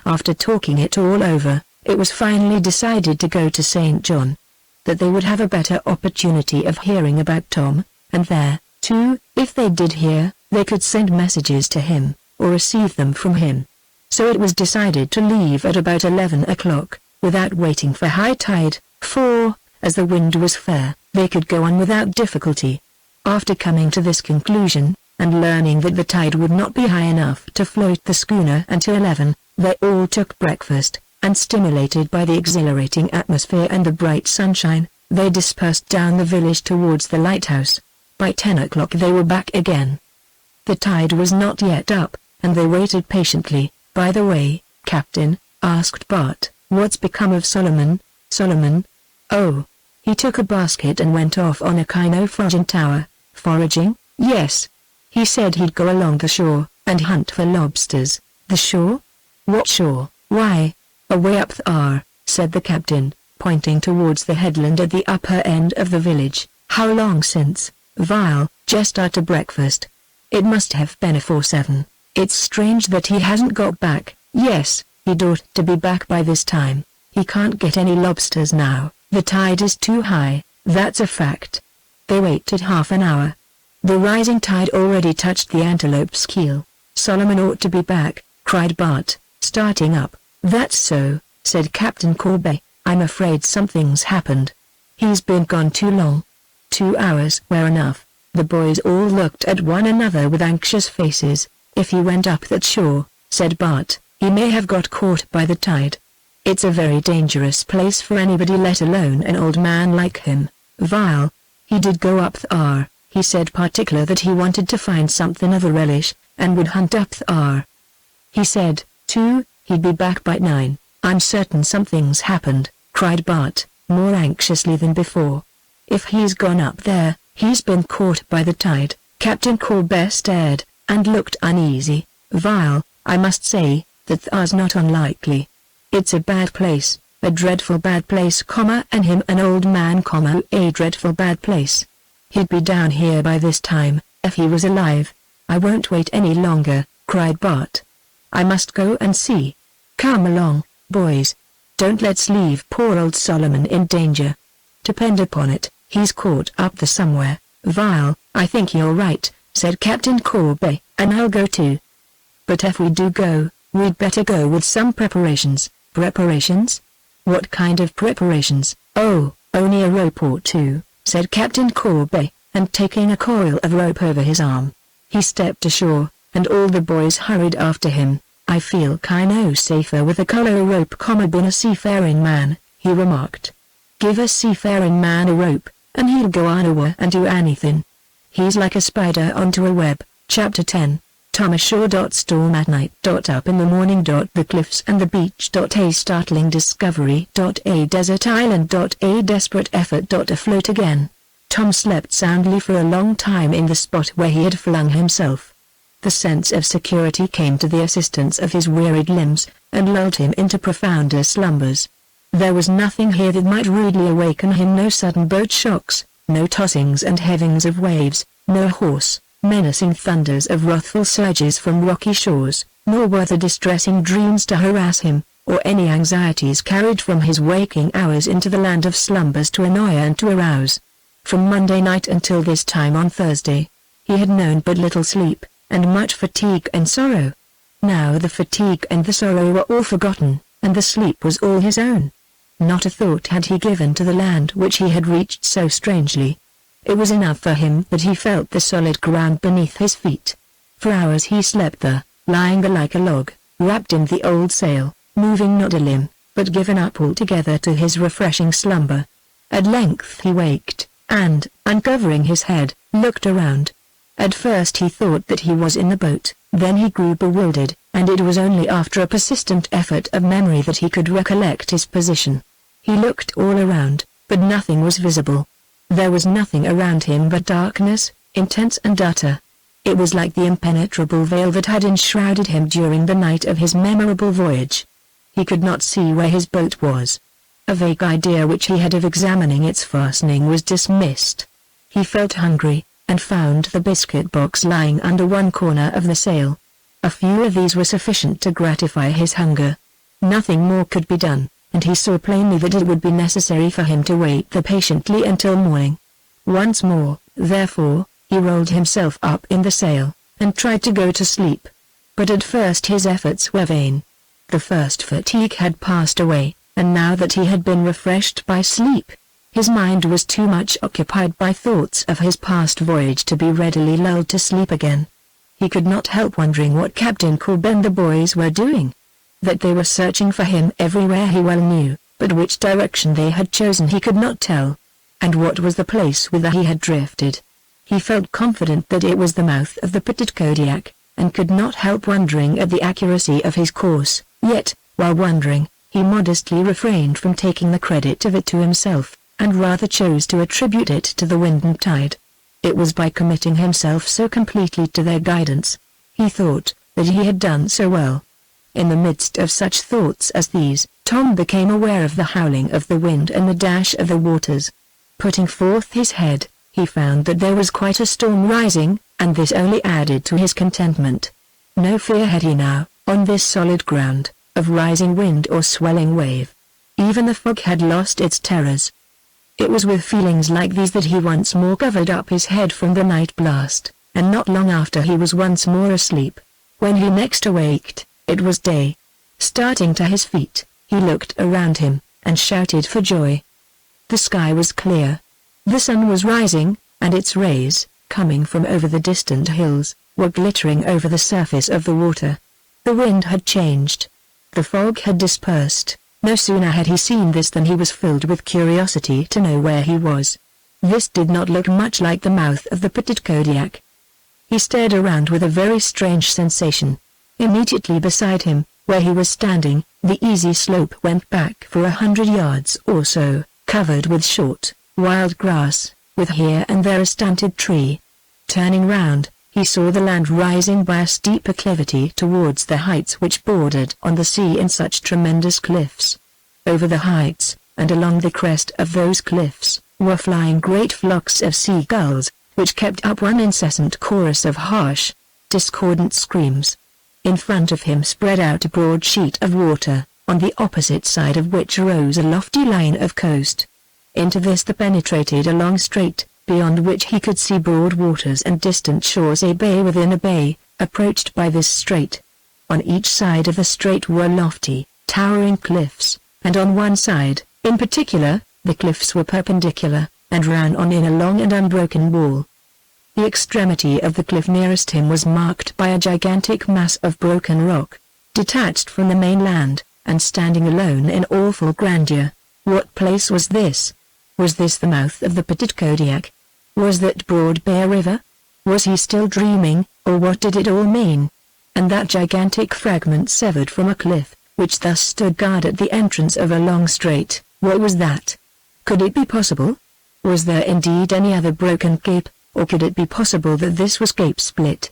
After talking it all over, it was finally decided to go to St. John. That they would have a better opportunity of hearing about Tom, and there, too, if they did hear, they could send messages to him, or receive them from him. So it was decided to leave at about 11 o'clock, without waiting for high tide, for, as the wind was fair, they could go on without difficulty. After coming to this conclusion, and learning that the tide would not be high enough to float the schooner until 11, they all took breakfast, and stimulated by the exhilarating atmosphere and the bright sunshine, they dispersed down the village towards the lighthouse. By 10 o'clock they were back again. The tide was not yet up, and they waited patiently. "By the way, Captain," asked Bart, "what's become of Solomon?" "Solomon? Oh, he took a basket and went off on a Kino foraging tower." "Foraging?" "Yes. He said he'd go along the shore, and hunt for lobsters." "The shore? What shore?" "Why, away up there," said the captain, pointing towards the headland at the upper end of the village. "How long since?" "Vile, just after breakfast. It must have been afore 7. It's strange that he hasn't got back." "Yes, he'd ought to be back by this time. He can't get any lobsters now. The tide is too high, that's a fact." They waited half an hour. The rising tide already touched the Antelope's keel. "Solomon ought to be back," cried Bart, starting up. "That's so," said Captain Corby. "I'm afraid something's happened. He's been gone too long." 2 hours were enough. The boys all looked at one another with anxious faces. "If he went up that shore," said Bart, "he may have got caught by the tide. It's a very dangerous place for anybody, let alone an old man like him. Vile. He did go up there," he said, particular that he wanted to find something of a relish, and would hunt up there. "He said, too, he'd be back by 9. "I'm certain something's happened," cried Bart, more anxiously than before. "If he's gone up there, he's been caught by the tide." Captain Corby stared, and looked uneasy. "Vile, I must say, that's not unlikely. It's a bad place, a dreadful bad place, and him an old man, a dreadful bad place. He'd be down here by this time, if he was alive." "I won't wait any longer," cried Bart. "I must go and see. Come along, boys. Don't let's leave poor old Solomon in danger. Depend upon it, he's caught up there somewhere." "Vile, I think you're right," said Captain Corby, "and I'll go too. But if we do go, we'd better go with some preparations." "Preparations? What kind of preparations?" "Oh, only a rope or two," said Captain Corby, and taking a coil of rope over his arm, he stepped ashore, and all the boys hurried after him. "I feel kinda safer with a collar rope, being a seafaring man," he remarked. "Give a seafaring man a rope, and he'll go anywhere and do anything. He's like a spider onto a web." Chapter 10. Tom ashore. Storm at night. Up in the morning. The cliffs and the beach. A startling discovery. A desert island. A desperate effort. Afloat again. Tom slept soundly for a long time in the spot where he had flung himself. The sense of security came to the assistance of his wearied limbs, and lulled him into profounder slumbers. There was nothing here that might rudely awaken him, no sudden boat shocks, no tossings and heavings of waves, no hoarse, menacing thunders of wrathful surges from rocky shores, nor were the distressing dreams to harass him, or any anxieties carried from his waking hours into the land of slumbers to annoy and to arouse. From Monday night until this time on Thursday, he had known but little sleep, and much fatigue and sorrow. Now the fatigue and the sorrow were all forgotten, and the sleep was all his own. Not a thought had he given to the land which he had reached so strangely. It was enough for him that he felt the solid ground beneath his feet. For hours he slept there, lying there like a log, wrapped in the old sail, moving not a limb, but given up altogether to his refreshing slumber. At length he waked, and, uncovering his head, looked around. At first he thought that he was in the boat, then he grew bewildered, and it was only after a persistent effort of memory that he could recollect his position. He looked all around, but nothing was visible. There was nothing around him but darkness, intense and utter. It was like the impenetrable veil that had enshrouded him during the night of his memorable voyage. He could not see where his boat was. A vague idea which he had of examining its fastening was dismissed. He felt hungry, and found the biscuit box lying under one corner of the sail. A few of these were sufficient to gratify his hunger. Nothing more could be done, and he saw plainly that it would be necessary for him to wait there patiently until morning. Once more, therefore, he rolled himself up in the sail, and tried to go to sleep. But at first his efforts were vain. The first fatigue had passed away, and now that he had been refreshed by sleep, his mind was too much occupied by thoughts of his past voyage to be readily lulled to sleep again. He could not help wondering what Captain Corby and the boys were doing. That they were searching for him everywhere he well knew, but which direction they had chosen he could not tell. And what was the place whither he had drifted? He felt confident that it was the mouth of the Petit Kodiak, and could not help wondering at the accuracy of his course, yet, while wondering, he modestly refrained from taking the credit of it to himself, and rather chose to attribute it to the wind and tide. It was by committing himself so completely to their guidance, he thought, that he had done so well. In the midst of such thoughts as these, Tom became aware of the howling of the wind and the dash of the waters. Putting forth his head, he found that there was quite a storm rising, and this only added to his contentment. No fear had he now, on this solid ground, of rising wind or swelling wave. Even the fog had lost its terrors. It was with feelings like these that he once more covered up his head from the night blast, and not long after he was once more asleep. When he next awaked, It was day. Starting to his feet, he looked around him, and shouted for joy. The sky was clear. The sun was rising, and its rays, coming from over the distant hills, were glittering over the surface of the water. The wind had changed. The fog had dispersed. No sooner had he seen this than he was filled with curiosity to know where he was. This did not look much like the mouth of the Petit Kodiak. He stared around with a very strange sensation. Immediately beside him, where he was standing, the easy slope went back for 100 yards or so, covered with short, wild grass, with here and there a stunted tree. Turning round, he saw the land rising by a steep acclivity towards the heights which bordered on the sea in such tremendous cliffs. Over the heights, and along the crest of those cliffs, were flying great flocks of seagulls, which kept up one incessant chorus of harsh, discordant screams. In front of him spread out a broad sheet of water, on the opposite side of which rose a lofty line of coast. Into this there penetrated a long strait, beyond which he could see broad waters and distant shores, a bay within a bay, approached by this strait. On each side of the strait were lofty, towering cliffs, and on one side, in particular, the cliffs were perpendicular, and ran on in a long and unbroken wall. The extremity of the cliff nearest him was marked by a gigantic mass of broken rock, detached from the mainland, and standing alone in awful grandeur. What place was this? Was this the mouth of the Petit Kodiak? Was that broad bay a river? Was he still dreaming, or what did it all mean? And that gigantic fragment severed from a cliff, which thus stood guard at the entrance of a long strait, what was that? Could it be possible? Was there indeed any other broken cape, or could it be possible that this was Cape Split?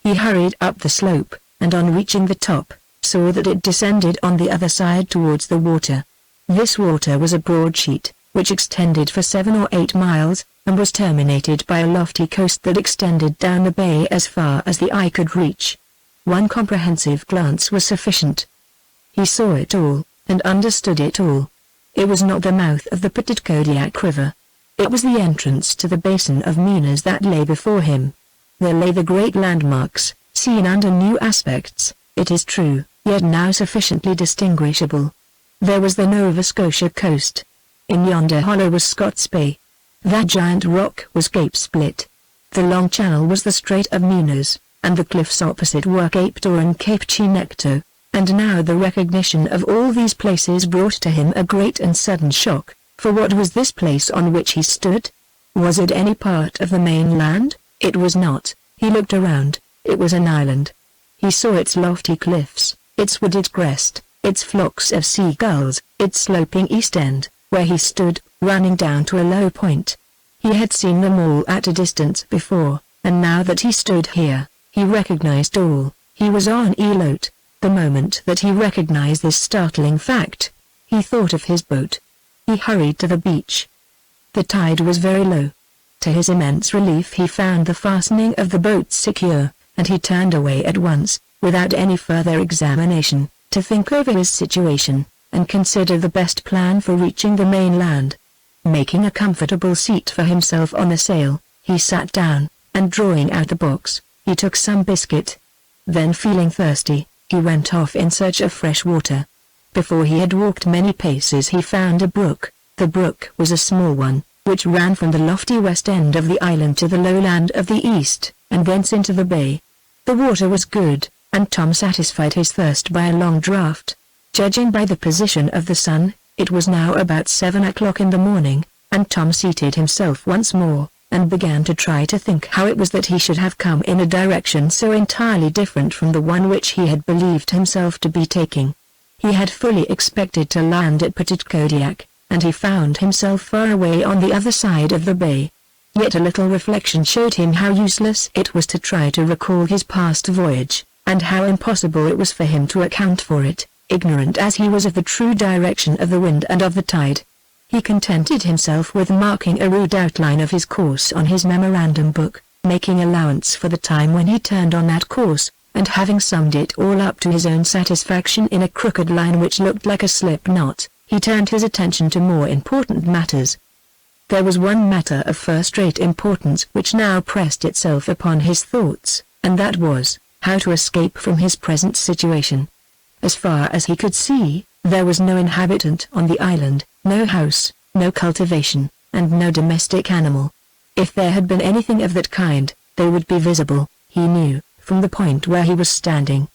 He hurried up the slope, and on reaching the top, saw that it descended on the other side towards the water. This water was a broad sheet, which extended for 7 or 8 miles, and was terminated by a lofty coast that extended down the bay as far as the eye could reach. One comprehensive glance was sufficient. He saw it all, and understood it all. It was not the mouth of the Petit Kodiak River. It was the entrance to the basin of Minas that lay before him. There lay the great landmarks, seen under new aspects, it is true, yet now sufficiently distinguishable. There was the Nova Scotia coast. In yonder hollow was Scott's Bay. That giant rock was Cape Split. The long channel was the Strait of Minas, and the cliffs opposite were Cape Tor and Cape Chinecto, and now the recognition of all these places brought to him a great and sudden shock. For what was this place on which he stood? Was it any part of the mainland? It was not. He looked around. It was an island. He saw its lofty cliffs, its wooded crest, its flocks of seagulls, its sloping east end, where he stood, running down to a low point. He had seen them all at a distance before, and now that he stood here, he recognized all. He was on Elote. The moment that he recognized this startling fact, he thought of his boat. He hurried to the beach. The tide was very low. To his immense relief he found the fastening of the boat secure, and he turned away at once, without any further examination, to think over his situation, and consider the best plan for reaching the mainland. Making a comfortable seat for himself on the sail, he sat down, and drawing out the box, he took some biscuit. Then feeling thirsty, he went off in search of fresh water. Before he had walked many paces he found a brook. The brook was a small one, which ran from the lofty west end of the island to the lowland of the east, and thence into the bay. The water was good, and Tom satisfied his thirst by a long draught. Judging by the position of the sun, it was now about 7 o'clock in the morning, and Tom seated himself once more, and began to try to think how it was that he should have come in a direction so entirely different from the one which he had believed himself to be taking. He had fully expected to land at Petit Kodiak, and he found himself far away on the other side of the bay. Yet a little reflection showed him how useless it was to try to recall his past voyage, and how impossible it was for him to account for it, ignorant as he was of the true direction of the wind and of the tide. He contented himself with marking a rude outline of his course on his memorandum book, making allowance for the time when he turned on that course, and having summed it all up to his own satisfaction in a crooked line which looked like a slip knot, he turned his attention to more important matters. There was one matter of first-rate importance which now pressed itself upon his thoughts, and that was, how to escape from his present situation. As far as he could see, there was no inhabitant on the island, no house, no cultivation, and no domestic animal. If there had been anything of that kind, they would be visible, he knew, from the point where he was standing.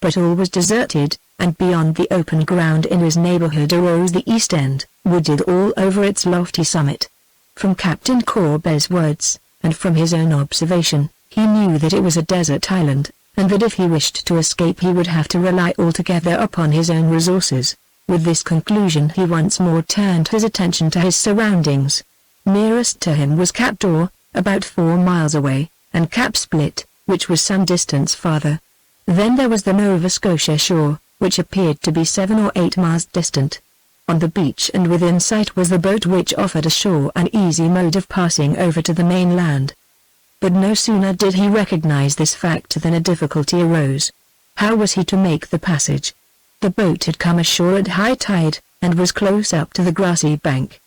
But all was deserted, and beyond the open ground in his neighborhood arose the East End, wooded all over its lofty summit. From Captain Corbet's words, and from his own observation, he knew that it was a desert island, and that if he wished to escape he would have to rely altogether upon his own resources. With this conclusion he once more turned his attention to his surroundings. Nearest to him was Cap d'Or, about 4 miles away, and Cap Split, which was some distance farther. Then there was the Nova Scotia shore, which appeared to be 7 or 8 miles distant. On the beach and within sight was the boat which offered ashore an easy mode of passing over to the mainland. But no sooner did he recognize this fact than a difficulty arose. How was he to make the passage? The boat had come ashore at high tide, and was close up to the grassy bank.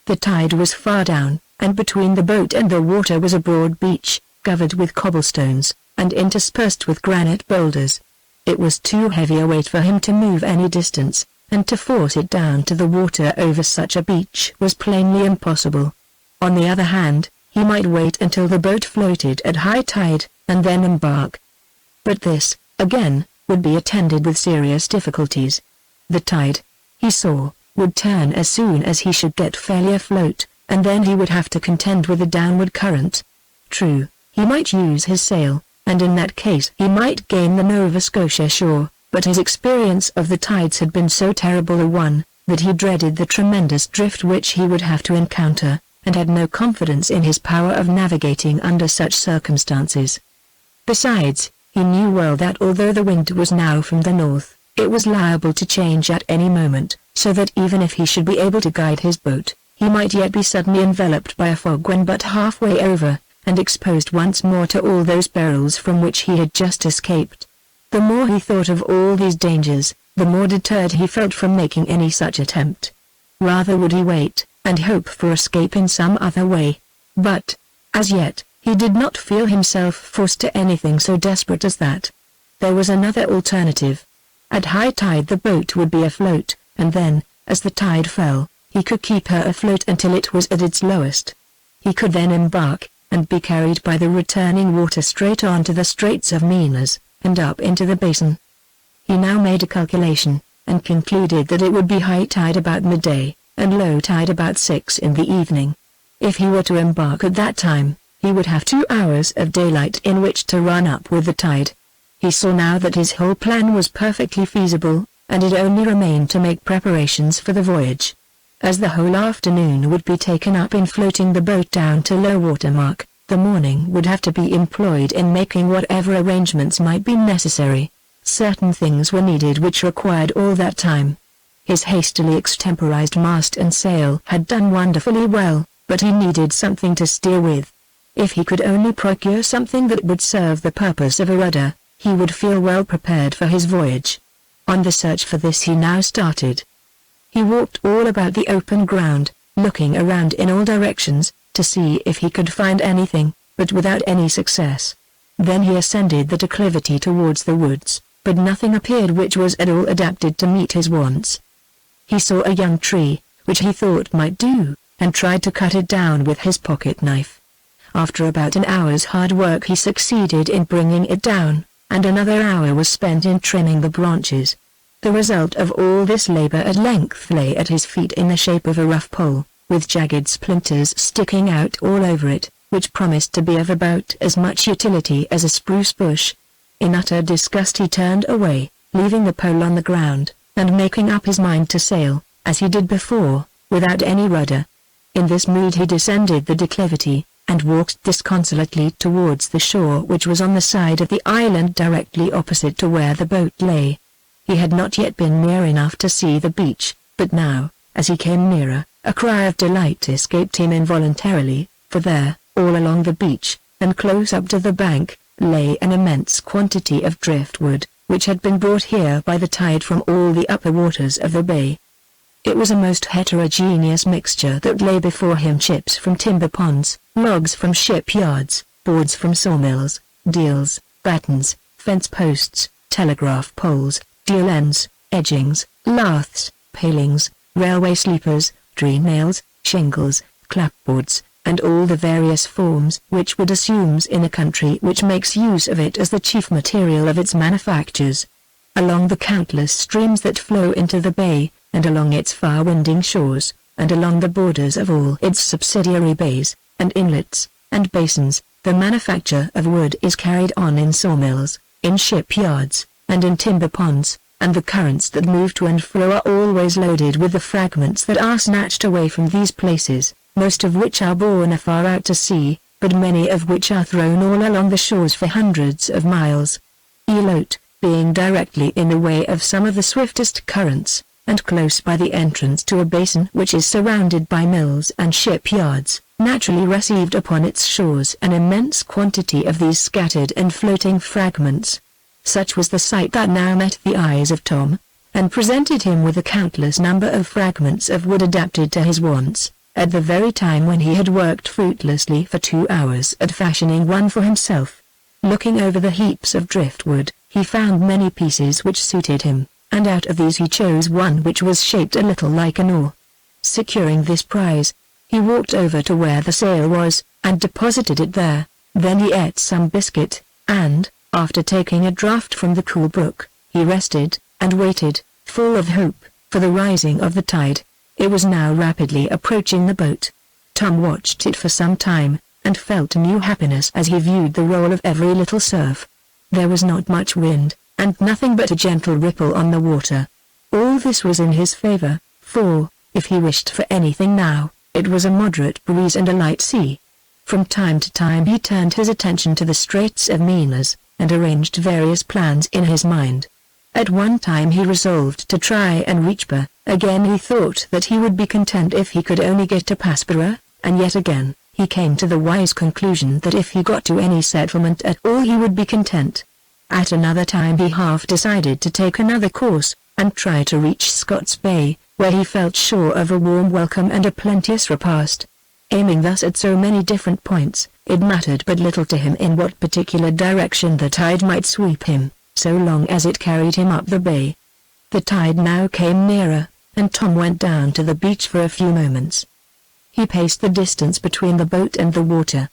The tide was far down, and between the boat and the water was a broad beach, covered with cobblestones, and interspersed with granite boulders. It was too heavy a weight for him to move any distance, and to force it down to the water over such a beach was plainly impossible. On the other hand, he might wait until the boat floated at high tide, and then embark. But this, again, would be attended with serious difficulties. The tide, he saw, would turn as soon as he should get fairly afloat, and then he would have to contend with the downward current. True, he might use his sail, and in that case he might gain the Nova Scotia shore, but his experience of the tides had been so terrible a one, that he dreaded the tremendous drift which he would have to encounter, and had no confidence in his power of navigating under such circumstances. Besides, he knew well that although the wind was now from the north, it was liable to change at any moment, so that even if he should be able to guide his boat, he might yet be suddenly enveloped by a fog when but halfway over, and exposed once more to all those perils from which he had just escaped. The more he thought of all these dangers, the more deterred he felt from making any such attempt. Rather would he wait, and hope for escape in some other way. But, as yet, he did not feel himself forced to anything so desperate as that. There was another alternative. At high tide the boat would be afloat, and then, as the tide fell, he could keep her afloat until it was at its lowest. He could then embark, and be carried by the returning water straight on to the Straits of Minas, and up into the basin. He now made a calculation, and concluded that it would be high tide about midday, and low tide about 6 in the evening. If he were to embark at that time, he would have 2 hours of daylight in which to run up with the tide. He saw now that his whole plan was perfectly feasible, and it only remained to make preparations for the voyage. As the whole afternoon would be taken up in floating the boat down to low water mark, the morning would have to be employed in making whatever arrangements might be necessary. Certain things were needed which required all that time. His hastily extemporized mast and sail had done wonderfully well, but he needed something to steer with. If he could only procure something that would serve the purpose of a rudder, he would feel well prepared for his voyage. On the search for this he now started. He walked all about the open ground, looking around in all directions, to see if he could find anything, but without any success. Then he ascended the declivity towards the woods, but nothing appeared which was at all adapted to meet his wants. He saw a young tree, which he thought might do, and tried to cut it down with his pocket knife. After about an hour's hard work he succeeded in bringing it down, and another hour was spent in trimming the branches. The result of all this labor at length lay at his feet in the shape of a rough pole, with jagged splinters sticking out all over it, which promised to be of about as much utility as a spruce bush. In utter disgust he turned away, leaving the pole on the ground, and making up his mind to sail, as he did before, without any rudder. In this mood he descended the declivity, and walked disconsolately towards the shore which was on the side of the island directly opposite to where the boat lay. He had not yet been near enough to see the beach, but now, as he came nearer, a cry of delight escaped him involuntarily, for there, all along the beach, and close up to the bank, lay an immense quantity of driftwood, which had been brought here by the tide from all the upper waters of the bay. It was a most heterogeneous mixture that lay before him: chips from timber ponds, logs from shipyards, boards from sawmills, deals, battens, fence posts, telegraph poles, deal ends, edgings, laths, palings, railway sleepers, tree nails, shingles, clapboards, and all the various forms which wood assumes in a country which makes use of it as the chief material of its manufactures. Along the countless streams that flow into the bay, and along its far-winding shores, and along the borders of all its subsidiary bays, and inlets, and basins, the manufacture of wood is carried on in sawmills, in shipyards, and in timber ponds, and the currents that move to and fro are always loaded with the fragments that are snatched away from these places, most of which are borne afar out to sea, but many of which are thrown all along the shores for hundreds of miles. Elote, being directly in the way of some of the swiftest currents, and close by the entrance to a basin which is surrounded by mills and shipyards, naturally received upon its shores an immense quantity of these scattered and floating fragments. Such was the sight that now met the eyes of Tom, and presented him with a countless number of fragments of wood adapted to his wants, at the very time when he had worked fruitlessly for 2 hours at fashioning one for himself. Looking over the heaps of driftwood, he found many pieces which suited him, and out of these he chose one which was shaped a little like an oar. Securing this prize, he walked over to where the sail was, and deposited it there. Then he ate some biscuit, and, after taking a draught from the cool brook, he rested, and waited, full of hope, for the rising of the tide. It was now rapidly approaching the boat. Tom watched it for some time, and felt a new happiness as he viewed the roll of every little surf. There was not much wind, and nothing but a gentle ripple on the water. All this was in his favor, for, if he wished for anything now, it was a moderate breeze and a light sea. From time to time he turned his attention to the Straits of Mille, and arranged various plans in his mind. At one time he resolved to try and reach Ba, again he thought that he would be content if he could only get to Paspera, and yet again, he came to the wise conclusion that if he got to any settlement at all he would be content. At another time he half decided to take another course, and try to reach Scott's Bay, where he felt sure of a warm welcome and a plenteous repast. Aiming thus at so many different points, it mattered but little to him in what particular direction the tide might sweep him, so long as it carried him up the bay. The tide now came nearer, and Tom went down to the beach for a few moments. He paced the distance between the boat and the water.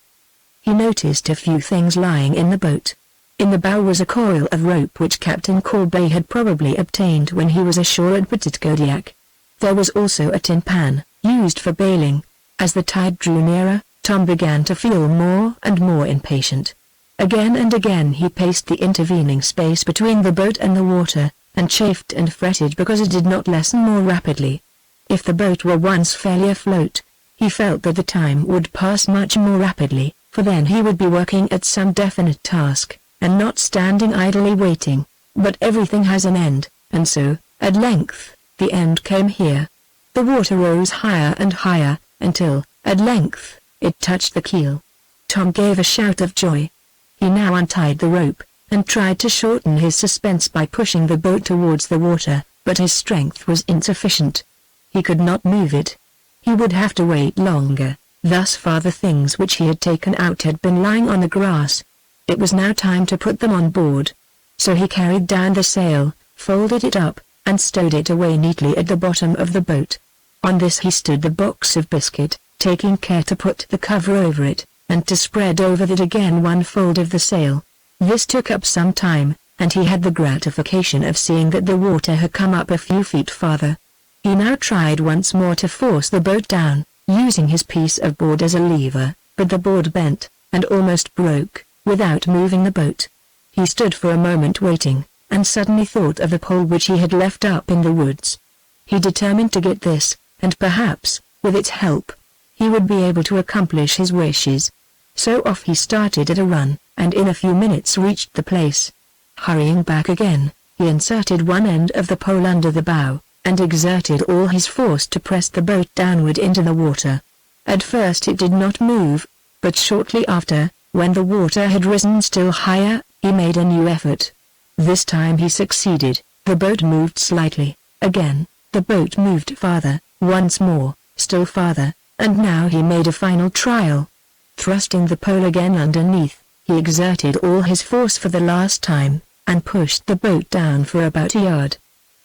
He noticed a few things lying in the boat. In the bow was a coil of rope which Captain Corbet had probably obtained when he was ashore at Petit Kodiak. There was also a tin pan, used for bailing. As the tide drew nearer, Tom began to feel more and more impatient. Again and again he paced the intervening space between the boat and the water, and chafed and fretted because it did not lessen more rapidly. If the boat were once fairly afloat, he felt that the time would pass much more rapidly, for then he would be working at some definite task, and not standing idly waiting. But everything has an end, and so, at length, the end came here. The water rose higher and higher, until, at length, it touched the keel. Tom gave a shout of joy. He now untied the rope, and tried to shorten his suspense by pushing the boat towards the water, but his strength was insufficient. He could not move it. He would have to wait longer. Thus far the things which he had taken out had been lying on the grass. It was now time to put them on board. So he carried down the sail, folded it up, and stowed it away neatly at the bottom of the boat. On this he stood the box of biscuit, taking care to put the cover over it, and to spread over it again one fold of the sail. This took up some time, and he had the gratification of seeing that the water had come up a few feet farther. He now tried once more to force the boat down, using his piece of board as a lever, but the board bent, and almost broke, without moving the boat. He stood for a moment waiting, and suddenly thought of the pole which he had left up in the woods. He determined to get this, and perhaps, with its help, he would be able to accomplish his wishes. So off he started at a run, and in a few minutes reached the place. Hurrying back again, he inserted one end of the pole under the bow, and exerted all his force to press the boat downward into the water. At first it did not move, but shortly after, when the water had risen still higher, he made a new effort. This time he succeeded. The boat moved slightly. Again, the boat moved farther, once more, still farther, and now he made a final trial. Thrusting the pole again underneath, he exerted all his force for the last time. and pushed the boat down for about a yard.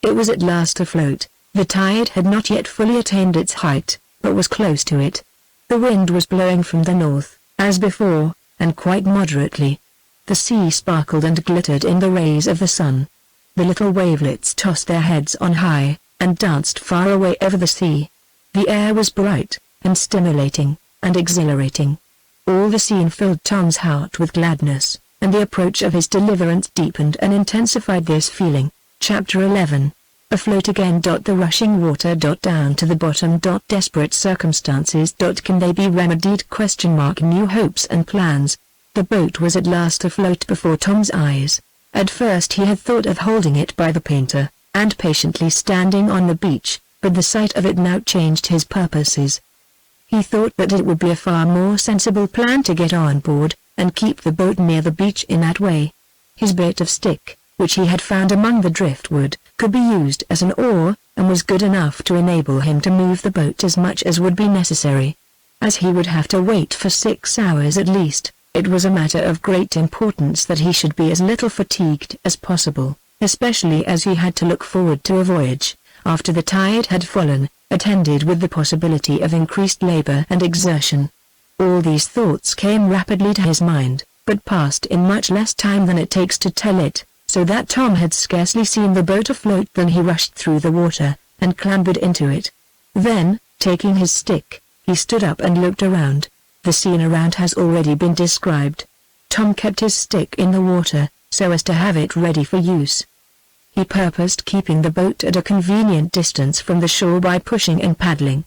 It was at last afloat. The tide had not yet fully attained its height, but was close to it. The wind was blowing from the north, as before, and quite moderately. The sea sparkled and glittered in the rays of the sun. The little wavelets tossed their heads on high, and danced far away over the sea. The air was bright, and stimulating, and exhilarating. All the scene filled Tom's heart with gladness, and the approach of his deliverance deepened and intensified this feeling. Chapter 11. Afloat again. The rushing water. Down to the bottom. Desperate circumstances. Can they be remedied? New hopes and plans. The boat was at last afloat before Tom's eyes. At first he had thought of holding it by the painter, and patiently standing on the beach, but the sight of it now changed his purposes. He thought that it would be a far more sensible plan to get on board, and keep the boat near the beach in that way. His bit of stick, which he had found among the driftwood, could be used as an oar, and was good enough to enable him to move the boat as much as would be necessary. As he would have to wait for 6 hours at least, it was a matter of great importance that he should be as little fatigued as possible, especially as he had to look forward to a voyage, after the tide had fallen, attended with the possibility of increased labor and exertion. All these thoughts came rapidly to his mind, but passed in much less time than it takes to tell it, so that Tom had scarcely seen the boat afloat than he rushed through the water, and clambered into it. Then, taking his stick, he stood up and looked around. The scene around has already been described. Tom kept his stick in the water, so as to have it ready for use. He purposed keeping the boat at a convenient distance from the shore by pushing and paddling.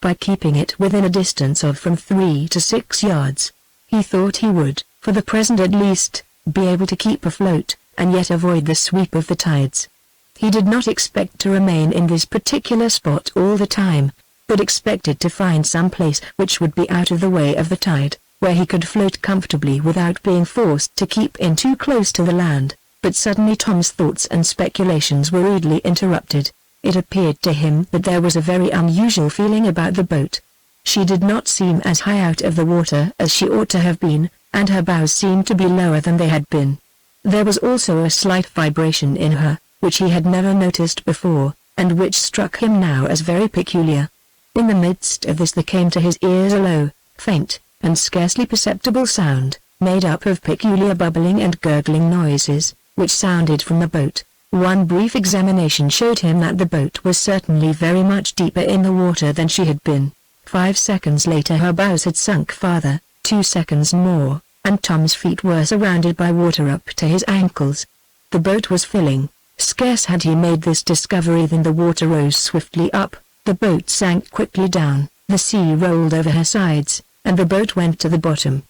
By keeping it within a distance of from 3 to 6 yards, he thought he would, for the present at least, be able to keep afloat, and yet avoid the sweep of the tides. He did not expect to remain in this particular spot all the time, but expected to find some place which would be out of the way of the tide, where he could float comfortably without being forced to keep in too close to the land. But suddenly Tom's thoughts and speculations were rudely interrupted. It appeared to him that there was a very unusual feeling about the boat. She did not seem as high out of the water as she ought to have been, and her bows seemed to be lower than they had been. There was also a slight vibration in her, which he had never noticed before, and which struck him now as very peculiar. In the midst of this there came to his ears a low, faint, and scarcely perceptible sound, made up of peculiar bubbling and gurgling noises, which sounded from the boat. One brief examination showed him that the boat was certainly very much deeper in the water than she had been. 5 seconds later her bows had sunk farther, 2 seconds more, and Tom's feet were surrounded by water up to his ankles. The boat was filling. Scarce had he made this discovery than the water rose swiftly up, the boat sank quickly down, the sea rolled over her sides, and the boat went to the bottom.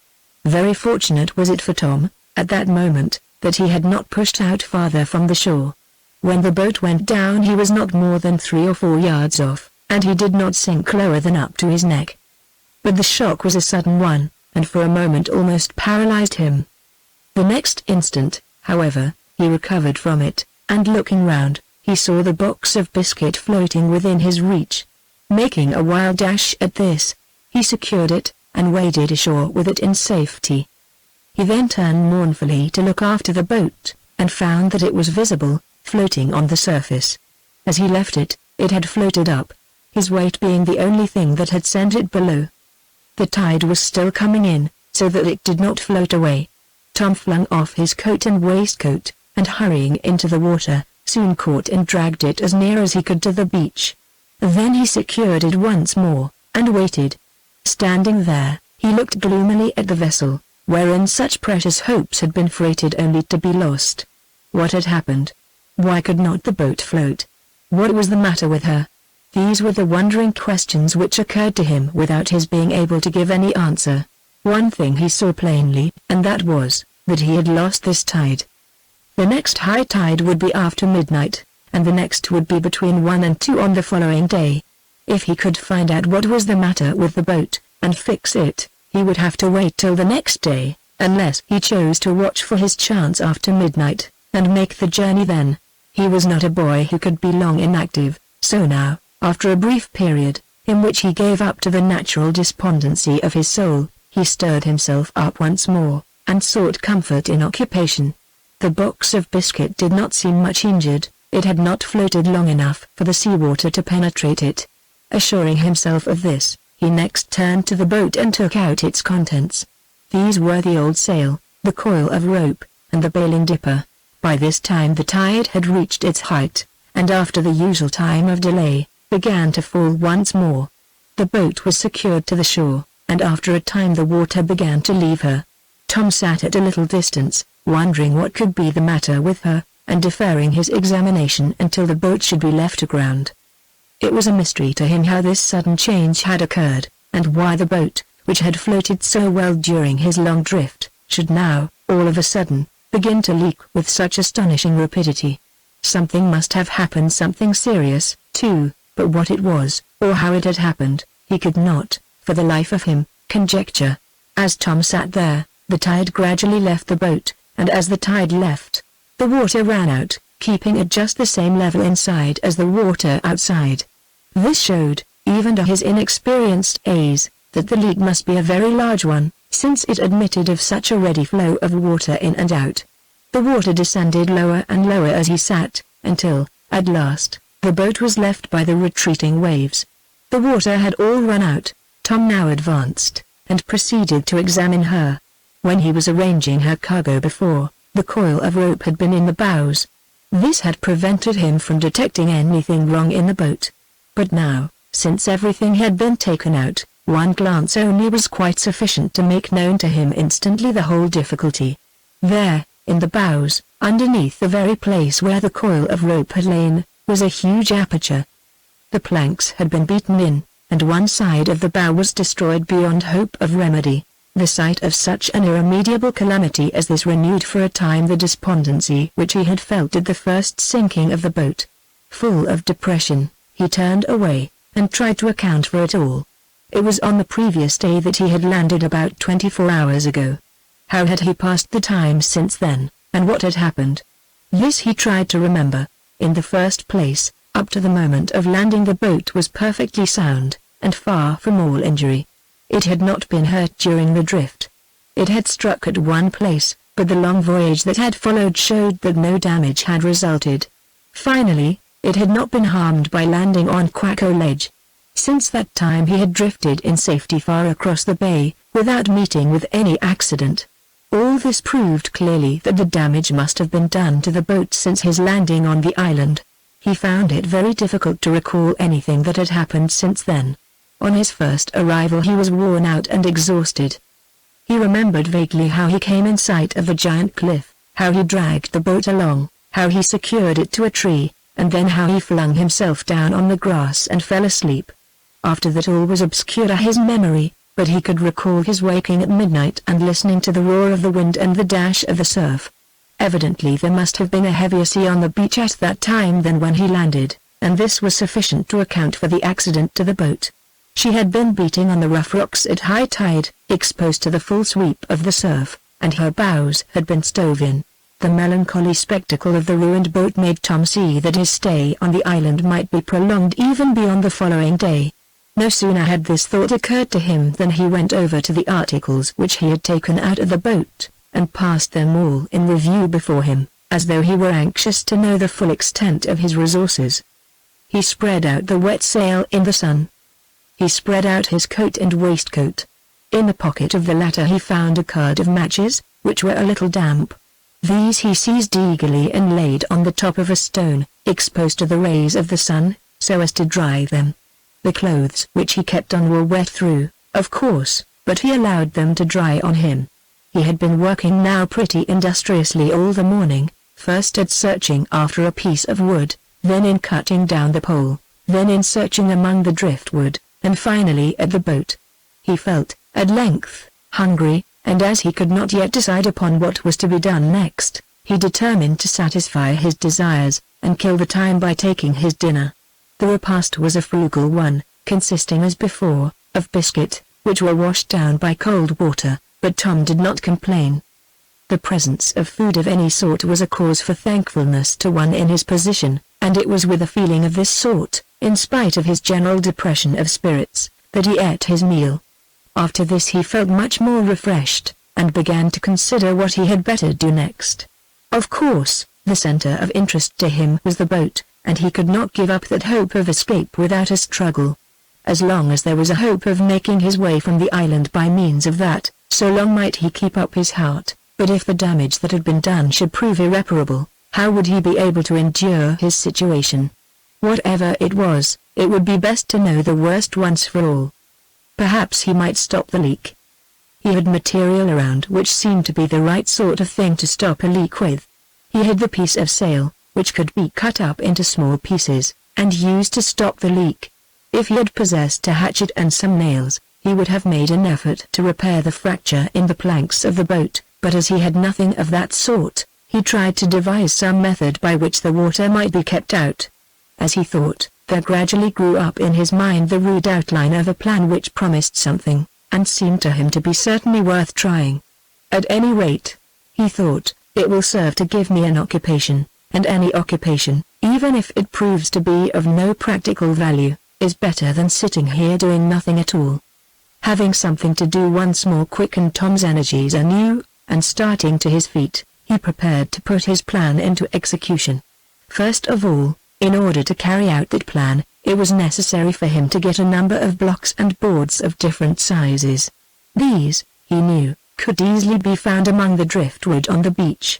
Very fortunate was it for Tom, at that moment, that he had not pushed out farther from the shore. When the boat went down he was not more than 3 or 4 yards off, and he did not sink lower than up to his neck. But the shock was a sudden one, and for a moment almost paralyzed him. The next instant, however, he recovered from it, and looking round, he saw the box of biscuit floating within his reach. Making a wild dash at this, he secured it, and waded ashore with it in safety. He then turned mournfully to look after the boat, and found that it was visible, floating on the surface. As he left it, it had floated up, his weight being the only thing that had sent it below. The tide was still coming in, so that it did not float away. Tom flung off his coat and waistcoat, and hurrying into the water, soon caught and dragged it as near as he could to the beach. Then he secured it once more, and waited. Standing there, he looked gloomily at the vessel, wherein such precious hopes had been freighted only to be lost. What had happened? Why could not the boat float? What was the matter with her? These were the wondering questions which occurred to him without his being able to give any answer. One thing he saw plainly, and that was, that he had lost this tide. The next high tide would be after midnight, and the next would be between 1 and 2 on the following day. If he could find out what was the matter with the boat, and fix it, he would have to wait till the next day, unless he chose to watch for his chance after midnight, and make the journey then. He was not a boy who could be long inactive, so now, after a brief period, in which he gave up to the natural despondency of his soul, he stirred himself up once more, and sought comfort in occupation. The box of biscuit did not seem much injured. It had not floated long enough for the seawater to penetrate it. Assuring himself of this, he next turned to the boat and took out its contents. These were the old sail, the coil of rope, and the bailing dipper. By this time the tide had reached its height, and after the usual time of delay, began to fall once more. The boat was secured to the shore, and after a time the water began to leave her. Tom sat at a little distance, wondering what could be the matter with her, and deferring his examination until the boat should be left aground. It was a mystery to him how this sudden change had occurred, and why the boat, which had floated so well during his long drift, should now, all of a sudden, begin to leak with such astonishing rapidity. Something must have happened, something serious, too, but what it was, or how it had happened, he could not, for the life of him, conjecture. As Tom sat there, the tide gradually left the boat, and as the tide left, the water ran out, keeping at just the same level inside as the water outside. This showed, even to his inexperienced eyes, that the leak must be a very large one, since it admitted of such a ready flow of water in and out. The water descended lower and lower as he sat, until, at last, the boat was left by the retreating waves. The water had all run out. Tom now advanced, and proceeded to examine her. When he was arranging her cargo before, the coil of rope had been in the bows. This had prevented him from detecting anything wrong in the boat. But now, since everything had been taken out, one glance only was quite sufficient to make known to him instantly the whole difficulty. There, in the bows, underneath the very place where the coil of rope had lain, was a huge aperture. The planks had been beaten in, and one side of the bow was destroyed beyond hope of remedy. The sight of such an irremediable calamity as this renewed for a time the despondency which he had felt at the first sinking of the boat. Full of depression, he turned away, and tried to account for it all. It was on the previous day that he had landed about 24 hours ago. How had he passed the time since then, and what had happened? This he tried to remember. In the first place, up to the moment of landing the boat was perfectly sound, and far from all injury. It had not been hurt during the drift. It had struck at one place, but the long voyage that had followed showed that no damage had resulted. Finally, it had not been harmed by landing on Quaco Ledge. Since that time he had drifted in safety far across the bay, without meeting with any accident. All this proved clearly that the damage must have been done to the boat since his landing on the island. He found it very difficult to recall anything that had happened since then. On his first arrival he was worn out and exhausted. He remembered vaguely how he came in sight of the giant cliff, how he dragged the boat along, how he secured it to a tree, and then how he flung himself down on the grass and fell asleep. After that all was obscure to his memory, but he could recall his waking at midnight and listening to the roar of the wind and the dash of the surf. Evidently there must have been a heavier sea on the beach at that time than when he landed, and this was sufficient to account for the accident to the boat. She had been beating on the rough rocks at high tide, exposed to the full sweep of the surf, and her bows had been stove in. The melancholy spectacle of the ruined boat made Tom see that his stay on the island might be prolonged even beyond the following day. No sooner had this thought occurred to him than he went over to the articles which he had taken out of the boat, and passed them all in review before him, as though he were anxious to know the full extent of his resources. He spread out the wet sail in the sun. He spread out his coat and waistcoat. In the pocket of the latter he found a card of matches, which were a little damp. These he seized eagerly and laid on the top of a stone, exposed to the rays of the sun, so as to dry them. The clothes which he kept on were wet through, of course, but he allowed them to dry on him. He had been working now pretty industriously all the morning, first at searching after a piece of wood, then in cutting down the pole, then in searching among the driftwood, and finally at the boat. He felt, at length, hungry, and as he could not yet decide upon what was to be done next, he determined to satisfy his desires, and kill the time by taking his dinner. The repast was a frugal one, consisting as before, of biscuit, which were washed down by cold water, but Tom did not complain. The presence of food of any sort was a cause for thankfulness to one in his position, and it was with a feeling of this sort, in spite of his general depression of spirits, that he ate his meal. After this he felt much more refreshed, and began to consider what he had better do next. Of course, the center of interest to him was the boat, and he could not give up that hope of escape without a struggle. As long as there was a hope of making his way from the island by means of that, so long might he keep up his heart, but if the damage that had been done should prove irreparable, how would he be able to endure his situation? Whatever it was, it would be best to know the worst once for all. Perhaps he might stop the leak. He had material around which seemed to be the right sort of thing to stop a leak with. He had the piece of sail, which could be cut up into small pieces, and used to stop the leak. If he had possessed a hatchet and some nails, he would have made an effort to repair the fracture in the planks of the boat, but as he had nothing of that sort, he tried to devise some method by which the water might be kept out. As he thought, there gradually grew up in his mind the rude outline of a plan which promised something, and seemed to him to be certainly worth trying. At any rate, he thought, it will serve to give me an occupation, and any occupation, even if it proves to be of no practical value, is better than sitting here doing nothing at all. Having something to do once more quickened Tom's energies anew, and starting to his feet, he prepared to put his plan into execution. First of all, in order to carry out that plan, it was necessary for him to get a number of blocks and boards of different sizes. These, he knew, could easily be found among the driftwood on the beach.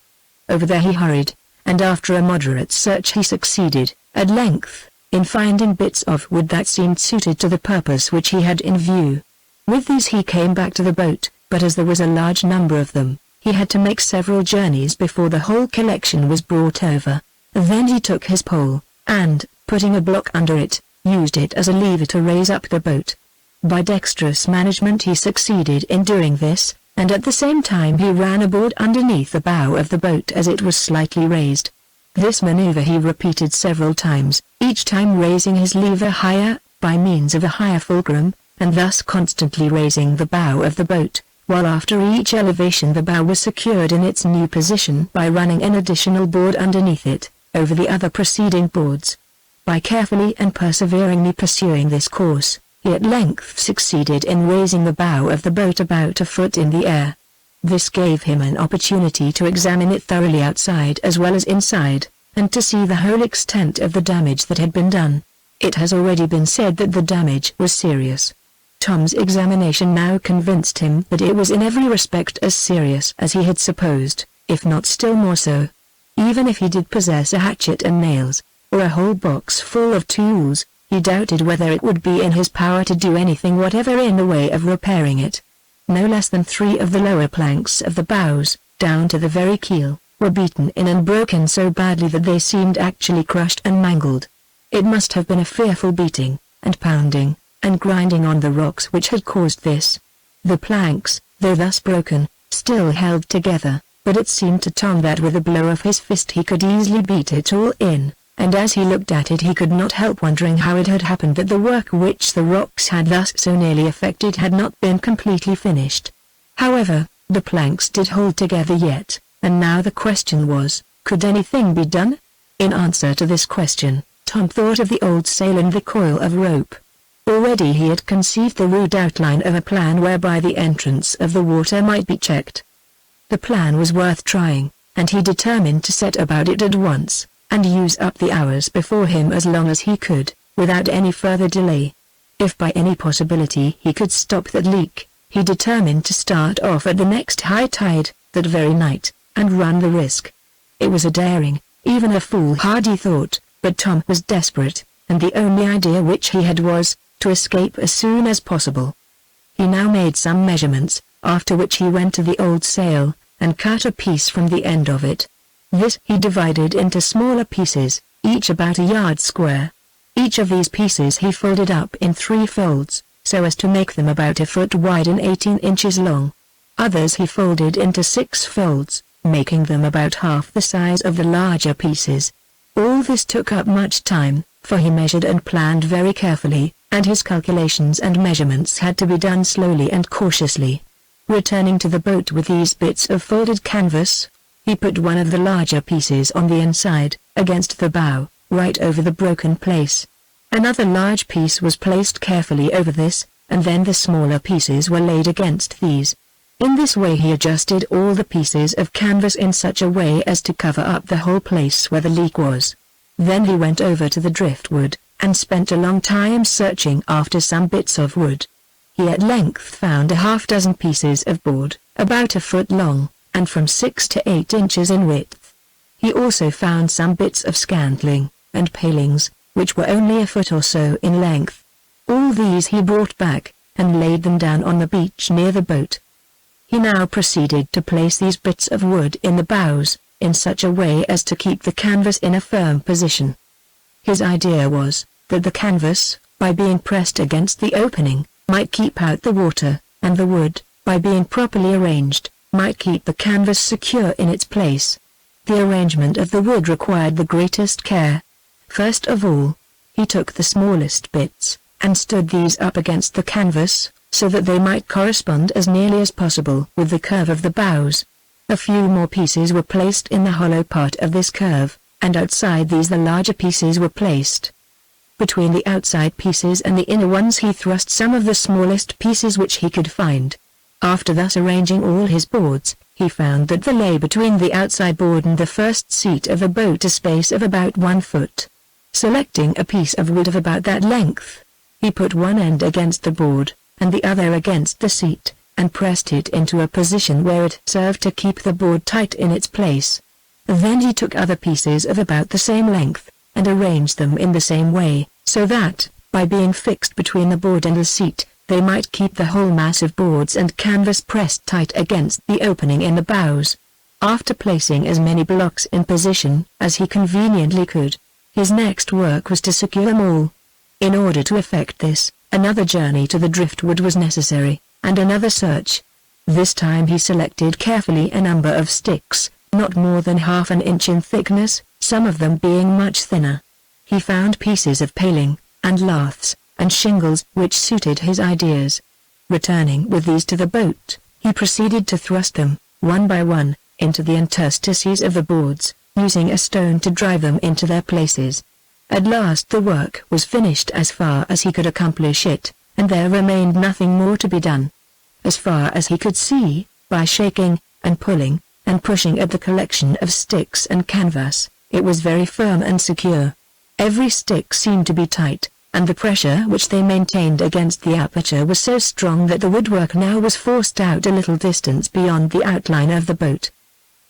Over there he hurried, and after a moderate search he succeeded, at length, in finding bits of wood that seemed suited to the purpose which he had in view. With these he came back to the boat, but as there was a large number of them, he had to make several journeys before the whole collection was brought over. Then he took his pole, and, putting a block under it, used it as a lever to raise up the boat. By dexterous management he succeeded in doing this, and at the same time he ran a board underneath the bow of the boat as it was slightly raised. This maneuver he repeated several times, each time raising his lever higher, by means of a higher fulcrum, and thus constantly raising the bow of the boat, while after each elevation the bow was secured in its new position by running an additional board underneath it, over the other preceding boards. By carefully and perseveringly pursuing this course, he at length succeeded in raising the bow of the boat about a foot in the air. This gave him an opportunity to examine it thoroughly outside as well as inside, and to see the whole extent of the damage that had been done. It has already been said that the damage was serious. Tom's examination now convinced him that it was in every respect as serious as he had supposed, if not still more so. Even if he did possess a hatchet and nails, or a whole box full of tools, he doubted whether it would be in his power to do anything whatever in the way of repairing it. No less than 3 of the lower planks of the bows, down to the very keel, were beaten in and broken so badly that they seemed actually crushed and mangled. It must have been a fearful beating, and pounding, and grinding on the rocks which had caused this. The planks, though thus broken, still held together, but it seemed to Tom that with a blow of his fist he could easily beat it all in, and as he looked at it he could not help wondering how it had happened that the work which the rocks had thus so nearly effected had not been completely finished. However, the planks did hold together yet, and now the question was, could anything be done? In answer to this question, Tom thought of the old sail and the coil of rope. Already he had conceived the rude outline of a plan whereby the entrance of the water might be checked. The plan was worth trying, and he determined to set about it at once, and use up the hours before him as long as he could, without any further delay. If by any possibility he could stop that leak, he determined to start off at the next high tide, that very night, and run the risk. It was a daring, even a foolhardy thought, but Tom was desperate, and the only idea which he had was, to escape as soon as possible. He now made some measurements, after which he went to the old sail, and cut a piece from the end of it. This he divided into smaller pieces, each about a yard square. Each of these pieces he folded up in 3 folds, so as to make them about a foot wide and 18 inches long. Others he folded into 6 folds, making them about half the size of the larger pieces. All this took up much time, for he measured and planned very carefully, and his calculations and measurements had to be done slowly and cautiously. Returning to the boat with these bits of folded canvas, he put one of the larger pieces on the inside, against the bow, right over the broken place. Another large piece was placed carefully over this, and then the smaller pieces were laid against these. In this way he adjusted all the pieces of canvas in such a way as to cover up the whole place where the leak was. Then he went over to the driftwood, and spent a long time searching after some bits of wood. He at length found a half-dozen pieces of board, about a foot long, and from 6 to 8 inches in width. He also found some bits of scantling, and palings, which were only a foot or so in length. All these he brought back, and laid them down on the beach near the boat. He now proceeded to place these bits of wood in the bows, in such a way as to keep the canvas in a firm position. His idea was, that the canvas, by being pressed against the opening, might keep out the water, and the wood, by being properly arranged, might keep the canvas secure in its place. The arrangement of the wood required the greatest care. First of all, he took the smallest bits, and stood these up against the canvas, so that they might correspond as nearly as possible with the curve of the bows. A few more pieces were placed in the hollow part of this curve, and outside these the larger pieces were placed. Between the outside pieces and the inner ones he thrust some of the smallest pieces which he could find. After thus arranging all his boards, he found that there lay between the outside board and the first seat of the boat a space of about 1 foot. Selecting a piece of wood of about that length, he put one end against the board, and the other against the seat, and pressed it into a position where it served to keep the board tight in its place. Then he took other pieces of about the same length, and arranged them in the same way, so that, by being fixed between the board and the seat, they might keep the whole mass of boards and canvas pressed tight against the opening in the bows. After placing as many blocks in position as he conveniently could, his next work was to secure them all. In order to effect this, another journey to the driftwood was necessary, and another search. This time he selected carefully a number of sticks, not more than half an inch in thickness, some of them being much thinner. He found pieces of paling, and laths, and shingles which suited his ideas. Returning with these to the boat, he proceeded to thrust them, one by one, into the interstices of the boards, using a stone to drive them into their places. At last the work was finished as far as he could accomplish it, and there remained nothing more to be done. As far as he could see, by shaking, and pulling, and pushing at the collection of sticks and canvas, it was very firm and secure. Every stick seemed to be tight, and the pressure which they maintained against the aperture was so strong that the woodwork now was forced out a little distance beyond the outline of the boat.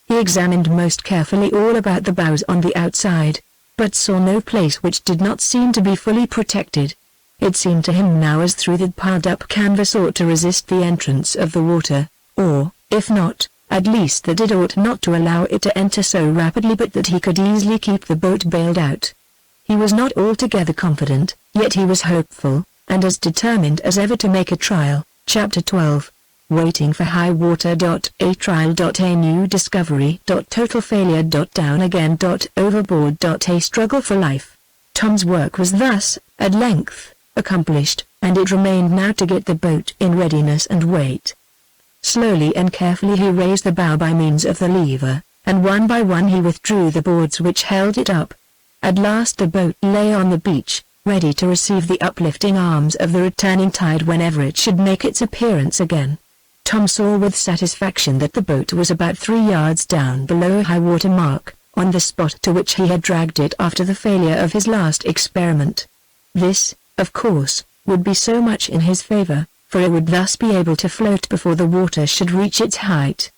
He examined most carefully all about the bows on the outside, but saw no place which did not seem to be fully protected. It seemed to him now as though the piled-up canvas ought to resist the entrance of the water, or, if not, at least that it ought not to allow it to enter so rapidly but that he could easily keep the boat bailed out. He was not altogether confident, yet he was hopeful, and as determined as ever to make a trial. Chapter 12. Waiting for high water. A trial. A new discovery. Total failure. Down again. Overboard. A struggle for life. Tom's work was thus, at length, accomplished, and it remained now to get the boat in readiness and wait. Slowly and carefully he raised the bow by means of the lever, and one by one he withdrew the boards which held it up. At last the boat lay on the beach, ready to receive the uplifting arms of the returning tide whenever it should make its appearance again. Tom saw with satisfaction that the boat was about 3 yards down below high water mark, on the spot to which he had dragged it after the failure of his last experiment. This, of course, would be so much in his favor, for it would thus be able to float before the water should reach its height.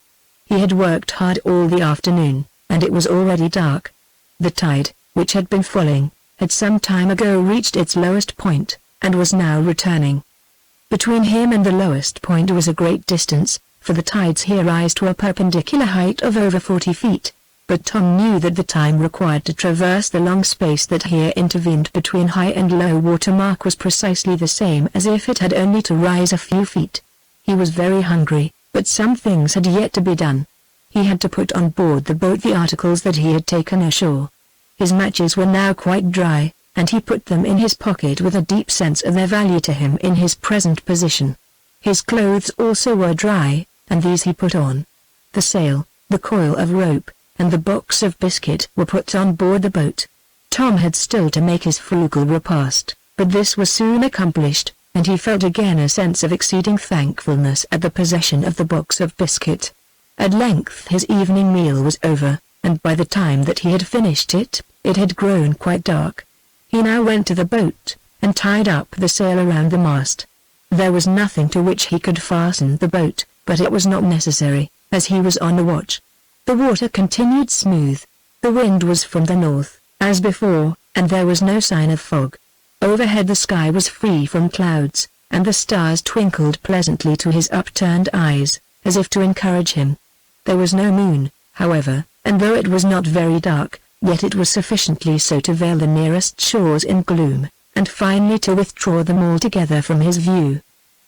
He had worked hard all the afternoon, and it was already dark. The tide, which had been falling, had some time ago reached its lowest point, and was now returning. Between him and the lowest point was a great distance, for the tides here rise to a perpendicular height of over 40 feet, but Tom knew that the time required to traverse the long space that here intervened between high and low water mark was precisely the same as if it had only to rise a few feet. He was very hungry, but some things had yet to be done. He had to put on board the boat the articles that he had taken ashore. His matches were now quite dry, and he put them in his pocket with a deep sense of their value to him in his present position. His clothes also were dry, and these he put on. The sail, the coil of rope, and the box of biscuit were put on board the boat. Tom had still to make his frugal repast, but this was soon accomplished, and he felt again a sense of exceeding thankfulness at the possession of the box of biscuit. At length his evening meal was over, and by the time that he had finished it, it had grown quite dark. He now went to the boat, and tied up the sail around the mast. There was nothing to which he could fasten the boat, but it was not necessary, as he was on the watch. The water continued smooth. The wind was from the north, as before, and there was no sign of fog. Overhead the sky was free from clouds, and the stars twinkled pleasantly to his upturned eyes, as if to encourage him. There was no moon, however, and though it was not very dark, yet it was sufficiently so to veil the nearest shores in gloom, and finally to withdraw them altogether from his view.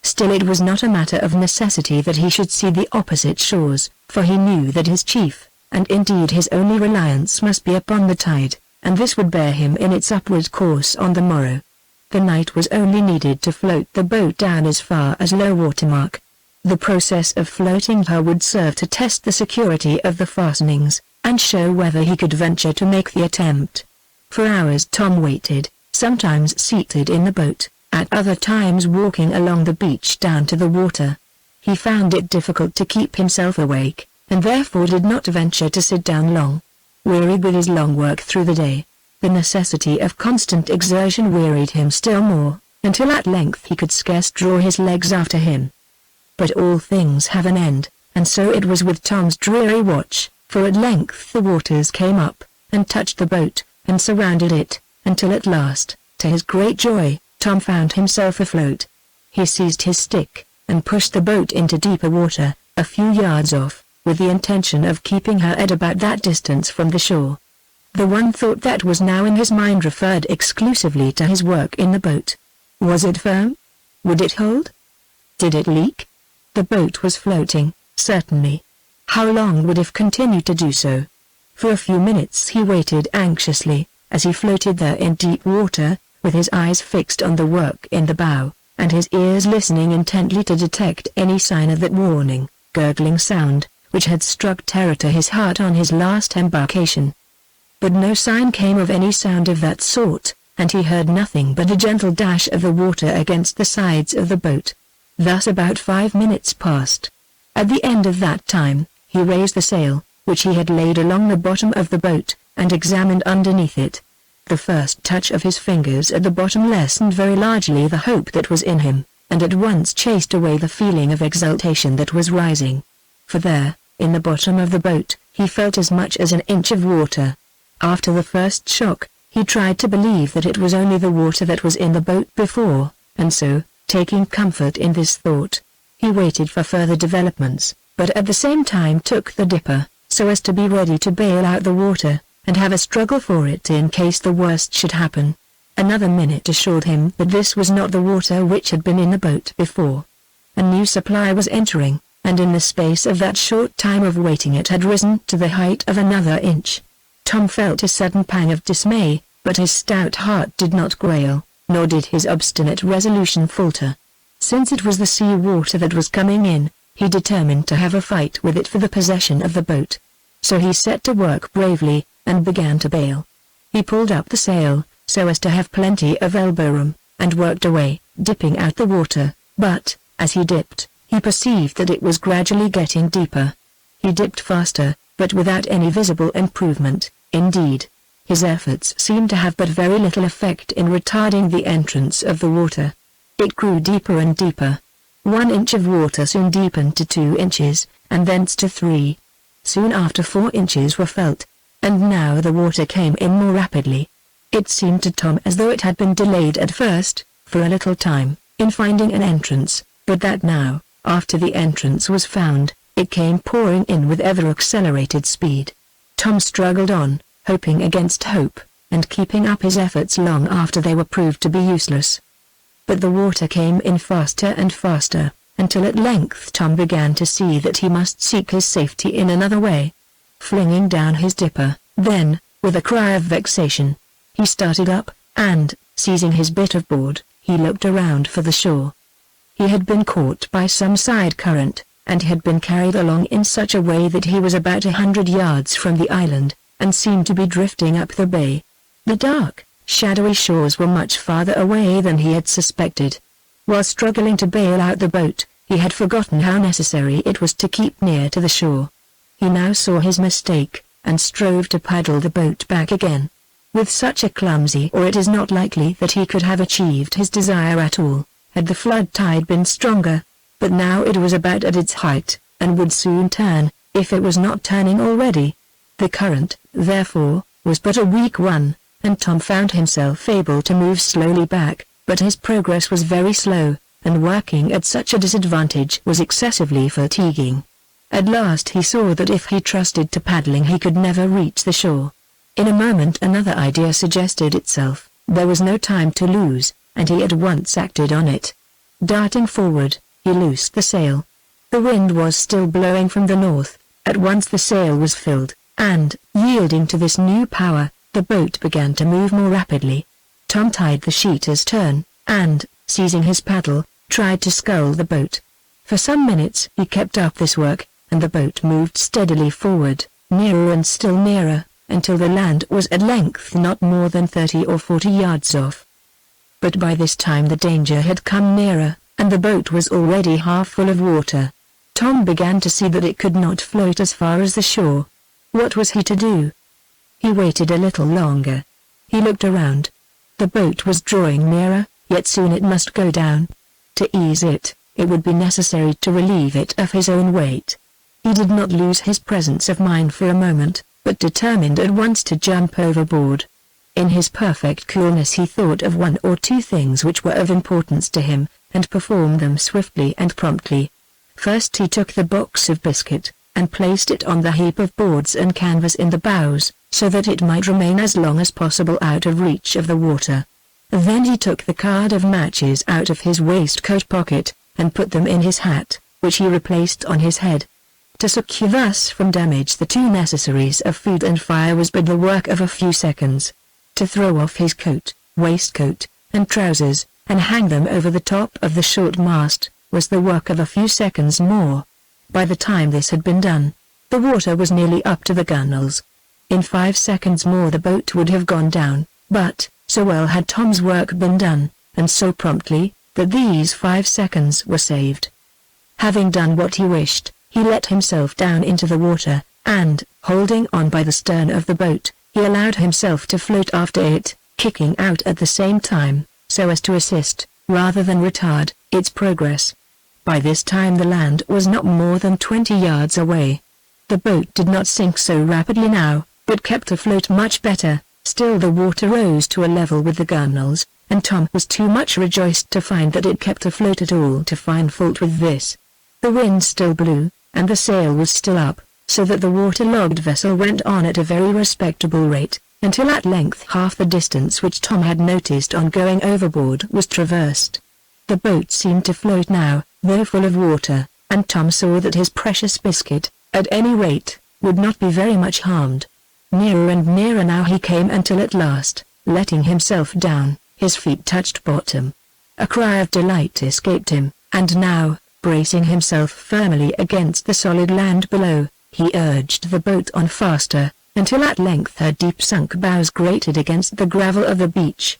Still it was not a matter of necessity that he should see the opposite shores, for he knew that his chief, and indeed his only reliance must be upon the tide, and this would bear him in its upward course on the morrow. The night was only needed to float the boat down as far as low water mark. The process of floating her would serve to test the security of the fastenings, and show whether he could venture to make the attempt. For hours Tom waited, sometimes seated in the boat, at other times walking along the beach down to the water. He found it difficult to keep himself awake, and therefore did not venture to sit down long. Wearied with his long work through the day, the necessity of constant exertion wearied him still more, until at length he could scarce draw his legs after him. But all things have an end, and so it was with Tom's dreary watch, for at length the waters came up, and touched the boat, and surrounded it, until at last, to his great joy, Tom found himself afloat. He seized his stick, and pushed the boat into deeper water, a few yards off, with the intention of keeping her at about that distance from the shore. The one thought that was now in his mind referred exclusively to his work in the boat. Was it firm? Would it hold? Did it leak? The boat was floating, certainly. How long would it continue to do so? For a few minutes he waited anxiously, as he floated there in deep water, with his eyes fixed on the work in the bow, and his ears listening intently to detect any sign of that warning, gurgling sound, which had struck terror to his heart on his last embarkation. But no sign came of any sound of that sort, and he heard nothing but a gentle dash of the water against the sides of the boat. Thus about 5 minutes passed. At the end of that time, he raised the sail, which he had laid along the bottom of the boat, and examined underneath it. The first touch of his fingers at the bottom lessened very largely the hope that was in him, and at once chased away the feeling of exultation that was rising. For there, in the bottom of the boat, he felt as much as an inch of water. After the first shock, he tried to believe that it was only the water that was in the boat before, and so, taking comfort in this thought, he waited for further developments, but at the same time took the dipper, so as to be ready to bail out the water, and have a struggle for it in case the worst should happen. Another minute assured him that this was not the water which had been in the boat before. A new supply was entering, and in the space of that short time of waiting it had risen to the height of another inch. Tom felt a sudden pang of dismay, but his stout heart did not quail, nor did his obstinate resolution falter. Since it was the sea water that was coming in, he determined to have a fight with it for the possession of the boat. So he set to work bravely, and began to bail. He pulled up the sail, so as to have plenty of elbow room, and worked away, dipping out the water, but, as he dipped, he perceived that it was gradually getting deeper. He dipped faster, but without any visible improvement. Indeed, his efforts seemed to have but very little effect in retarding the entrance of the water. It grew deeper and deeper. 1 inch of water soon deepened to 2 inches, and thence to 3. Soon after 4 inches were felt, and now the water came in more rapidly. It seemed to Tom as though it had been delayed at first, for a little time, in finding an entrance, but that now, after the entrance was found, it came pouring in with ever-accelerated speed. Tom struggled on, hoping against hope, and keeping up his efforts long after they were proved to be useless. But the water came in faster and faster, until at length Tom began to see that he must seek his safety in another way. Flinging down his dipper, then, with a cry of vexation, he started up, and, seizing his bit of board, he looked around for the shore. He had been caught by some side current, and had been carried along in such a way that he was about 100 yards from the island, and seemed to be drifting up the bay. The dark, shadowy shores were much farther away than he had suspected. While struggling to bail out the boat, he had forgotten how necessary it was to keep near to the shore. He now saw his mistake, and strove to paddle the boat back again. With such a clumsy oar it is not likely that he could have achieved his desire at all, had the flood tide been stronger. But now it was about at its height, and would soon turn, if it was not turning already. The current, therefore, was but a weak one, and Tom found himself able to move slowly back, but his progress was very slow, and working at such a disadvantage was excessively fatiguing. At last he saw that if he trusted to paddling he could never reach the shore. In a moment another idea suggested itself. There was no time to lose, and he at once acted on it. Darting forward, he loosed the sail. The wind was still blowing from the north. At once the sail was filled, and, yielding to this new power, the boat began to move more rapidly. Tom tied the sheet astern, and, seizing his paddle, tried to scull the boat. For some minutes he kept up this work, and the boat moved steadily forward, nearer and still nearer, until the land was at length not more than 30 or 40 yards off. But by this time the danger had come nearer, and the boat was already half full of water. Tom began to see that it could not float as far as the shore. What was he to do? He waited a little longer. He looked around. The boat was drawing nearer, yet soon it must go down. To ease it, it would be necessary to relieve it of his own weight. He did not lose his presence of mind for a moment, but determined at once to jump overboard. In his perfect coolness he thought of one or two things which were of importance to him, and performed them swiftly and promptly. First he took the box of biscuit, and placed it on the heap of boards and canvas in the bows, so that it might remain as long as possible out of reach of the water. Then he took the card of matches out of his waistcoat pocket, and put them in his hat, which he replaced on his head. To secure thus from damage the two necessaries of food and fire was but the work of a few seconds. To throw off his coat, waistcoat, and trousers, and hang them over the top of the short mast, was the work of a few seconds more. By the time this had been done, the water was nearly up to the gunwales. In 5 seconds more the boat would have gone down, but, so well had Tom's work been done, and so promptly, that these 5 seconds were saved. Having done what he wished, he let himself down into the water, and, holding on by the stern of the boat, he allowed himself to float after it, kicking out at the same time, so as to assist, rather than retard, its progress. By this time the land was not more than 20 yards away. The boat did not sink so rapidly now, but kept afloat much better. Still the water rose to a level with the gunwales, and Tom was too much rejoiced to find that it kept afloat at all to find fault with this. The wind still blew, and the sail was still up, so that the waterlogged vessel went on at a very respectable rate, until at length half the distance which Tom had noticed on going overboard was traversed. The boat seemed to float now, though full of water, and Tom saw that his precious biscuit, at any rate, would not be very much harmed. Nearer and nearer now he came until at last, letting himself down, his feet touched bottom. A cry of delight escaped him, and now, bracing himself firmly against the solid land below, he urged the boat on faster, until at length her deep-sunk bows grated against the gravel of the beach.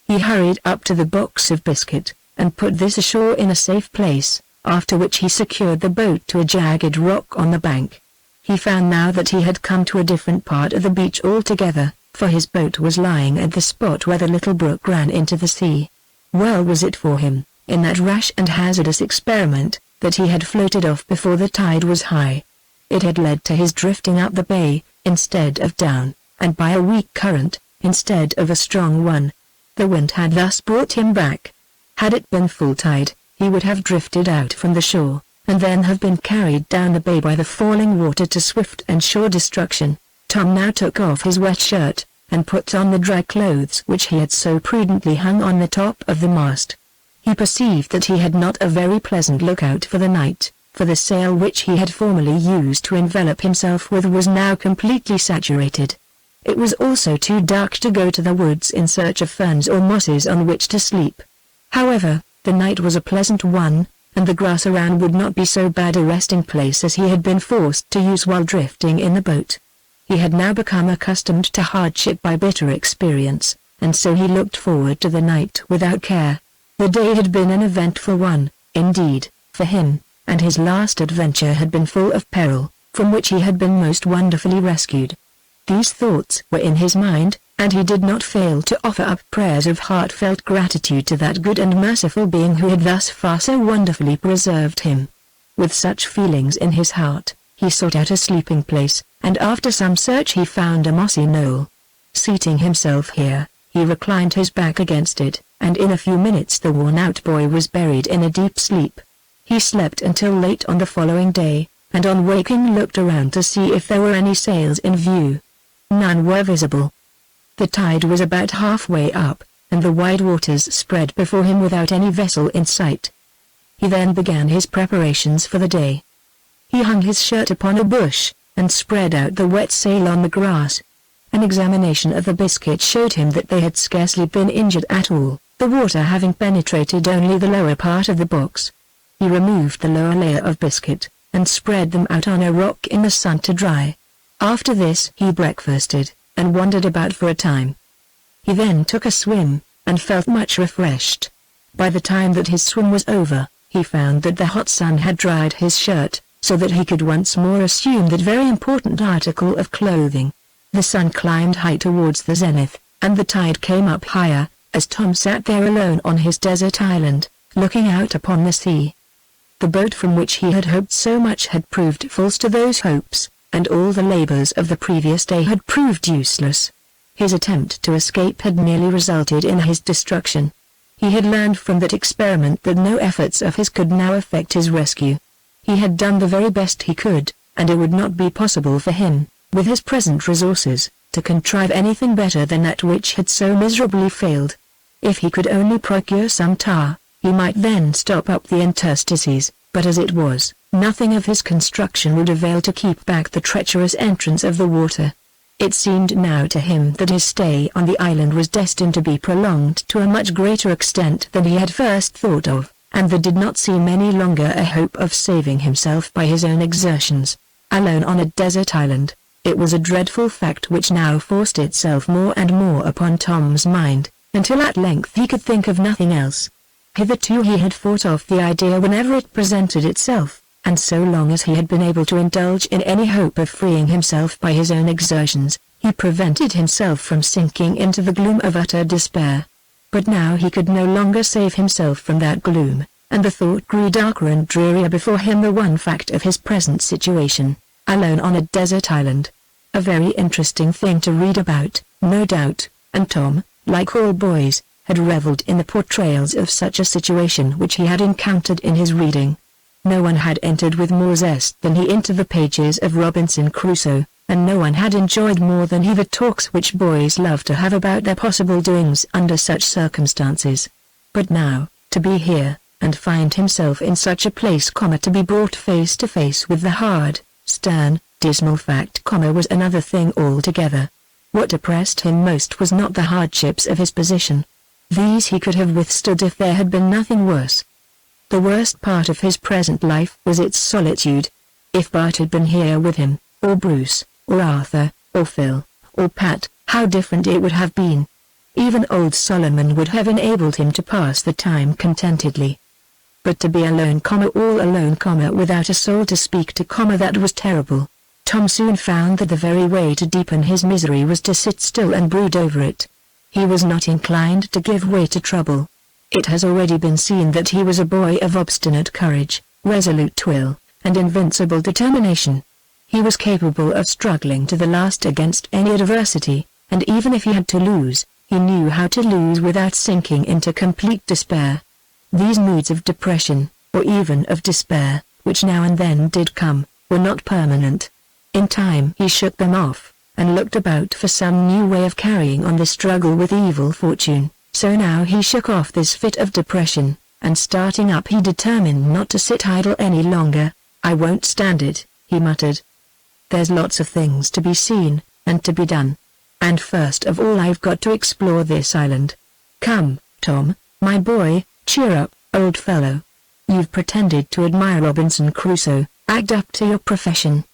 He hurried up to the box of biscuit, and put this ashore in a safe place, after which he secured the boat to a jagged rock on the bank. He found now that he had come to a different part of the beach altogether, for his boat was lying at the spot where the little brook ran into the sea. Well was it for him, in that rash and hazardous experiment, that he had floated off before the tide was high. It had led to his drifting up the bay, instead of down, and by a weak current, instead of a strong one. The wind had thus brought him back. Had it been full tide, he would have drifted out from the shore, and then have been carried down the bay by the falling water to swift and sure destruction. Tom now took off his wet shirt, and put on the dry clothes which he had so prudently hung on the top of the mast. He perceived that he had not a very pleasant lookout for the night, for the sail which he had formerly used to envelop himself with was now completely saturated. It was also too dark to go to the woods in search of ferns or mosses on which to sleep. However, the night was a pleasant one, and the grass around would not be so bad a resting place as he had been forced to use while drifting in the boat. He had now become accustomed to hardship by bitter experience, and so he looked forward to the night without care. The day had been an eventful one, indeed, for him, and his last adventure had been full of peril, from which he had been most wonderfully rescued. These thoughts were in his mind, and he did not fail to offer up prayers of heartfelt gratitude to that good and merciful being who had thus far so wonderfully preserved him. With such feelings in his heart, he sought out a sleeping place, and after some search he found a mossy knoll. Seating himself here, he reclined his back against it, and in a few minutes the worn-out boy was buried in a deep sleep. He slept until late on the following day, and on waking looked around to see if there were any sails in view. None were visible. The tide was about halfway up, and the wide waters spread before him without any vessel in sight. He then began his preparations for the day. He hung his shirt upon a bush, and spread out the wet sail on the grass. An examination of the biscuit showed him that they had scarcely been injured at all, the water having penetrated only the lower part of the box. He removed the lower layer of biscuit, and spread them out on a rock in the sun to dry. After this he breakfasted, and wandered about for a time. He then took a swim, and felt much refreshed. By the time that his swim was over, he found that the hot sun had dried his shirt, so that he could once more assume that very important article of clothing. The sun climbed high towards the zenith, and the tide came up higher, as Tom sat there alone on his desert island, looking out upon the sea. The boat from which he had hoped so much had proved false to those hopes, and all the labors of the previous day had proved useless. His attempt to escape had merely resulted in his destruction. He had learned from that experiment that no efforts of his could now effect his rescue. He had done the very best he could, and it would not be possible for him, with his present resources, to contrive anything better than that which had so miserably failed. If he could only procure some tar, he might then stop up the interstices, but as it was, nothing of his construction would avail to keep back the treacherous entrance of the water. It seemed now to him that his stay on the island was destined to be prolonged to a much greater extent than he had first thought of, and there did not seem any longer a hope of saving himself by his own exertions. Alone on a desert island, it was a dreadful fact which now forced itself more and more upon Tom's mind, until at length he could think of nothing else. Hitherto he had fought off the idea whenever it presented itself, and so long as he had been able to indulge in any hope of freeing himself by his own exertions, he prevented himself from sinking into the gloom of utter despair. But now he could no longer save himself from that gloom, and the thought grew darker and drearier before him the one fact of his present situation, alone on a desert island. A very interesting thing to read about, no doubt, and Tom, like all boys, had revelled in the portrayals of such a situation which he had encountered in his reading. No one had entered with more zest than he into the pages of Robinson Crusoe, and no one had enjoyed more than he the talks which boys love to have about their possible doings under such circumstances. But now, to be here, and find himself in such a place, to be brought face to face with the hard, stern, dismal fact, was another thing altogether. What depressed him most was not the hardships of his position. These he could have withstood if there had been nothing worse. The worst part of his present life was its solitude. If Bart had been here with him, or Bruce, or Arthur, or Phil, or Pat, how different it would have been. Even old Solomon would have enabled him to pass the time contentedly. But to be alone, all alone, without a soul to speak to, that was terrible. Tom soon found that the very way to deepen his misery was to sit still and brood over it. He was not inclined to give way to trouble. It has already been seen that he was a boy of obstinate courage, resolute will, and invincible determination. He was capable of struggling to the last against any adversity, and even if he had to lose, he knew how to lose without sinking into complete despair. These moods of depression, or even of despair, which now and then did come, were not permanent. In time he shook them off, and looked about for some new way of carrying on the struggle with evil fortune. So now he shook off this fit of depression, and starting up he determined not to sit idle any longer. "I won't stand it," he muttered. "There's lots of things to be seen, and to be done. And first of all I've got to explore this island. Come, Tom, my boy, cheer up, old fellow. You've pretended to admire Robinson Crusoe, act up to your profession.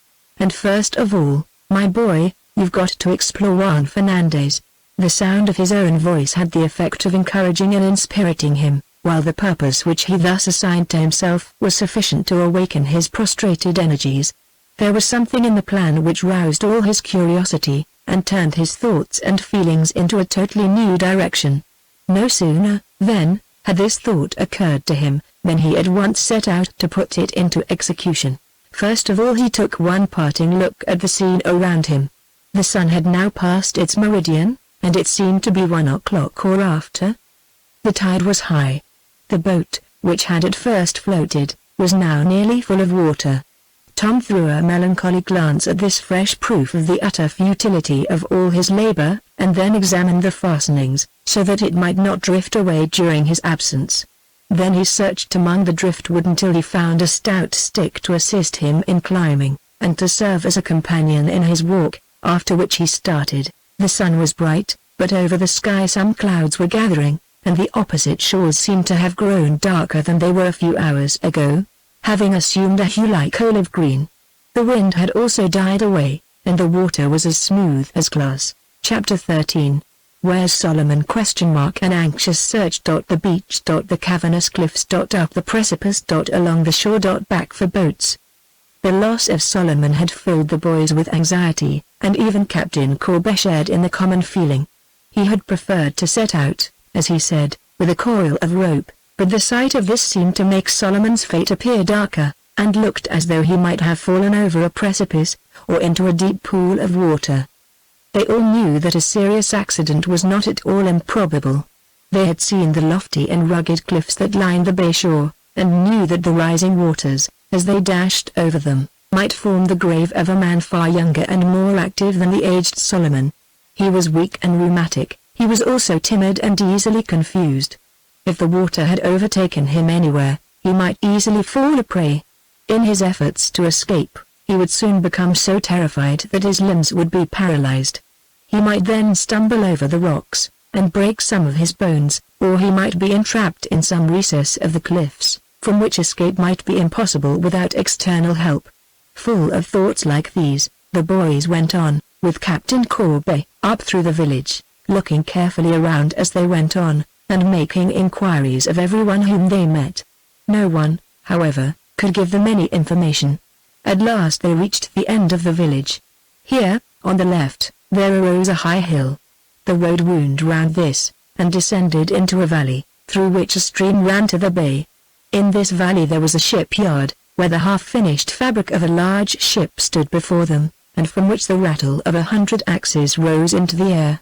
And first of all, my boy, you've got to explore Juan Fernandez." The sound of his own voice had the effect of encouraging and inspiriting him, while the purpose which he thus assigned to himself was sufficient to awaken his prostrated energies. There was something in the plan which roused all his curiosity, and turned his thoughts and feelings into a totally new direction. No sooner, then, had this thought occurred to him, than he at once set out to put it into execution. First of all he took one parting look at the scene around him. The sun had now passed its meridian, and it seemed to be 1 o'clock or after. The tide was high. The boat, which had at first floated, was now nearly full of water. Tom threw a melancholy glance at this fresh proof of the utter futility of all his labor, and then examined the fastenings, so that it might not drift away during his absence. Then he searched among the driftwood until he found a stout stick to assist him in climbing, and to serve as a companion in his walk, after which he started. The sun was bright, but over the sky some clouds were gathering, and the opposite shores seemed to have grown darker than they were a few hours ago, having assumed a hue like olive green. The wind had also died away, and the water was as smooth as glass. Chapter 13. Where's Solomon? An anxious search. The beach. The cavernous cliffs. Up the precipice. Along the shore. Back for boats. The loss of Solomon had filled the boys with anxiety, and even Captain Corbett shared in the common feeling. He had preferred to set out, as he said, with a coil of rope, but the sight of this seemed to make Solomon's fate appear darker, and looked as though he might have fallen over a precipice, or into a deep pool of water. They all knew that a serious accident was not at all improbable. They had seen the lofty and rugged cliffs that lined the bay shore, and knew that the rising waters, as they dashed over them, might form the grave of a man far younger and more active than the aged Solomon. He was weak and rheumatic, he was also timid and easily confused. If the water had overtaken him anywhere, he might easily fall a prey. In his efforts to escape, he would soon become so terrified that his limbs would be paralyzed. He might then stumble over the rocks, and break some of his bones, or he might be entrapped in some recess of the cliffs, from which escape might be impossible without external help. Full of thoughts like these, the boys went on, with Captain Corbett, up through the village, looking carefully around as they went on, and making inquiries of everyone whom they met. No one, however, could give them any information. At last they reached the end of the village. Here, on the left, there arose a high hill. The road wound round this, and descended into a valley, through which a stream ran to the bay. In this valley there was a shipyard, where the half-finished fabric of a large ship stood before them, and from which the rattle of 100 axes rose into the air.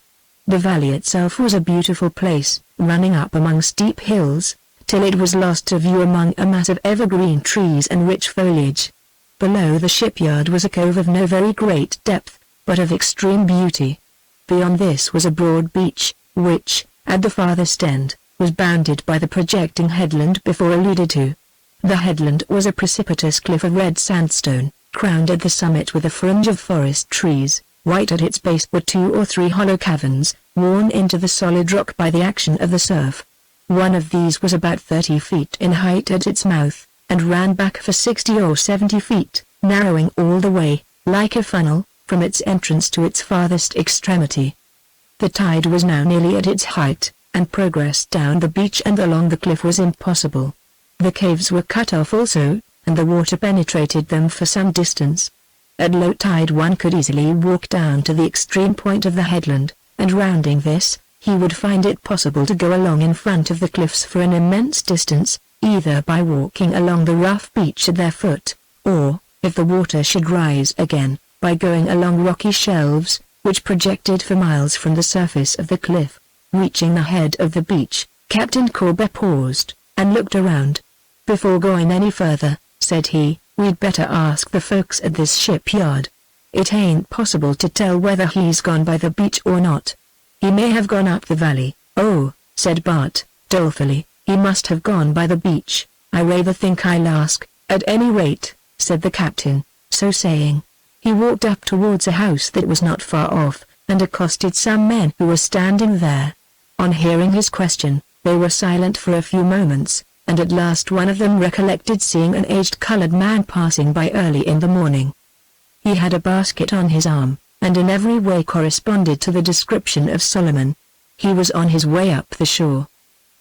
The valley itself was a beautiful place, running up among steep hills, till it was lost to view among a mass of evergreen trees and rich foliage. Below the shipyard was a cove of no very great depth, but of extreme beauty. Beyond this was a broad beach, which, at the farthest end, was bounded by the projecting headland before alluded to. The headland was a precipitous cliff of red sandstone, crowned at the summit with a fringe of forest trees. Right at its base were 2 or 3 hollow caverns, worn into the solid rock by the action of the surf. One of these was about 30 feet in height at its mouth, and ran back for 60 or 70 feet, narrowing all the way, like a funnel, from its entrance to its farthest extremity. The tide was now nearly at its height, and progress down the beach and along the cliff was impossible. The caves were cut off also, and the water penetrated them for some distance. At low tide one could easily walk down to the extreme point of the headland, and rounding this, he would find it possible to go along in front of the cliffs for an immense distance, either by walking along the rough beach at their foot, or, if the water should rise again, by going along rocky shelves, which projected for miles from the surface of the cliff. Reaching the head of the beach, Captain Corbett paused, and looked around. "Before going any further," said he, "we'd better ask the folks at this shipyard. It ain't possible to tell whether he's gone by the beach or not. He may have gone up the valley." "Oh," said Bart, dolefully, "he must have gone by the beach. I rather think I'll ask, at any rate," said the captain. So saying, he walked up towards a house that was not far off, and accosted some men who were standing there. On hearing his question, they were silent for a few moments, and at last one of them recollected seeing an aged colored man passing by early in the morning. He had a basket on his arm, and in every way corresponded to the description of Solomon. He was on his way up the shore.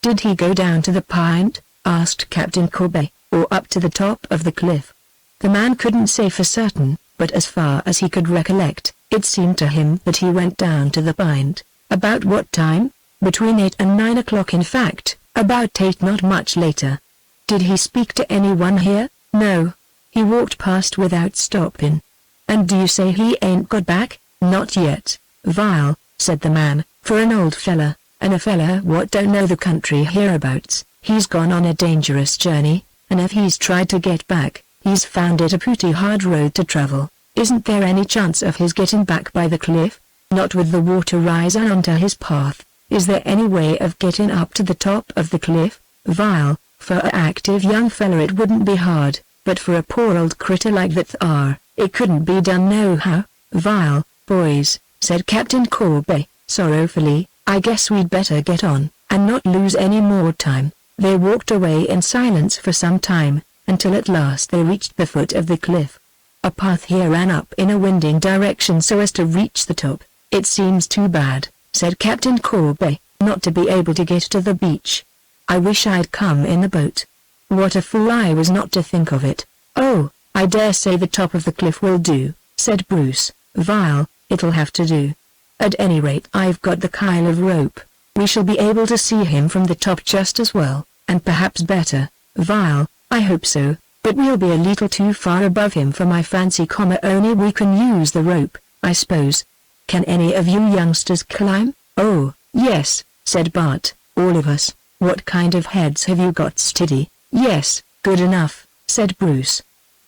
Did he go down to the pint? Asked Captain Corby, or up to the top of the cliff? The man couldn't say for certain, but as far as he could recollect, it seemed to him that he went down to the pint. About what time? Between 8 and 9 o'clock, in fact, about 8, not much later. Did he speak to anyone here? No. He walked past without stopping. And do you say he ain't got back? Not yet, Vile, said the man, for an old fella, and a fella what don't know the country hereabouts, he's gone on a dangerous journey, and if he's tried to get back, he's found it a pretty hard road to travel. Isn't there any chance of his getting back by the cliff? Not with the water rising onto his path. Is there any way of getting up to the top of the cliff? Vile, for a active young fella it wouldn't be hard, but for a poor old critter like that it couldn't be done nohow. Vile, boys, said Captain Corby, sorrowfully, I guess we'd better get on, and not lose any more time. They walked away in silence for some time, until at last they reached the foot of the cliff. A path here ran up in a winding direction so as to reach the top. It seems too bad, said Captain Corby, not to be able to get to the beach. I wish I'd come in the boat. What a fool I was not to think of it. Oh, I dare say the top of the cliff will do, said Bruce. Vile, it'll have to do. At any rate I've got the coil of rope. We shall be able to see him from the top just as well, and perhaps better. Vile, I hope so, but we'll be a little too far above him for my fancy, only we can use the rope, I suppose. Can any of you youngsters climb? Oh, yes, said Bart, all of us. What kind of heads have you got, Steady? Yes, good enough, said Bruce.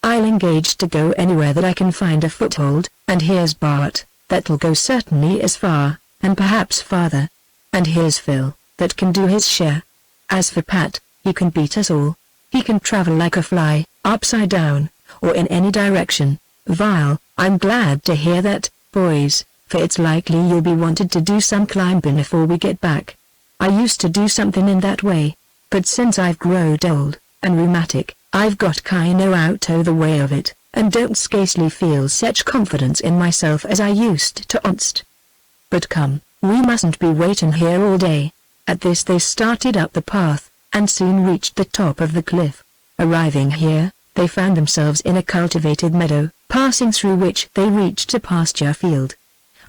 I'll engage to go anywhere that I can find a foothold, and here's Bart, that'll go certainly as far, and perhaps farther. And here's Phil, that can do his share. As for Pat, he can beat us all. He can travel like a fly, upside down, or in any direction. Vile, I'm glad to hear that, boys, for it's likely you'll be wanted to do some climbing before we get back. I used to do something in that way, but since I've growed old, and rheumatic, I've got kinda out o' the way of it, and don't scarcely feel such confidence in myself as I used to onst. But come, we mustn't be waiting here all day. At this they started up the path, and soon reached the top of the cliff. Arriving here, they found themselves in a cultivated meadow, passing through which they reached a pasture field.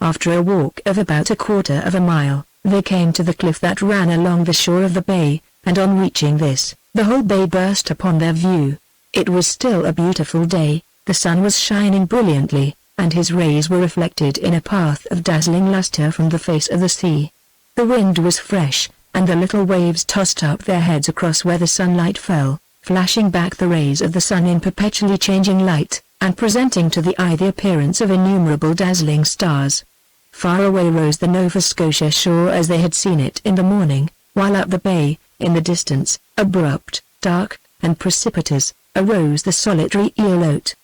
After a walk of about a quarter of a mile, they came to the cliff that ran along the shore of the bay, and on reaching this, the whole bay burst upon their view. It was still a beautiful day, the sun was shining brilliantly, and his rays were reflected in a path of dazzling luster from the face of the sea. The wind was fresh, and the little waves tossed up their heads across where the sunlight fell, flashing back the rays of the sun in perpetually changing light, and presenting to the eye the appearance of innumerable dazzling stars. Far away rose the Nova Scotia shore as they had seen it in the morning, while up the bay, in the distance, abrupt, dark, and precipitous, arose the solitary Eelote.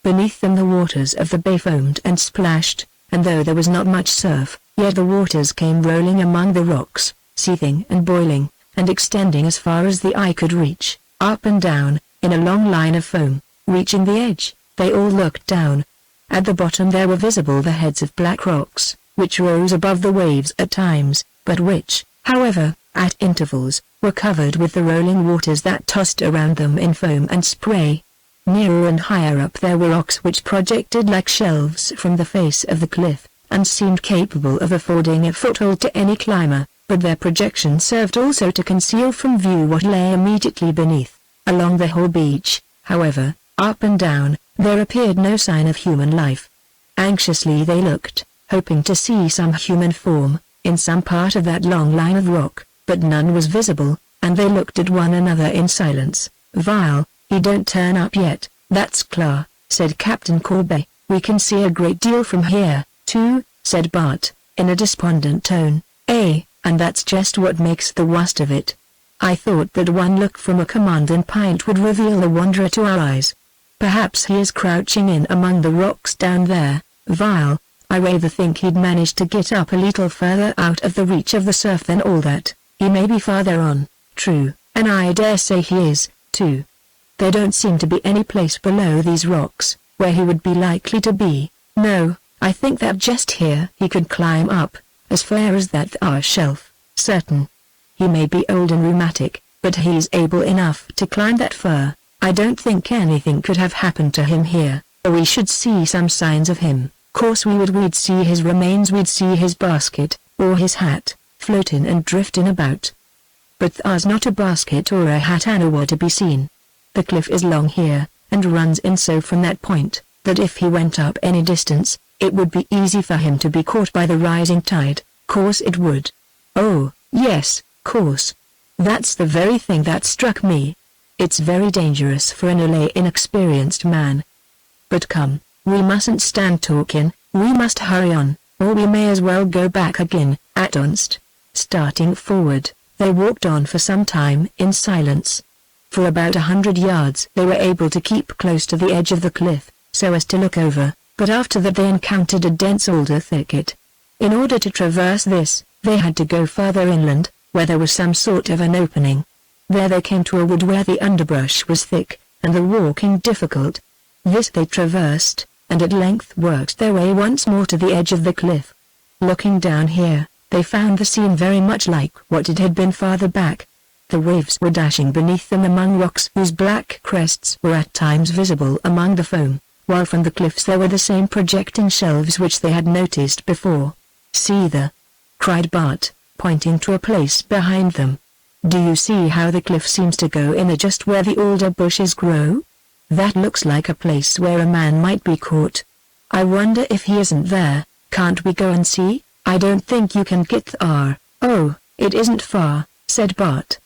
Beneath them the waters of the bay foamed and splashed, and though there was not much surf, yet the waters came rolling among the rocks, seething and boiling, and extending as far as the eye could reach, up and down, in a long line of foam. Reaching the edge, they all looked down. At the bottom there were visible the heads of black rocks, which rose above the waves at times, but which, however, at intervals, were covered with the rolling waters that tossed around them in foam and spray. Nearer and higher up there were rocks which projected like shelves from the face of the cliff, and seemed capable of affording a foothold to any climber, but their projection served also to conceal from view what lay immediately beneath. Along the whole beach, however, up and down, there appeared no sign of human life. Anxiously they looked, hoping to see some human form, in some part of that long line of rock, but none was visible, and they looked at one another in silence. Vile, he don't turn up yet, that's clar, said Captain Corby. We can see a great deal from here, too, said Bart, in a despondent tone. And that's just what makes the worst of it. I thought that one look from a commanding pint would reveal the wanderer to our eyes. Perhaps he is crouching in among the rocks down there. Vile, I rather think he'd managed to get up a little further out of the reach of the surf than all that. He may be farther on, true, and I dare say he is, too. There don't seem to be any place below these rocks, where he would be likely to be. No, I think that just here he could climb up, as far as that shelf, certain. He may be old and rheumatic, but he's able enough to climb that far. I don't think anything could have happened to him here, or we should see some signs of him. Course we'd see his remains, we'd see his basket, or his hat, floating and drifting about. But there's not a basket or a hat anywhere to be seen. The cliff is long here, and runs in so from that point, that if he went up any distance, it would be easy for him to be caught by the rising tide. Course it would. Oh, yes, course. That's the very thing that struck me. It's very dangerous for an inexperienced man. But come, we mustn't stand talking, we must hurry on, or we may as well go back again, at once. Starting forward, they walked on for some time in silence. For about 100 yards they were able to keep close to the edge of the cliff, so as to look over, but after that they encountered a dense alder thicket. In order to traverse this, they had to go further inland, where there was some sort of an opening. There they came to a wood where the underbrush was thick, and the walking difficult. This they traversed, and at length worked their way once more to the edge of the cliff. Looking down here, they found the scene very much like what it had been farther back. The waves were dashing beneath them among rocks whose black crests were at times visible among the foam, while from the cliffs there were the same projecting shelves which they had noticed before. "See there!" cried Bart, pointing to a place behind them. "Do you see how the cliff seems to go in just where the alder bushes grow? That looks like a place where a man might be caught. I wonder if he isn't there. Can't we go and see? I don't think you can get there." "Oh, it isn't far," said Bart.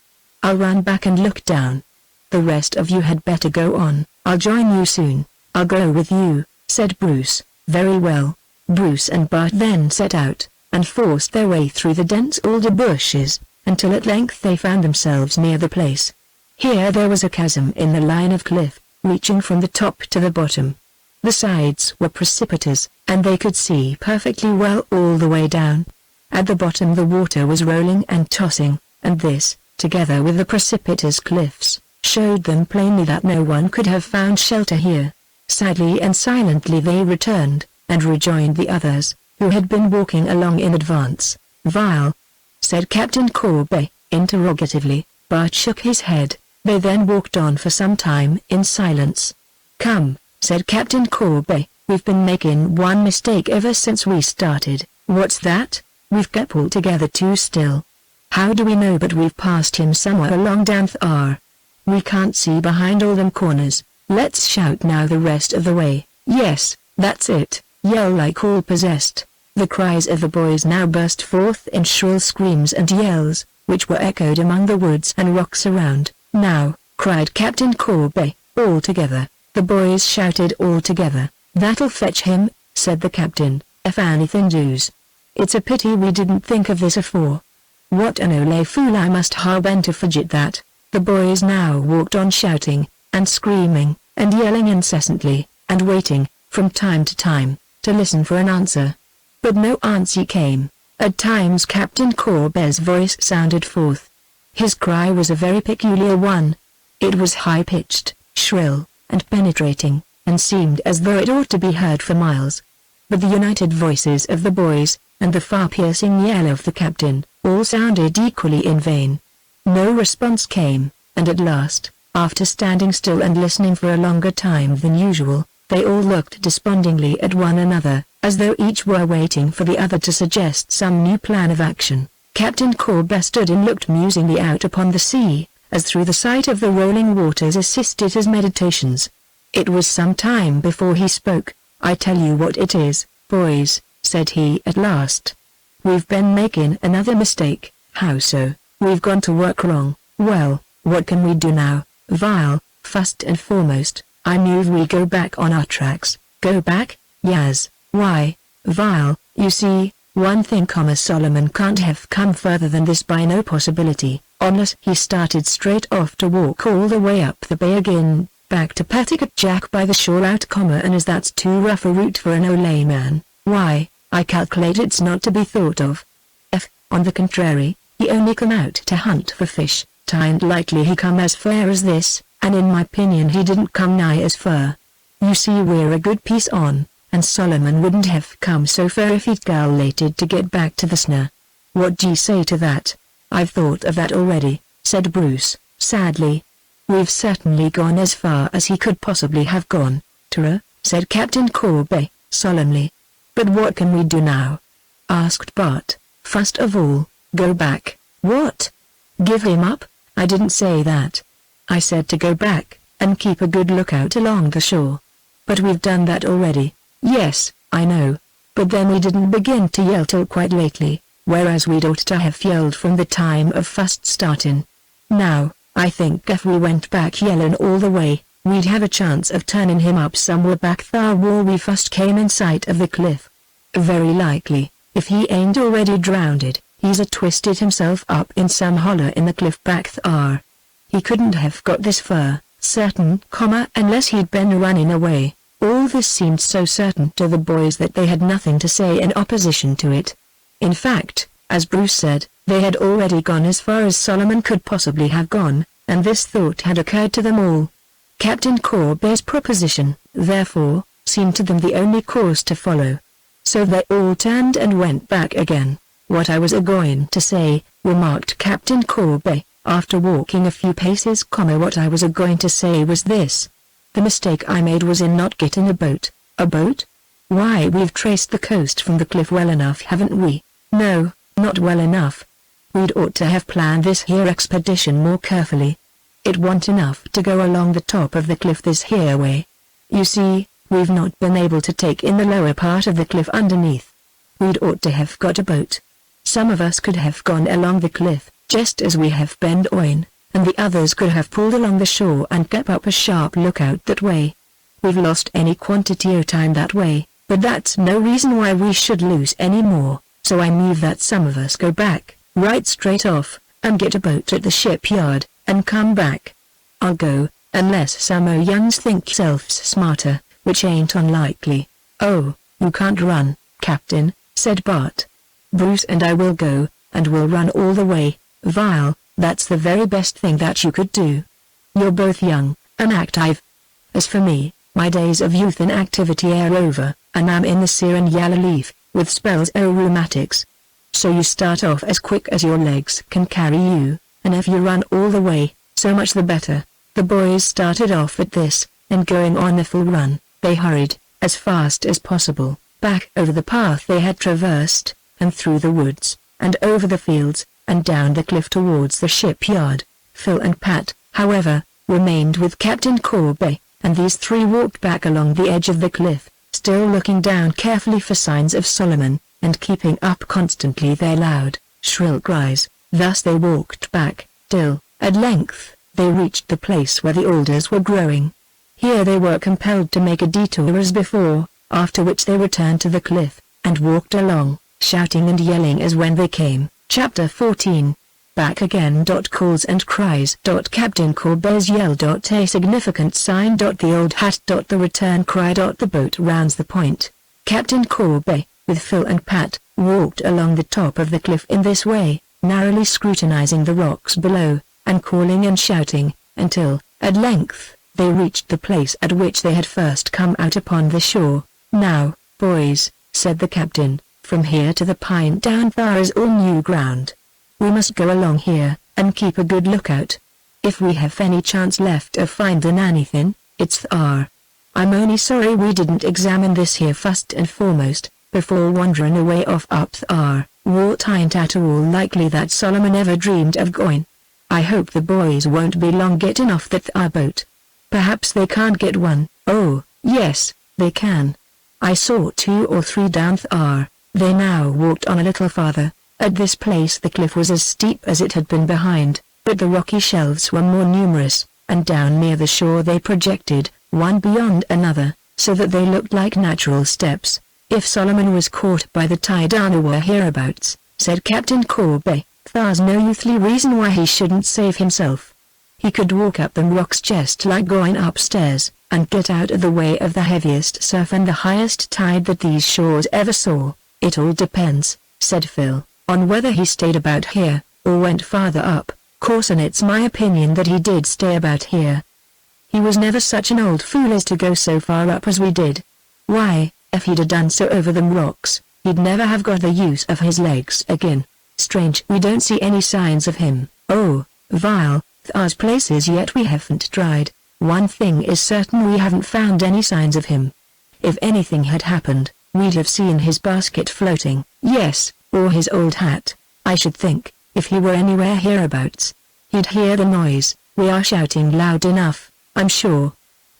"I'll run back and look down. The rest of you had better go on. I'll join you soon." "I'll go with you," said Bruce. "Very well." Bruce and Bart then set out, and forced their way through the dense alder bushes, until at length they found themselves near the place. Here there was a chasm in the line of cliff, reaching from the top to the bottom. The sides were precipitous, and they could see perfectly well all the way down. At the bottom the water was rolling and tossing, and this, together with the precipitous cliffs, showed them plainly that no one could have found shelter here. Sadly and silently they returned, and rejoined the others, who had been walking along in advance. "Vile?" said Captain Corby, interrogatively. Bart shook his head. They then walked on for some time in silence. "Come," said Captain Corby, "we've been making one mistake ever since we started." "What's that?" "We've kept altogether too still. How do we know but we've passed him somewhere along down there? We can't see behind all them corners. Let's shout now the rest of the way." "Yes, that's it, yell like all possessed." The cries of the boys now burst forth in shrill screams and yells, which were echoed among the woods and rocks around. "Now," cried Captain Corby, "all together." The boys shouted all together. "That'll fetch him," said the captain, "if anything does. It's a pity we didn't think of this afore. What an ole fool I must have been to forget that." The boys now walked on shouting, and screaming, and yelling incessantly, and waiting, from time to time, to listen for an answer. But no answer came. At times Captain Corby's voice sounded forth. His cry was a very peculiar one. It was high-pitched, shrill, and penetrating, and seemed as though it ought to be heard for miles. But the united voices of the boys, and the far-piercing yell of the captain, all sounded equally in vain. No response came, and at last, after standing still and listening for a longer time than usual, they all looked despondingly at one another, as though each were waiting for the other to suggest some new plan of action. Captain Corby stood and looked musingly out upon the sea, as through the sight of the rolling waters assisted his meditations. It was some time before he spoke. "I tell you what it is, boys," said he at last. "We've been making another mistake." "How so?" "We've gone to work wrong." "Well, what can we do now?" "Vile, first and foremost, I move we go back on our tracks." "Go back?" "Yes." "Why?" "Vile, you see, one thing, Solomon can't have come further than this by no possibility, unless he started straight off to walk all the way up the bay again, back to Petticoat Jack by the shore out, and as that's too rough a route for an ole man, why, I calculate it's not to be thought of. If, on the contrary, he only come out to hunt for fish, 'tain't likely he come as far as this, and in my opinion he didn't come nigh as far. You see we're a good piece on, and Solomon wouldn't have come so far if he'd calculated to get back to the snare. What d'ye say to that?" "I've thought of that already," said Bruce, sadly. "We've certainly gone as far as he could possibly have gone, Tara," said Captain Corby, solemnly. "But what can we do now?" asked Bart. "First of all, go back." "What? Give him up?" "I didn't say that. I said to go back, and keep a good lookout along the shore." "But we've done that already." "Yes, I know. But then we didn't begin to yell till quite lately, whereas we'd ought to have yelled from the time of first startin'. Now, I think if we went back yellin' all the way, we'd have a chance of turnin' him up somewhere back thar where we first came in sight of the cliff. Very likely, if he ain't already drownded, he's a-twisted himself up in some holler in the cliff back thar. He couldn't have got this far, certain, unless he'd been running away." All this seemed so certain to the boys that they had nothing to say in opposition to it. In fact, as Bruce said, they had already gone as far as Solomon could possibly have gone, and this thought had occurred to them all. Captain Corby's proposition, therefore, seemed to them the only course to follow. So they all turned and went back again. "What I was a-going to say," remarked Captain Corby, after walking a few paces, "what I was a-going to say was this. The mistake I made was in not getting a boat." "A boat? Why, we've traced the coast from the cliff well enough, haven't we?" "No, not well enough. We'd ought to have planned this here expedition more carefully. It wasn't enough to go along the top of the cliff this here way. You see, we've not been able to take in the lower part of the cliff underneath. We'd ought to have got a boat. Some of us could have gone along the cliff, just as we have been doing, and the others could have pulled along the shore and kept up a sharp lookout that way. We've lost any quantity of time that way, but that's no reason why we should lose any more, so I move that some of us go back, right straight off, and get a boat at the shipyard, and come back. I'll go, unless some o' yuns think selves smarter, which ain't unlikely." "Oh, you can't run, Captain," said Bart. "Bruce and I will go, and we'll run all the way, Vile. That's the very best thing that you could do. You're both young, and active. As for me, my days of youth and activity are over, and I'm in the sere and yaller leaf, with spells o' rheumatics. So you start off as quick as your legs can carry you, and if you run all the way, so much the better." The boys started off at this, and going on a full run, they hurried, as fast as possible, back over the path they had traversed, and through the woods, and over the fields, and down the cliff towards the shipyard. Phil and Pat, however, remained with Captain Corby, and these three walked back along the edge of the cliff, still looking down carefully for signs of Solomon, and keeping up constantly their loud, shrill cries. Thus they walked back, till, at length, they reached the place where the alders were growing. Here they were compelled to make a detour as before, after which they returned to the cliff, and walked along, shouting and yelling as when they came. Chapter 14. Back again. Calls and cries. Captain Corby's yell. A significant sign. The old hat. The return cry. The boat rounds the point. Captain Corby, with Phil and Pat, walked along the top of the cliff in this way, narrowly scrutinizing the rocks below, and calling and shouting, until, at length, they reached the place at which they had first come out upon the shore. "Now, boys," said the captain, "from here to the pine down there is all new ground. We must go along here, and keep a good lookout. If we have any chance left of findin' anything, it's thar. I'm only sorry we didn't examine this here first and foremost, before wanderin' away off up thar. What ain't at all likely that Solomon ever dreamed of going. I hope the boys won't be long getting off that thar boat. Perhaps they can't get one." "Oh, yes, they can. I saw 2 or 3 down thar." They now walked on a little farther. At this place the cliff was as steep as it had been behind, but the rocky shelves were more numerous, and down near the shore they projected, one beyond another, so that they looked like natural steps. "If Solomon was caught by the tide anywhere hereabouts," said Captain Corby, "thar's no youthly reason why he shouldn't save himself. He could walk up them rocks just like going upstairs, and get out of the way of the heaviest surf and the highest tide that these shores ever saw." "It all depends," said Phil, "on whether he stayed about here, or went farther up. Course, and it's my opinion that he did stay about here. He was never such an old fool as to go so far up as we did. Why, if he'd a done so over them rocks, he'd never have got the use of his legs again. Strange we don't see any signs of him. Oh, vile, there's places yet we haven't tried. One thing is certain, we haven't found any signs of him. If anything had happened, we'd have seen his basket floating. Yes, or his old hat. I should think, if he were anywhere hereabouts, he'd hear the noise. We are shouting loud enough, I'm sure.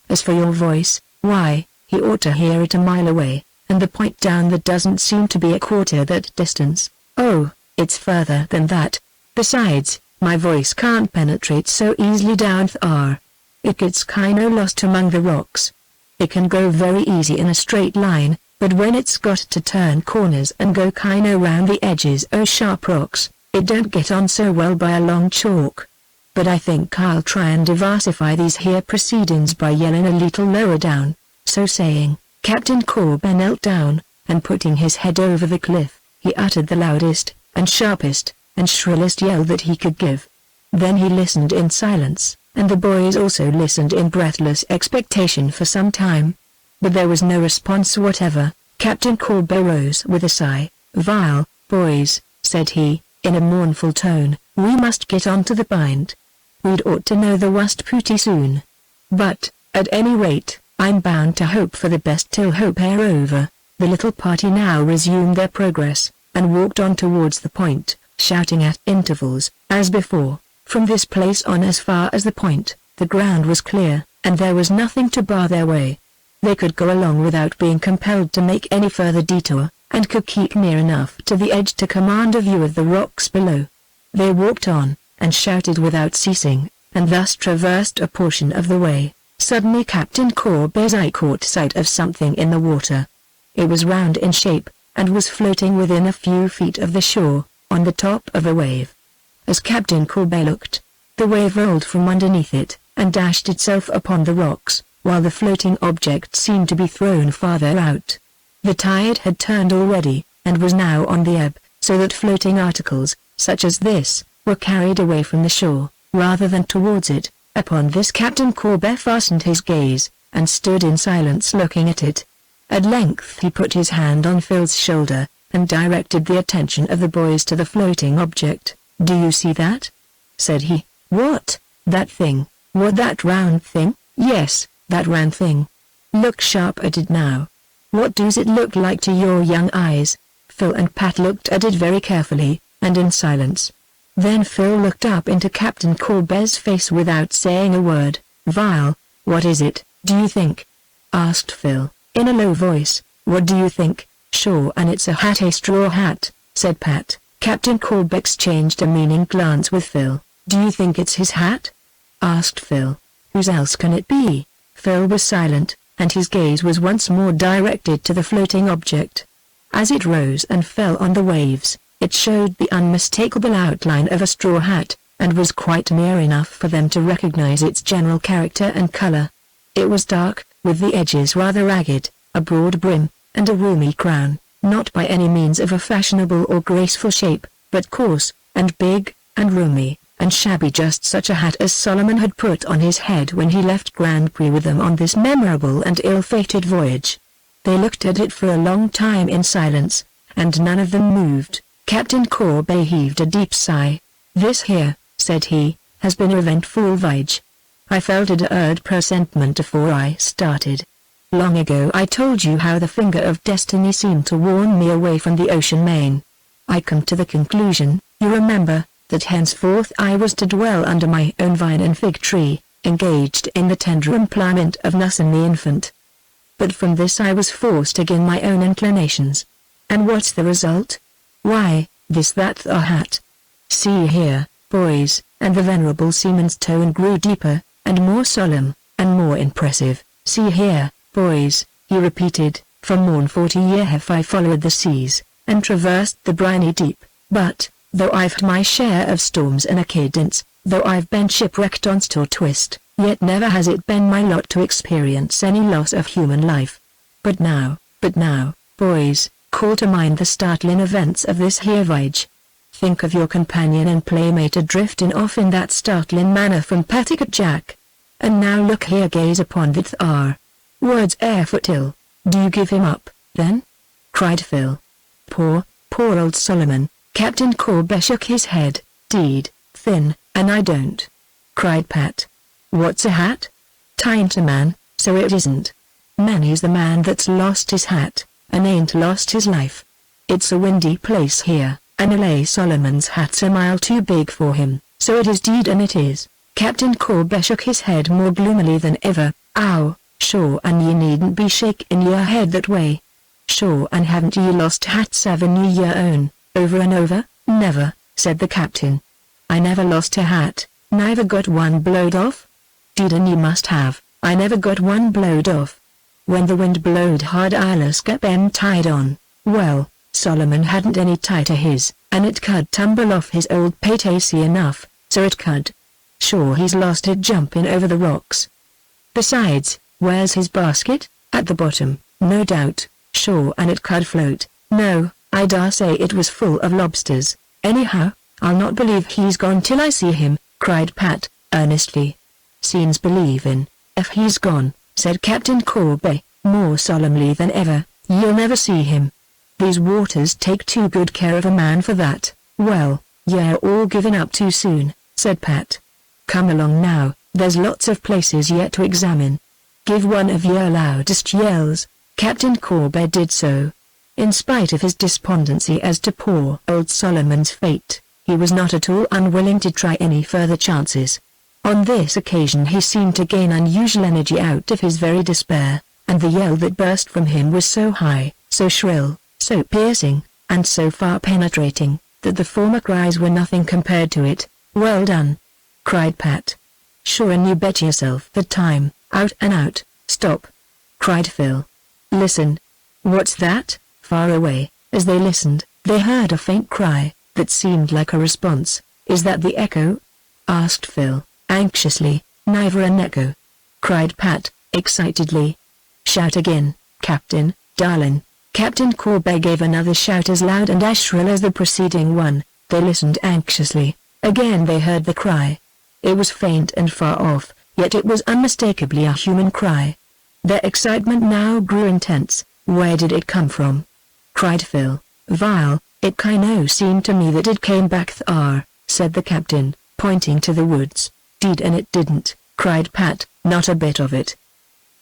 As for your voice, why, he ought to hear it a mile away, and the point down that doesn't seem to be a quarter that distance. Oh, it's further than that. Besides, my voice can't penetrate so easily down there. It gets kinda lost among the rocks. It can go very easy in a straight line, but when it's got to turn corners and go kinda round the edges o' sharp rocks, it don't get on so well by a long chalk. But I think I'll try and diversify these here proceedings by yelling a little lower down. So saying, Captain Corbin knelt down, and putting his head over the cliff, he uttered the loudest, and sharpest, and shrillest yell that he could give. Then he listened in silence, and the boys also listened in breathless expectation for some time. But there was no response whatever. Captain Corbin rose with a sigh. "Vile, boys," said he, in a mournful tone, "we must get on to the bind. We'd ought to know the worst pretty soon. But, at any rate, I'm bound to hope for the best till hope air over." The little party now resumed their progress, and walked on towards the point, shouting at intervals, as before. From this place on as far as the point, the ground was clear, and there was nothing to bar their way. They could go along without being compelled to make any further detour, and could keep near enough to the edge to command a view of the rocks below. They walked on, and shouted without ceasing, and thus traversed a portion of the way. Suddenly Captain Corbin's eye caught sight of something in the water. It was round in shape, and was floating within a few feet of the shore, on the top of a wave. As Captain Corbin looked, the wave rolled from underneath it, and dashed itself upon the rocks, while the floating object seemed to be thrown farther out. The tide had turned already, and was now on the ebb, so that floating articles, such as this, were carried away from the shore, rather than towards it. Upon this Captain Corbin fastened his gaze, and stood in silence looking at it. At length he put his hand on Phil's shoulder, and directed the attention of the boys to the floating object. "Do you see that?" said he. "What? That thing? What, that round thing?" "Yes, that round thing. Look sharp at it now. What does it look like to your young eyes?" Phil and Pat looked at it very carefully, and in silence. Then Phil looked up into Captain Corbin's face without saying a word. "Vile, what is it, do you think?" asked Phil, in a low voice. "What do you think?" "Sure, and it's a hat, a straw hat," said Pat. Captain Corbin exchanged a meaning glance with Phil. "Do you think it's his hat?" asked Phil. "Whose else can it be?" Phil was silent, and his gaze was once more directed to the floating object. As it rose and fell on the waves, it showed the unmistakable outline of a straw hat, and was quite near enough for them to recognize its general character and color. It was dark, with the edges rather ragged, a broad brim, and a roomy crown, not by any means of a fashionable or graceful shape, but coarse, and big, and roomy, and shabby, just such a hat as Solomon had put on his head when he left Grand Prix with them on this memorable and ill-fated voyage. They looked at it for a long time in silence, and none of them moved. Captain Corbin heaved a deep sigh. "This here," said he, "has been an eventful voyage. I felt a dead presentiment afore I started. Long ago I told you how the finger of destiny seemed to warn me away from the ocean main. I come to the conclusion, you remember, that henceforth I was to dwell under my own vine and fig tree, engaged in the tender employment of nursing the infant. But from this I was forced again my own inclinations. And what's the result? Why, this that the hat. See here, boys," and the venerable seaman's tone grew deeper, and more solemn, and more impressive. "See here, boys," he repeated, "for more'n 40 year have I followed the seas, and traversed the briny deep, but, though I've had my share of storms and accidents, though I've been shipwrecked on or twist, yet never has it been my lot to experience any loss of human life. But now, boys, call to mind the startling events of this here voyage. Think of your companion and playmate adrifting off in that startling manner from Petticoat Jack. And now look here, gaze upon that thar. Words air futile. Do you give him up, then?" cried Phil. Poor old Solomon. Captain Corber shook his head. "Deed, thin, and I don't," cried Pat. "What's a hat?" "'Tain't a man, so it isn't. Manny's the man that's lost his hat, and ain't lost his life. It's a windy place here, and L.A. Solomon's hat's a mile too big for him, so it is deed and it is." Captain Corber shook his head more gloomily than ever. "Ow, sure, and ye needn't be shaking your head that way. Sure, and haven't ye lost hats haven't ye your own, over and over?" "Never," said the captain. "I never lost a hat, neither got one blowed off." "Deed and ye must have, I never got one blowed off. When the wind blowed hard I'llus kept 'em tied on." Well, Solomon hadn't any tie to his, and it could tumble off his old pate easy enough, so it could. Sure, he's lost it jumping over the rocks. Besides, where's his basket? At the bottom, no doubt. Sure, and it could float. No, I dare say it was full of lobsters. Anyhow, I'll not believe he's gone till I see him," cried Pat, earnestly. "Seems believin'. If he's gone," said Captain Corber, more solemnly than ever, "you'll never see him. These waters take too good care of a man for that." "Well, you're all given up too soon," said Pat. "Come along now, there's lots of places yet to examine. Give one of your loudest yells." Captain Corber did so. In spite of his despondency as to poor old Solomon's fate, he was not at all unwilling to try any further chances. On this occasion he seemed to gain unusual energy out of his very despair, and the yell that burst from him was so high, so shrill, so piercing, and so far penetrating, that the former cries were nothing compared to it. "Well done!" cried Pat. "Sure, and you bet yourself the time, out and out." "Stop!" cried Phil. "Listen." "What's that?" Far away, as they listened, they heard a faint cry, that seemed like a response. "Is that the echo?" asked Phil, anxiously. "Neither an echo," cried Pat, excitedly. "Shout again, Captain, darlin'." Captain Corber gave another shout as loud and as shrill as the preceding one. They listened anxiously. Again they heard the cry. It was faint and far off, yet it was unmistakably a human cry. Their excitement now grew intense. "Where did it come from?" cried Phil. "Vile, it kinda seemed to me that it came back thar," said the captain, pointing to the woods. "Deed and it didn't," cried Pat. "Not a bit of it.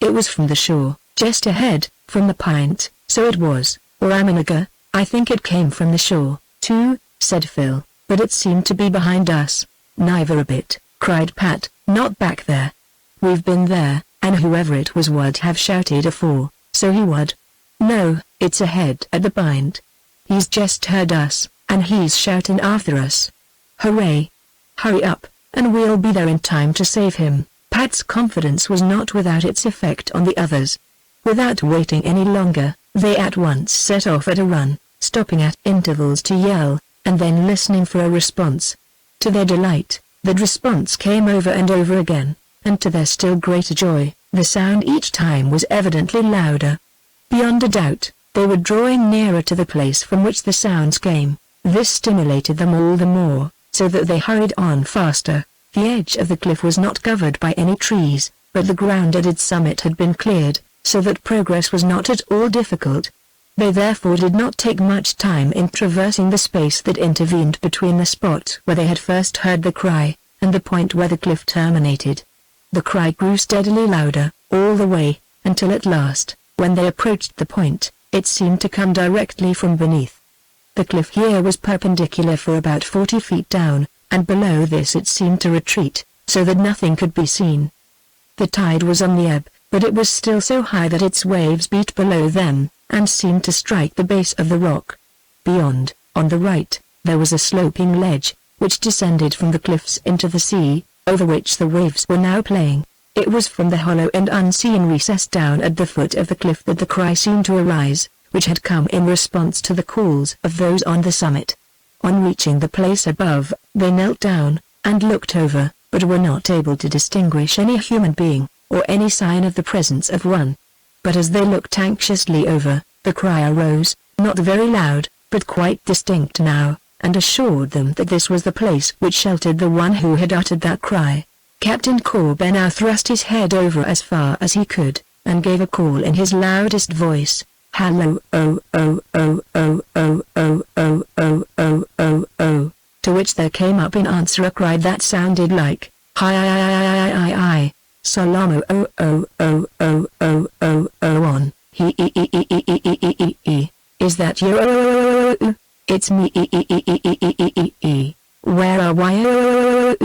It was from the shore, just ahead, from the pint, so it was, or I'm a nigger, I think it came from the shore, too," said Phil, "but it seemed to be behind us." "Neither a bit," cried Pat, "not back there. We've been there, and whoever it was would have shouted afore, so he would. No, it's ahead at the pint. He's just heard us, and he's shouting after us. Hooray! Hurry up, and we'll be there in time to save him." Pat's confidence was not without its effect on the others. Without waiting any longer, they at once set off at a run, stopping at intervals to yell, and then listening for a response. To their delight, the response came over and over again, and to their still greater joy, the sound each time was evidently louder. Beyond a doubt, they were drawing nearer to the place from which the sounds came. This stimulated them all the more, so that they hurried on faster. The edge of the cliff was not covered by any trees, but the ground at its summit had been cleared, so that progress was not at all difficult. They therefore did not take much time in traversing the space that intervened between the spot where they had first heard the cry, and the point where the cliff terminated. The cry grew steadily louder, all the way, until at last, when they approached the point, it seemed to come directly from beneath. The cliff here was perpendicular for about 40 feet down, and below this it seemed to retreat, so that nothing could be seen. The tide was on the ebb, but it was still so high that its waves beat below them, and seemed to strike the base of the rock. Beyond, on the right, there was a sloping ledge, which descended from the cliffs into the sea, over which the waves were now playing. It was from the hollow and unseen recess down at the foot of the cliff that the cry seemed to arise, which had come in response to the calls of those on the summit. On reaching the place above, they knelt down, and looked over, but were not able to distinguish any human being, or any sign of the presence of one. But as they looked anxiously over, the cry arose, not very loud, but quite distinct now, and assured them that this was the place which sheltered the one who had uttered that cry. Captain Corber now thrust his head over as far as he could, and gave a call in his loudest voice. Hello, oh, oh, oh, oh, oh, oh, oh, oh, oh, oh, oh, to which there came up in answer a cry that sounded like, hi, Solomon, oh, oh, oh, oh, oh, oh, oh, on, is that you? Oh, it's me, where are you?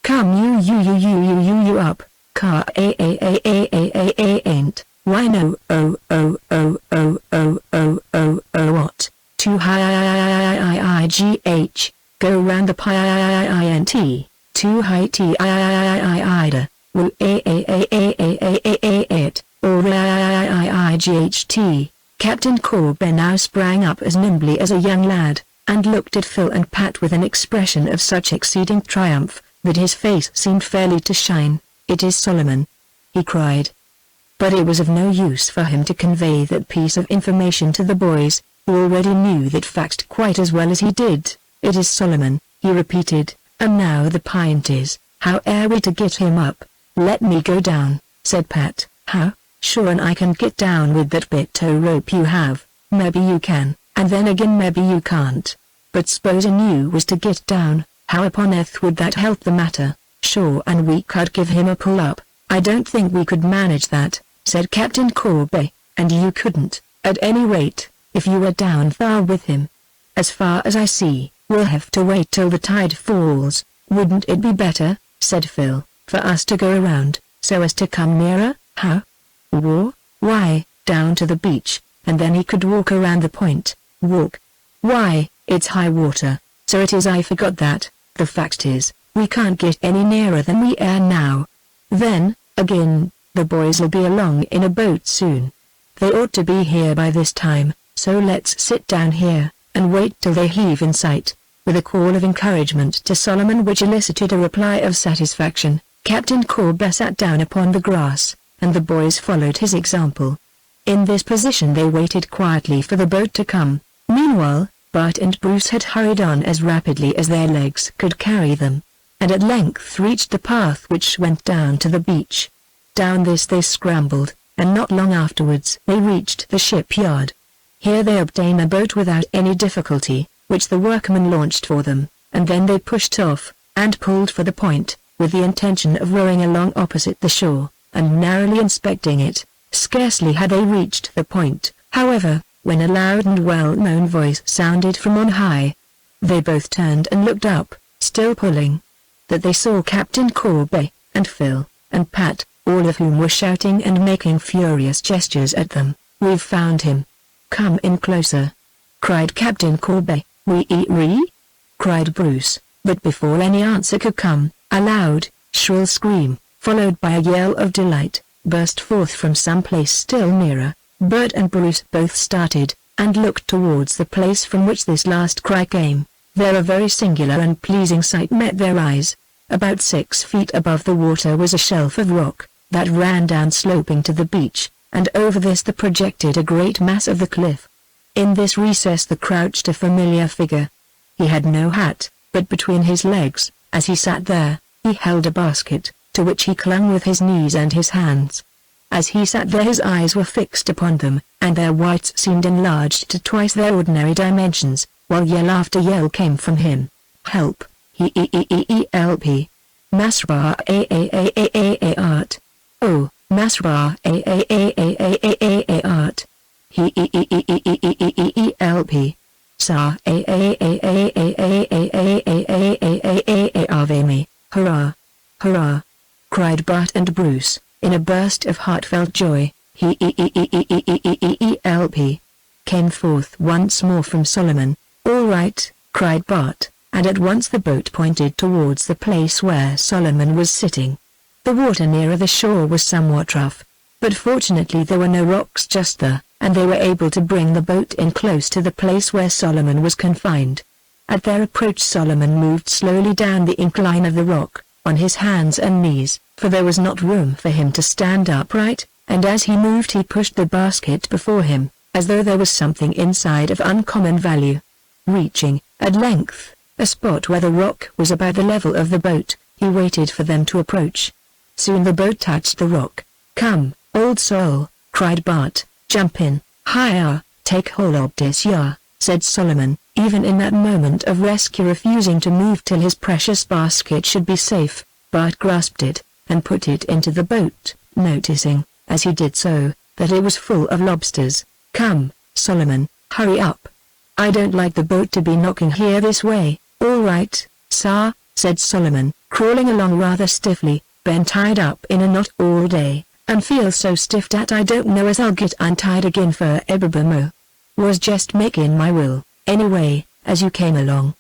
Come you up, car ain't, why no, oh, oh, oh, oh, oh, oh, oh, oh, what, too high, go round the pint, too high ida, will it, or IGHT. Captain Corby now sprang up as nimbly as a young lad, and looked at Phil and Pat with an expression of such exceeding triumph, that his face seemed fairly to shine. "It is Solomon!" he cried. But it was of no use for him to convey that piece of information to the boys, who already knew that fact quite as well as he did. "It is Solomon," he repeated, "and now the pint is, how are we to get him up?" "Let me go down," said Pat. "How? Sure, and I can get down with that bit tow rope you have." "Maybe you can, and then again maybe you can't. But supposing you was to get down, how upon earth would that help the matter?" "Sure, and we could give him a pull-up." "I don't think we could manage that," said Captain Corby. "And you couldn't, at any rate, if you were down far with him." "As far as I see, we'll have to wait till the tide falls." "Wouldn't it be better," said Phil, "for us to go around, so as to come nearer?" "How? Why, down to the beach, and then he could walk around the point." "Walk? Why, it's high water, so it is. I forgot that. The fact is, we can't get any nearer than we are now." "Then, again, the boys'll be along in a boat soon. They ought to be here by this time, so let's sit down here, and wait till they heave in sight." With a call of encouragement to Solomon which elicited a reply of satisfaction, Captain Corby sat down upon the grass, and the boys followed his example. In this position they waited quietly for the boat to come. Meanwhile, Bart and Bruce had hurried on as rapidly as their legs could carry them, and at length reached the path which went down to the beach. Down this they scrambled, and not long afterwards they reached the shipyard. Here they obtained a boat without any difficulty, which the workmen launched for them, and then they pushed off, and pulled for the point, with the intention of rowing along opposite the shore, and narrowly inspecting it. Scarcely had they reached the point, however, when a loud and well-known voice sounded from on high. They both turned and looked up, still pulling. That they saw Captain Corby, and Phil, and Pat, all of whom were shouting and making furious gestures at them. "We've found him! Come in closer!" cried Captain Corby. "We?" cried Bruce, but before any answer could come, a loud, shrill scream, followed by a yell of delight, burst forth from some place still nearer. Bert and Bruce both started, and looked towards the place from which this last cry came. There a very singular and pleasing sight met their eyes. About 6 feet above the water was a shelf of rock, that ran down sloping to the beach, and over this there projected a great mass of the cliff. In this recess there crouched a familiar figure. He had no hat, but between his legs, as he sat there, he held a basket, to which he clung with his knees and his hands. As he sat there his eyes were fixed upon them, and their whites seemed enlarged to twice their ordinary dimensions, while yell after yell came from him. "Help! Help! Masra art! Oh, Masra art! Help! Sa ave me! Hurrah! Hurrah!" cried Bart and Bruce, in a burst of heartfelt joy. "Help!" came forth once more from Solomon. "All right," cried Bart, and at once the boat pointed towards the place where Solomon was sitting. The water nearer the shore was somewhat rough, but fortunately there were no rocks just there, and they were able to bring the boat in close to the place where Solomon was confined. At their approach Solomon moved slowly down the incline of the rock, on his hands and knees, for there was not room for him to stand upright, and as he moved he pushed the basket before him, as though there was something inside of uncommon value. Reaching, at length, a spot where the rock was about the level of the boat, he waited for them to approach. Soon the boat touched the rock. "Come, old soul," cried Bart. "Jump in." "Hi-ya, take hold of this ya," said Solomon, even in that moment of rescue refusing to move till his precious basket should be safe. Bart grasped it, and put it into the boat, noticing, as he did so, that it was full of lobsters. "Come, Solomon, hurry up. I don't like the boat to be knocking here this way." "All right, sir," said Solomon, crawling along rather stiffly. "Been tied up in a knot all day, and feel so stiff that I don't know as I'll get untied again for ever. Was just making my will, anyway, as you came along."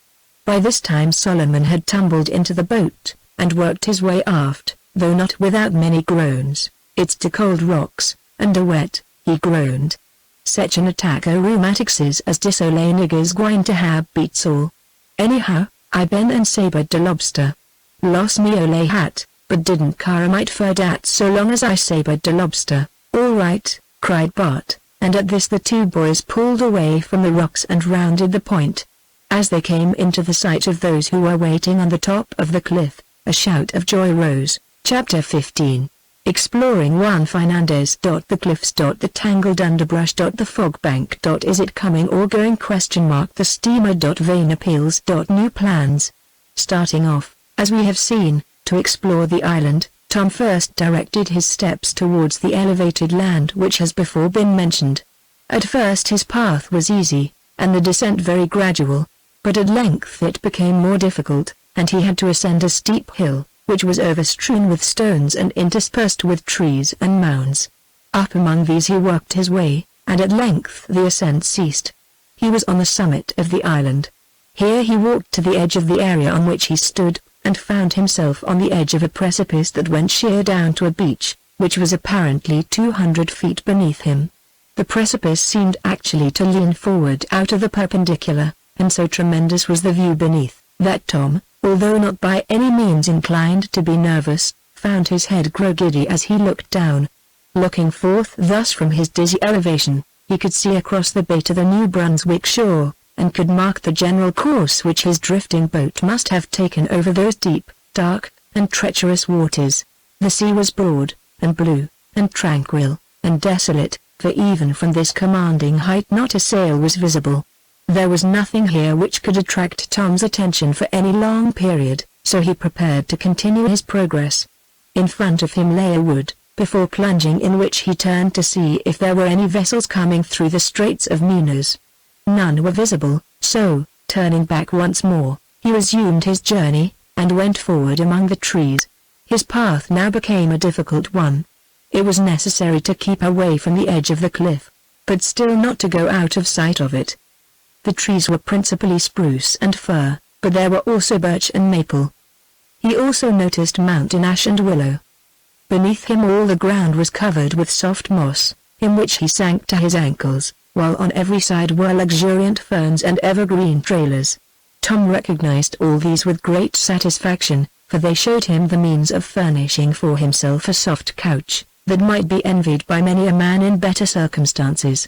By this time Solomon had tumbled into the boat, and worked his way aft, though not without many groans. "It's too cold rocks, and a wet," he groaned. "Sech an attack o' rheumatics as dis ole nigger's gwine to have beats all. Anyhow, I been and sabered de lobster. Lost me ole hat, but didn't care a mite for dat so long as I sabered de lobster." "All right," cried Bart, and at this the two boys pulled away from the rocks and rounded the point. As they came into the sight of those who were waiting on the top of the cliff, a shout of joy rose. Chapter 15. Exploring Juan Fernandez. The cliffs. The tangled underbrush. The fog bank. Is it coming or going? The steamer. Vain appeals. New plans. Starting off, as we have seen, to explore the island, Tom first directed his steps towards the elevated land which has before been mentioned. At first his path was easy, and the descent very gradual, but at length it became more difficult, and he had to ascend a steep hill, which was overstrewn with stones and interspersed with trees and mounds. Up among these he worked his way, and at length the ascent ceased. He was on the summit of the island. Here he walked to the edge of the area on which he stood, and found himself on the edge of a precipice that went sheer down to a beach, which was apparently 200 feet beneath him. The precipice seemed actually to lean forward out of the perpendicular, and so tremendous was the view beneath, that Tom, although not by any means inclined to be nervous, found his head grow giddy as he looked down. Looking forth thus from his dizzy elevation, he could see across the bay to the New Brunswick shore, and could mark the general course which his drifting boat must have taken over those deep, dark, and treacherous waters. The sea was broad, and blue, and tranquil, and desolate, for even from this commanding height not a sail was visible. There was nothing here which could attract Tom's attention for any long period, so he prepared to continue his progress. In front of him lay a wood, before plunging in which he turned to see if there were any vessels coming through the Straits of Minas. None were visible, so, turning back once more, he resumed his journey, and went forward among the trees. His path now became a difficult one. It was necessary to keep away from the edge of the cliff, but still not to go out of sight of it. The trees were principally spruce and fir, but there were also birch and maple. He also noticed mountain ash and willow. Beneath him all the ground was covered with soft moss, in which he sank to his ankles, while on every side were luxuriant ferns and evergreen trailers. Tom recognized all these with great satisfaction, for they showed him the means of furnishing for himself a soft couch, that might be envied by many a man in better circumstances.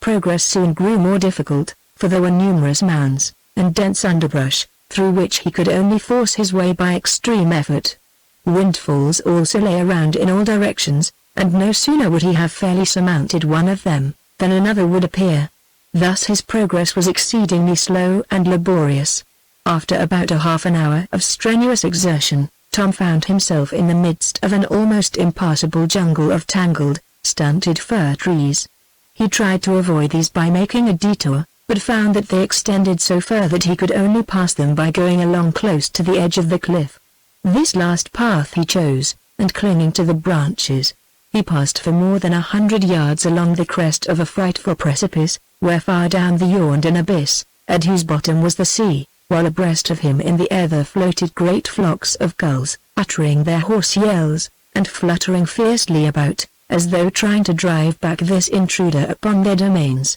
Progress soon grew more difficult, for there were numerous mounds, and dense underbrush, through which he could only force his way by extreme effort. Windfalls also lay around in all directions, and no sooner would he have fairly surmounted one of them, than another would appear. Thus his progress was exceedingly slow and laborious. After about a half an hour of strenuous exertion, Tom found himself in the midst of an almost impassable jungle of tangled, stunted fir trees. He tried to avoid these by making a detour, but found that they extended so far that he could only pass them by going along close to the edge of the cliff. This last path he chose, and clinging to the branches, he passed for more than 100 yards along the crest of a frightful precipice, where far down there yawned an abyss, at whose bottom was the sea, while abreast of him in the air there floated great flocks of gulls, uttering their hoarse yells, and fluttering fiercely about, as though trying to drive back this intruder upon their domains.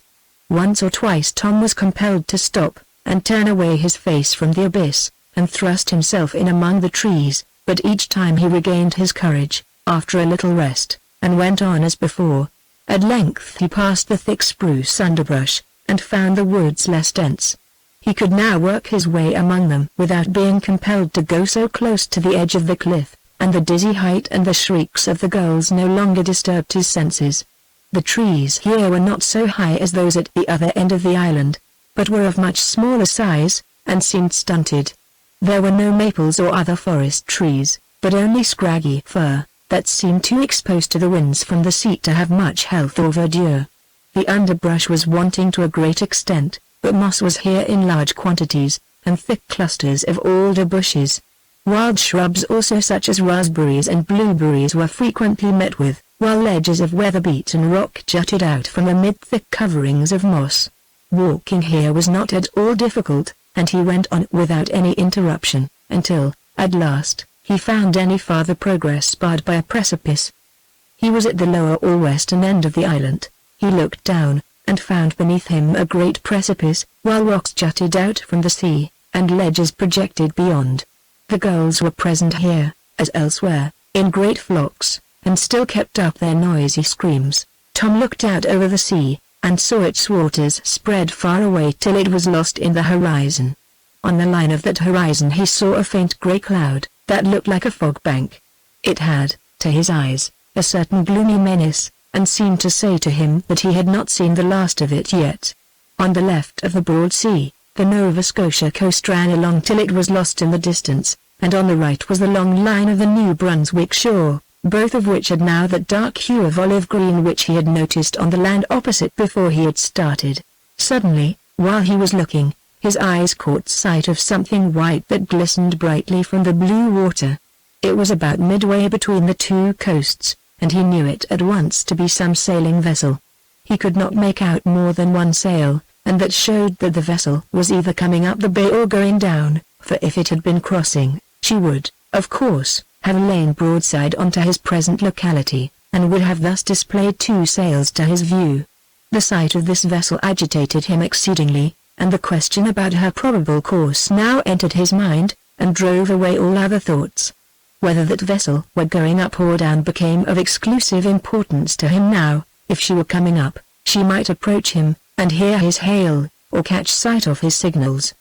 Once or twice Tom was compelled to stop, and turn away his face from the abyss, and thrust himself in among the trees, but each time he regained his courage, after a little rest, and went on as before. At length he passed the thick spruce underbrush, and found the woods less dense. He could now work his way among them without being compelled to go so close to the edge of the cliff, and the dizzy height and the shrieks of the gulls no longer disturbed his senses. The trees here were not so high as those at the other end of the island, but were of much smaller size, and seemed stunted. There were no maples or other forest trees, but only scraggy fir, that seemed too exposed to the winds from the sea to have much health or verdure. The underbrush was wanting to a great extent, but moss was here in large quantities, and thick clusters of alder bushes. Wild shrubs also such as raspberries and blueberries were frequently met with, while ledges of weather-beaten rock jutted out from amid thick coverings of moss. Walking here was not at all difficult, and he went on without any interruption, until, at last, he found any farther progress barred by a precipice. He was at the lower or western end of the island. He looked down, and found beneath him a great precipice, while rocks jutted out from the sea, and ledges projected beyond. The gulls were present here, as elsewhere, in great flocks, and still kept up their noisy screams. Tom looked out over the sea, and saw its waters spread far away till it was lost in the horizon. On the line of that horizon he saw a faint grey cloud, that looked like a fog bank. It had, to his eyes, a certain gloomy menace, and seemed to say to him that he had not seen the last of it yet. On the left of the broad sea, the Nova Scotia coast ran along till it was lost in the distance, and on the right was the long line of the New Brunswick shore, both of which had now that dark hue of olive green which he had noticed on the land opposite before he had started. Suddenly, while he was looking, his eyes caught sight of something white that glistened brightly from the blue water. It was about midway between the two coasts, and he knew it at once to be some sailing vessel. He could not make out more than one sail, and that showed that the vessel was either coming up the bay or going down, for if it had been crossing, she would, of course, have lain broadside onto his present locality, and would have thus displayed two sails to his view. The sight of this vessel agitated him exceedingly, and the question about her probable course now entered his mind, and drove away all other thoughts. Whether that vessel were going up or down became of exclusive importance to him now. If she were coming up, she might approach him, and hear his hail, or catch sight of his signals.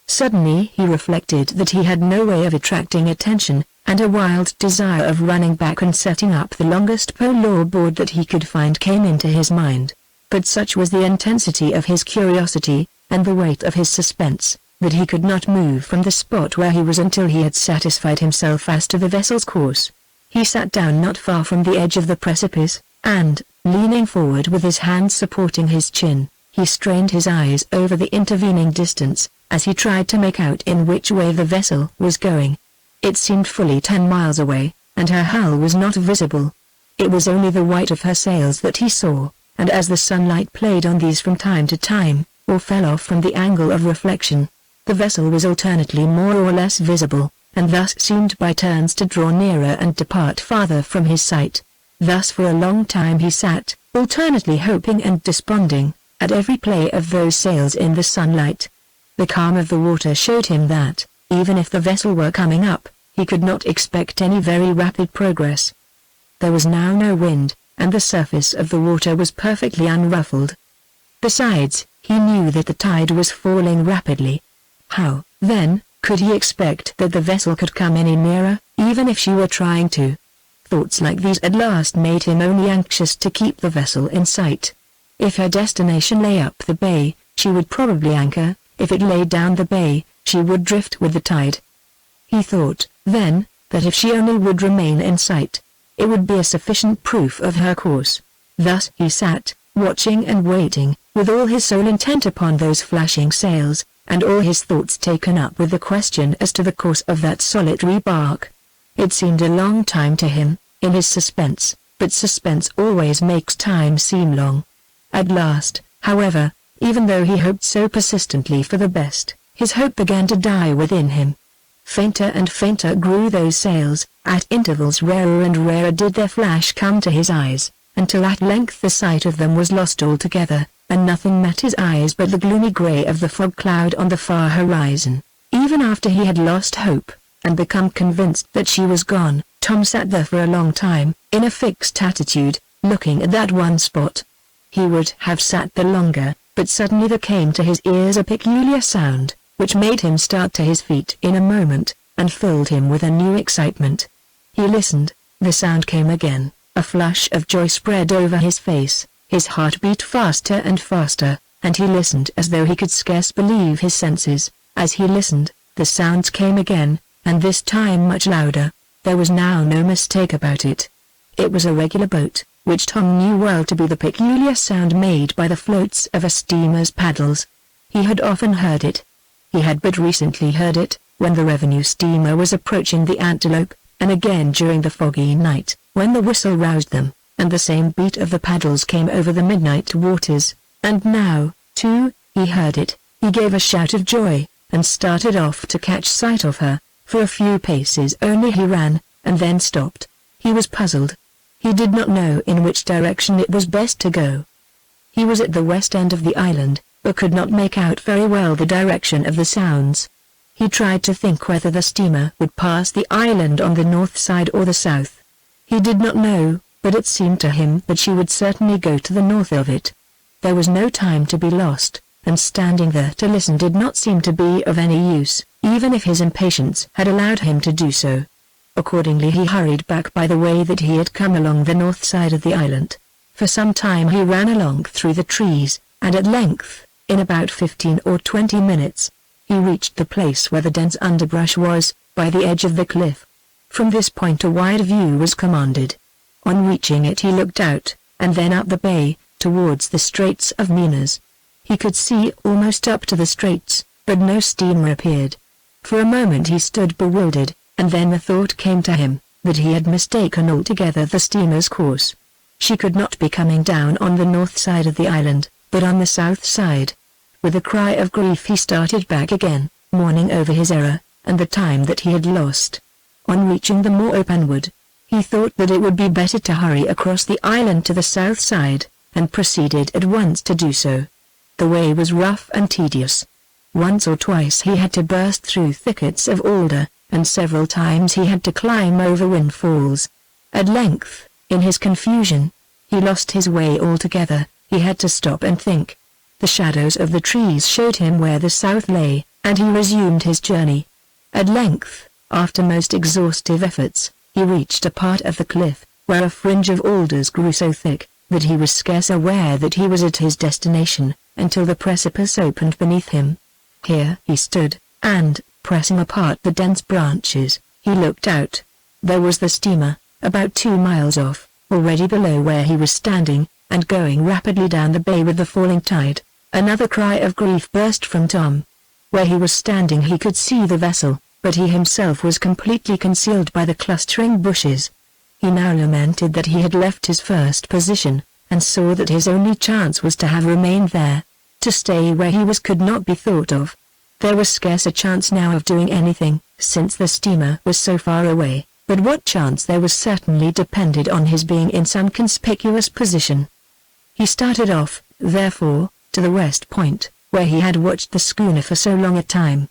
Suddenly he reflected that he had no way of attracting attention, and a wild desire of running back and setting up the longest pole or board that he could find came into his mind. But such was the intensity of his curiosity, and the weight of his suspense, that he could not move from the spot where he was until he had satisfied himself as to the vessel's course. He sat down not far from the edge of the precipice, and, leaning forward with his hands supporting his chin, he strained his eyes over the intervening distance, as he tried to make out in which way the vessel was going. It seemed fully 10 miles away, and her hull was not visible. It was only the white of her sails that he saw, and as the sunlight played on these from time to time, or fell off from the angle of reflection, the vessel was alternately more or less visible, and thus seemed by turns to draw nearer and depart farther from his sight. Thus for a long time he sat, alternately hoping and desponding, at every play of those sails in the sunlight. The calm of the water showed him that, even if the vessel were coming up, he could not expect any very rapid progress. There was now no wind, and the surface of the water was perfectly unruffled. Besides, he knew that the tide was falling rapidly. How, then, could he expect that the vessel could come any nearer, even if she were trying to? Thoughts like these at last made him only anxious to keep the vessel in sight. If her destination lay up the bay, she would probably anchor. If it lay down the bay, she would drift with the tide. He thought, then, that if she only would remain in sight, it would be a sufficient proof of her course. Thus he sat, watching and waiting, with all his soul intent upon those flashing sails, and all his thoughts taken up with the question as to the course of that solitary bark. It seemed a long time to him, in his suspense, but suspense always makes time seem long. At last, however, even though he hoped so persistently for the best, his hope began to die within him. Fainter and fainter grew those sails, at intervals rarer and rarer did their flash come to his eyes, until at length the sight of them was lost altogether, and nothing met his eyes but the gloomy grey of the fog cloud on the far horizon. Even after he had lost hope, and become convinced that she was gone, Tom sat there for a long time, in a fixed attitude, looking at that one spot. He would have sat there longer, but suddenly there came to his ears a peculiar sound, which made him start to his feet in a moment, and filled him with a new excitement. He listened. The sound came again. A flush of joy spread over his face, his heart beat faster and faster, and he listened as though he could scarce believe his senses. As he listened, the sounds came again, and this time much louder. There was now no mistake about it. It was a regular boat, which Tom knew well to be the peculiar sound made by the floats of a steamer's paddles. He had often heard it. He had but recently heard it, when the revenue steamer was approaching the Antelope, and again during the foggy night, when the whistle roused them, and the same beat of the paddles came over the midnight waters. And now, too, he heard it. He gave a shout of joy, and started off to catch sight of her. For a few paces only he ran, and then stopped. He was puzzled. He did not know in which direction it was best to go. He was at the west end of the island, but could not make out very well the direction of the sounds. He tried to think whether the steamer would pass the island on the north side or the south. He did not know, but it seemed to him that she would certainly go to the north of it. There was no time to be lost, and standing there to listen did not seem to be of any use, even if his impatience had allowed him to do so. Accordingly he hurried back by the way that he had come along the north side of the island. For some time he ran along through the trees, and at length, in about 15 or 20 minutes, he reached the place where the dense underbrush was, by the edge of the cliff. From this point a wide view was commanded. On reaching it he looked out, and then up the bay, towards the Straits of Minas. He could see almost up to the straits, but no steamer appeared. For a moment he stood bewildered, and then the thought came to him, that he had mistaken altogether the steamer's course. She could not be coming down on the north side of the island, but on the south side. With a cry of grief he started back again, mourning over his error, and the time that he had lost. On reaching the more open wood, he thought that it would be better to hurry across the island to the south side, and proceeded at once to do so. The way was rough and tedious. Once or twice he had to burst through thickets of alder, and several times he had to climb over windfalls. At length, in his confusion, he lost his way altogether. He had to stop and think. The shadows of the trees showed him where the south lay, and he resumed his journey. At length, after most exhaustive efforts, he reached a part of the cliff, where a fringe of alders grew so thick, that he was scarce aware that he was at his destination, until the precipice opened beneath him. Here he stood, and, pressing apart the dense branches, he looked out. There was the steamer, about 2 miles off, already below where he was standing, and going rapidly down the bay with the falling tide. Another cry of grief burst from Tom. Where he was standing he could see the vessel, but he himself was completely concealed by the clustering bushes. He now lamented that he had left his first position, and saw that his only chance was to have remained there. To stay where he was could not be thought of. There was scarce a chance now of doing anything, since the steamer was so far away, but what chance there was certainly depended on his being in some conspicuous position. He started off, therefore, to the west point, where he had watched the schooner for so long a time.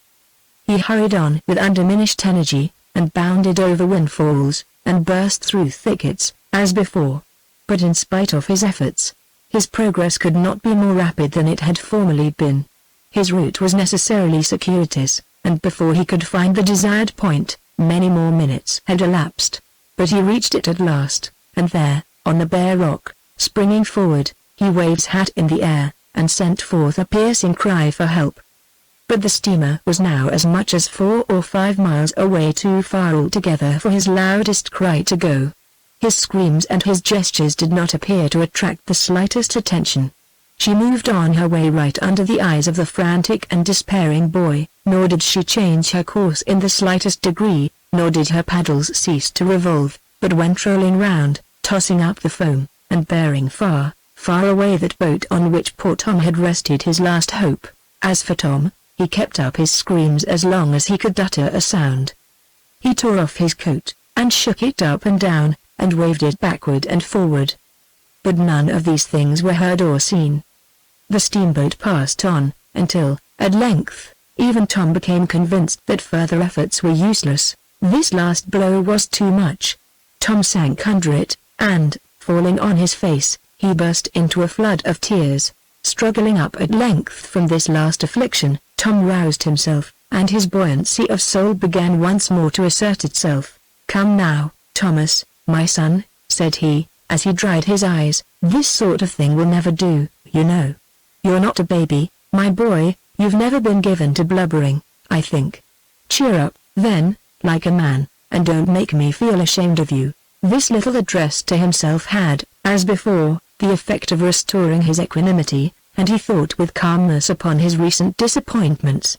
He hurried on with undiminished energy, and bounded over windfalls, and burst through thickets, as before. But in spite of his efforts, his progress could not be more rapid than it had formerly been. His route was necessarily circuitous, and before he could find the desired point, many more minutes had elapsed. But he reached it at last, and there, on the bare rock, springing forward, he waved his hat in the air, and sent forth a piercing cry for help. But the steamer was now as much as 4 or 5 miles away, too far altogether for his loudest cry to go. His screams and his gestures did not appear to attract the slightest attention. She moved on her way right under the eyes of the frantic and despairing boy, nor did she change her course in the slightest degree, nor did her paddles cease to revolve, but went rolling round, tossing up the foam, and bearing far, far away that boat on which poor Tom had rested his last hope. As for Tom, he kept up his screams as long as he could utter a sound. He tore off his coat, and shook it up and down, and waved it backward and forward. But none of these things were heard or seen. The steamboat passed on, until, at length, even Tom became convinced that further efforts were useless. This last blow was too much. Tom sank under it, and, falling on his face, he burst into a flood of tears. Struggling up at length from this last affliction, Tom roused himself, and his buoyancy of soul began once more to assert itself. "Come now, Thomas, my son," said he, as he dried his eyes. "This sort of thing will never do, you know. You're not a baby, my boy, you've never been given to blubbering, I think. Cheer up, then, like a man, and don't make me feel ashamed of you." This little address to himself had, as before, the effect of restoring his equanimity, and he thought with calmness upon his recent disappointments.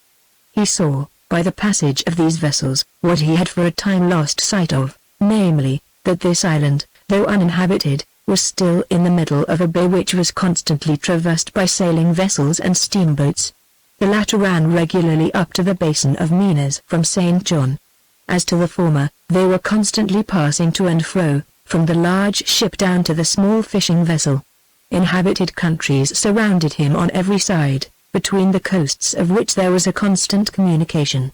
He saw, by the passage of these vessels, what he had for a time lost sight of, namely, that this island, though uninhabited, was still in the middle of a bay which was constantly traversed by sailing vessels and steamboats. The latter ran regularly up to the basin of Minas from St. John. As to the former, they were constantly passing to and fro, from the large ship down to the small fishing vessel. Inhabited countries surrounded him on every side, between the coasts of which there was a constant communication.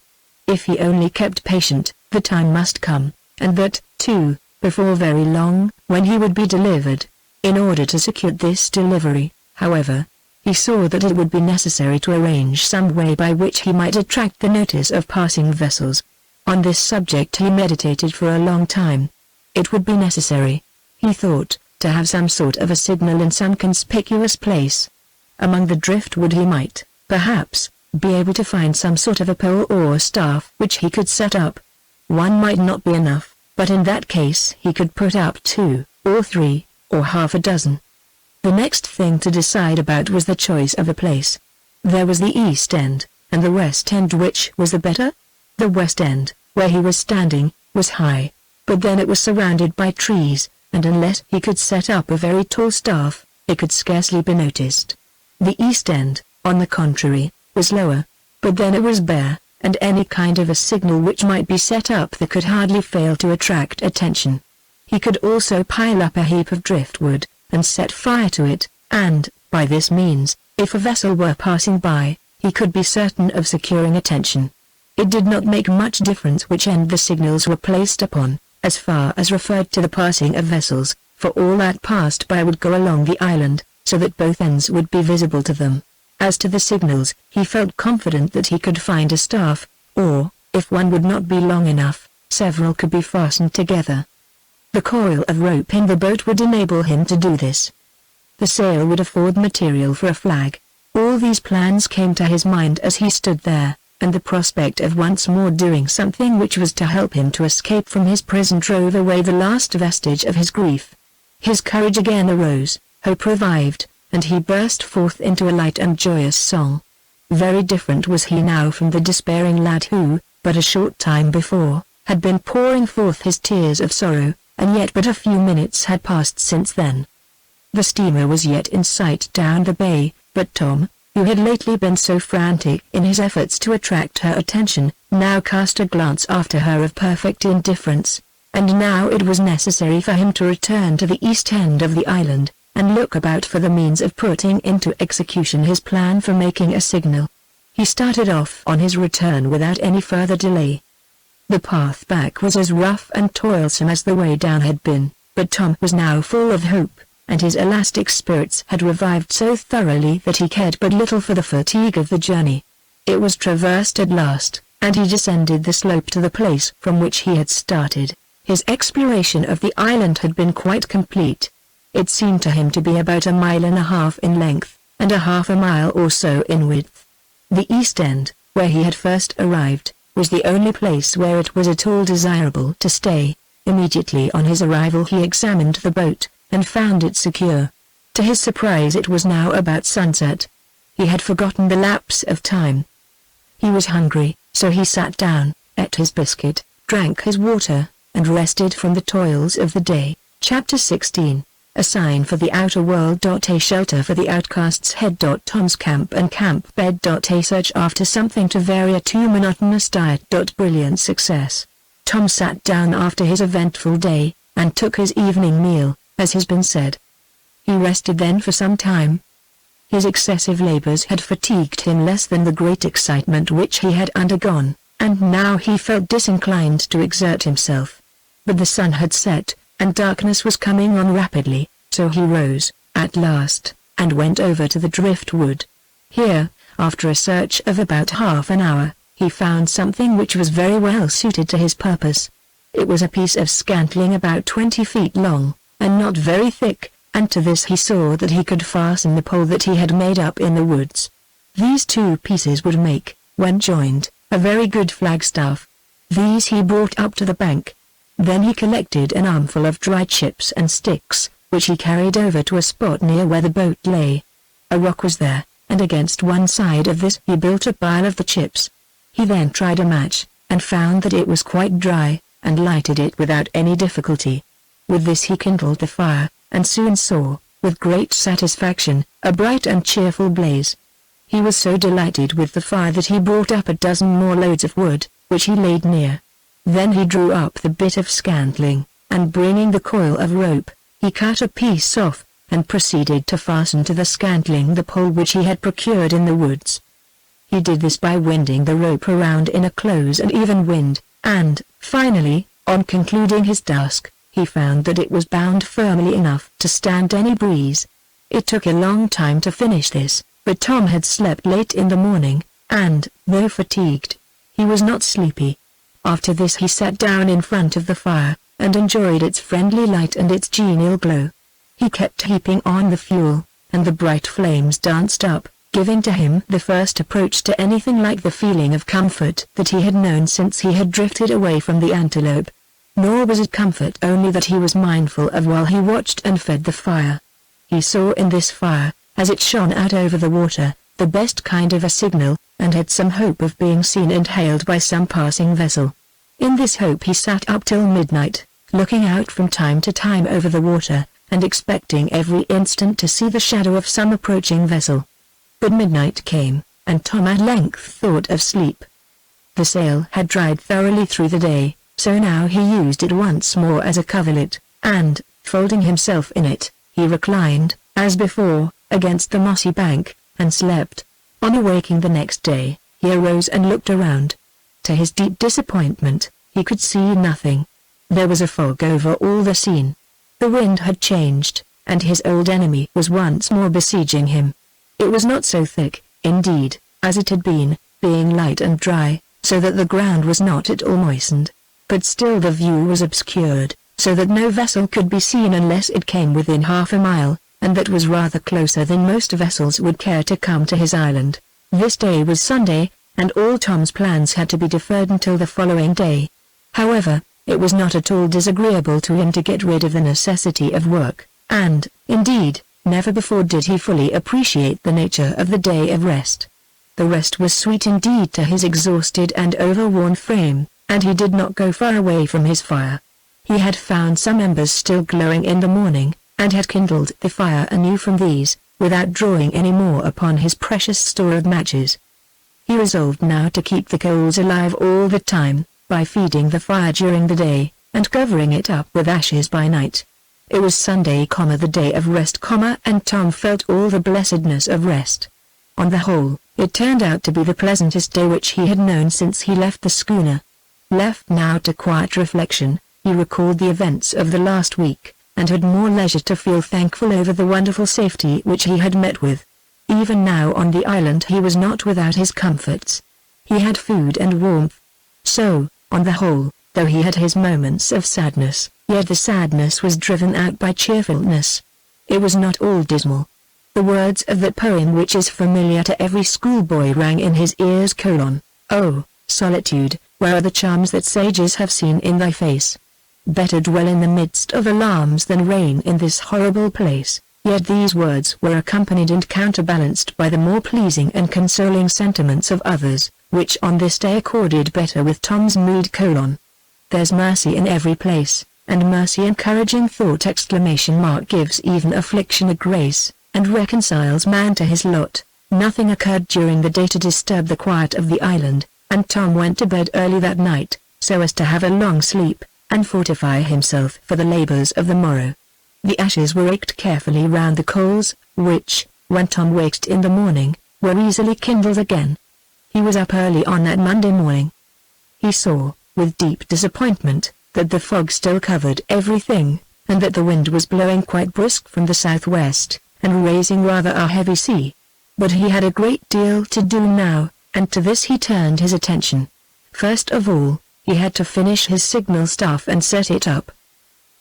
If he only kept patient, the time must come, and that, too, before very long, when he would be delivered. In order to secure this delivery, however, he saw that it would be necessary to arrange some way by which he might attract the notice of passing vessels. On this subject he meditated for a long time. It would be necessary, he thought, to have some sort of a signal in some conspicuous place. Among the driftwood he might, perhaps, be able to find some sort of a pole or staff which he could set up. One might not be enough, but in that case he could put up 2, or 3, or half a dozen. The next thing to decide about was the choice of a place. There was the east end, and the west end. Which was the better? The west end, where he was standing, was high, but then it was surrounded by trees, and unless he could set up a very tall staff, it could scarcely be noticed. The east end, on the contrary, was lower, but then it was bare, and any kind of a signal which might be set up there could hardly fail to attract attention. He could also pile up a heap of driftwood, and set fire to it, and, by this means, if a vessel were passing by, he could be certain of securing attention. It did not make much difference which end the signals were placed upon, as far as referred to the passing of vessels, for all that passed by would go along the island, so that both ends would be visible to them. As to the signals, he felt confident that he could find a staff, or, if one would not be long enough, several could be fastened together. The coil of rope in the boat would enable him to do this. The sail would afford material for a flag. All these plans came to his mind as he stood there, and the prospect of once more doing something which was to help him to escape from his prison drove away the last vestige of his grief. His courage again arose, hope revived, and he burst forth into a light and joyous song. Very different was he now from the despairing lad who, but a short time before, had been pouring forth his tears of sorrow, and yet but a few minutes had passed since then. The steamer was yet in sight down the bay, but Tom, who had lately been so frantic in his efforts to attract her attention, now cast a glance after her of perfect indifference, and now it was necessary for him to return to the east end of the island, and look about for the means of putting into execution his plan for making a signal. He started off on his return without any further delay. The path back was as rough and toilsome as the way down had been, but Tom was now full of hope, and his elastic spirits had revived so thoroughly that he cared but little for the fatigue of the journey. It was traversed at last, and he descended the slope to the place from which he had started. His exploration of the island had been quite complete. It seemed to him to be about 1.5 miles in length, and 1/2 mile or so in width. The east end, where he had first arrived, was the only place where it was at all desirable to stay. Immediately on his arrival he examined the boat, and found it secure. To his surprise it was now about sunset. He had forgotten the lapse of time. He was hungry, so he sat down, ate his biscuit, drank his water, and rested from the toils of the day. Chapter 16. A sign for the outer world. A shelter for the outcasts. Head. Tom's camp and camp bed. A search after something to vary a too monotonous diet. Brilliant success. Tom sat down after his eventful day, and took his evening meal, as has been said. He rested then for some time. His excessive labors had fatigued him less than the great excitement which he had undergone, and now he felt disinclined to exert himself. But the sun had set, and darkness was coming on rapidly, so he rose, at last, and went over to the driftwood. Here, after a search of about half an hour, he found something which was very well suited to his purpose. It was a piece of scantling about 20 feet long, and not very thick, and to this he saw that he could fasten the pole that he had made up in the woods. These two pieces would make, when joined, a very good flagstaff. These he brought up to the bank. Then he collected an armful of dry chips and sticks, which he carried over to a spot near where the boat lay. A rock was there, and against one side of this he built a pile of the chips. He then tried a match, and found that it was quite dry, and lighted it without any difficulty. With this he kindled the fire, and soon saw, with great satisfaction, a bright and cheerful blaze. He was so delighted with the fire that he brought up a dozen more loads of wood, which he laid near. Then he drew up the bit of scantling, and bringing the coil of rope, he cut a piece off, and proceeded to fasten to the scantling the pole which he had procured in the woods. He did this by winding the rope around in a close and even wind, and, finally, on concluding his task, he found that it was bound firmly enough to stand any breeze. It took a long time to finish this, but Tom had slept late in the morning, and, though fatigued, he was not sleepy. After this he sat down in front of the fire, and enjoyed its friendly light and its genial glow. He kept heaping on the fuel, and the bright flames danced up, giving to him the first approach to anything like the feeling of comfort that he had known since he had drifted away from the antelope. Nor was it comfort only that he was mindful of while he watched and fed the fire. He saw in this fire, as it shone out over the water, the best kind of a signal, and had some hope of being seen and hailed by some passing vessel. In this hope he sat up till midnight, looking out from time to time over the water, and expecting every instant to see the shadow of some approaching vessel. But midnight came, and Tom at length thought of sleep. The sail had dried thoroughly through the day, so now he used it once more as a coverlet, and, folding himself in it, he reclined, as before, against the mossy bank, and slept. On awaking the next day, he arose and looked around. To his deep disappointment, he could see nothing. There was a fog over all the scene. The wind had changed, and his old enemy was once more besieging him. It was not so thick, indeed, as it had been, being light and dry, so that the ground was not at all moistened. But still the view was obscured, so that no vessel could be seen unless it came within half a mile, and that was rather closer than most vessels would care to come to his island. This day was Sunday, and all Tom's plans had to be deferred until the following day. However, it was not at all disagreeable to him to get rid of the necessity of work, and, indeed, never before did he fully appreciate the nature of the day of rest. The rest was sweet indeed to his exhausted and overworn frame, and he did not go far away from his fire. He had found some embers still glowing in the morning, and had kindled the fire anew from these, without drawing any more upon his precious store of matches. He resolved now to keep the coals alive all the time, by feeding the fire during the day, and covering it up with ashes by night. It was Sunday, the day of rest, and Tom felt all the blessedness of rest. On the whole, it turned out to be the pleasantest day which he had known since he left the schooner. Left now to quiet reflection, he recalled the events of the last week, and had more leisure to feel thankful over the wonderful safety which he had met with. Even now on the island he was not without his comforts. He had food and warmth. So, on the whole, though he had his moments of sadness, yet the sadness was driven out by cheerfulness. It was not all dismal. The words of that poem which is familiar to every schoolboy rang in his ears: "Oh, solitude, where are the charms that sages have seen in thy face? Better dwell in the midst of alarms than reign in this horrible place." Yet these words were accompanied and counterbalanced by the more pleasing and consoling sentiments of others, which on this day accorded better with Tom's mood: "There's mercy in every place, and mercy encouraging thought!" Gives even affliction a grace, and reconciles man to his lot. Nothing occurred during the day to disturb the quiet of the island, and Tom went to bed early that night, so as to have a long sleep, and fortify himself for the labors of the morrow. The ashes were raked carefully round the coals, which, when Tom waked in the morning, were easily kindled again. He was up early on that Monday morning. He saw, with deep disappointment, that the fog still covered everything, and that the wind was blowing quite brisk from the southwest, and raising rather a heavy sea. But he had a great deal to do now, and to this he turned his attention. First of all, he had to finish his signal staff and set it up.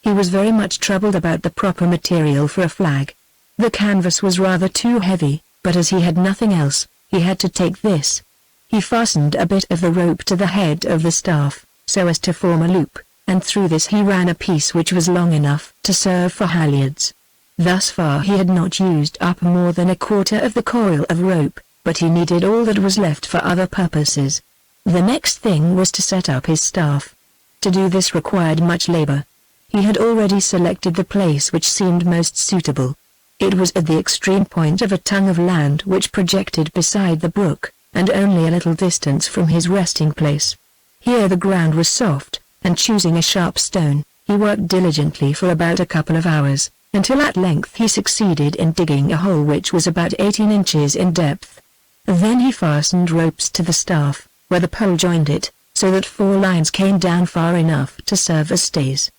He was very much troubled about the proper material for a flag. The canvas was rather too heavy, but as he had nothing else, he had to take this. He fastened a bit of the rope to the head of the staff, so as to form a loop, and through this he ran a piece which was long enough to serve for halyards. Thus far he had not used up more than a quarter of the coil of rope, but he needed all that was left for other purposes. The next thing was to set up his staff. To do this required much labor. He had already selected the place which seemed most suitable. It was at the extreme point of a tongue of land which projected beside the brook, and only a little distance from his resting place. Here the ground was soft, and choosing a sharp stone, he worked diligently for about a couple of hours, until at length he succeeded in digging a hole which was about 18 inches in depth. Then he fastened ropes to the staff, where the pole joined it, so that 4 lines came down far enough to serve as stays.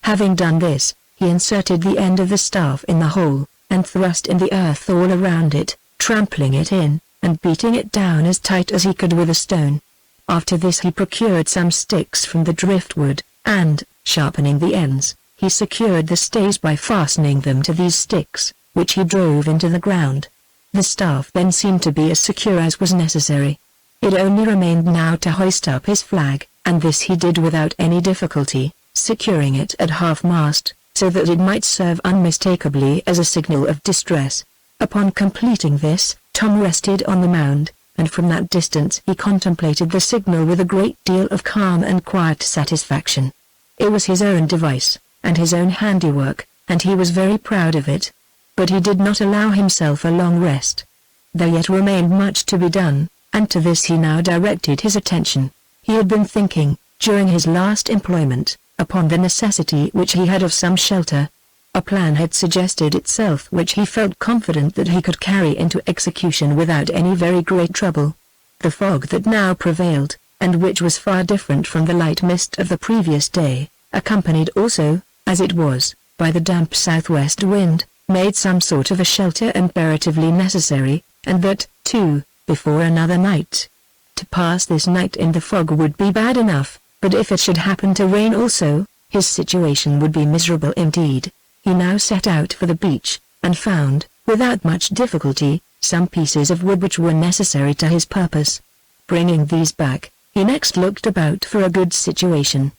Having done this, he inserted the end of the staff in the hole, and thrust in the earth all around it, trampling it in, and beating it down as tight as he could with a stone. After this he procured some sticks from the driftwood, and, sharpening the ends, he secured the stays by fastening them to these sticks, which he drove into the ground. The staff then seemed to be as secure as was necessary. It only remained now to hoist up his flag, and this he did without any difficulty, securing it at half-mast, so that it might serve unmistakably as a signal of distress. Upon completing this, Tom rested on the mound, and from that distance he contemplated the signal with a great deal of calm and quiet satisfaction. It was his own device, and his own handiwork, and he was very proud of it. But he did not allow himself a long rest. There yet remained much to be done, and to this he now directed his attention. He had been thinking, during his last employment, upon the necessity which he had of some shelter. A plan had suggested itself which he felt confident that he could carry into execution without any very great trouble. The fog that now prevailed, and which was far different from the light mist of the previous day, accompanied also, as it was, by the damp southwest wind, made some sort of a shelter imperatively necessary, and that, too, before another night. To pass this night in the fog would be bad enough, but if it should happen to rain also, his situation would be miserable indeed. He now set out for the beach, and found, without much difficulty, some pieces of wood which were necessary to his purpose. Bringing these back, he next looked about for a good situation.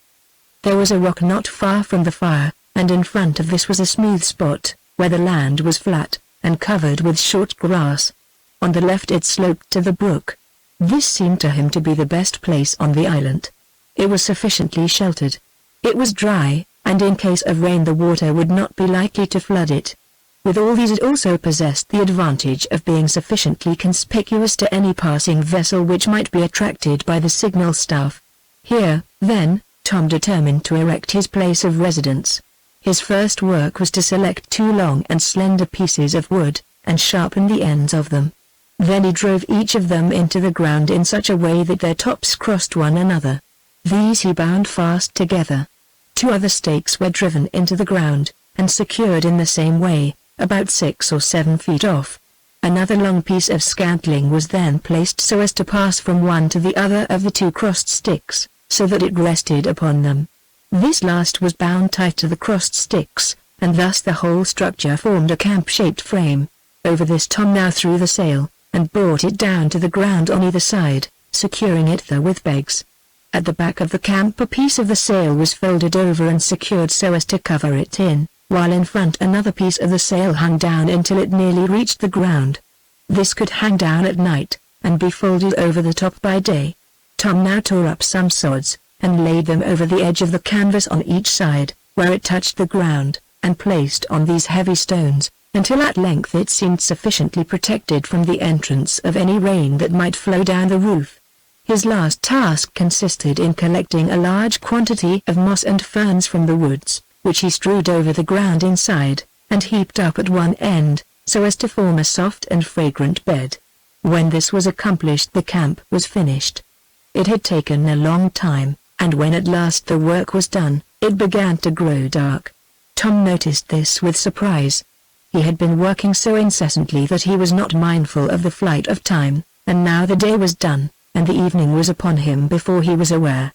There was a rock not far from the fire, and in front of this was a smooth spot, where the land was flat, and covered with short grass. On the left it sloped to the brook. This seemed to him to be the best place on the island. It was sufficiently sheltered. It was dry, and in case of rain the water would not be likely to flood it. With all these it also possessed the advantage of being sufficiently conspicuous to any passing vessel which might be attracted by the signal staff. Here, then, Tom determined to erect his place of residence. His first work was to select 2 long and slender pieces of wood, and sharpen the ends of them. Then he drove each of them into the ground in such a way that their tops crossed one another. These he bound fast together. 2 other stakes were driven into the ground, and secured in the same way, about 6 or 7 feet off. Another long piece of scantling was then placed so as to pass from one to the other of the 2 crossed sticks, so that it rested upon them. This last was bound tight to the crossed sticks, and thus the whole structure formed a camp-shaped frame. Over this Tom now threw the sail, and brought it down to the ground on either side, securing it there with pegs. At the back of the camp a piece of the sail was folded over and secured so as to cover it in, while in front another piece of the sail hung down until it nearly reached the ground. This could hang down at night, and be folded over the top by day. Tom now tore up some sods, and laid them over the edge of the canvas on each side, where it touched the ground, and placed on these heavy stones, until at length it seemed sufficiently protected from the entrance of any rain that might flow down the roof. His last task consisted in collecting a large quantity of moss and ferns from the woods, which he strewed over the ground inside, and heaped up at one end, so as to form a soft and fragrant bed. When this was accomplished the camp was finished. It had taken a long time, and when at last the work was done, it began to grow dark. Tom noticed this with surprise. He had been working so incessantly that he was not mindful of the flight of time, and now the day was done, and the evening was upon him before he was aware.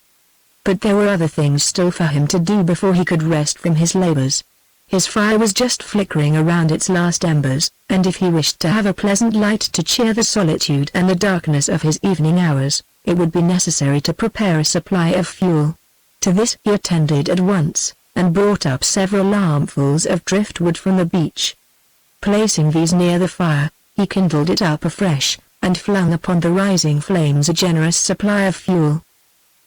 But there were other things still for him to do before he could rest from his labors. His fire was just flickering around its last embers, and if he wished to have a pleasant light to cheer the solitude and the darkness of his evening hours, it would be necessary to prepare a supply of fuel. To this he attended at once, and brought up several armfuls of driftwood from the beach. Placing these near the fire, he kindled it up afresh, and flung upon the rising flames a generous supply of fuel.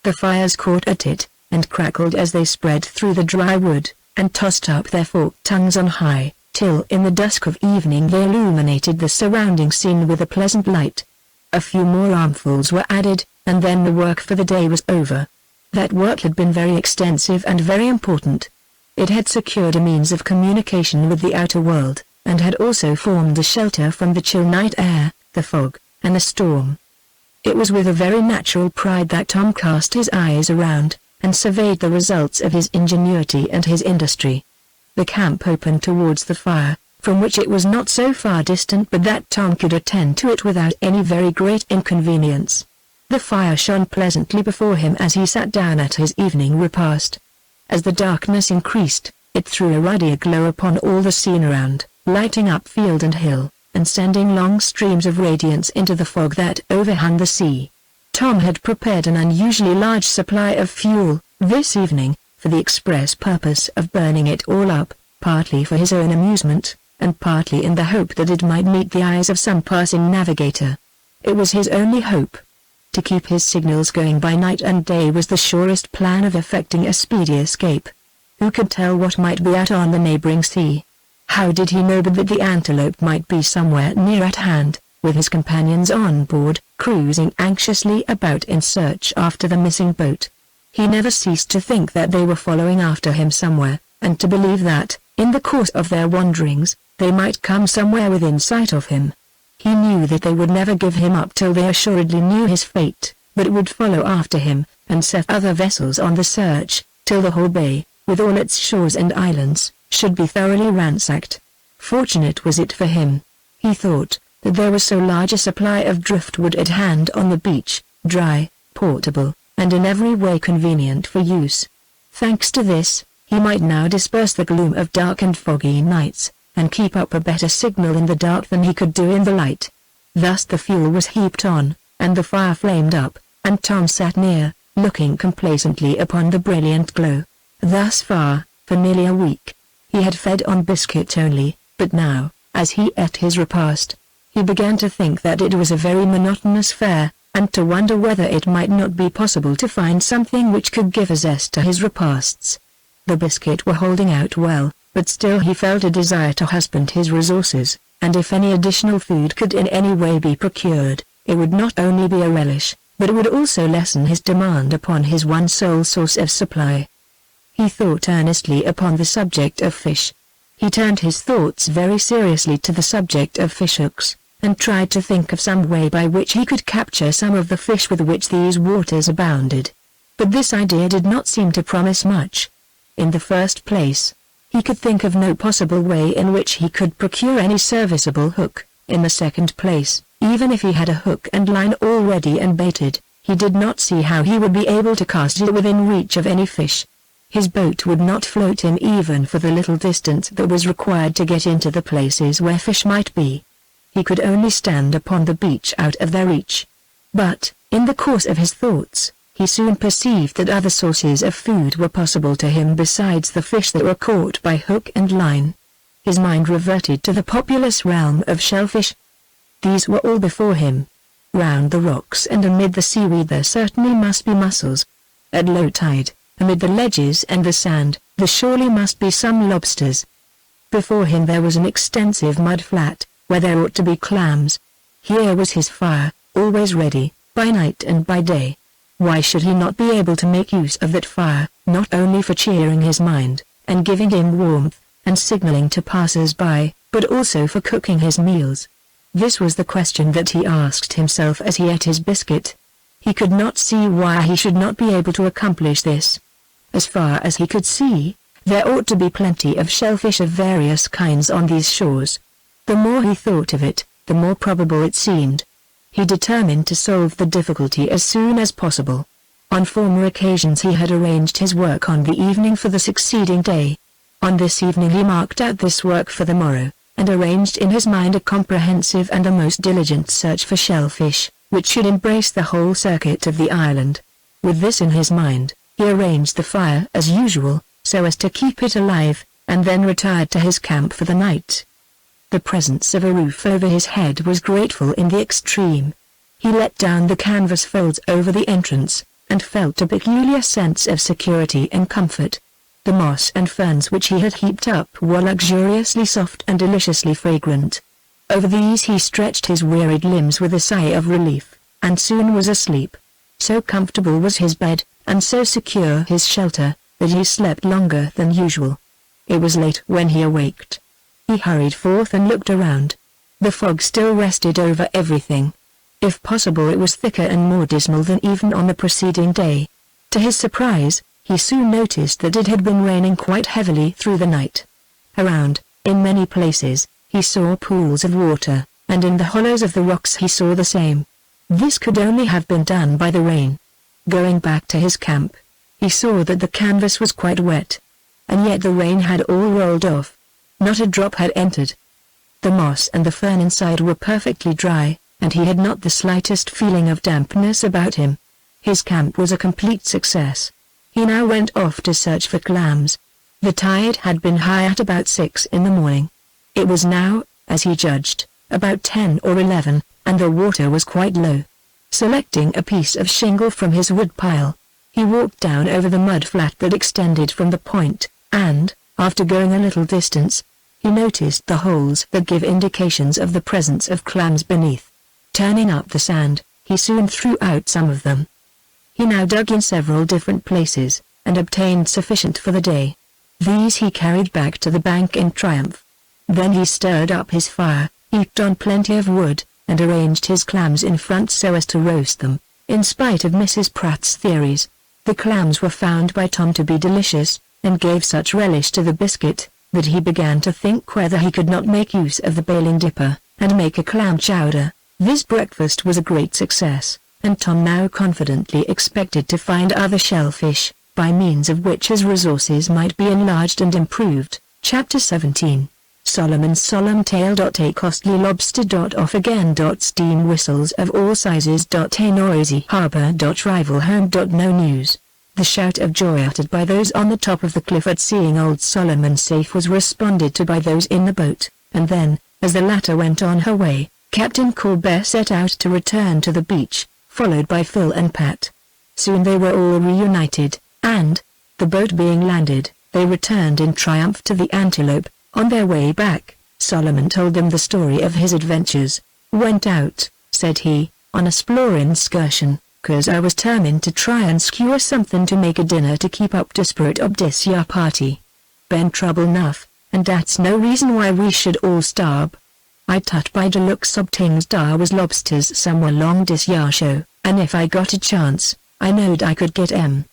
The fires caught at it, and crackled as they spread through the dry wood, and tossed up their forked tongues on high, till in the dusk of evening they illuminated the surrounding scene with a pleasant light. A few more armfuls were added, and then the work for the day was over. That work had been very extensive and very important. It had secured a means of communication with the outer world, and had also formed a shelter from the chill night air, the fog, and the storm. It was with a very natural pride that Tom cast his eyes around, and surveyed the results of his ingenuity and his industry. The camp opened towards the fire, from which it was not so far distant but that Tom could attend to it without any very great inconvenience. The fire shone pleasantly before him as he sat down at his evening repast. As the darkness increased, it threw a ruddier glow upon all the scene around, lighting up field and hill, and sending long streams of radiance into the fog that overhung the sea. Tom had prepared an unusually large supply of fuel, this evening, for the express purpose of burning it all up, partly for his own amusement, and partly in the hope that it might meet the eyes of some passing navigator. It was his only hope. To keep his signals going by night and day was the surest plan of effecting a speedy escape. Who could tell what might be out on the neighboring sea? How did he know but that the Antelope might be somewhere near at hand, with his companions on board, cruising anxiously about in search after the missing boat? He never ceased to think that they were following after him somewhere, and to believe that, in the course of their wanderings, they might come somewhere within sight of him. He knew that they would never give him up till they assuredly knew his fate, but would follow after him, and set other vessels on the search, till the whole bay, with all its shores and islands, should be thoroughly ransacked. Fortunate was it for him, he thought, that there was so large a supply of driftwood at hand on the beach, dry, portable, and in every way convenient for use. Thanks to this, he might now disperse the gloom of dark and foggy nights, and keep up a better signal in the dark than he could do in the light. Thus the fuel was heaped on, and the fire flamed up, and Tom sat near, looking complacently upon the brilliant glow. Thus far, for nearly a week, he had fed on biscuit only, but now, as he ate his repast, he began to think that it was a very monotonous fare, and to wonder whether it might not be possible to find something which could give a zest to his repasts. The biscuit were holding out well, but still he felt a desire to husband his resources, and if any additional food could in any way be procured, it would not only be a relish, but it would also lessen his demand upon his one sole source of supply. He thought earnestly upon the subject of fish. He turned his thoughts very seriously to the subject of fishhooks, and tried to think of some way by which he could capture some of the fish with which these waters abounded. But this idea did not seem to promise much. In the first place, he could think of no possible way in which he could procure any serviceable hook. In the second place, even if he had a hook and line already baited, he did not see how he would be able to cast it within reach of any fish. His boat would not float him even for the little distance that was required to get into the places where fish might be. He could only stand upon the beach out of their reach. But, in the course of his thoughts, he soon perceived that other sources of food were possible to him besides the fish that were caught by hook and line. His mind reverted to the populous realm of shellfish. These were all before him. Round the rocks and amid the seaweed there certainly must be mussels. At low tide, amid the ledges and the sand, there surely must be some lobsters. Before him there was an extensive mud flat, where there ought to be clams. Here was his fire, always ready, by night and by day. Why should he not be able to make use of that fire, not only for cheering his mind, and giving him warmth, and signaling to passers-by, but also for cooking his meals? This was the question that he asked himself as he ate his biscuit. He could not see why he should not be able to accomplish this. As far as he could see, there ought to be plenty of shellfish of various kinds on these shores. The more he thought of it, the more probable it seemed. He determined to solve the difficulty as soon as possible. On former occasions he had arranged his work on the evening for the succeeding day. On this evening he marked out this work for the morrow, and arranged in his mind a comprehensive and a most diligent search for shellfish, which should embrace the whole circuit of the island. With this in his mind, he arranged the fire as usual, so as to keep it alive, and then retired to his camp for the night. The presence of a roof over his head was grateful in the extreme. He let down the canvas folds over the entrance, and felt a peculiar sense of security and comfort. The moss and ferns which he had heaped up were luxuriously soft and deliciously fragrant. Over these he stretched his wearied limbs with a sigh of relief, and soon was asleep. So comfortable was his bed, and so secure his shelter, that he slept longer than usual. It was late when he awaked. He hurried forth and looked around. The fog still rested over everything. If possible it was thicker and more dismal than even on the preceding day. To his surprise, he soon noticed that it had been raining quite heavily through the night. Around, in many places, he saw pools of water, and in the hollows of the rocks he saw the same. This could only have been done by the rain. Going back to his camp, he saw that the canvas was quite wet. And yet the rain had all rolled off. Not a drop had entered. The moss and the fern inside were perfectly dry, and he had not the slightest feeling of dampness about him. His camp was a complete success. He now went off to search for clams. The tide had been high at about 6 in the morning. It was now, as he judged, about 10 or 11, and the water was quite low. Selecting a piece of shingle from his wood pile, he walked down over the mud flat that extended from the point, and, after going a little distance, he noticed the holes that give indications of the presence of clams beneath. Turning up the sand, he soon threw out some of them. He now dug in several different places, and obtained sufficient for the day. These he carried back to the bank in triumph. Then he stirred up his fire, heaped on plenty of wood, and arranged his clams in front so as to roast them. In spite of Mrs. Pratt's theories, the clams were found by Tom to be delicious, and gave such relish to the biscuit, that he began to think whether he could not make use of the bailing dipper, and make a clam chowder. This breakfast was a great success, and Tom now confidently expected to find other shellfish, by means of which his resources might be enlarged and improved. Chapter 17. Solomon's solemn tale. A costly lobster. Off again. Steam whistles of all sizes. A noisy harbor. Rival home. No news. The shout of joy uttered by those on the top of the cliff at seeing old Solomon safe was responded to by those in the boat, and then, as the latter went on her way, Captain Colbert set out to return to the beach, followed by Phil and Pat. Soon they were all reunited, and, the boat being landed, they returned in triumph to the Antelope. On their way back, Solomon told them the story of his adventures. "Went out," said he, "on a 'splorin' excursion, 'cause I was determined to try and skewer something to make a dinner to keep up the spirit of dis yar party. Been trouble enough, and that's no reason why we should all starve. I tut by the looks ob tings dar was lobsters somewhere long dis yar show, and if I got a chance, I knowed I could get 'em.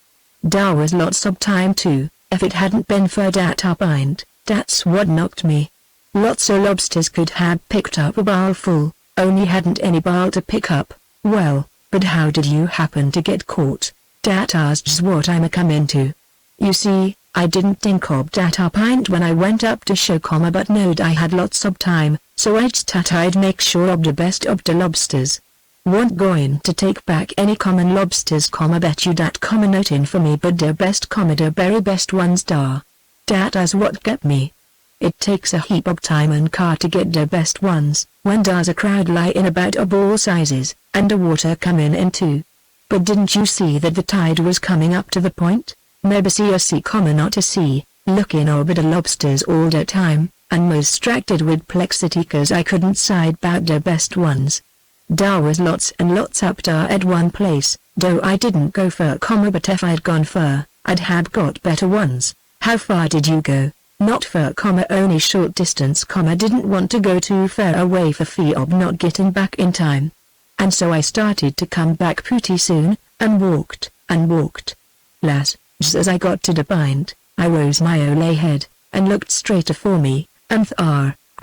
Dar was lots ob time too, if it hadn't been for dat up pint, that's what knocked me. Lots o' lobsters could have picked up a barrel full, only hadn't any barrel to pick up. Well, but how did you happen to get caught? Dat asks what I'm a-comin' to. You see, I didn't think ob dat up pint when I went up to show but knowed I had lots ob time, so I thought I'd make sure ob the best ob the lobsters. Wa'n't going to take back any common lobsters, bet you dat notin' for me but der best der very best ones dar. Dat is what get me. It takes a heap of time and car to get der best ones, when dar's a crowd lyin' about of all sizes, and the water comin' in too. But didn't you see that the tide was coming up to the point? Maybe see not to see, lookin' over the lobsters all the time, and most distracted with plexity 'cause I couldn't side bout der best ones. Dar was lots and lots up dar at one place, though I didn't go fur, but if I'd gone fur, I'd have got better ones. How far did you go? Not fur, only short distance, didn't want to go too far away for fear of not getting back in time. And so I started to come back pretty soon, and walked. Las, just as I got to the pint, I rose my ole head, and looked straight afore me, and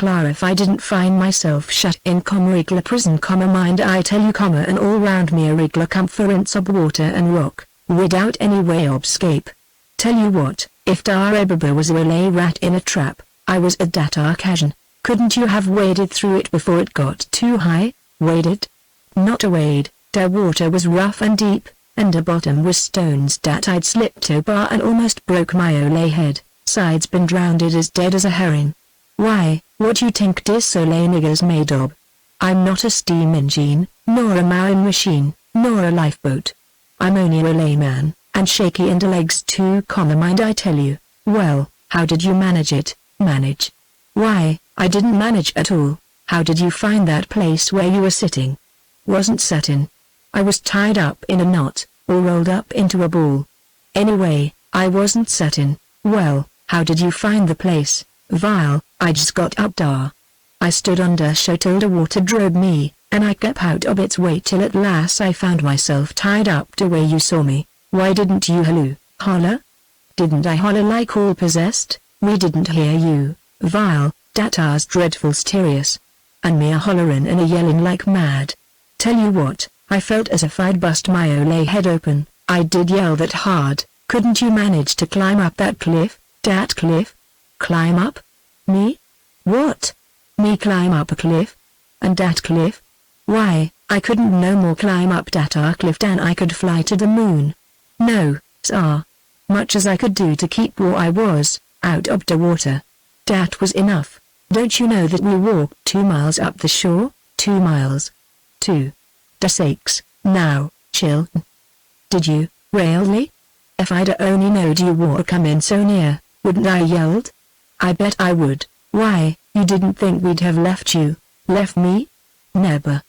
Clara, if I didn't find myself shut in reg'lar prison, mind I tell you, and all round me a reg'lar conference of water and rock, without any way of escape. Tell you what, if Dar Ebaba was a relay rat in a trap, I was a datar Kazan. Couldn't you have waded through it before it got too high? Waded? Not a wade. The water was rough and deep, and the bottom was stones that I'd slipped over and almost broke my ole head. Sides been drowned as dead as a herring. Why, what you think this ole nigger's made of? I'm not a steam engine, nor a mowing machine, nor a lifeboat. I'm only a layman, and shaky in the legs too, mind I tell you. Well, how did you manage it? Manage? Why, I didn't manage at all. How did you find that place where you were sitting? Wasn't sat in. I was tied up in a knot, or rolled up into a ball. Anyway, I wasn't sat in. Well, how did you find the place? Vile, I just got up dar. I stood under show till the water drove me, and I kept out of its way till at last I found myself tied up the way you saw me. Why didn't you holler? Didn't I holler like all possessed? We didn't hear you, Vile, datar's dreadful mysterious. And me a hollerin' and a yellin' like mad. Tell you what, I felt as if I'd bust my ole head open. I did yell that hard. Couldn't you manage to climb up that cliff? Dat cliff? Climb up? Me? What? Me climb up a cliff? And dat cliff? Why, I couldn't no more climb up dat cliff than I could fly to the moon. No, sir. Much as I could do to keep where I was, out of the water. Dat was enough. Don't you know that we walked 2 miles up the shore? 2 miles. 2. Da sakes, now, chill. Did you, really? If I'd only knowed you were coming so near, wouldn't I yelled? I bet I would. Why, you didn't think we'd have left you? Left me? Never.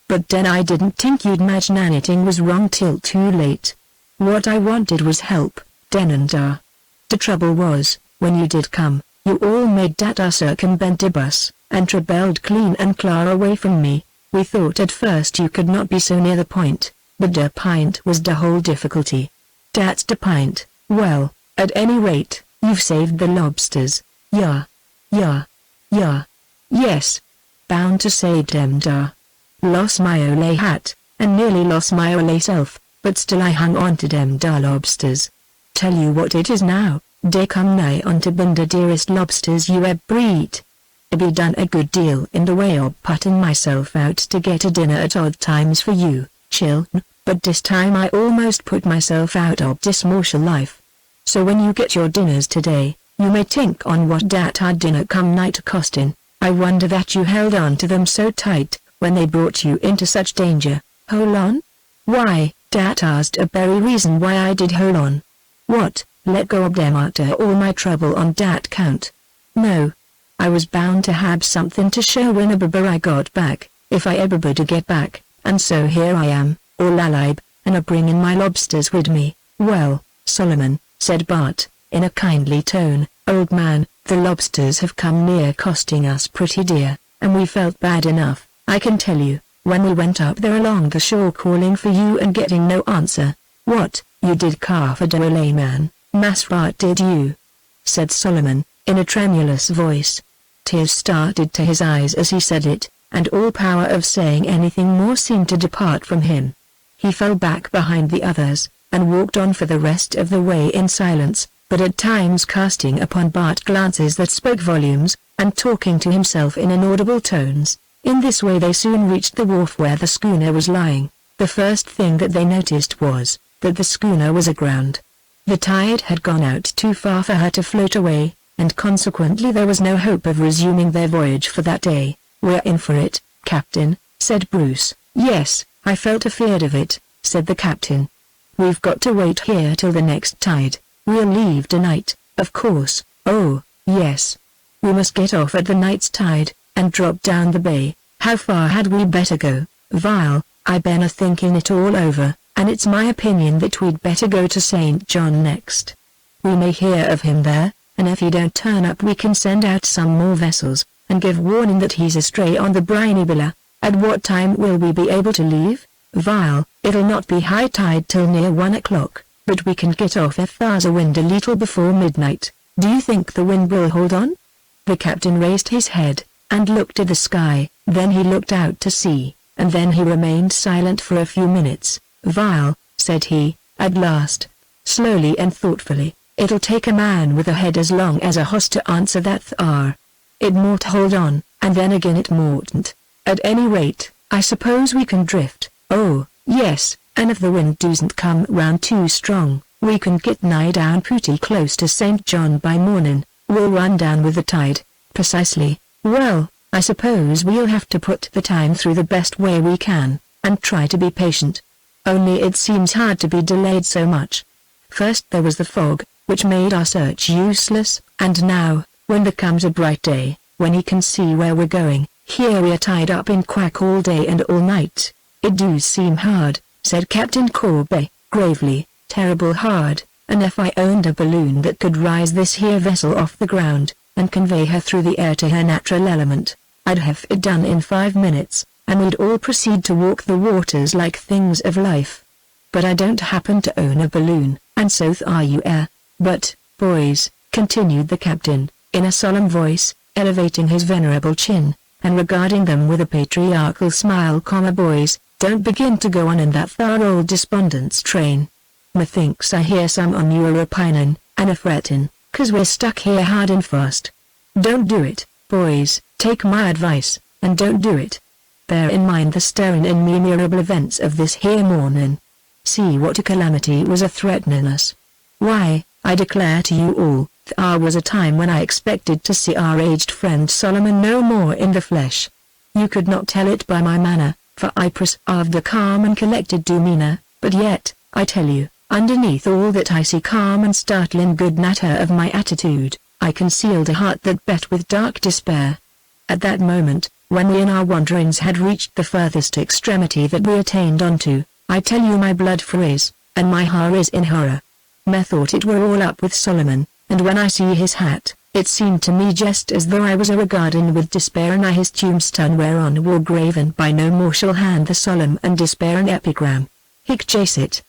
But then I didn't think you'd imagine anything was wrong till too late. What I wanted was help, den and da. The trouble was, when you did come, you all made that circumvented us, and rebelled clean and clear away from me. We thought at first you could not be so near the point, but the pint was the whole difficulty. That's the pint. Well, at any rate, you've saved the lobsters. Yeah. Yes. Bound to save them da. Lost my ole hat, and nearly lost my ole self, but still I hung on to them da lobsters. Tell you what it is now, they come nigh on to been the dearest lobsters you ever eat. I be done a good deal in the way of putting myself out to get a dinner at odd times for you, children, but this time I almost put myself out of this mortal life. So when you get your dinners today, you may think on what dat our dinner come night costing. I wonder that you held on to them so tight, when they brought you into such danger. Hold on? Why, dat asked a very reason why I did hold on. What, let go of them after all my trouble on dat count? No. I was bound to have something to show whenever I got back, if I ever to get back, and so here I am, all alive, and a-bringing my lobsters with me. Well, Solomon, said Bart, in a kindly tone, old man, the lobsters have come near costing us pretty dear, and we felt bad enough, I can tell you, when we went up there along the shore calling for you and getting no answer. What, you did carve a ole man, Mass Bart did you? Said Solomon, in a tremulous voice. Tears started to his eyes as he said it, and all power of saying anything more seemed to depart from him. He fell back behind the others, and walked on for the rest of the way in silence, but at times casting upon Bart glances that spoke volumes, and talking to himself in inaudible tones. In this way they soon reached the wharf where the schooner was lying. The first thing that they noticed was, that the schooner was aground. The tide had gone out too far for her to float away, and consequently there was no hope of resuming their voyage for that day. We're in for it, Captain, said Bruce. Yes, I felt afeard of it, said the captain. We've got to wait here till the next tide. We'll leave tonight, of course. Oh, yes. We must get off at the night's tide, and drop down the bay. How far had we better go? Vile, I been a-thinking it all over, and it's my opinion that we'd better go to St. John next. We may hear of him there, and if he don't turn up we can send out some more vessels, and give warning that he's astray on the briny Mille. At what time will we be able to leave? Vile, it'll not be high tide till near 1 o'clock, but we can get off if there's a wind a little before midnight. Do you think the wind will hold on? The captain raised his head, and looked at the sky, then he looked out to sea, and then he remained silent for a few minutes. Vile, said he, At last, slowly and thoughtfully, it'll take a man with a head as long as a horse to answer that thar. It mought hold on, and then again it moughtn't. At any rate, I suppose we can drift. Oh, yes, and if the wind doesn't come round too strong, we can get nigh down pretty close to St. John by morning. We'll run down with the tide. Precisely. Well, I suppose we'll have to put the time through the best way we can, and try to be patient. Only it seems hard to be delayed so much. First there was the fog, which made our search useless, and now, when there comes a bright day, when he can see where we're going, here we are tied up in quack all day and all night. It do seem hard, said Captain Corby, gravely, terrible hard, and if I owned a balloon that could rise this here vessel off the ground, and convey her through the air to her natural element, I'd have it done in 5 minutes, and we'd all proceed to walk the waters like things of life. But I don't happen to own a balloon, and so are you. But, boys, continued the captain, in a solemn voice, elevating his venerable chin, and regarding them with a patriarchal smile, boys, don't begin to go on in that thar old despondence train. Methinks I hear some on you a-repinin', and a-frettin', 'cause we're stuck here hard and fast. Don't do it, boys, take my advice, and don't do it. Bear in mind the stirring and memorable events of this here morning. See what a calamity was a-threatening us. Why, I declare to you all, there was a time when I expected to see our aged friend Solomon no more in the flesh. You could not tell it by my manner, for I preserved a calm and collected demeanor, but yet, I tell you, underneath all that icy calm and startling good nature of my attitude, I concealed a heart that beat with dark despair. At that moment, when we in our wanderings had reached the furthest extremity that we attained unto, I tell you my blood frizz, and my heart is in horror. Methought it were all up with Solomon, and when I see his hat, it seemed to me just as though I was a-regarding with despair and his tombstone whereon were graven by no mortal hand the solemn and despairing epigram, Hic jacet.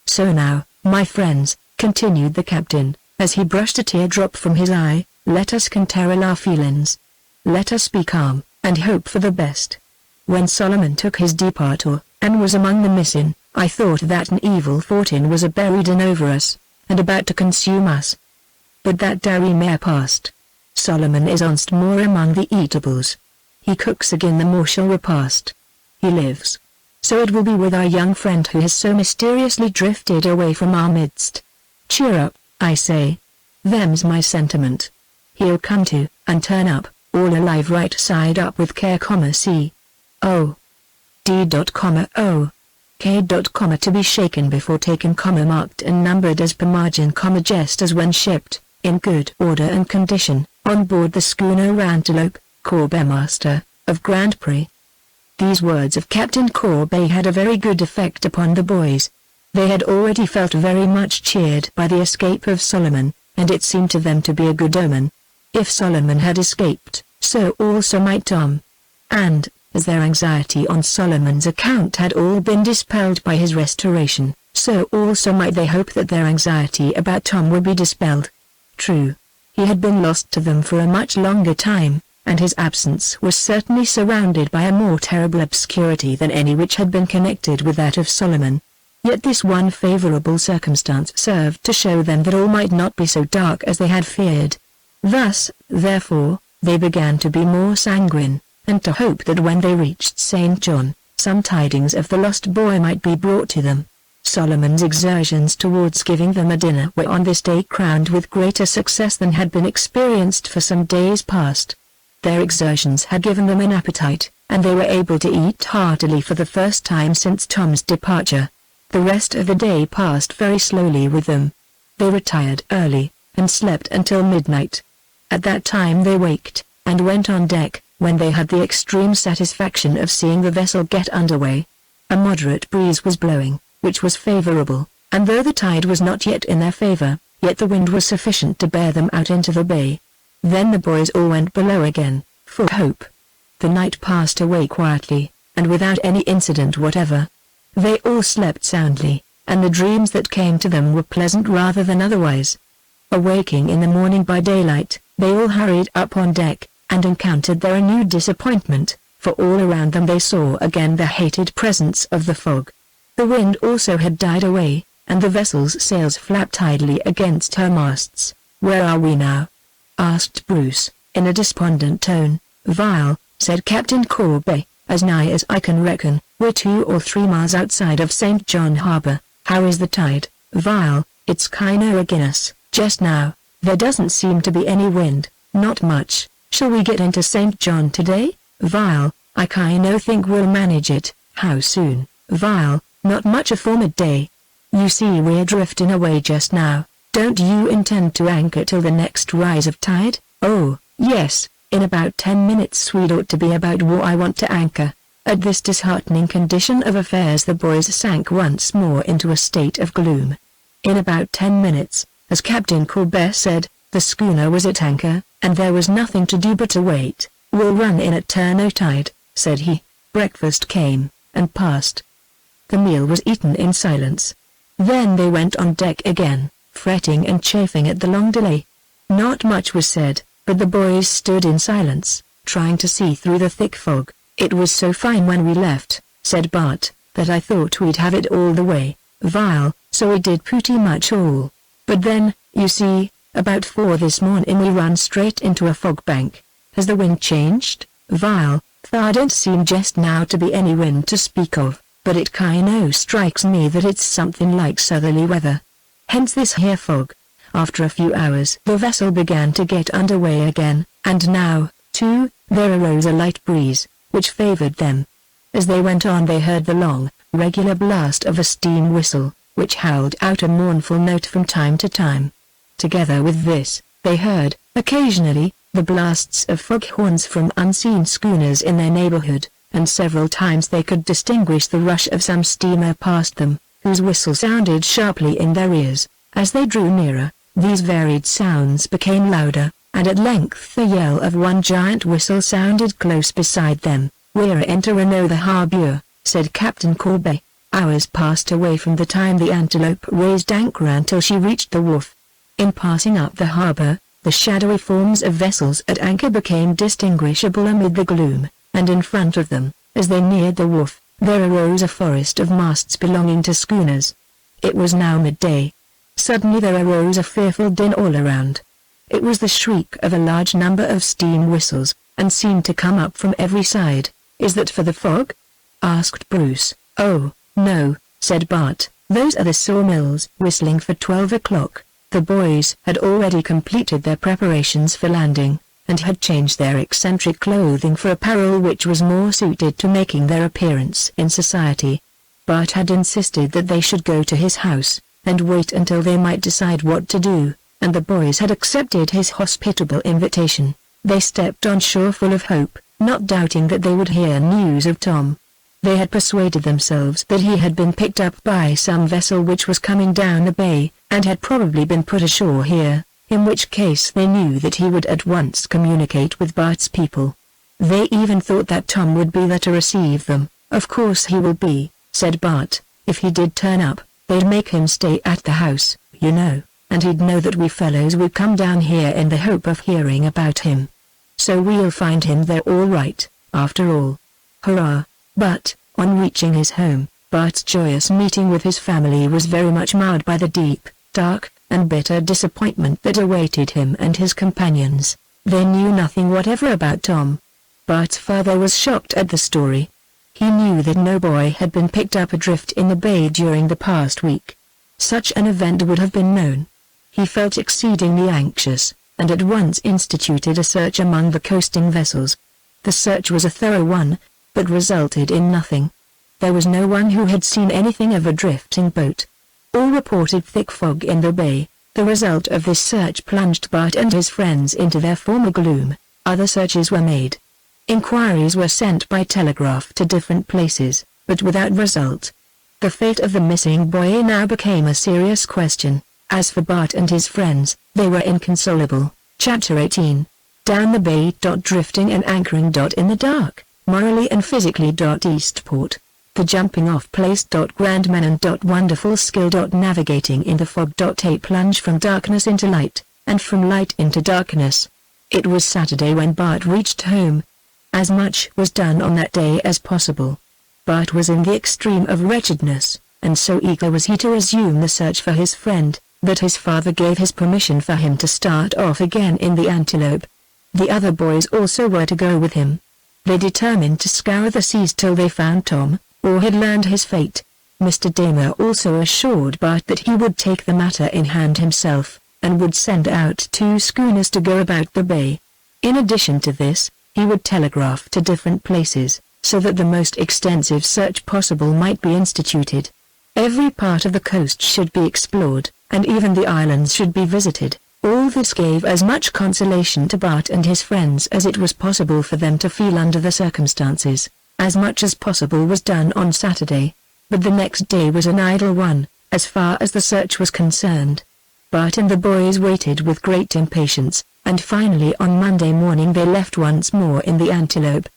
So now, my friends, continued the captain, as he brushed a teardrop from his eye, let us control our feelings. Let us be calm, and hope for the best. When Solomon took his departure, and was among the missing, I thought that an evil fortune was a-buried over us, and about to consume us. But that dairy mare passed. Solomon is onst more among the eatables. He cooks again the morsel repast. He lives. So it will be with our young friend who has so mysteriously drifted away from our midst. Cheer up, I say. Them's my sentiment. He'll come to, and turn up, all alive right side up with care, C. O. D. O. K. To be shaken before taken, marked and numbered as per margin, just as when shipped, in good order and condition, on board the schooner Rantelope, Corby master, of Grand Prix. These words of Captain Corby had a very good effect upon the boys. They had already felt very much cheered by the escape of Solomon, and it seemed to them to be a good omen. If Solomon had escaped, so also might Tom. And, as their anxiety on Solomon's account had all been dispelled by his restoration, so also might they hope that their anxiety about Tom would be dispelled. True, he had been lost to them for a much longer time, and his absence was certainly surrounded by a more terrible obscurity than any which had been connected with that of Solomon. Yet this one favorable circumstance served to show them that all might not be so dark as they had feared. Thus, therefore, they began to be more sanguine, and to hope that when they reached St. John, some tidings of the lost boy might be brought to them. Solomon's exertions towards giving them a dinner were on this day crowned with greater success than had been experienced for some days past. Their exertions had given them an appetite, and they were able to eat heartily for the first time since Tom's departure. The rest of the day passed very slowly with them. They retired early, and slept until midnight. At that time they waked, and went on deck, when they had the extreme satisfaction of seeing the vessel get under way. A moderate breeze was blowing, which was favorable, and though the tide was not yet in their favor, yet the wind was sufficient to bear them out into the bay. Then the boys all went below again, full of hope. The night passed away quietly, and without any incident whatever. They all slept soundly, and the dreams that came to them were pleasant rather than otherwise. Awaking in the morning by daylight, they all hurried up on deck, and encountered their renewed disappointment, for all around them they saw again the hated presence of the fog. The wind also had died away, and the vessel's sails flapped idly against her masts. "Where are we now?" asked Bruce, in a despondent tone. "Vile," said Captain Corby, "as nigh as I can reckon, we're 2 or 3 miles outside of St. John Harbor." "How is the tide?" "Vile, it's kinda agin us, just now. There doesn't seem to be any wind." "Not much. Shall we get into St. John today?" "Vile, I kinda think we'll manage it." "How soon?" "Vile, not much afore midday. You see we're drifting away just now. Don't you intend to anchor till the next rise of tide?" "Oh, yes, in about 10 minutes we'd ought to be about where I want to anchor." At this disheartening condition of affairs the boys sank once more into a state of gloom. In about 10 minutes, as Captain Corby said, the schooner was at anchor, and there was nothing to do but to wait. "We'll run in at turn o' tide," said he. Breakfast came, and passed. The meal was eaten in silence. Then they went on deck again, fretting and chafing at the long delay. Not much was said, but the boys stood in silence, trying to see through the thick fog. "It was so fine when we left," said Bart, "that I thought we'd have it all the way." "Vile, so we did pretty much all. But then, you see, about 4 this morning we run straight into a fog bank." "Has the wind changed?" "Vile, thar don't seem just now to be any wind to speak of, but it kinda strikes me that it's something like southerly weather. Hence this here fog." After a few hours the vessel began to get under way again, and now, too, there arose a light breeze, which favored them. As they went on they heard the long, regular blast of a steam whistle, which howled out a mournful note from time to time. Together with this, they heard, occasionally, the blasts of foghorns from unseen schooners in their neighborhood, and several times they could distinguish the rush of some steamer past them, whose whistle sounded sharply in their ears. As they drew nearer, these varied sounds became louder, and at length the yell of one giant whistle sounded close beside them. "We're entering o' the harbor," said Captain Corby. Hours passed away from the time the Antelope raised anchor until she reached the wharf. In passing up the harbor, the shadowy forms of vessels at anchor became distinguishable amid the gloom, and in front of them, as they neared the wharf, there arose a forest of masts belonging to schooners. It was now midday. Suddenly there arose a fearful din all around. It was the shriek of a large number of steam whistles, and seemed to come up from every side. "Is that for the fog?" asked Bruce. "Oh, no," said Bart, "those are the sawmills whistling for 12 o'clock." The boys had already completed their preparations for landing, and had changed their eccentric clothing for apparel which was more suited to making their appearance in society. Bart had insisted that they should go to his house, and wait until they might decide what to do, and the boys had accepted his hospitable invitation. They stepped on shore full of hope, not doubting that they would hear news of Tom. They had persuaded themselves that he had been picked up by some vessel which was coming down the bay, and had probably been put ashore here, in which case they knew that he would at once communicate with Bart's people. They even thought that Tom would be there to receive them. "Of course he will be," said Bart. "If he did turn up, they'd make him stay at the house, you know, and he'd know that we fellows would come down here in the hope of hearing about him. So we'll find him there all right, after all. Hurrah!" But, on reaching his home, Bart's joyous meeting with his family was very much marred by the deep, dark, and bitter disappointment that awaited him and his companions. They knew nothing whatever about Tom. Bart's father was shocked at the story. He knew that no boy had been picked up adrift in the bay during the past week. Such an event would have been known. He felt exceedingly anxious, and at once instituted a search among the coasting vessels. The search was a thorough one, but resulted in nothing. There was no one who had seen anything of a drifting boat. All reported thick fog in the bay. The result of this search plunged Bart and his friends into their former gloom. Other searches were made. Inquiries were sent by telegraph to different places, but without result. The fate of the missing boy now became a serious question. As for Bart and his friends, they were inconsolable. Chapter 18. Down the bay. Drifting and anchoring. In the dark, morally and physically. Eastport. The jumping off place. Grand Menon. Wonderful skill. Navigating in the fog. A plunge from darkness into light, and from light into darkness. It was Saturday when Bart reached home. As much was done on that day as possible. Bart was in the extreme of wretchedness. and so eager was he to resume the search for his friend, that his father gave his permission for him to start off again in the Antelope. The other boys also were to go with him. They determined to scour the seas till they found Tom, or had learned his fate. Mr. Damer also assured Bart that he would take the matter in hand himself, and would send out 2 schooners to go about the bay. In addition to this, he would telegraph to different places, so that the most extensive search possible might be instituted. Every part of the coast should be explored, and even the islands should be visited. All this gave as much consolation to Bart and his friends as it was possible for them to feel under the circumstances. As much as possible was done on Saturday, but the next day was an idle one, as far as the search was concerned. Bart and the boys waited with great impatience, and finally on Monday morning they left once more in the Antelope.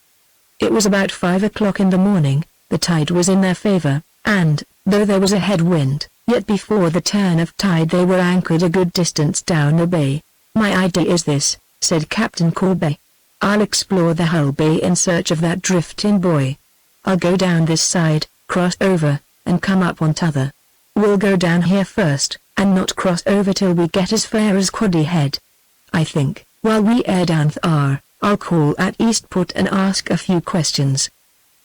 It was about 5 o'clock in the morning, the tide was in their favor, and, though there was a headwind, yet before the turn of tide they were anchored a good distance down the bay. "My idea is this," said Captain Corby. "I'll explore the whole bay in search of that drift-in boy. I'll go down this side, cross over, and come up on t'other. We'll go down here first, and not cross over till we get as far as Quoddy Head. I think, while we are down there, I'll call at Eastport and ask a few questions.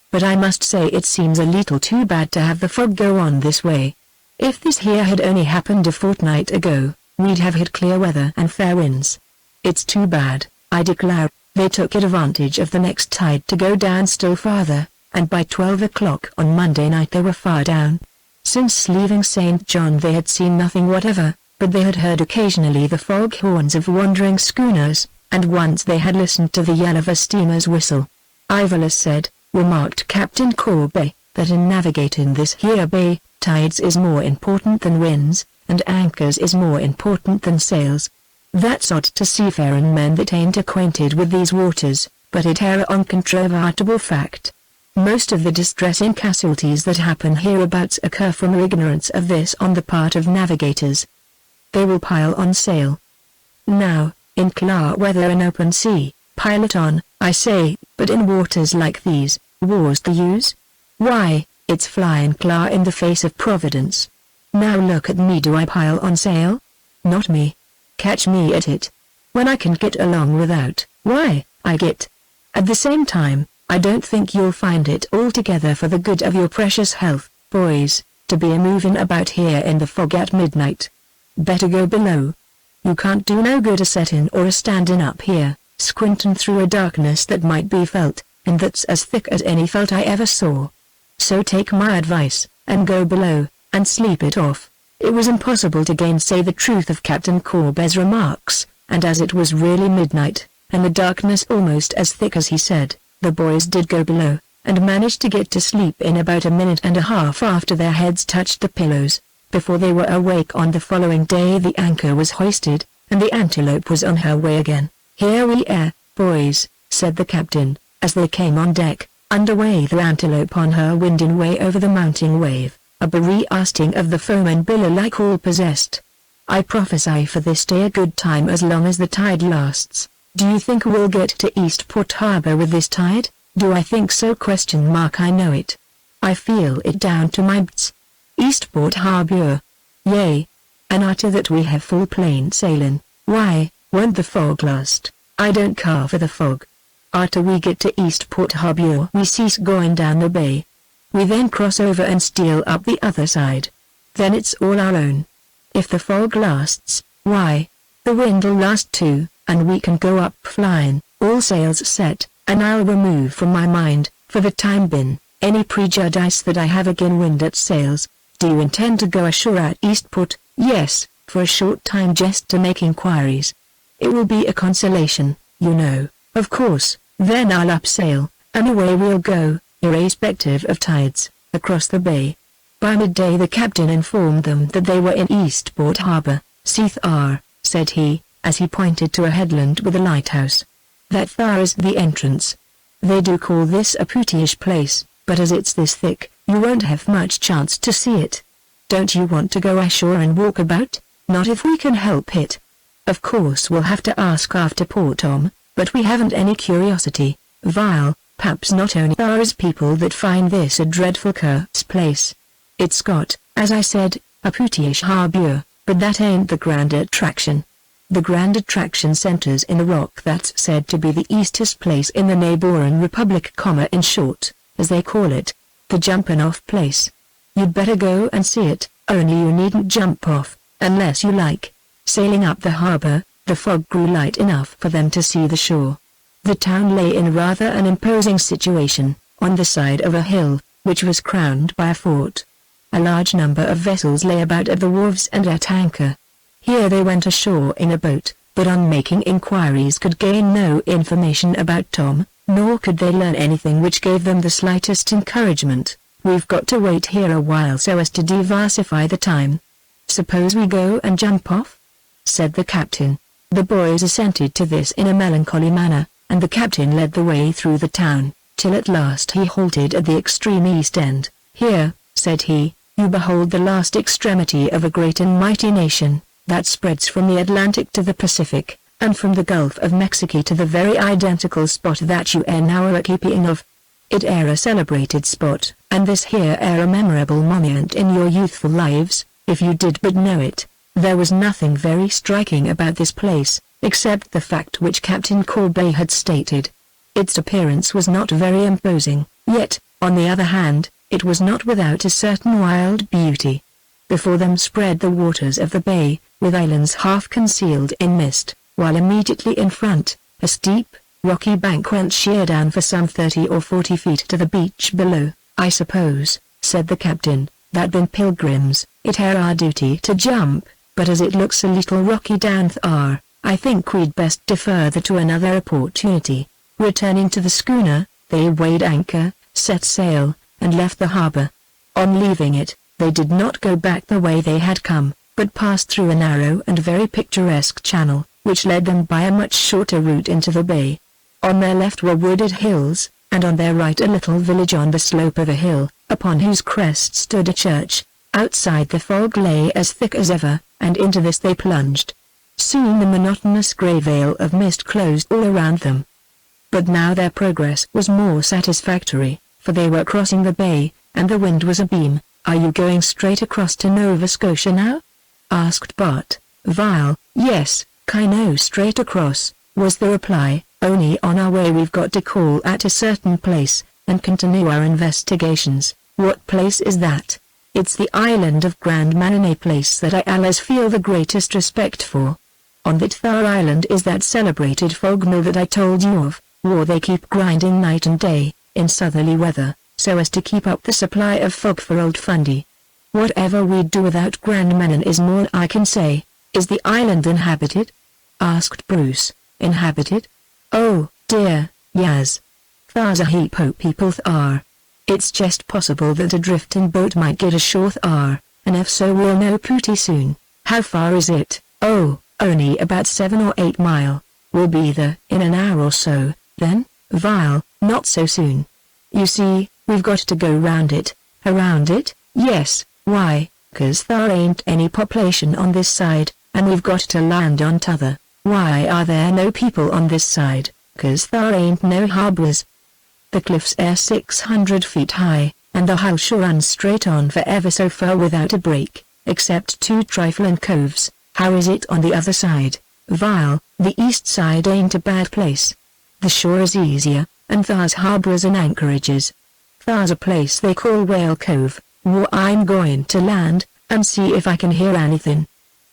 But I must say it seems a little too bad to have the fog go on this way. If this here had only happened a fortnight ago, we'd have had clear weather and fair winds. It's too bad, I declare." They took advantage of the next tide to go down still farther, and by 12 o'clock on Monday night they were far down. Since leaving St. John they had seen nothing whatever, but they had heard occasionally the fog horns of wandering schooners, and once they had listened to the yell of a steamer's whistle. "Ivolus said," remarked Captain Corby, "that in navigating this here bay, tides is more important than winds, and anchors is more important than sails. That's odd to seafaring men that ain't acquainted with these waters, but it air a uncontrovertible fact. Most of the distressing casualties that happen hereabouts occur from ignorance of this on the part of navigators. They will pile on sail. Now, in clear weather and open sea, pile it on, I say, but in waters like these, what's the use? Why, it's flying clear in the face of Providence. Now look at me, do I pile on sail? Not me. Catch me at it. When I can get along without, why, I get. At the same time, I don't think you'll find it altogether for the good of your precious health, boys, to be a-moving about here in the fog at midnight. Better go below. You can't do no good a-settin' or a-standin' up here, squintin' through a darkness that might be felt, and that's as thick as any felt I ever saw. So take my advice, and go below, and sleep it off." It was impossible to gainsay the truth of Captain Corby's remarks, and as it was really midnight, and the darkness almost as thick as he said, the boys did go below, and managed to get to sleep in about a minute and a half after their heads touched the pillows. Before they were awake on the following day the anchor was hoisted, and the Antelope was on her way again. "Here we are, boys," said the captain, as they came on deck, underway the Antelope on her winding way over the mounting wave, a bursting of the foam and billow like all possessed. "I prophesy for this day a good time as long as the tide lasts. Do you think we'll get to Eastport Harbor with this tide? Do I think so? I know it. I feel it down to my boots. Eastport Harbor. Yea. And arter that we have full plain sailing, why, won't the fog last? I don't care for the fog. Arter we get to Eastport Harbor we cease going down the bay. We then cross over and steal up the other side. Then it's all our own. If the fog lasts, why, the wind'll last too, and we can go up flying, all sails set, and I'll remove from my mind, for the time being, any prejudice that I have again wind at sails. Do you intend to go ashore at Eastport? Yes, for a short time just to make inquiries. It will be a consolation, you know, of course. Then I'll up sail, and away we'll go, irrespective of tides, across the bay." By midday the captain informed them that they were in Eastport Harbor. "Seeth are," said he, as he pointed to a headland with a lighthouse. "That there is the entrance. They do call this a pootish place, but as it's this thick, you won't have much chance to see it. Don't you want to go ashore and walk about? Not if we can help it. Of course we'll have to ask after poor Tom, but we haven't any curiosity, Vile, perhaps not only there is people that find this a dreadful cursed place. It's got, as I said, a puttyish harbour, but that ain't the grand attraction. The grand attraction centers in the rock that's said to be the eastest place in the neighboring republic, in short, as they call it, the jumpin' off place. You'd better go and see it, only you needn't jump off, unless you like. Sailing up the harbor, the fog grew light enough for them to see the shore. The town lay in rather an imposing situation, on the side of a hill, which was crowned by a fort. A large number of vessels lay about at the wharves and at anchor. Here they went ashore in a boat, but on making inquiries could gain no information about Tom, nor could they learn anything which gave them the slightest encouragement. We've got to wait here a while so as to diversify the time. Suppose we go and jump off? Said the captain. The boys assented to this in a melancholy manner, and the captain led the way through the town, till at last he halted at the extreme east end. Here, said he, you behold the last extremity of a great and mighty nation, that spreads from the Atlantic to the Pacific, and from the Gulf of Mexico to the very identical spot that you now are keeping of. It air a celebrated spot, and this here air a memorable monument in your youthful lives, if you did but know it. There was nothing very striking about this place, except the fact which Captain Corbet had stated. Its appearance was not very imposing, yet, on the other hand, it was not without a certain wild beauty. Before them spread the waters of the bay, with islands half concealed in mist, while immediately in front, a steep, rocky bank went sheer down for some 30 or 40 feet to the beach below. I suppose, said the captain, that being pilgrims, it air our duty to jump, but as it looks a little rocky down thar, I think we'd best defer that to another opportunity. Returning to the schooner, they weighed anchor, set sail, and left the harbor. On leaving it, they did not go back the way they had come, but passed through a narrow and very picturesque channel, which led them by a much shorter route into the bay. On their left were wooded hills, and on their right a little village on the slope of a hill, upon whose crest stood a church. Outside the fog lay as thick as ever, and into this they plunged. Soon the monotonous grey veil of mist closed all around them. But now their progress was more satisfactory, for they were crossing the bay, and the wind was abeam. Are you going straight across to Nova Scotia now? Asked Bart. Vile, yes, know straight across, was the reply. Only on our way we've got to call at a certain place, and continue our investigations. What place is that? It's the island of Grand Manan, a place that I always feel the greatest respect for. On that thar island is that celebrated fog mill that I told you of, where they keep grinding night and day, in southerly weather, so as to keep up the supply of fog for old Fundy. Whatever we'd do without Grand Manan is more I can say. Is the island inhabited? Asked Bruce. Inhabited? Oh, dear, yas. Thar's a heap o' people thar. It's just possible that a drifting boat might get ashore thar, and if so we'll know pretty soon. How far is it? Oh, only about 7 or 8 mile. We'll be there in an hour or so, then. Vile, not so soon. You see, we've got to go round it. Around it? Yes, why? 'Cause there ain't any population on this side, and we've got to land on t'other. Why are there no people on this side? 'Cause there ain't no harbors. The cliffs are 600 feet high, and the house runs straight on for ever so far without a break, except 2 trifling coves. How is it on the other side? Vile, the east side ain't a bad place. The shore is easier, and there's harbors and anchorages. There's a place they call Whale Cove, where I'm going to land, and see if I can hear anything.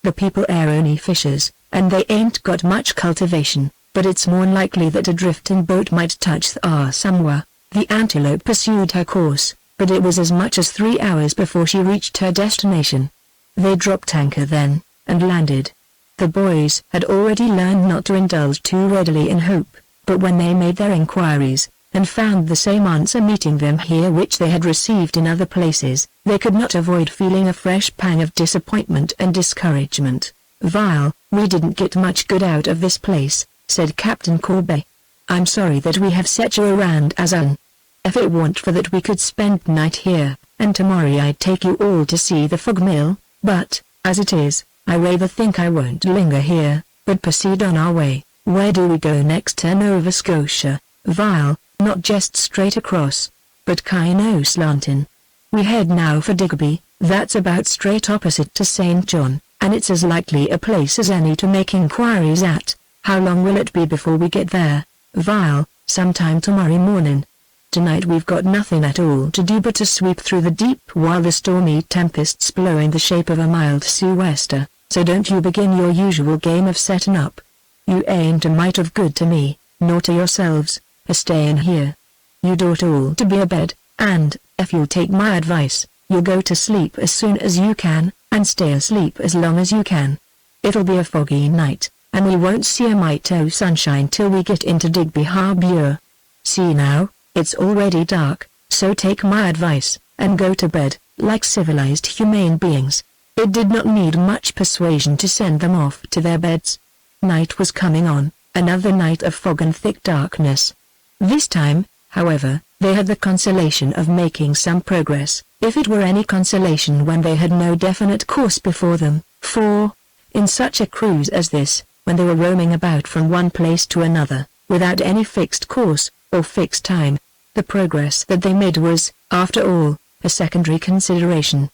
The people are only fishers, and they ain't got much cultivation, but it's more likely that a drifting boat might touch there somewhere. The Antelope pursued her course, but it was as much as 3 hours before she reached her destination. They dropped anchor then, and landed. The boys had already learned not to indulge too readily in hope, but when they made their inquiries, and found the same answer meeting them here which they had received in other places, they could not avoid feeling a fresh pang of disappointment and discouragement. Vile, we didn't get much good out of this place, said Captain Corbet. I'm sorry that we have set you around as un. If it weren't for that we could spend night here, and tomorrow I'd take you all to see the fog mill, but, as it is, I rather think I won't linger here, but proceed on our way. Where do we go next? To Nova Scotia. Vile, not just straight across, but slantin'. We head now for Digby, that's about straight opposite to St. John, and it's as likely a place as any to make inquiries at. How long will it be before we get there? Vile, sometime tomorrow morning. Tonight we've got nothing at all to do but to sweep through the deep while the stormy tempests blow in the shape of a mild sou'wester, so don't you begin your usual game of setting up. You ain't a mite of good to me, nor to yourselves, a-stayin' here. You'd ought all to be abed, and, if you'll take my advice, you'll go to sleep as soon as you can, and stay asleep as long as you can. It'll be a foggy night, and we won't see a mite o' sunshine till we get into Digby Harbour. See now, it's already dark, so take my advice, and go to bed, like civilized humane beings. It did not need much persuasion to send them off to their beds. Night was coming on, another night of fog and thick darkness. This time, however, they had the consolation of making some progress, if it were any consolation when they had no definite course before them, for, in such a cruise as this, when they were roaming about from one place to another, without any fixed course, or fixed time, the progress that they made was, after all, a secondary consideration.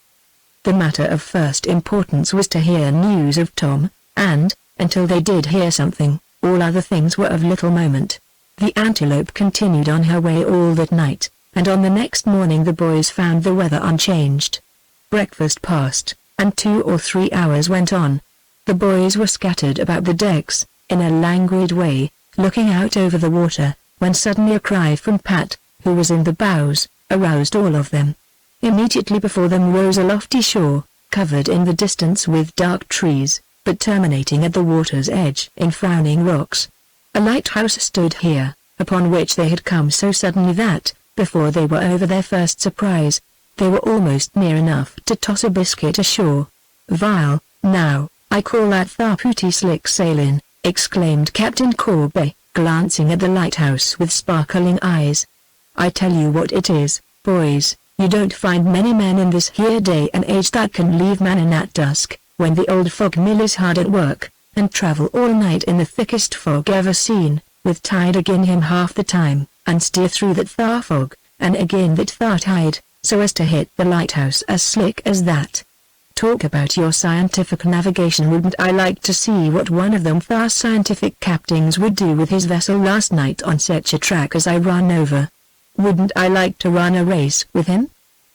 The matter of first importance was to hear news of Tom, and, until they did hear something, all other things were of little moment. The Antelope continued on her way all that night, and on the next morning the boys found the weather unchanged. Breakfast passed, and 2 or 3 hours went on. The boys were scattered about the decks, in a languid way, looking out over the water, when suddenly a cry from Pat, who was in the bows, aroused all of them. Immediately before them rose a lofty shore, covered in the distance with dark trees, but terminating at the water's edge in frowning rocks. A lighthouse stood here, upon which they had come so suddenly that, before they were over their first surprise, they were almost near enough to toss a biscuit ashore. "Vile, now, I call that pooty slick sailin'," exclaimed Captain Corby, glancing at the lighthouse with sparkling eyes. "I tell you what it is, boys, you don't find many men in this here day and age that can leave Manning at dusk, when the old fog mill is hard at work, and travel all night in the thickest fog ever seen, with tide agin him half the time, and steer through that thar fog, and agin that thar tide, so as to hit the lighthouse as slick as that. Talk about your scientific navigation. Wouldn't I like to see what one of them thar scientific captains would do with his vessel last night on such a track as I run over? Wouldn't I like to run a race with him?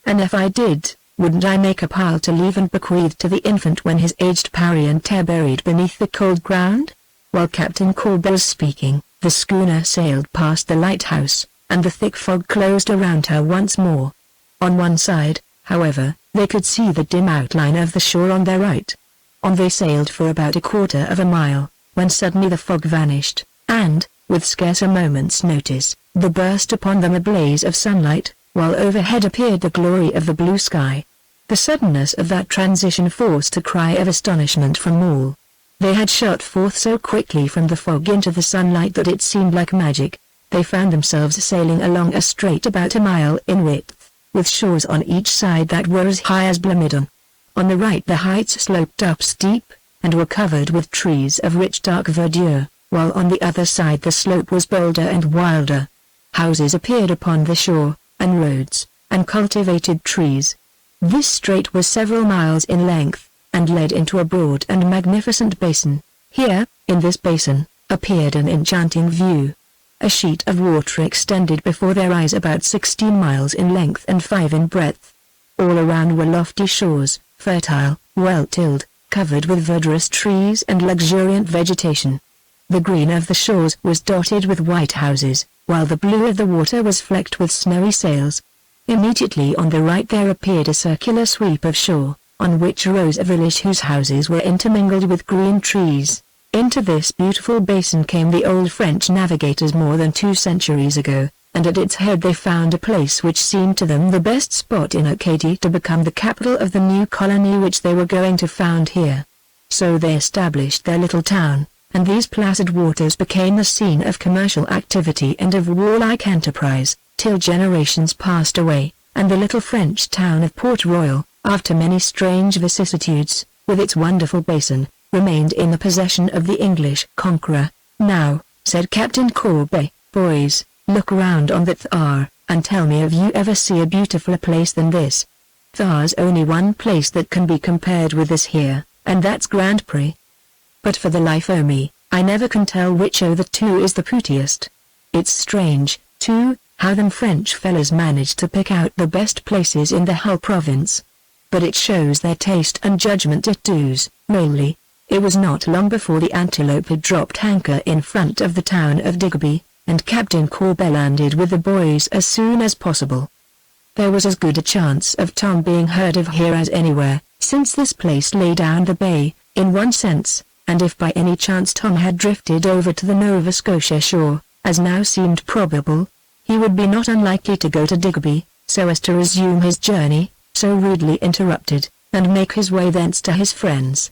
And if I did, wouldn't I make a pile to leave and bequeath to the infant when his aged parent buried beneath the cold ground?" While Captain Corby was speaking, the schooner sailed past the lighthouse, and the thick fog closed around her once more. On one side, however, they could see the dim outline of the shore on their right. On they sailed for about a quarter of a mile, when suddenly the fog vanished, and, with scarce a moment's notice, there burst upon them a blaze of sunlight, while overhead appeared the glory of the blue sky. The suddenness of that transition forced a cry of astonishment from all. They had shot forth so quickly from the fog into the sunlight that it seemed like magic. They found themselves sailing along a strait about a mile in width, with shores on each side that were as high as Blomidon. On the right the heights sloped up steep, and were covered with trees of rich dark verdure, while on the other side the slope was bolder and wilder. Houses appeared upon the shore, and roads, and cultivated trees. This strait was several miles in length, and led into a broad and magnificent basin. Here, in this basin, appeared an enchanting view. A sheet of water extended before their eyes about 16 miles in length and 5 in breadth. All around were lofty shores, fertile, well-tilled, covered with verdurous trees and luxuriant vegetation. The green of the shores was dotted with white houses, while the blue of the water was flecked with snowy sails. Immediately on the right there appeared a circular sweep of shore, on which rose a village whose houses were intermingled with green trees. Into this beautiful basin came the old French navigators more than 2 centuries ago, and at its head they found a place which seemed to them the best spot in Acadia to become the capital of the new colony which they were going to found here. So they established their little town, and these placid waters became the scene of commercial activity and of warlike enterprise, till generations passed away, and the little French town of Port Royal, after many strange vicissitudes, with its wonderful basin, remained in the possession of the English conqueror. "Now," said Captain Corby, "boys, look round on that thar, and tell me if you ever see a beautifuler place than this. There's only one place that can be compared with this here, and that's Grand Prix. But for the life o' me, I never can tell which o' the two is the pootiest. It's strange, too, how them French fellas manage to pick out the best places in the whole province. But it shows their taste and judgment it does, really. It was not long before the Antelope had dropped anchor in front of the town of Digby, and Captain Corbet landed with the boys as soon as possible. There was as good a chance of Tom being heard of here as anywhere, since this place lay down the bay, in one sense, and if by any chance Tom had drifted over to the Nova Scotia shore, as now seemed probable, he would be not unlikely to go to Digby, so as to resume his journey, so rudely interrupted, and make his way thence to his friends.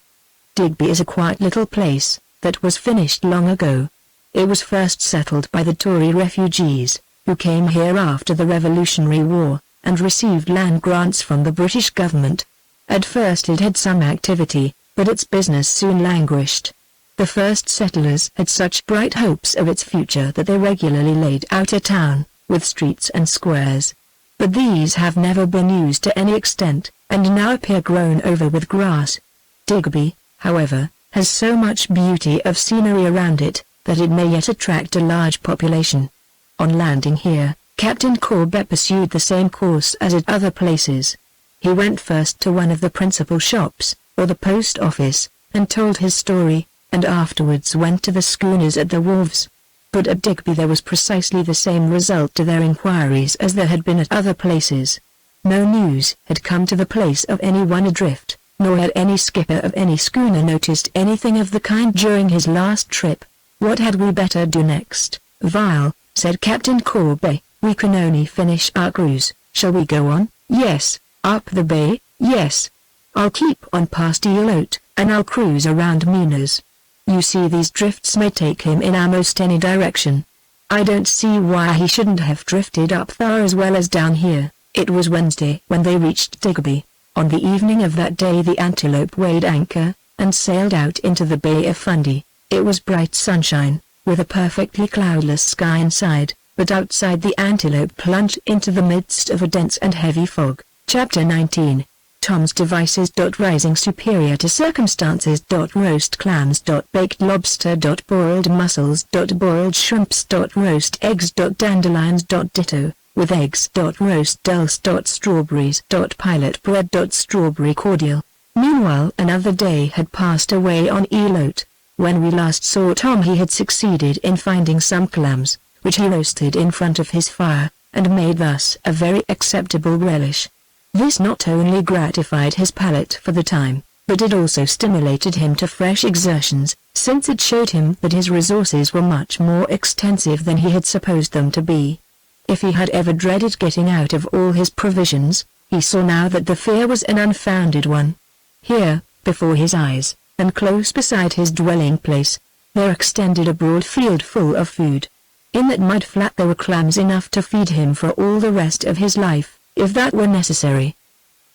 Digby is a quiet little place, that was finished long ago. It was first settled by the Tory refugees, who came here after the Revolutionary War, and received land grants from the British government. At first it had some activity, but its business soon languished. The first settlers had such bright hopes of its future that they regularly laid out a town, with streets and squares. But these have never been used to any extent, and now appear grown over with grass. Digby, however, has so much beauty of scenery around it, that it may yet attract a large population. On landing here, Captain Corbet pursued the same course as at other places. He went first to one of the principal shops, or the post office, and told his story, and afterwards went to the schooners at the wharves. But at Digby there was precisely the same result to their inquiries as there had been at other places. No news had come to the place of anyone adrift, nor had any skipper of any schooner noticed anything of the kind during his last trip. "What had we better do next, Vile?" said Captain Corbet. "We can only finish our cruise. Shall we go on?" "Yes." "Up the bay?" "Yes." "I'll keep on past Eelote, and I'll cruise around Minas. You see these drifts may take him in almost any direction. I don't see why he shouldn't have drifted up there as well as down here." It was Wednesday when they reached Digby. On the evening of that day the Antelope weighed anchor, and sailed out into the Bay of Fundy. It was bright sunshine, with a perfectly cloudless sky inside, but outside the Antelope plunged into the midst of a dense and heavy fog. Chapter 19. Tom's devices. Rising superior to circumstances. Roast clams. Baked lobster. Boiled mussels. Boiled shrimps. Roast eggs. Dandelions. Ditto, with eggs. Roast dulse. Strawberries. Pilot bread. Strawberry cordial. Meanwhile another day had passed away on Eelote. When we last saw Tom he had succeeded in finding some clams, which he roasted in front of his fire, and made thus a very acceptable relish. This not only gratified his palate for the time, but it also stimulated him to fresh exertions, since it showed him that his resources were much more extensive than he had supposed them to be. If he had ever dreaded getting out of all his provisions, he saw now that the fear was an unfounded one. Here, before his eyes, and close beside his dwelling place, there extended a broad field full of food. In that mud flat there were clams enough to feed him for all the rest of his life, if that were necessary.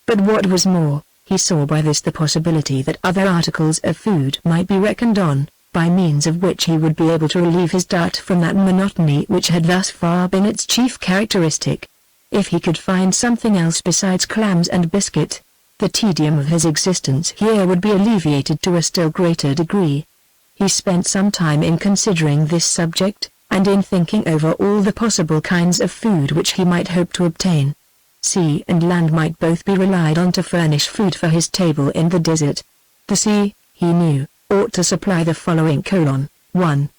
But what was more, he saw by this the possibility that other articles of food might be reckoned on, by means of which he would be able to relieve his diet from that monotony which had thus far been its chief characteristic. If he could find something else besides clams and biscuit, the tedium of his existence here would be alleviated to a still greater degree. He spent some time in considering this subject, and in thinking over all the possible kinds of food which he might hope to obtain. Sea and land might both be relied on to furnish food for his table in the desert. The sea, he knew, ought to supply the following: 1.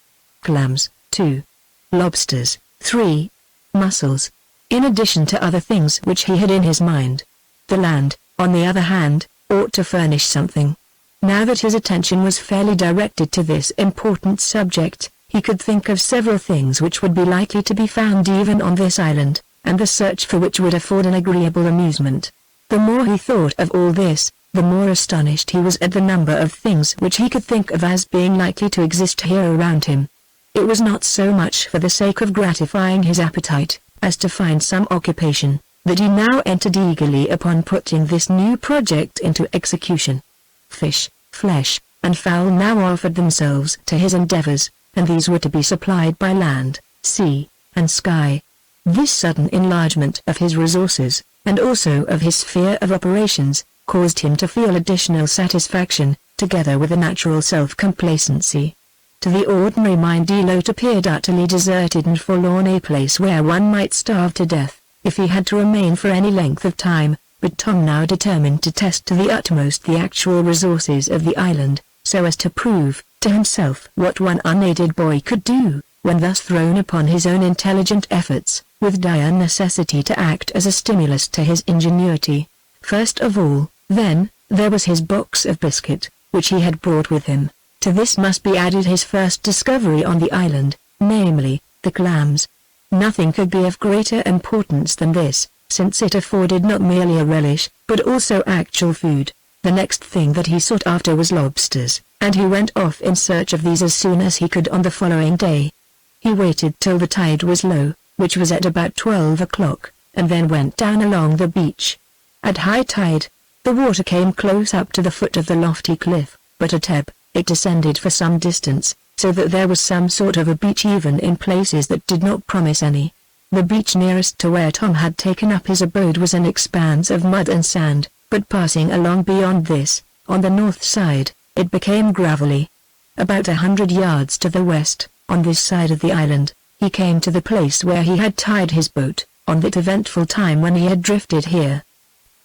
Clams, 2. Lobsters, 3. Mussels, in addition to other things which he had in his mind. The land, on the other hand, ought to furnish something. Now that his attention was fairly directed to this important subject, he could think of several things which would be likely to be found even on this island, and the search for which would afford an agreeable amusement. The more he thought of all this, the more astonished he was at the number of things which he could think of as being likely to exist here around him. It was not so much for the sake of gratifying his appetite, as to find some occupation, that he now entered eagerly upon putting this new project into execution. Fish, flesh, and fowl now offered themselves to his endeavors, and these were to be supplied by land, sea, and sky. This sudden enlargement of his resources, and also of his sphere of operations, caused him to feel additional satisfaction, together with a natural self-complacency. To the ordinary mind Elot appeared utterly deserted and forlorn, a place where one might starve to death, if he had to remain for any length of time, but Tom now determined to test to the utmost the actual resources of the island, so as to prove, to himself, what one unaided boy could do, when thus thrown upon his own intelligent efforts, with dire necessity to act as a stimulus to his ingenuity. First of all, then, there was his box of biscuit, which he had brought with him. To this must be added his first discovery on the island, namely, the clams. Nothing could be of greater importance than this, since it afforded not merely a relish, but also actual food. The next thing that he sought after was lobsters, and he went off in search of these as soon as he could on the following day. He waited till the tide was low, which was at about 12 o'clock, and then went down along the beach. At high tide, the water came close up to the foot of the lofty cliff, but at ebb, it descended for some distance, so that there was some sort of a beach even in places that did not promise any. The beach nearest to where Tom had taken up his abode was an expanse of mud and sand, but passing along beyond this, on the north side, it became gravelly. About 100 yards to the west, on this side of the island, he came to the place where he had tied his boat, on that eventful time when he had drifted here.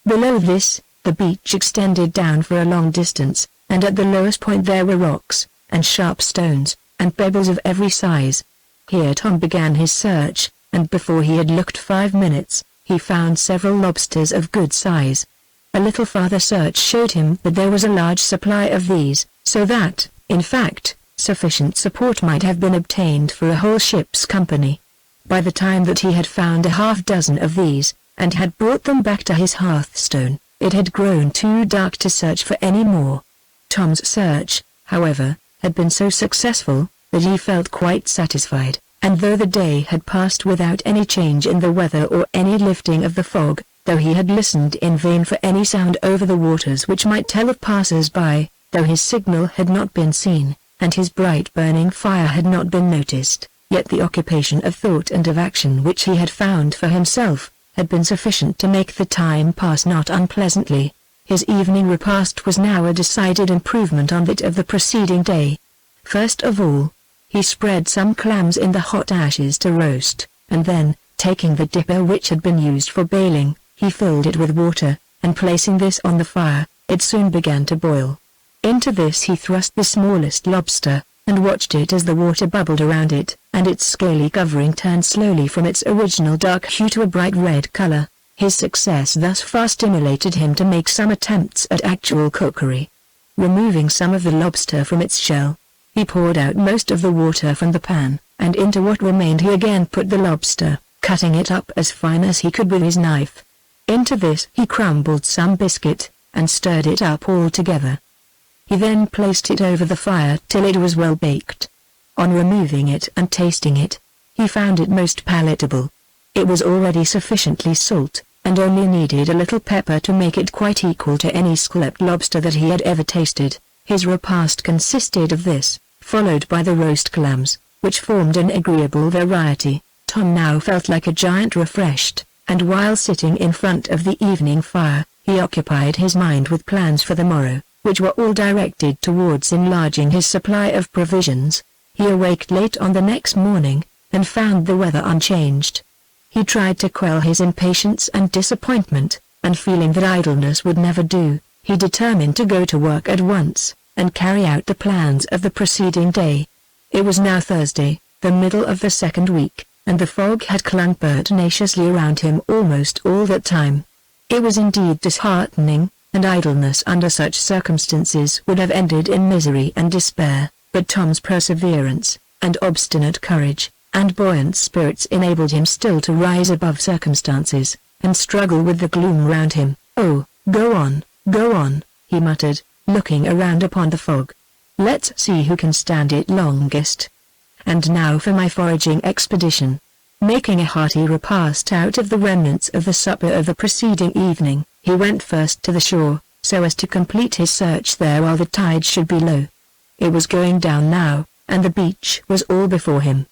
Below this, the beach extended down for a long distance, and at the lowest point there were rocks, and sharp stones, and pebbles of every size. Here Tom began his search, and before he had looked 5 minutes, he found several lobsters of good size. A little farther search showed him that there was a large supply of these, so that, in fact, sufficient support might have been obtained for a whole ship's company. By the time that he had found a half-dozen of these, and had brought them back to his hearthstone, it had grown too dark to search for any more. Tom's search, however, had been so successful, that he felt quite satisfied, and though the day had passed without any change in the weather or any lifting of the fog, though he had listened in vain for any sound over the waters which might tell of passers-by, though his signal had not been seen, and his bright burning fire had not been noticed, yet the occupation of thought and of action which he had found for himself, had been sufficient to make the time pass not unpleasantly. His evening repast was now a decided improvement on that of the preceding day. First of all, he spread some clams in the hot ashes to roast, and then, taking the dipper which had been used for bailing, he filled it with water, and placing this on the fire, it soon began to boil. Into this he thrust the smallest lobster, and watched it as the water bubbled around it, and its scaly covering turned slowly from its original dark hue to a bright red color. His success thus far stimulated him to make some attempts at actual cookery. Removing some of the lobster from its shell, he poured out most of the water from the pan, and into what remained he again put the lobster, cutting it up as fine as he could with his knife. Into this he crumbled some biscuit, and stirred it up all together. He then placed it over the fire till it was well baked. On removing it and tasting it, he found it most palatable. It was already sufficiently salt, and only needed a little pepper to make it quite equal to any scalloped lobster that he had ever tasted. His repast consisted of this, followed by the roast clams, which formed an agreeable variety. Tom now felt like a giant refreshed, and while sitting in front of the evening fire, he occupied his mind with plans for the morrow, which were all directed towards enlarging his supply of provisions. He awaked late on the next morning, and found the weather unchanged. He tried to quell his impatience and disappointment, and feeling that idleness would never do, he determined to go to work at once, and carry out the plans of the preceding day. It was now Thursday, the middle of the second week, and the fog had clung pertinaciously around him almost all that time. It was indeed disheartening, and idleness under such circumstances would have ended in misery and despair, but Tom's perseverance, and obstinate courage, and buoyant spirits enabled him still to rise above circumstances, and struggle with the gloom round him. "Oh, go on, he muttered, looking around upon the fog. "Let's see who can stand it longest. And now for my foraging expedition." Making a hearty repast out of the remnants of the supper of the preceding evening, he went first to the shore, so as to complete his search there while the tide should be low. It was going down now, and the beach was all before him.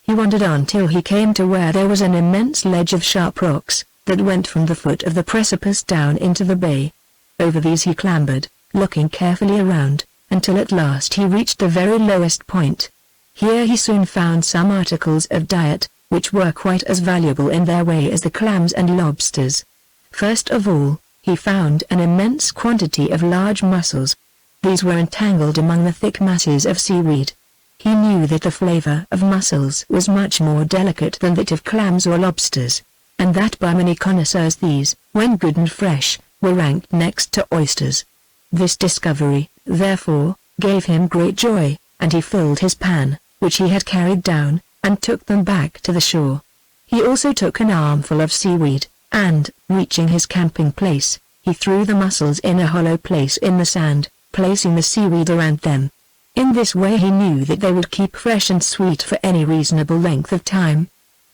He wandered on till he came to where there was an immense ledge of sharp rocks, that went from the foot of the precipice down into the bay. Over these he clambered, looking carefully around, until at last he reached the very lowest point. Here he soon found some articles of diet, which were quite as valuable in their way as the clams and lobsters. First of all, he found an immense quantity of large mussels. These were entangled among the thick masses of seaweed. He knew that the flavor of mussels was much more delicate than that of clams or lobsters, and that by many connoisseurs these, when good and fresh, were ranked next to oysters. This discovery, therefore, gave him great joy, and he filled his pan, which he had carried down, and took them back to the shore. He also took an armful of seaweed, and, reaching his camping place, he threw the mussels in a hollow place in the sand, placing the seaweed around them. In this way he knew that they would keep fresh and sweet for any reasonable length of time.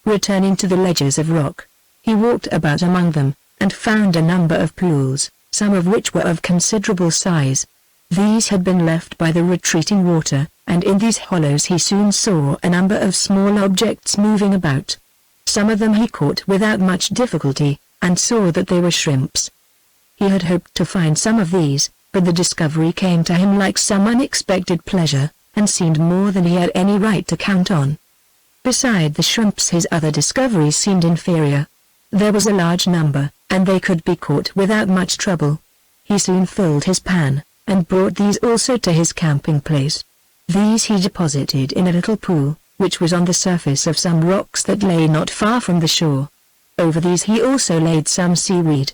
Returning to the ledges of rock, he walked about among them, and found a number of pools, some of which were of considerable size. These had been left by the retreating water, and in these hollows he soon saw a number of small objects moving about. Some of them he caught without much difficulty, and saw that they were shrimps. He had hoped to find some of these, but the discovery came to him like some unexpected pleasure, and seemed more than he had any right to count on. Beside the shrimps his other discoveries seemed inferior. There was a large number, and they could be caught without much trouble. He soon filled his pan, and brought these also to his camping place. These he deposited in a little pool, which was on the surface of some rocks that lay not far from the shore. Over these he also laid some seaweed.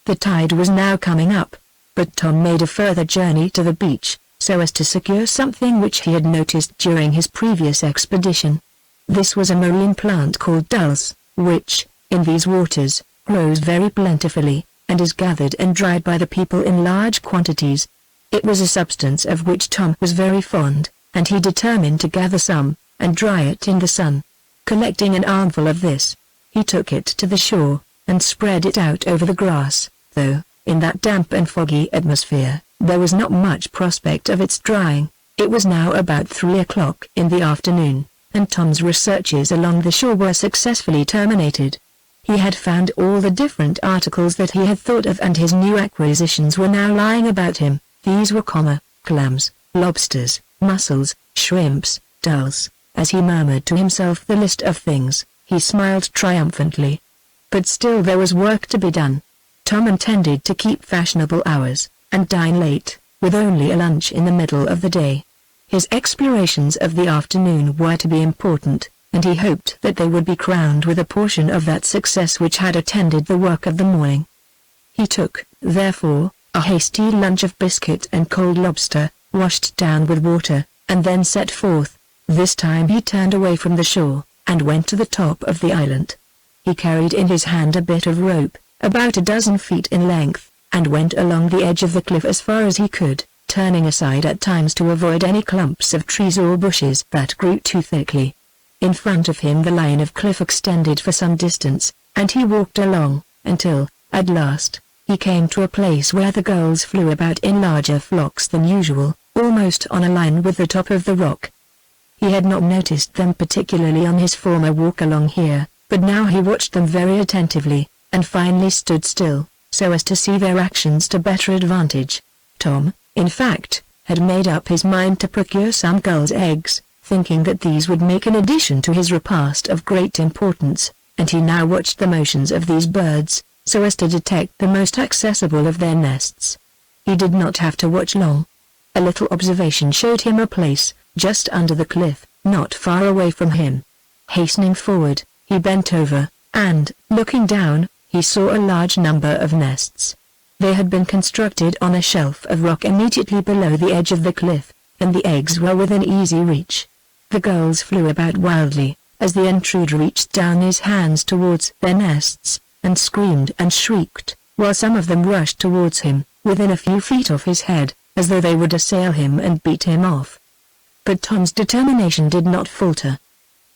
The tide was now coming up, but Tom made a further journey to the beach, so as to secure something which he had noticed during his previous expedition. This was a marine plant called dulse, which, in these waters, grows very plentifully, and is gathered and dried by the people in large quantities. It was a substance of which Tom was very fond, and he determined to gather some, and dry it in the sun. Collecting an armful of this, he took it to the shore, and spread it out over the grass, though, in that damp and foggy atmosphere, there was not much prospect of its drying. It was now about 3 o'clock in the afternoon, and Tom's researches along the shore were successfully terminated. He had found all the different articles that he had thought of, and his new acquisitions were now lying about him. These were clams, lobsters, mussels, shrimps, dulse. As he murmured to himself the list of things, he smiled triumphantly. But still there was work to be done. Tom intended to keep fashionable hours, and dine late, with only a lunch in the middle of the day. His explorations of the afternoon were to be important, and he hoped that they would be crowned with a portion of that success which had attended the work of the morning. He took, therefore, a hasty lunch of biscuit and cold lobster, washed down with water, and then set forth. This time he turned away from the shore, and went to the top of the island. He carried in his hand a bit of rope, about 12 feet in length, and went along the edge of the cliff as far as he could, turning aside at times to avoid any clumps of trees or bushes that grew too thickly. In front of him the line of cliff extended for some distance, and he walked along, until, at last, he came to a place where the gulls flew about in larger flocks than usual, almost on a line with the top of the rock. He had not noticed them particularly on his former walk along here, but now he watched them very attentively, and finally stood still, so as to see their actions to better advantage. Tom, in fact, had made up his mind to procure some gulls' eggs, thinking that these would make an addition to his repast of great importance, and he now watched the motions of these birds, so as to detect the most accessible of their nests. He did not have to watch long. A little observation showed him a place, just under the cliff, not far away from him. Hastening forward, he bent over, and, looking down, he saw a large number of nests. They had been constructed on a shelf of rock immediately below the edge of the cliff, and the eggs were within easy reach. The gulls flew about wildly, as the intruder reached down his hands towards their nests, and screamed and shrieked, while some of them rushed towards him, within a few feet of his head, as though they would assail him and beat him off. But Tom's determination did not falter.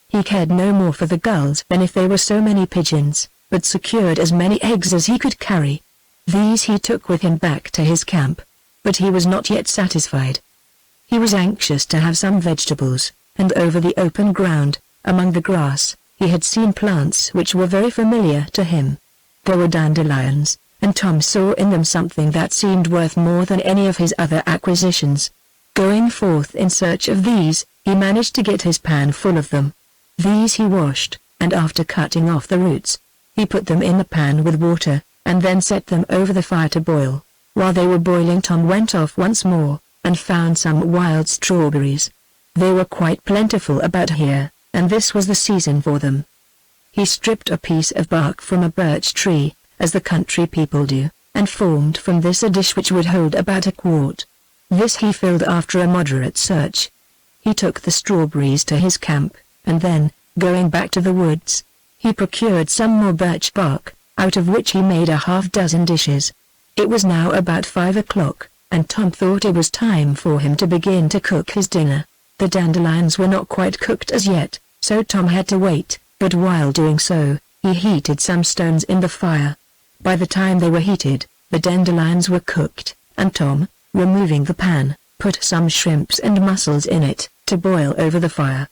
He cared no more for the gulls than if they were so many pigeons, but secured as many eggs as he could carry. These he took with him back to his camp, but he was not yet satisfied. He was anxious to have some vegetables, and over the open ground, among the grass, he had seen plants which were very familiar to him. There were dandelions, and Tom saw in them something that seemed worth more than any of his other acquisitions. Going forth in search of these, he managed to get his pan full of them. These he washed, and after cutting off the roots, he put them in the pan with water, and then set them over the fire to boil. While they were boiling, Tom went off once more, and found some wild strawberries. They were quite plentiful about here, and this was the season for them. He stripped a piece of bark from a birch tree, as the country people do, and formed from this a dish which would hold about a quart. This he filled after a moderate search. He took the strawberries to his camp, and then, going back to the woods, he procured some more birch bark, out of which he made a half-dozen dishes. It was now about 5 o'clock, and Tom thought it was time for him to begin to cook his dinner. The dandelions were not quite cooked as yet, so Tom had to wait, but while doing so, he heated some stones in the fire. By the time they were heated, the dandelions were cooked, and Tom, removing the pan, put some shrimps and mussels in it, to boil over the fire.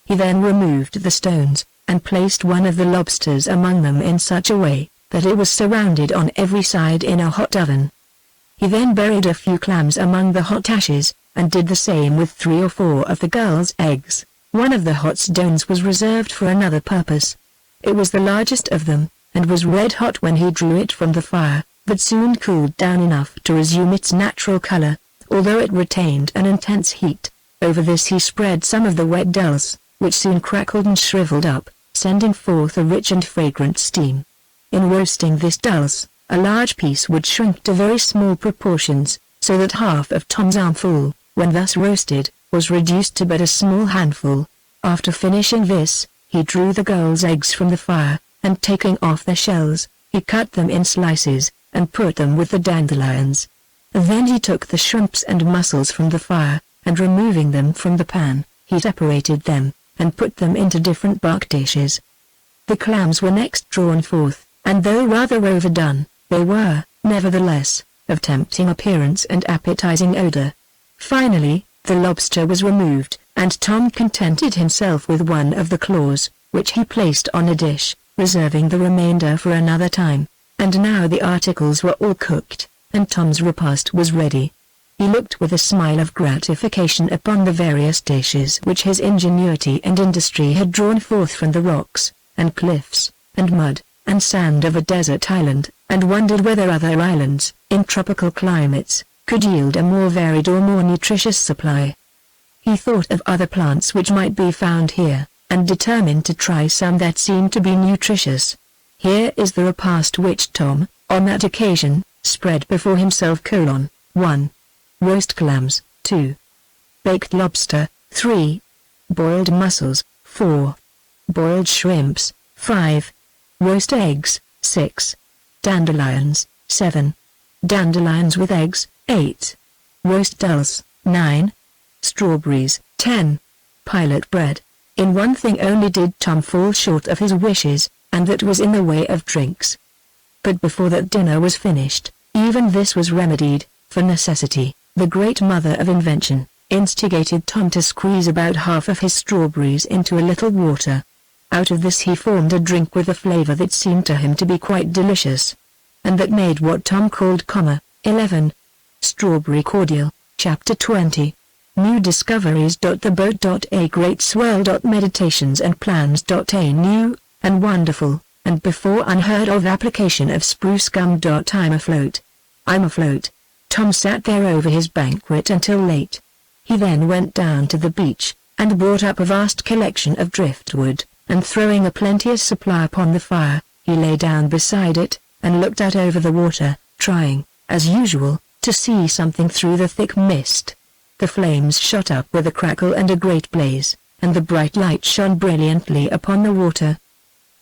He then removed the stones, and placed one of the lobsters among them in such a way, that it was surrounded on every side in a hot oven. He then buried a few clams among the hot ashes, and did the same with 3 or 4 of the girls' eggs. One of the hot stones was reserved for another purpose. It was the largest of them, and was red hot when he drew it from the fire, but soon cooled down enough to resume its natural color, although it retained an intense heat. Over this he spread some of the wet dulse, which soon crackled and shriveled up, sending forth a rich and fragrant steam. In roasting this dulse, a large piece would shrink to very small proportions, so that half of Tom's armful, when thus roasted, was reduced to but a small handful. After finishing this, he drew the girls' eggs from the fire, and taking off their shells, he cut them in slices, and put them with the dandelions. Then he took the shrimps and mussels from the fire, and removing them from the pan, he separated them, and put them into different bark dishes. The clams were next drawn forth, and though rather overdone, they were, nevertheless, of tempting appearance and appetizing odor. Finally, the lobster was removed, and Tom contented himself with one of the claws, which he placed on a dish, reserving the remainder for another time. And now the articles were all cooked, and Tom's repast was ready. He looked with a smile of gratification upon the various dishes which his ingenuity and industry had drawn forth from the rocks, and cliffs, and mud, and sand of a desert island, and wondered whether other islands, in tropical climates, could yield a more varied or more nutritious supply. He thought of other plants which might be found here, and determined to try some that seemed to be nutritious. Here is the repast which Tom, on that occasion, spread before himself: 1. Roast clams, 2. Baked lobster, 3. Boiled mussels, 4. Boiled shrimps, 5. Roast eggs, 6. Dandelions, 7. Dandelions with eggs, 8. Roast dulse, 9. Strawberries, 10. Pilot bread. In one thing only did Tom fall short of his wishes, and that was in the way of drinks. But before that dinner was finished, even this was remedied, for necessity, the great mother of invention, instigated Tom to squeeze about half of his strawberries into a little water. Out of this he formed a drink with a flavor that seemed to him to be quite delicious, and that made what Tom called 11. Strawberry cordial. Chapter 20. New discoveries. The boat. A great swell. Meditations and plans. A new, and wonderful, and before unheard of application of spruce gum. I'm afloat. I'm afloat. Tom sat there over his banquet until late. He then went down to the beach, and brought up a vast collection of driftwood, and throwing a plenteous supply upon the fire, he lay down beside it, and looked out over the water, trying, as usual, to see something through the thick mist. The flames shot up with a crackle and a great blaze, and the bright light shone brilliantly upon the water.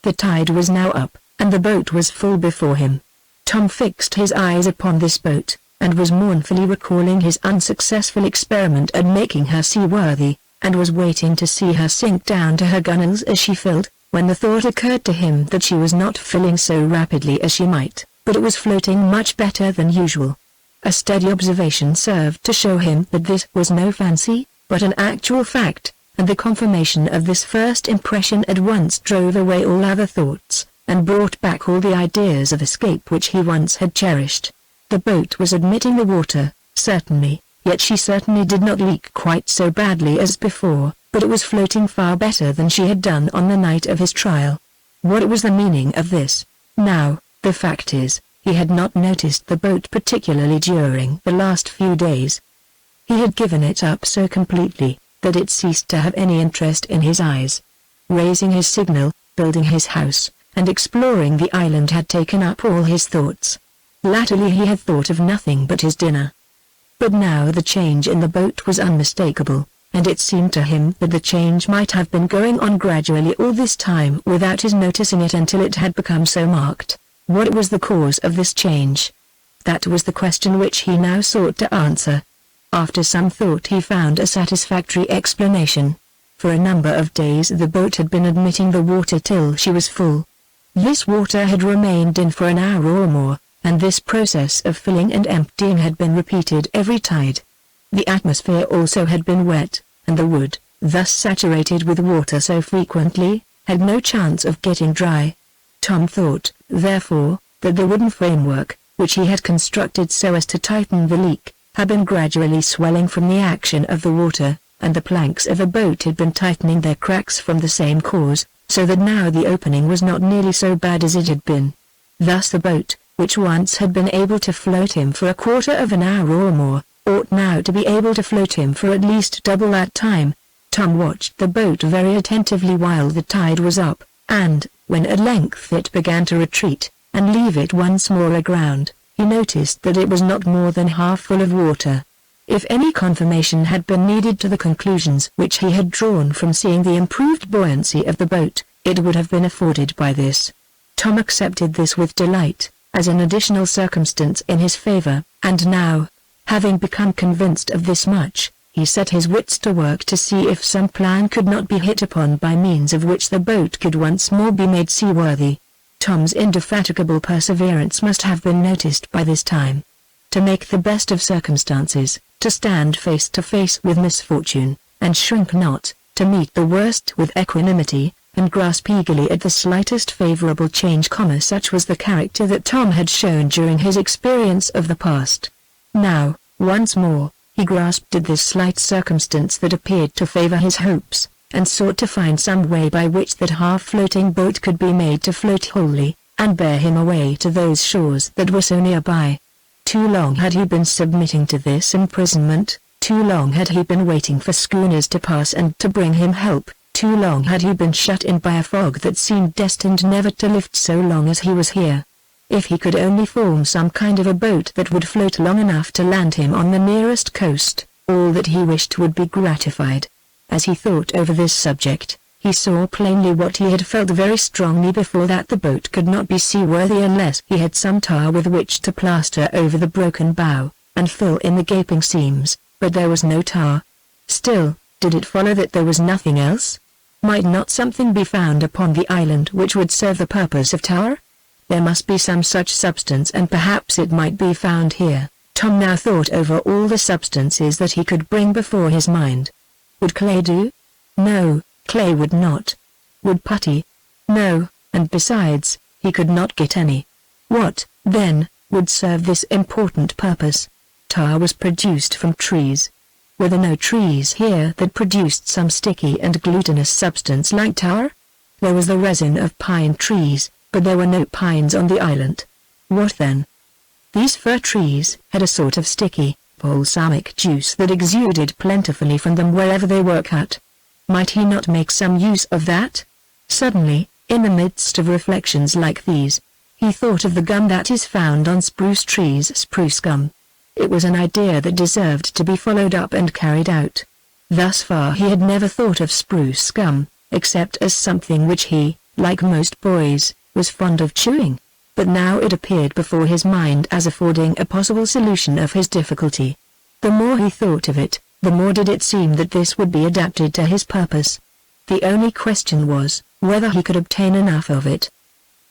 The tide was now up, and the boat was full before him. Tom fixed his eyes upon this boat, and was mournfully recalling his unsuccessful experiment at making her seaworthy, and was waiting to see her sink down to her gunwales as she filled, when the thought occurred to him that she was not filling so rapidly as she might, but it was floating much better than usual. A steady observation served to show him that this was no fancy, but an actual fact, and the confirmation of this first impression at once drove away all other thoughts. and brought back all the ideas of escape which he once had cherished. The boat was admitting the water, certainly, yet she certainly did not leak quite so badly as before, but it was floating far better than she had done on the night of his trial. What was the meaning of this? Now, the fact is, he had not noticed the boat particularly during the last few days. He had given it up so completely, that it ceased to have any interest in his eyes. Raising his signal, building his house, and exploring the island had taken up all his thoughts. Latterly he had thought of nothing but his dinner. But now the change in the boat was unmistakable, and it seemed to him that the change might have been going on gradually all this time without his noticing it until it had become so marked. What was the cause of this change? That was the question which he now sought to answer. After some thought he found a satisfactory explanation. For a number of days the boat had been admitting the water till she was full. This water had remained in for an hour or more, and this process of filling and emptying had been repeated every tide. The atmosphere also had been wet, and the wood, thus saturated with water so frequently, had no chance of getting dry. Tom thought, therefore, that the wooden framework, which he had constructed so as to tighten the leak, had been gradually swelling from the action of the water, and the planks of a boat had been tightening their cracks from the same cause, so that now the opening was not nearly so bad as it had been. Thus the boat, which once had been able to float him for a quarter of an hour or more, ought now to be able to float him for at least double that time. Tom watched the boat very attentively while the tide was up, and, when at length it began to retreat, and leave it once more aground, he noticed that it was not more than half full of water. If any confirmation had been needed to the conclusions which he had drawn from seeing the improved buoyancy of the boat, it would have been afforded by this. Tom accepted this with delight, as an additional circumstance in his favor, and now, having become convinced of this much, he set his wits to work to see if some plan could not be hit upon by means of which the boat could once more be made seaworthy. Tom's indefatigable perseverance must have been noticed by this time. To make the best of circumstances, to stand face to face with misfortune, and shrink not, to meet the worst with equanimity, and grasp eagerly at the slightest favorable change, such was the character that Tom had shown during his experience of the past. Now, once more, he grasped at this slight circumstance that appeared to favor his hopes, and sought to find some way by which that half-floating boat could be made to float wholly, and bear him away to those shores that were so nearby. Too long had he been submitting to this imprisonment, too long had he been waiting for schooners to pass and to bring him help, too long had he been shut in by a fog that seemed destined never to lift so long as he was here. If he could only form some kind of a boat that would float long enough to land him on the nearest coast, all that he wished would be gratified. As he thought over this subject, he saw plainly what he had felt very strongly before, that the boat could not be seaworthy unless he had some tar with which to plaster over the broken bow, and fill in the gaping seams, but there was no tar. Still, did it follow that there was nothing else? Might not something be found upon the island which would serve the purpose of tar? There must be some such substance, and perhaps it might be found here. Tom now thought over all the substances that he could bring before his mind. Would clay do? No, clay would not. Would putty? No, and besides, he could not get any. What, then, would serve this important purpose? Tar was produced from trees. Were there no trees here that produced some sticky and glutinous substance like tar? There was the resin of pine trees, but there were no pines on the island. What then? These fir trees had a sort of sticky, balsamic juice that exuded plentifully from them wherever they were cut. Might he not make some use of that? Suddenly, in the midst of reflections like these, he thought of the gum that is found on spruce trees, spruce gum. It was an idea that deserved to be followed up and carried out. Thus far he had never thought of spruce gum, except as something which he, like most boys, was fond of chewing. But now it appeared before his mind as affording a possible solution of his difficulty. The more he thought of it, the more did it seem that this would be adapted to his purpose. The only question was, whether he could obtain enough of it.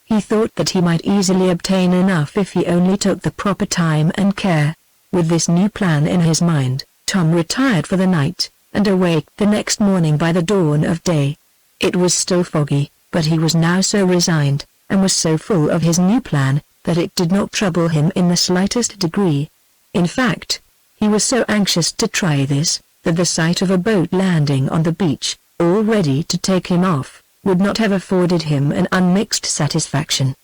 He thought that he might easily obtain enough if he only took the proper time and care. With this new plan in his mind, Tom retired for the night, and awaked the next morning by the dawn of day. It was still foggy, but he was now so resigned, and was so full of his new plan, that it did not trouble him in the slightest degree. In fact, he was so anxious to try this, that the sight of a boat landing on the beach, all ready to take him off, would not have afforded him an unmixed satisfaction.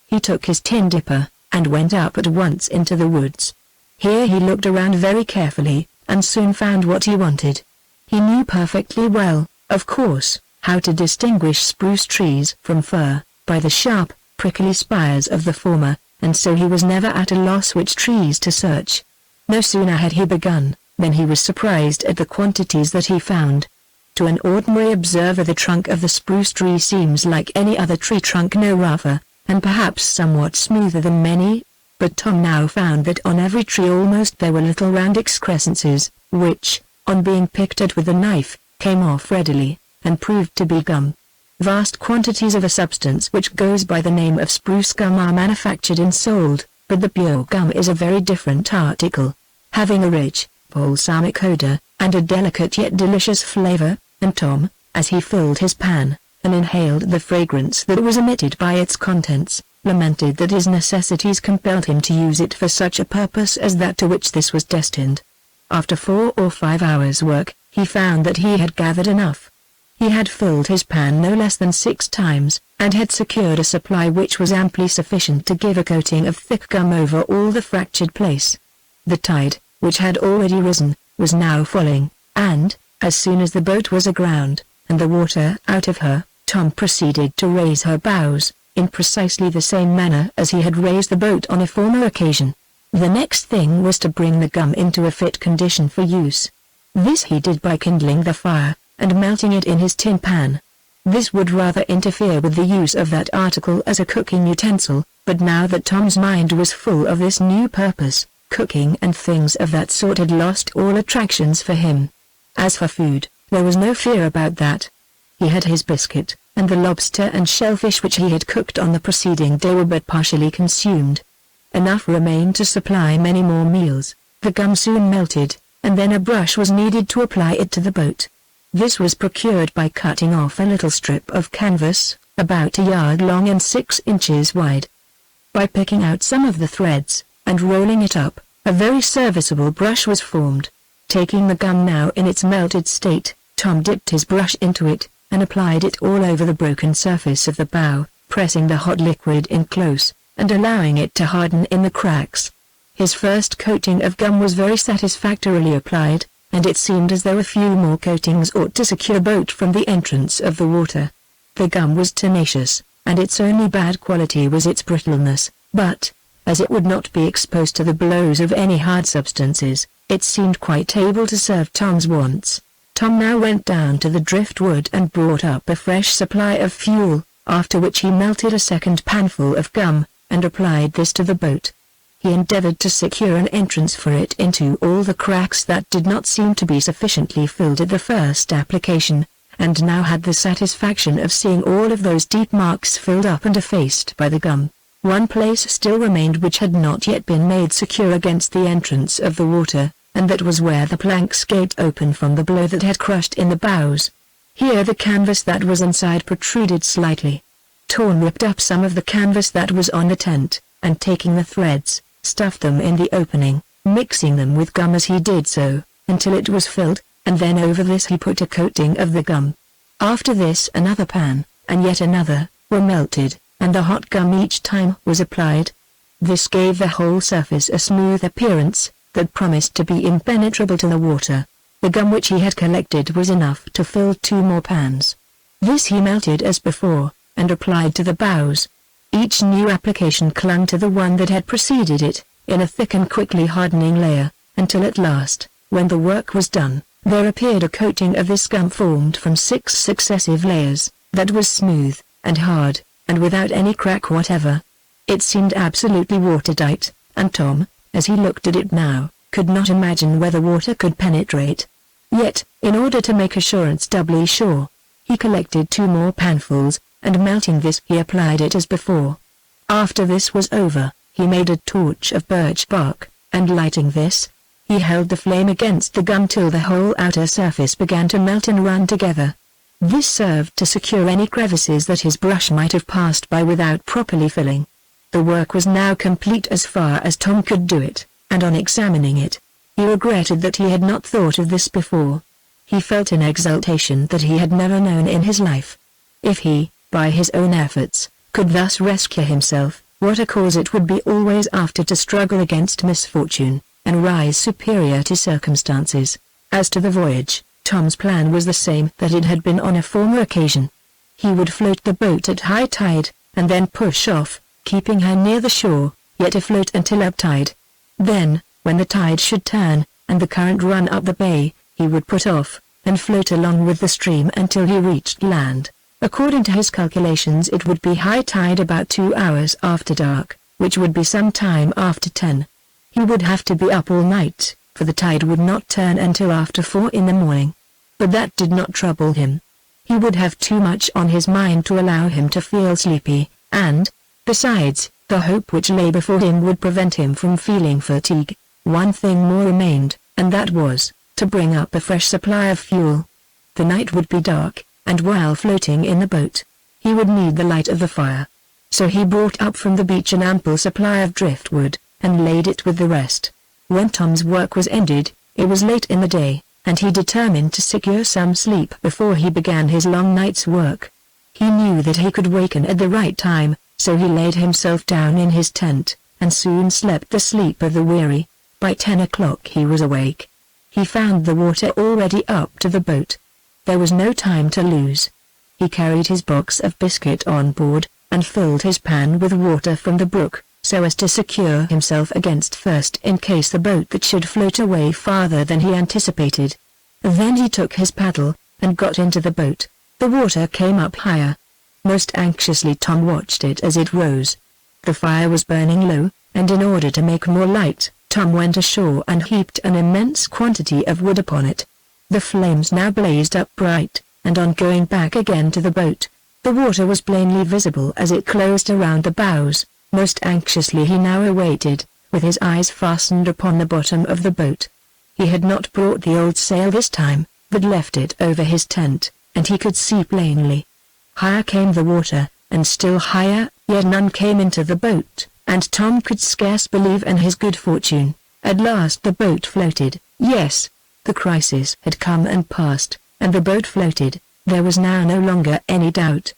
He took his tin dipper, and went up at once into the woods. Here he looked around very carefully, and soon found what he wanted. He knew perfectly well, of course, how to distinguish spruce trees from fir, by the sharp, prickly spires of the former, and so he was never at a loss which trees to search. No sooner had he begun, than he was surprised at the quantities that he found. To an ordinary observer the trunk of the spruce tree seems like any other tree trunk, no rougher, and perhaps somewhat smoother than many, but Tom now found that on every tree almost there were little round excrescences, which, on being picked at with a knife, came off readily, and proved to be gum. Vast quantities of a substance which goes by the name of spruce gum are manufactured and sold, but the pure gum is a very different article, having a rich, balsamic odor, and a delicate yet delicious flavor, and Tom, as he filled his pan, and inhaled the fragrance that was emitted by its contents, lamented that his necessities compelled him to use it for such a purpose as that to which this was destined. After 4 or 5 hours' work, he found that he had gathered enough. He had filled his pan no less than 6 times, and had secured a supply which was amply sufficient to give a coating of thick gum over all the fractured place. The tide, which had already risen, was now falling, and, as soon as the boat was aground, and the water out of her, Tom proceeded to raise her bows, in precisely the same manner as he had raised the boat on a former occasion. The next thing was to bring the gum into a fit condition for use. This he did by kindling the fire, and melting it in his tin pan. This would rather interfere with the use of that article as a cooking utensil, but now that Tom's mind was full of this new purpose, cooking and things of that sort had lost all attractions for him. As for food, there was no fear about that. He had his biscuit, and the lobster and shellfish which he had cooked on the preceding day were but partially consumed. Enough remained to supply many more meals. The gum soon melted, and then a brush was needed to apply it to the boat. This was procured by cutting off a little strip of canvas, about a yard long and 6 inches wide. By picking out some of the threads, and rolling it up, a very serviceable brush was formed. Taking the gum now in its melted state, Tom dipped his brush into it, and applied it all over the broken surface of the bow, pressing the hot liquid in close, and allowing it to harden in the cracks. His first coating of gum was very satisfactorily applied, and it seemed as though a few more coatings ought to secure boat from the entrance of the water. The gum was tenacious, and its only bad quality was its brittleness, but, as it would not be exposed to the blows of any hard substances, it seemed quite able to serve Tom's wants. Tom now went down to the driftwood and brought up a fresh supply of fuel, after which he melted a second panful of gum, and applied this to the boat. He endeavored to secure an entrance for it into all the cracks that did not seem to be sufficiently filled at the first application, and now had the satisfaction of seeing all of those deep marks filled up and effaced by the gum. One place still remained which had not yet been made secure against the entrance of the water, and that was where the planks gaped open from the blow that had crushed in the bows. Here the canvas that was inside protruded slightly. Tom ripped up some of the canvas that was on the tent, and taking the threads, stuffed them in the opening, mixing them with gum as he did so, until it was filled, and then over this he put a coating of the gum. After this another pan, and yet another, were melted, and the hot gum each time was applied. This gave the whole surface a smooth appearance, that promised to be impenetrable to the water. The gum which he had collected was enough to fill 2 more pans. This he melted as before, and applied to the bows. Each new application clung to the one that had preceded it, in a thick and quickly hardening layer, until at last, when the work was done, there appeared a coating of this gum formed from 6 successive layers, that was smooth, and hard, and without any crack whatever. It seemed absolutely watertight, and Tom, as he looked at it now, could not imagine whether water could penetrate. Yet, in order to make assurance doubly sure, he collected 2 more panfuls, and melting this he applied it as before. After this was over, he made a torch of birch bark, and lighting this, he held the flame against the gum till the whole outer surface began to melt and run together. This served to secure any crevices that his brush might have passed by without properly filling. The work was now complete as far as Tom could do it, and on examining it, he regretted that he had not thought of this before. He felt an exultation that he had never known in his life. If he, by his own efforts, could thus rescue himself, what a cause it would be always after to struggle against misfortune, and rise superior to circumstances. As to the voyage, Tom's plan was the same that it had been on a former occasion. He would float the boat at high tide, and then push off, keeping her near the shore, yet afloat until ebb tide. Then, when the tide should turn, and the current run up the bay, he would put off, and float along with the stream until he reached land. According to his calculations it would be high tide about 2 hours after dark, which would be some time after 10. He would have to be up all night, for the tide would not turn until after 4 in the morning. But that did not trouble him. He would have too much on his mind to allow him to feel sleepy, and, besides, the hope which lay before him would prevent him from feeling fatigue. One thing more remained, and that was, to bring up a fresh supply of fuel. The night would be dark, and while floating in the boat, he would need the light of the fire. So he brought up from the beach an ample supply of driftwood, and laid it with the rest. When Tom's work was ended, it was late in the day, and he determined to secure some sleep before he began his long night's work. He knew that he could waken at the right time, so he laid himself down in his tent, and soon slept the sleep of the weary. By 10 o'clock he was awake. He found the water already up to the boat. There was no time to lose. He carried his box of biscuit on board, and filled his pan with water from the brook, so as to secure himself against thirst in case the boat that should float away farther than he anticipated. Then he took his paddle, and got into the boat. The water came up higher. Most anxiously Tom watched it as it rose. The fire was burning low, and in order to make more light, Tom went ashore and heaped an immense quantity of wood upon it. The flames now blazed up bright, and on going back again to the boat, the water was plainly visible as it closed around the bows. Most anxiously he now awaited, with his eyes fastened upon the bottom of the boat. He had not brought the old sail this time, but left it over his tent, and he could see plainly. Higher came the water, and still higher, yet none came into the boat, and Tom could scarce believe in his good fortune. At last the boat floated. Yes, the crisis had come and passed, and the boat floated. There was now no longer any doubt.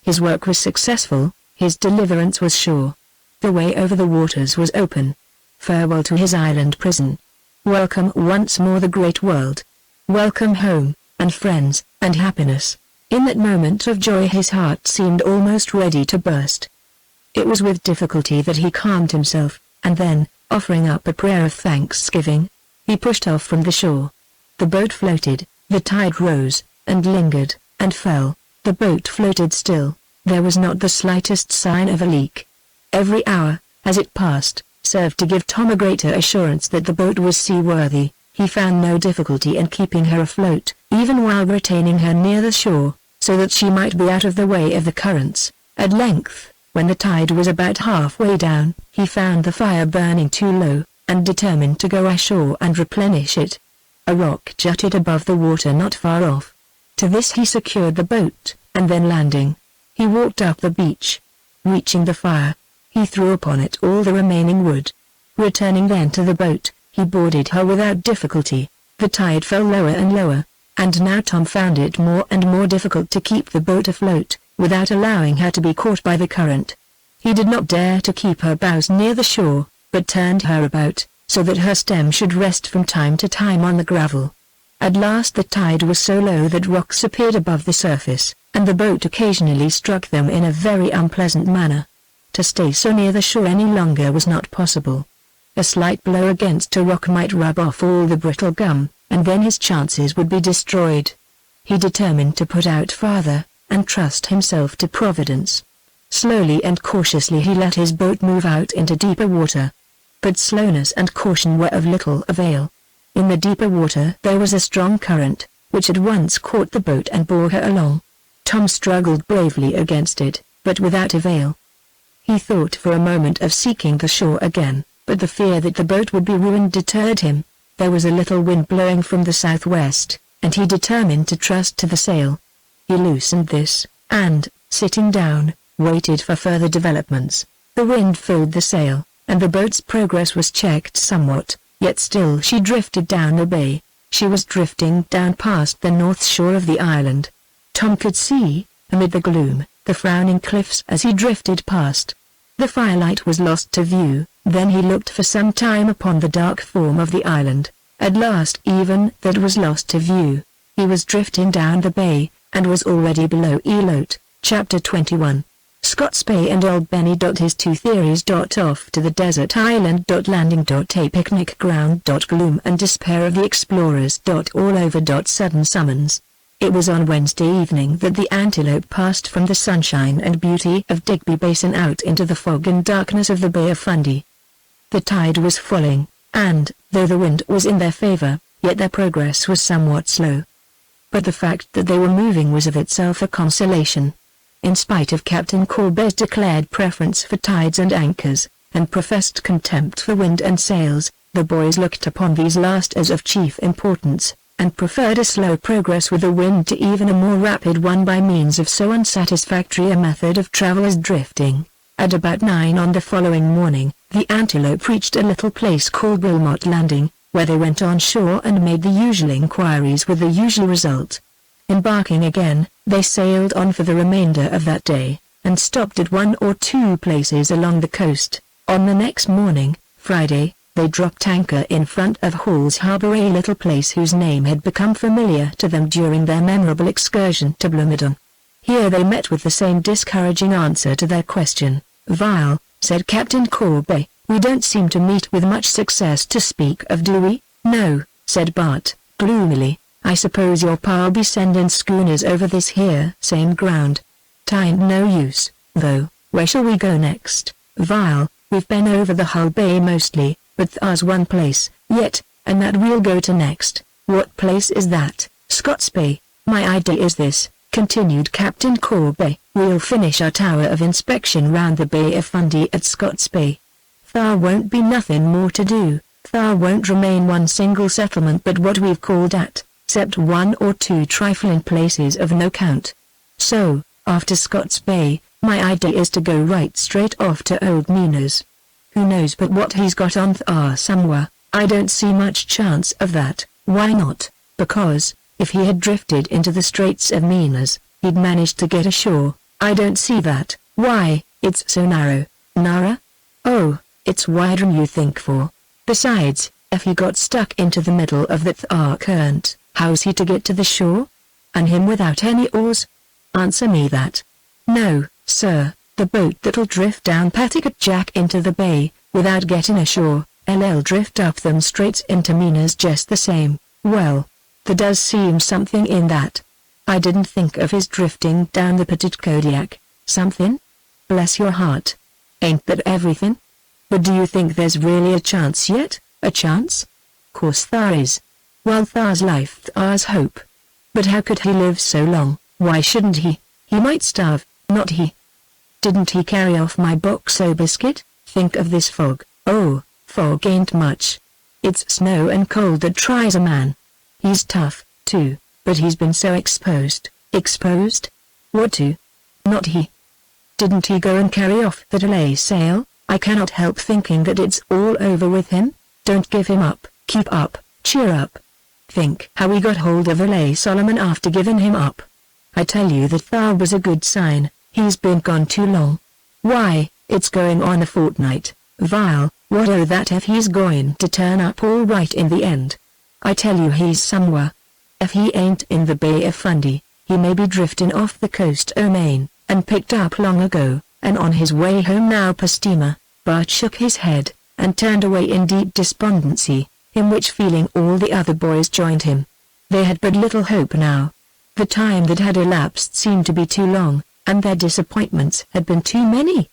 His work was successful. His deliverance was sure. The way over the waters was open. Farewell to his island prison. Welcome once more the great world. Welcome home, and friends, and happiness. In that moment of joy his heart seemed almost ready to burst. It was with difficulty that he calmed himself, and then, offering up a prayer of thanksgiving, he pushed off from the shore. The boat floated, the tide rose, and lingered, and fell. The boat floated still. There was not the slightest sign of a leak. Every hour, as it passed, served to give Tom a greater assurance that the boat was seaworthy. He found no difficulty in keeping her afloat, even while retaining her near the shore, so that she might be out of the way of the currents. At length, when the tide was about halfway down, he found the fire burning too low, and determined to go ashore and replenish it. A rock jutted above the water not far off. To this he secured the boat, and then landing, he walked up the beach. Reaching the fire, he threw upon it all the remaining wood. Returning then to the boat, he boarded her without difficulty. The tide fell lower and lower, and now Tom found it more and more difficult to keep the boat afloat, without allowing her to be caught by the current. He did not dare to keep her bows near the shore, but turned her about, so that her stem should rest from time to time on the gravel. At last the tide was so low that rocks appeared above the surface, and the boat occasionally struck them in a very unpleasant manner. To stay so near the shore any longer was not possible. A slight blow against a rock might rub off all the brittle gum, and then his chances would be destroyed. He determined to put out farther, and trust himself to Providence. Slowly and cautiously he let his boat move out into deeper water. But slowness and caution were of little avail. In the deeper water there was a strong current, which at once caught the boat and bore her along. Tom struggled bravely against it, but without avail. He thought for a moment of seeking the shore again, but the fear that the boat would be ruined deterred him. There was a little wind blowing from the southwest, and he determined to trust to the sail. He loosened this, and, sitting down, waited for further developments. The wind filled the sail, and the boat's progress was checked somewhat, yet still she drifted down the bay. She was drifting down past the north shore of the island. Tom could see, amid the gloom, the frowning cliffs as he drifted past. The firelight was lost to view, then he looked for some time upon the dark form of the island. At last even that was lost to view. He was drifting down the bay, and was already below Elote. Chapter 21. Scott's Bay and Old Benny. His two theories. Off to the desert island. Landing. A picnic ground. Gloom and despair of the explorers. All over. Sudden summons. It was on Wednesday evening that the Antelope passed from the sunshine and beauty of Digby Basin out into the fog and darkness of the Bay of Fundy. The tide was falling, and, though the wind was in their favor, yet their progress was somewhat slow. But the fact that they were moving was of itself a consolation. In spite of Captain Corbett's declared preference for tides and anchors, and professed contempt for wind and sails, the boys looked upon these last as of chief importance, and preferred a slow progress with the wind to even a more rapid one by means of so unsatisfactory a method of travel as drifting. At about 9 on the following morning, the Antelope reached a little place called Wilmot Landing, where they went on shore and made the usual inquiries with the usual result. Embarking again, they sailed on for the remainder of that day, and stopped at 1 or 2 places along the coast. On the next morning, Friday, they dropped anchor in front of Hall's Harbor, a little place whose name had become familiar to them during their memorable excursion to Blomidon. Here they met with the same discouraging answer to their question. "Vile," said Captain Corbet, "we don't seem to meet with much success to speak of, do we?" "No," said Bart, gloomily. "I suppose your pa'll be sending schooners over this here same ground. T'ain't no use, though. Where shall we go next?" "Vile, we've been over the whole bay mostly, but thar's one place yet, and that we'll go to next." "What place is that?" "Scott's Bay. My idea is this," continued Captain Corbet. "We'll finish our tower of inspection round the Bay of Fundy at Scott's Bay. Thar won't be nothing more to do. Thar won't remain one single settlement but what we've called at, 'cept 1 or 2 trifling places of no count. So, after Scott's Bay, my idea is to go right straight off to old Mina's. Who knows but what he's got on thar somewhere?" "I don't see much chance of that." "Why not?" "Because, if he had drifted into the Straits of Mina's, he'd managed to get ashore." "I don't see that." "Why, it's so narrow." "Narrow? Oh, it's wider'n you think for. Besides, if he got stuck into the middle of that thar current, how's he to get to the shore? And him without any oars? Answer me that." "No, sir, the boat that'll drift down Petticoat Jack into the bay, without getting ashore, LL drift up them straits into Mina's just the same." "Well, there does seem something in that. I didn't think of his drifting down the Petticoat. Something? Bless your heart. Ain't that everything? But do you think there's really a chance yet?" "A chance? Course thar is. While thar's life thar's hope. But how could he live so long?" "Why shouldn't he? He might starve." "Not he. Didn't he carry off my box o' biscuit?" "Think of this fog." "Oh, fog ain't much. It's snow and cold that tries a man. He's tough, too, but he's been so exposed." "Exposed? What to?" "Not he. Didn't he go and carry off that lay sail?" "I cannot help thinking that it's all over with him." "Don't give him up. Keep up, cheer up. Think how we got hold of lay Solomon after giving him up. I tell you that thar was a good sign. He's been gone too long." "Why, it's going on a fortnight." "Vile, what o' that if he's going to turn up all right in the end? I tell you he's somewhere. If he ain't in the Bay of Fundy, he may be drifting off the coast o' Maine, and picked up long ago, and on his way home now per steamer." Bart shook his head, and turned away in deep despondency, in which feeling all the other boys joined him. They had but little hope now. The time that had elapsed seemed to be too long, and their disappointments had been too many.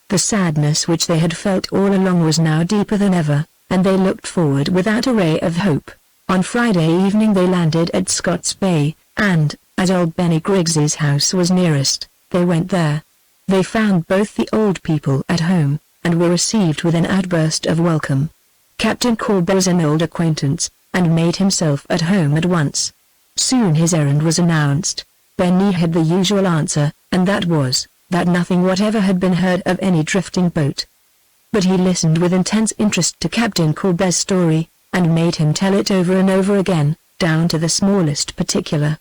The sadness which they had felt all along was now deeper than ever, and they looked forward without a ray of hope. On Friday evening they landed at Scott's Bay, and, as old Benny Griggs's house was nearest, they went there. They found both the old people at home, and were received with an outburst of welcome. Captain Corbett was an old acquaintance, and made himself at home at once. Soon his errand was announced. Benny had the usual answer, and that was, that nothing whatever had been heard of any drifting boat. But he listened with intense interest to Captain Corbet's story, and made him tell it over and over again, down to the smallest particular.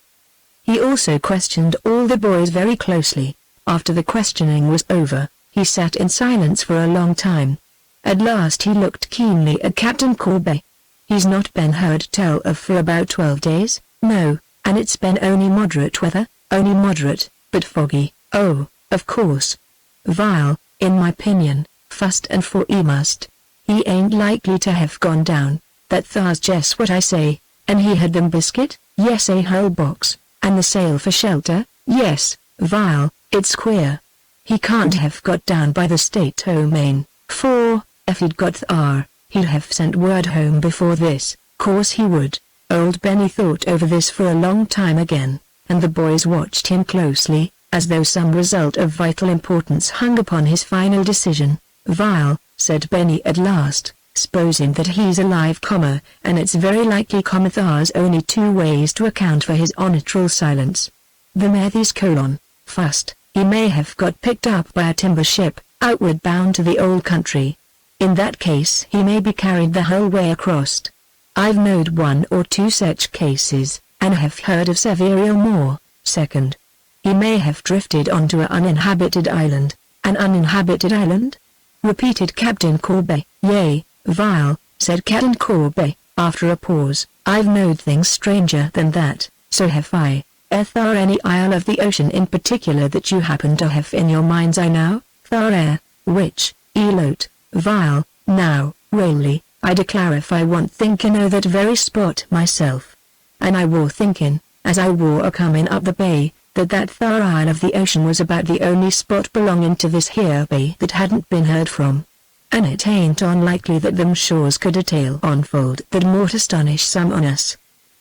He also questioned all the boys very closely. After the questioning was over, he sat in silence for a long time. At last he looked keenly at Captain Corbet. "He's not been heard tell of for about 12 days, no, and it's been only moderate weather, only moderate, but foggy, oh, of course. Vile, in my opinion, fust and for he must. He ain't likely to have gone down, that thar's just what I say, and he had them biscuit, yes a whole box, and the sail for shelter, yes, vile, it's queer. He can't have got down by the state-o main, for, if he'd got thar, he'd have sent word home before this, course he would." Old Benny thought over this for a long time again, and the boys watched him closely, as though some result of vital importance hung upon his final decision. "Vile," said Benny at last, "'sposing that he's alive, and it's very likely, thar's only two ways to account for his unnatural silence. The Matthews : fust, he may have got picked up by a timber ship, outward bound to the old country. In that case he may be carried the whole way across. I've knowed one or two such cases, and have heard of several more. Second, he may have drifted onto an uninhabited island." "An uninhabited island?" repeated Captain Corbet. "Yea, vile," said Captain Corbet, after a pause. "I've knowed things stranger than that, so have I. Eth there any isle of the ocean in particular that you happen to have in your mind's eye now?" "Thar which, Elot, vile, now, really, I declare if I want thinkin' o' that very spot myself. And I war thinkin', as I war a-comin' up the bay, that thar isle of the ocean was about the only spot belongin' to this here bay that hadn't been heard from. And it ain't unlikely that them shores could a tale unfold that mout astonish some on us."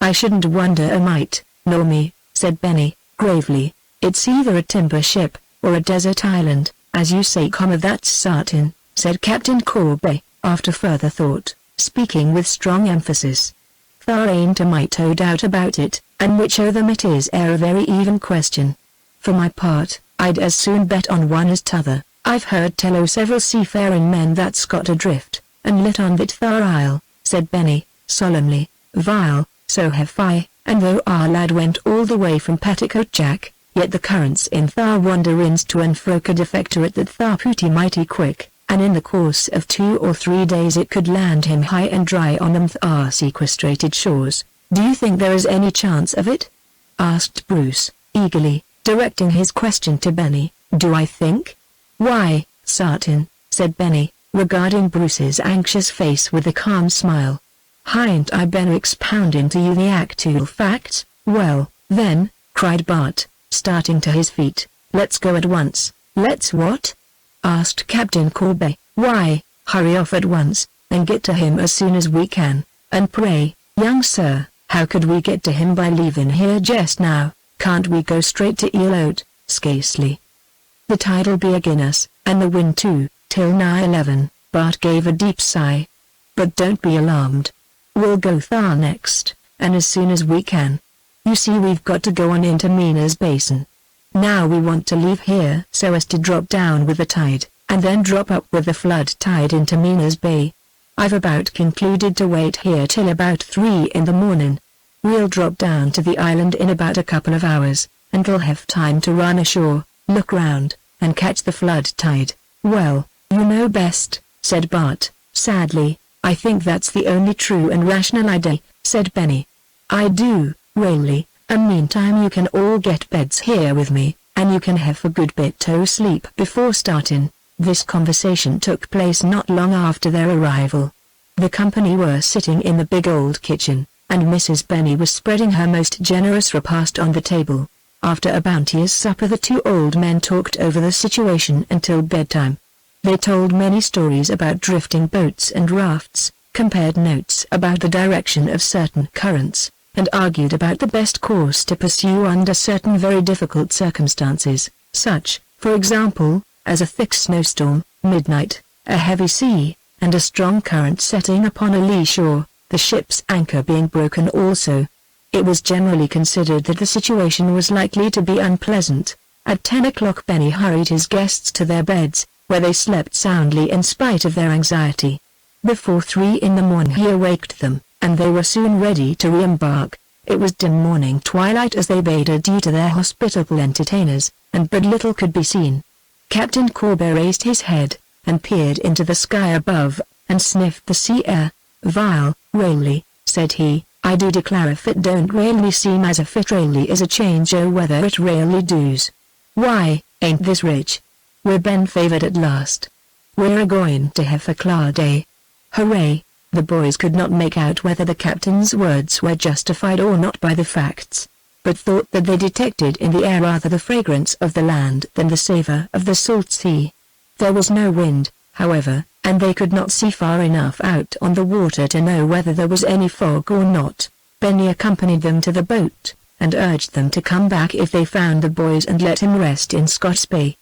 "I shouldn't wonder a mite, nor me," said Benny, gravely. "It's either a timber ship, or a desert island, as you say, that's sartin," said Captain Corbet, after further thought, speaking with strong emphasis. "Thar ain't a mite o' doubt about it, and which o' them it is a very even question. For my part, I'd as soon bet on one as t'other. I've heard tell o' several seafaring men that's got adrift, and lit on that thar isle," said Benny, solemnly. "Vile, so have I, and though our lad went all the way from Petticoat Jack, yet the currents in thar wanderins to and fro could effectuate that thar pooty mighty quick, and in the course of 2 or 3 days it could land him high and dry on them thar sequestrated shores. Do you think there is any chance of it?" asked Bruce, eagerly, directing his question to Benny. "Do I think? Why, sartin," said Benny, regarding Bruce's anxious face with a calm smile. "Hain't I been expounding to you the actual facts?" "Well, then," cried Bart, starting to his feet, "let's go at once." "Let's what?" asked Captain Corbet. "Why, hurry off at once, and get to him as soon as we can. And pray, young sir, how could we get to him by leaving here just now? Can't we go straight to Elot?" "Scarcely. The tide'll be agin us, and the wind too, till nigh 11. Bart gave a deep sigh. "But don't be alarmed. We'll go thar next, and as soon as we can. You see, we've got to go on into Mina's Basin. Now we want to leave here so as to drop down with the tide, and then drop up with the flood tide into Mina's Bay. I've about concluded to wait here till about 3 in the morning. We'll drop down to the island in about a couple of hours, and we'll have time to run ashore, look round, and catch the flood tide." "Well, you know best," said Bart, sadly. "I think that's the only true and rational idea," said Benny. "I do, really, and meantime you can all get beds here with me, and you can have a good bit o' sleep before starting." This conversation took place not long after their arrival. The company were sitting in the big old kitchen, and Mrs. Benny was spreading her most generous repast on the table. After a bounteous supper the two old men talked over the situation until bedtime. They told many stories about drifting boats and rafts, compared notes about the direction of certain currents, and argued about the best course to pursue under certain very difficult circumstances, such, for example, as a thick snowstorm, midnight, a heavy sea, and a strong current setting upon a lee shore, the ship's anchor being broken also. It was generally considered that the situation was likely to be unpleasant. At 10 o'clock Benny hurried his guests to their beds, where they slept soundly in spite of their anxiety. Before 3 in the morning he awaked them, and they were soon ready to re-embark. It was dim morning twilight as they bade adieu to their hospitable entertainers, and but little could be seen. Captain Corber raised his head, and peered into the sky above, and sniffed the sea air. "Vile, really," said he, "I do declare if it don't really seem as if it really is a change o' weather it really does. Why, ain't this rich? We're ben favored at last. We're a-going to have a cloud day. Hooray!" The boys could not make out whether the captain's words were justified or not by the facts, but thought that they detected in the air rather the fragrance of the land than the savor of the salt sea. There was no wind, however, and they could not see far enough out on the water to know whether there was any fog or not. Benny accompanied them to the boat, and urged them to come back if they found the boys and let him rest in Scott's Bay.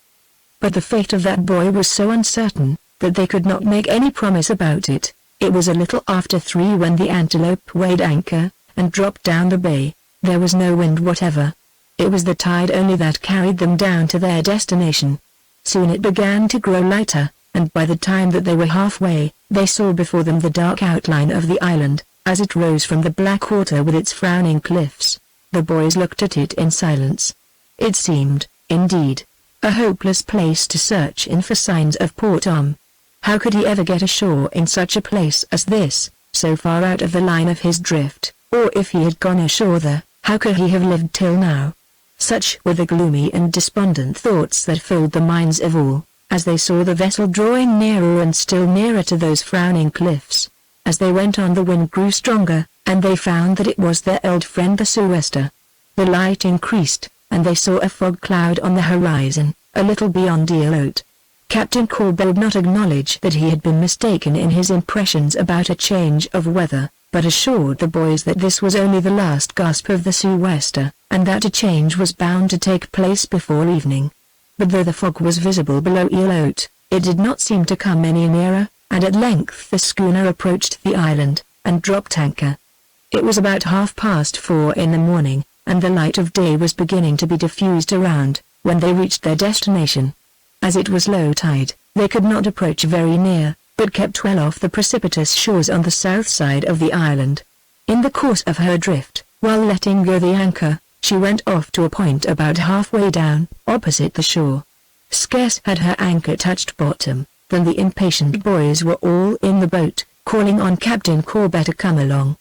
But the fate of that boy was so uncertain, that they could not make any promise about it. It was a little after 3 when the Antelope weighed anchor, and dropped down the bay. There was no wind whatever. It was the tide only that carried them down to their destination. Soon it began to grow lighter, and by the time that they were halfway, they saw before them the dark outline of the island, as it rose from the black water with its frowning cliffs. The boys looked at it in silence. It seemed, indeed, a hopeless place to search in for signs of poor Tom. How could he ever get ashore in such a place as this, so far out of the line of his drift, or if he had gone ashore there, how could he have lived till now? Such were the gloomy and despondent thoughts that filled the minds of all, as they saw the vessel drawing nearer and still nearer to those frowning cliffs. As they went on the wind grew stronger, and they found that it was their old friend the sou'wester. The light increased, and they saw a fog cloud on the horizon, a little beyond Eelote. Captain Corber would not acknowledge that he had been mistaken in his impressions about a change of weather, but assured the boys that this was only the last gasp of the sou'wester, and that a change was bound to take place before evening. But though the fog was visible below Eelote, it did not seem to come any nearer, and at length the schooner approached the island, and dropped anchor. It was about 4:30 in the morning, and the light of day was beginning to be diffused around, when they reached their destination. As it was low tide, they could not approach very near, but kept well off the precipitous shores on the south side of the island. In the course of her drift, while letting go the anchor, she went off to a point about halfway down, opposite the shore. Scarce had her anchor touched bottom, than the impatient boys were all in the boat, calling on Captain Corber to come along.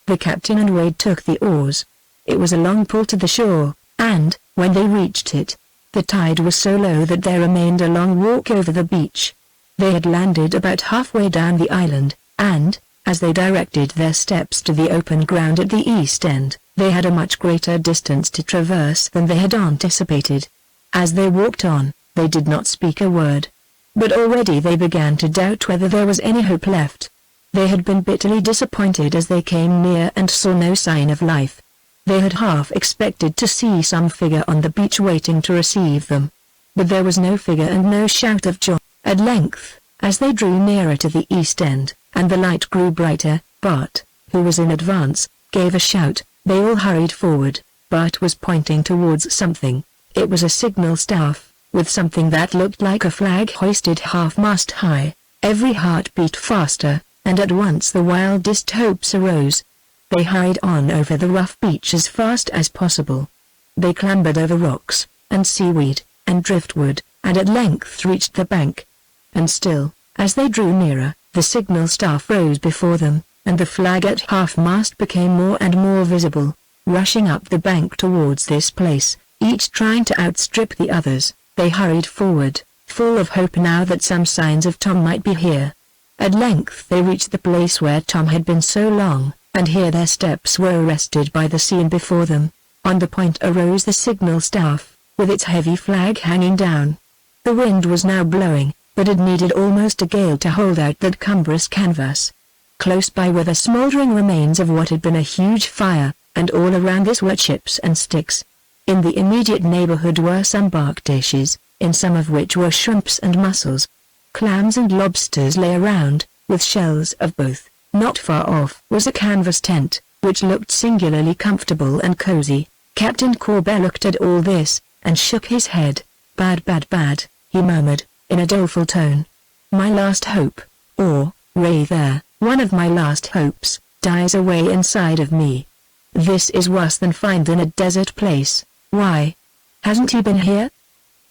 The captain and Wade took the oars. It was a long pull to the shore, and, when they reached it, the tide was so low that there remained a long walk over the beach. They had landed about halfway down the island, and, as they directed their steps to the open ground at the east end, they had a much greater distance to traverse than they had anticipated. As they walked on, they did not speak a word. But already they began to doubt whether there was any hope left. They had been bitterly disappointed as they came near and saw no sign of life. They had half expected to see some figure on the beach waiting to receive them. But there was no figure and no shout of joy. At length, as they drew nearer to the east end, and the light grew brighter, Bart, who was in advance, gave a shout. They all hurried forward. Bart was pointing towards something. It was a signal staff, with something that looked like a flag hoisted half-mast high. Every heart beat faster, and at once the wildest hopes arose. They hurried on over the rough beach as fast as possible. They clambered over rocks, and seaweed, and driftwood, and at length reached the bank. And still, as they drew nearer, the signal staff rose before them, and the flag at half-mast became more and more visible, rushing up the bank towards this place, each trying to outstrip the others. They hurried forward, full of hope now that some signs of Tom might be here. At length they reached the place where Tom had been so long, and here their steps were arrested by the scene before them. On the point arose the signal staff, with its heavy flag hanging down. The wind was now blowing, but it needed almost a gale to hold out that cumbrous canvas. Close by were the smouldering remains of what had been a huge fire, and all around this were chips and sticks. In the immediate neighborhood were some bark dishes, in some of which were shrimps and mussels. Clams and lobsters lay around, with shells of both. Not far off was a canvas tent, which looked singularly comfortable and cozy. Captain Corbet looked at all this, and shook his head. "Bad, bad, bad," he murmured, in a doleful tone. "My last hope, or, rather, one of my last hopes, dies away inside of me. This is worse than find in a desert place. Why? Hasn't he been here?"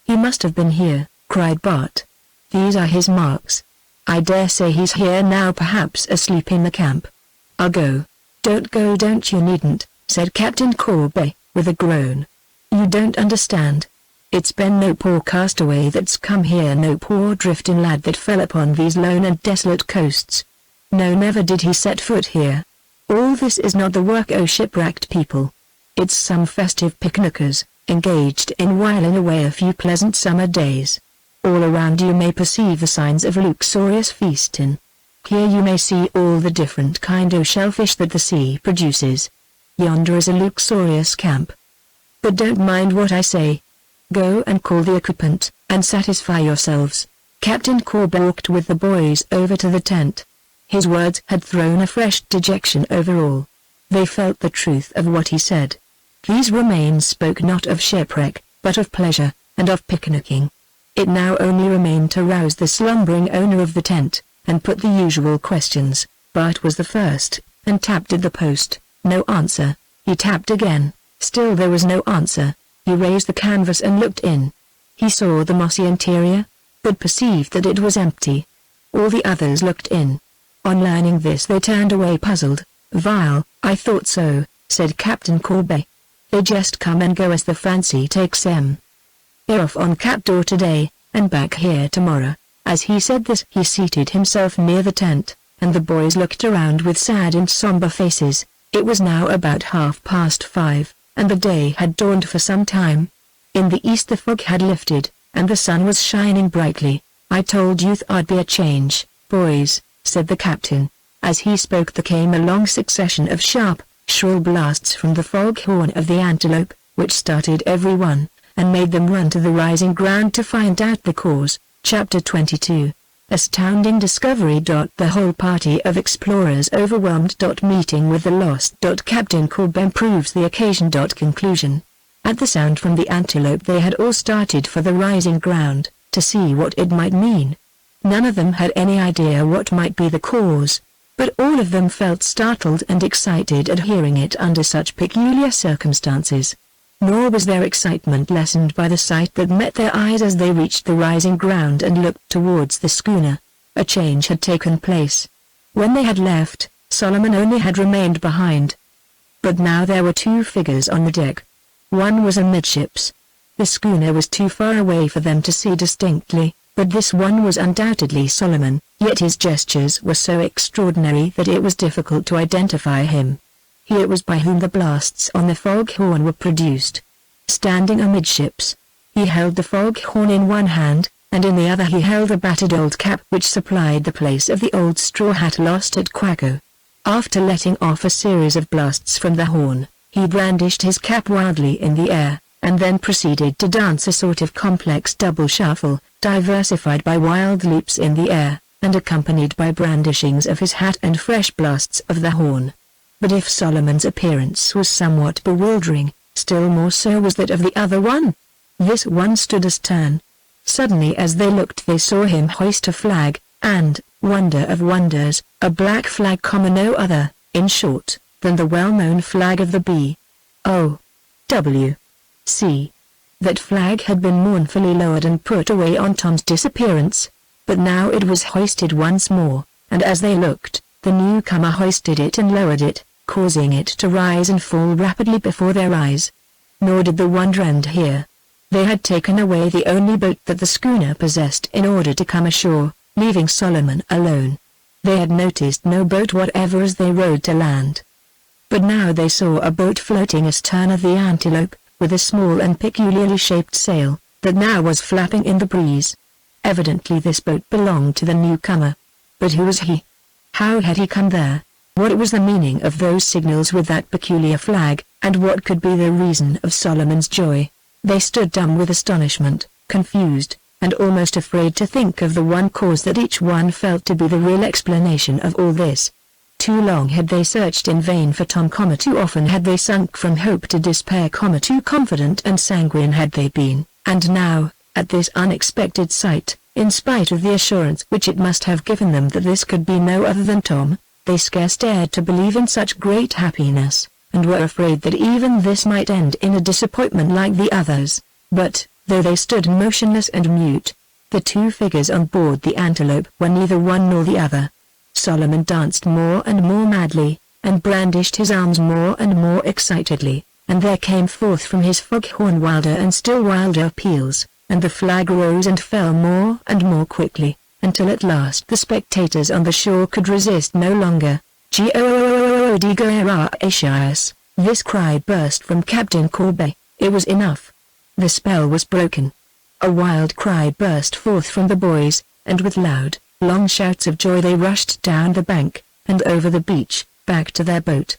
"He must have been here," cried Bart. "These are his marks. I dare say he's here now, perhaps asleep in the camp. I'll go." "Don't go, don't, you needn't," said Captain Corbet, with a groan. "You don't understand. It's been no poor castaway that's come here, no poor drifting lad that fell upon these lone and desolate coasts. No, never did he set foot here. All this is not the work o' shipwrecked people. It's some festive picnickers, engaged in whiling away a few pleasant summer days. All around you may perceive the signs of luxurious feasting. Here you may see all the different kind o' shellfish that the sea produces. Yonder is a luxurious camp. But don't mind what I say. Go and call the occupant, and satisfy yourselves." Captain Corbet walked with the boys over to the tent. His words had thrown a fresh dejection over all. They felt the truth of what he said. These remains spoke not of shipwreck, but of pleasure, and of picnicking. It now only remained to rouse the slumbering owner of the tent, and put the usual questions. Bart was the first, and tapped at the post. No answer. He tapped again. Still there was no answer. He raised the canvas and looked in. He saw the mossy interior, but perceived that it was empty. All the others looked in. On learning this they turned away puzzled. "Vile, I thought so," said Captain Corbet. "They just come and go as the fancy takes 'em. They're off on Cap d'Or today, and back here tomorrow." As he said this he seated himself near the tent, and the boys looked around with sad and somber faces. It was now about 5:30, and the day had dawned for some time. In the east the fog had lifted, and the sun was shining brightly. "I told you there'd be a change, boys," said the captain. As he spoke there came a long succession of sharp, shrill blasts from the foghorn of the antelope, which started every one, and made them run to the rising ground to find out the cause. Chapter 22. Astounding discovery. The whole party of explorers overwhelmed. Meeting with the lost. Captain Corbet proves the occasion. Conclusion. At the sound from the antelope they had all started for the rising ground, to see what it might mean. None of them had any idea what might be the cause, but all of them felt startled and excited at hearing it under such peculiar circumstances. Nor was their excitement lessened by the sight that met their eyes as they reached the rising ground and looked towards the schooner. A change had taken place. When they had left, Solomon only had remained behind. But now there were two figures on the deck. One was amidships. The schooner was too far away for them to see distinctly, but this one was undoubtedly Solomon, yet his gestures were so extraordinary that it was difficult to identify him. He it was by whom the blasts on the foghorn were produced. Standing amidships, he held the foghorn in one hand, and in the other he held a battered old cap which supplied the place of the old straw hat lost at Quaco. After letting off a series of blasts from the horn, he brandished his cap wildly in the air, and then proceeded to dance a sort of complex double shuffle, diversified by wild leaps in the air, and accompanied by brandishings of his hat and fresh blasts of the horn. But if Solomon's appearance was somewhat bewildering, still more so was that of the other one. This one stood astern. Suddenly as they looked they saw him hoist a flag, and, wonder of wonders, a black flag common no other, in short, than the well-known flag of the B.O.W.C. That flag had been mournfully lowered and put away on Tom's disappearance, but now it was hoisted once more, and as they looked, the newcomer hoisted it and lowered it, causing it to rise and fall rapidly before their eyes. Nor did the wonder end here. They had taken away the only boat that the schooner possessed in order to come ashore, leaving Solomon alone. They had noticed no boat whatever as they rowed to land. But now they saw a boat floating astern of the Antelope, with a small and peculiarly shaped sail, that now was flapping in the breeze. Evidently this boat belonged to the newcomer. But who was he? How had he come there? What was the meaning of those signals with that peculiar flag, and what could be the reason of Solomon's joy? They stood dumb with astonishment, confused, and almost afraid to think of the one cause that each one felt to be the real explanation of all this. Too long had they searched in vain for Tom, too often had they sunk from hope to despair, too confident and sanguine had they been, and now, at this unexpected sight, in spite of the assurance which it must have given them that this could be no other than Tom, they scarce dared to believe in such great happiness, and were afraid that even this might end in a disappointment like the others. But, though they stood motionless and mute, the two figures on board the Antelope were neither one nor the other. Solomon danced more and more madly, and brandished his arms more and more excitedly, and there came forth from his foghorn wilder and still wilder peals, and the flag rose and fell more and more quickly, until at last the spectators on the shore could resist no longer. "G-O-O-O-O-O-D-G-O-R-A-S-I-A-S!" This cry burst from Captain Corbe. It was enough. The spell was broken. A wild cry burst forth from the boys, and with loud, long shouts of joy they rushed down the bank, and over the beach, back to their boat.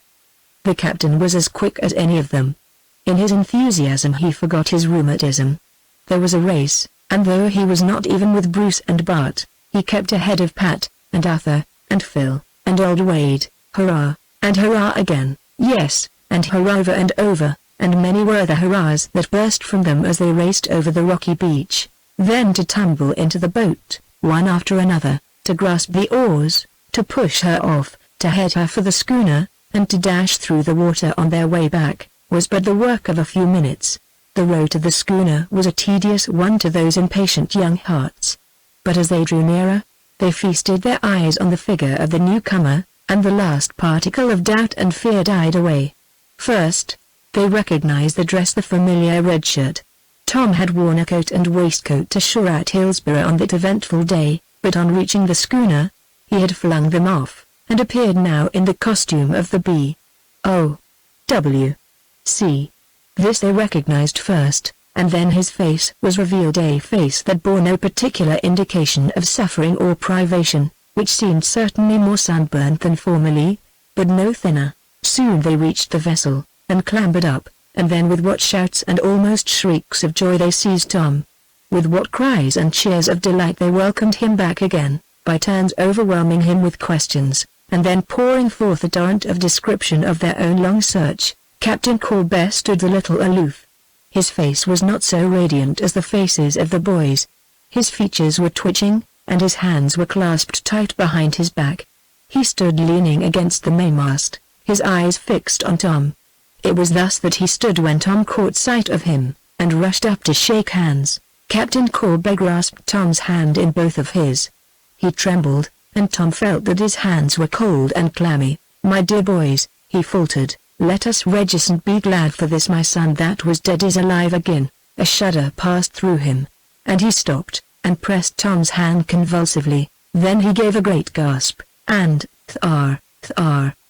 The captain was as quick as any of them. In his enthusiasm he forgot his rheumatism. There was a race, and though he was not even with Bruce and Bart, he kept ahead of Pat, and Arthur, and Phil, and old Wade. Hurrah, and hurrah again, yes, and hurrah over and over, and many were the hurrahs that burst from them as they raced over the rocky beach, then to tumble into the boat, one after another, to grasp the oars, to push her off, to head her for the schooner, and to dash through the water on their way back, was but the work of a few minutes. The road to the schooner was a tedious one to those impatient young hearts. But as they drew nearer, they feasted their eyes on the figure of the newcomer, and the last particle of doubt and fear died away. First, they recognized the dress, the familiar red shirt. Tom had worn a coat and waistcoat to shore at Hillsborough on that eventful day, but on reaching the schooner, he had flung them off, and appeared now in the costume of the B.O.W.C. This they recognized first, and then his face was revealed, a face that bore no particular indication of suffering or privation, which seemed certainly more sunburnt than formerly, but no thinner. Soon they reached the vessel, and clambered up, and then with what shouts and almost shrieks of joy they seized Tom. With what cries and cheers of delight they welcomed him back again, by turns overwhelming him with questions, and then pouring forth a torrent of description of their own long search. Captain Corbe stood a little aloof. His face was not so radiant as the faces of the boys. His features were twitching, and his hands were clasped tight behind his back. He stood leaning against the mainmast, his eyes fixed on Tom. It was thus that he stood when Tom caught sight of him, and rushed up to shake hands. Captain Corbe grasped Tom's hand in both of his. He trembled, and Tom felt that his hands were cold and clammy. "My dear boys," he faltered, "let us rejoice and be glad, for this my son that was dead is alive again." A shudder passed through him, and he stopped, and pressed Tom's hand convulsively. Then he gave a great gasp, and, "Thar,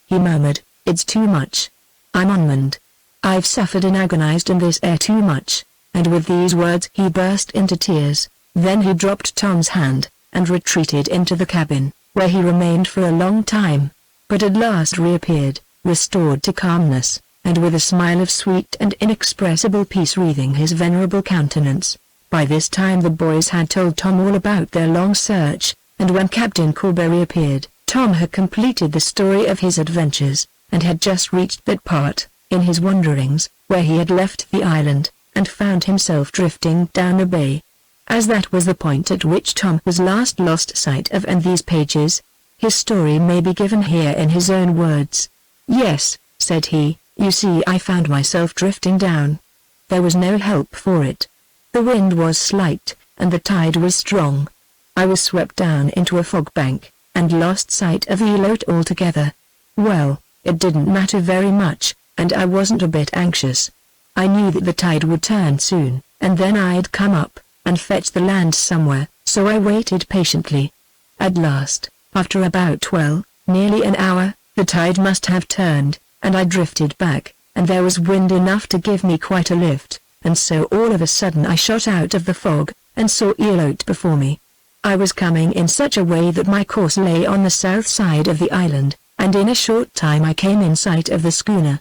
he murmured, "it's too much. I'm unmanned. I've suffered and agonized in this air too much," and with these words he burst into tears. Then he dropped Tom's hand, and retreated into the cabin, where he remained for a long time, but at last reappeared, restored to calmness, and with a smile of sweet and inexpressible peace wreathing his venerable countenance. By this time the boys had told Tom all about their long search, and when Captain Corbe reappeared, Tom had completed the story of his adventures, and had just reached that part, in his wanderings, where he had left the island, and found himself drifting down a bay. As that was the point at which Tom was last lost sight of in these pages, his story may be given here in his own words. "Yes," said he, "you see I found myself drifting down. There was no help for it. The wind was slight, and the tide was strong. I was swept down into a fog bank, and lost sight of the yacht altogether. Well, it didn't matter very much, and I wasn't a bit anxious. I knew that the tide would turn soon, and then I'd come up, and fetch the land somewhere, so I waited patiently. At last, after about nearly an hour, the tide must have turned, and I drifted back, and there was wind enough to give me quite a lift, and so all of a sudden I shot out of the fog, and saw Elote before me. I was coming in such a way that my course lay on the south side of the island, and in a short time I came in sight of the schooner.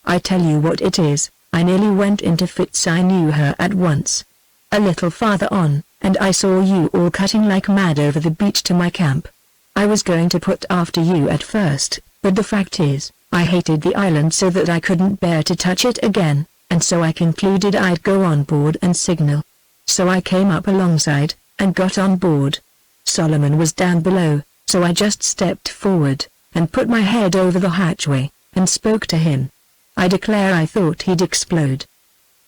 I tell you what it is, I nearly went into fits. I knew her at once. A little farther on, and I saw you all cutting like mad over the beach to my camp. I was going to put after you at first, But the fact is, I hated the island so that I couldn't bear to touch it again, and so I concluded I'd go on board and signal. So I came up alongside, and got on board. Solomon was down below, so I just stepped forward, and put my head over the hatchway, and spoke to him. I declare I thought he'd explode.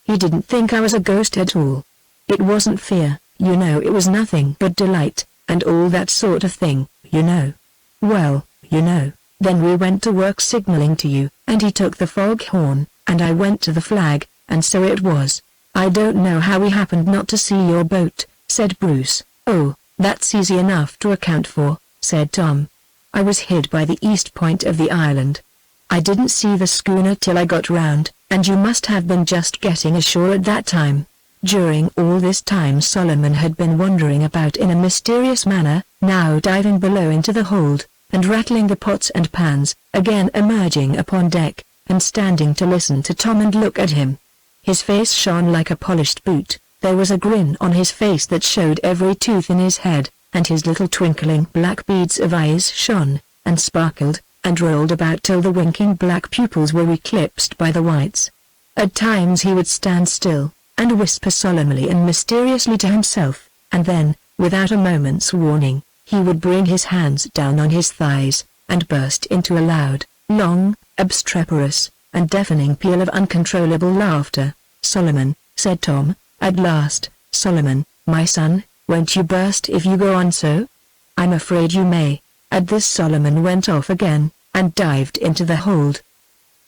He didn't think I was a ghost at all. It wasn't fear, you know, it was nothing but delight, and all that sort of thing, you know. Well, you know, then we went to work signaling to you, and he took the foghorn, and I went to the flag, and so it was. I don't know how we happened not to see your boat, said Bruce. Oh, that's easy enough to account for, said Tom. I was hid by the east point of the island. I didn't see the schooner till I got round, and you must have been just getting ashore at that time. During all this time Solomon had been wandering about in a mysterious manner, now diving below into the hold, and rattling the pots and pans, again emerging upon deck, and standing to listen to Tom and look at him. His face shone like a polished boot, there was a grin on his face that showed every tooth in his head, and his little twinkling black beads of eyes shone, and sparkled, and rolled about till the winking black pupils were eclipsed by the whites. At times he would stand still, and whisper solemnly and mysteriously to himself, and then, without a moment's warning, he would bring his hands down on his thighs, and burst into a loud, long, obstreperous, and deafening peal of uncontrollable laughter. Solomon, said Tom, at last, Solomon, my son, won't you burst if you go on so? I'm afraid you may. At this Solomon went off again, and dived into the hold.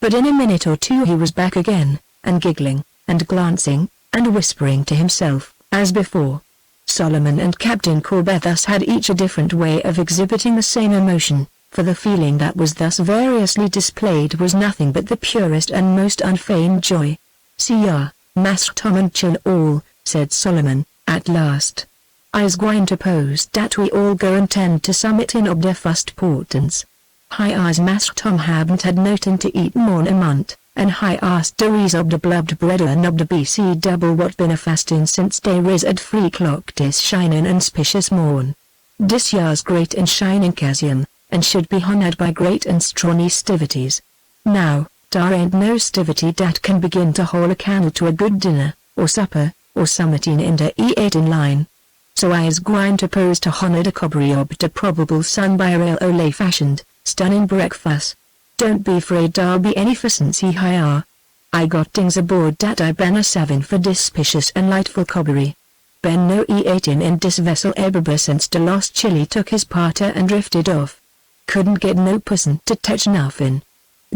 But in a minute or two he was back again, and giggling, and glancing, and whispering to himself, as before. Solomon and Captain Corbett thus had each a different way of exhibiting the same emotion, for the feeling that was thus variously displayed was nothing but the purest and most unfeigned joy. "See ya, Master Tom and chill all," said Solomon, at last. "I's gwine to pose dat we all go and tend to summit in ob de fust portents. Hi as Master Tom haben't had notin' to eat morn a month, and hi asked de reas ob de blubbed bread and ob de BC double what been a fastin' since dey riz at 3 o'clock dis shinin' and spicious morn. Dis yar's great and shinin' occasion, and should be honored by great and stronny stivities. Now, dar ain't no stivity dat can begin to hole a candle to a good dinner, or supper, or summitin' in de eatin' line. So I is gwine to pose to honor de cobbery ob de probable son by a real ole fashioned, stunning breakfast. Don't be afraid dar be any fussency higher. I got things aboard dat I ben a savin' for dis spicious and lightful cobbery. Ben no eatin' in dis vessel eber since de lost Chili took his parter and drifted off. Couldn't get no pussin' to touch nuffin'.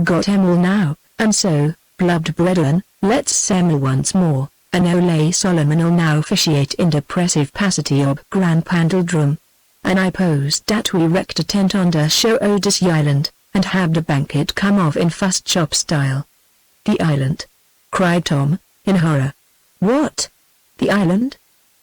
Got him all now, and so, blubbed brethren, let's semmel once more, and ole Solomon'll now officiate in depressive passity ob Grand Pandledrum. And I pose dat we wrecked a tent on de show o' dis island, and have de banquet come off in fust chop style." "The island?" cried Tom, in horror. "What? The island?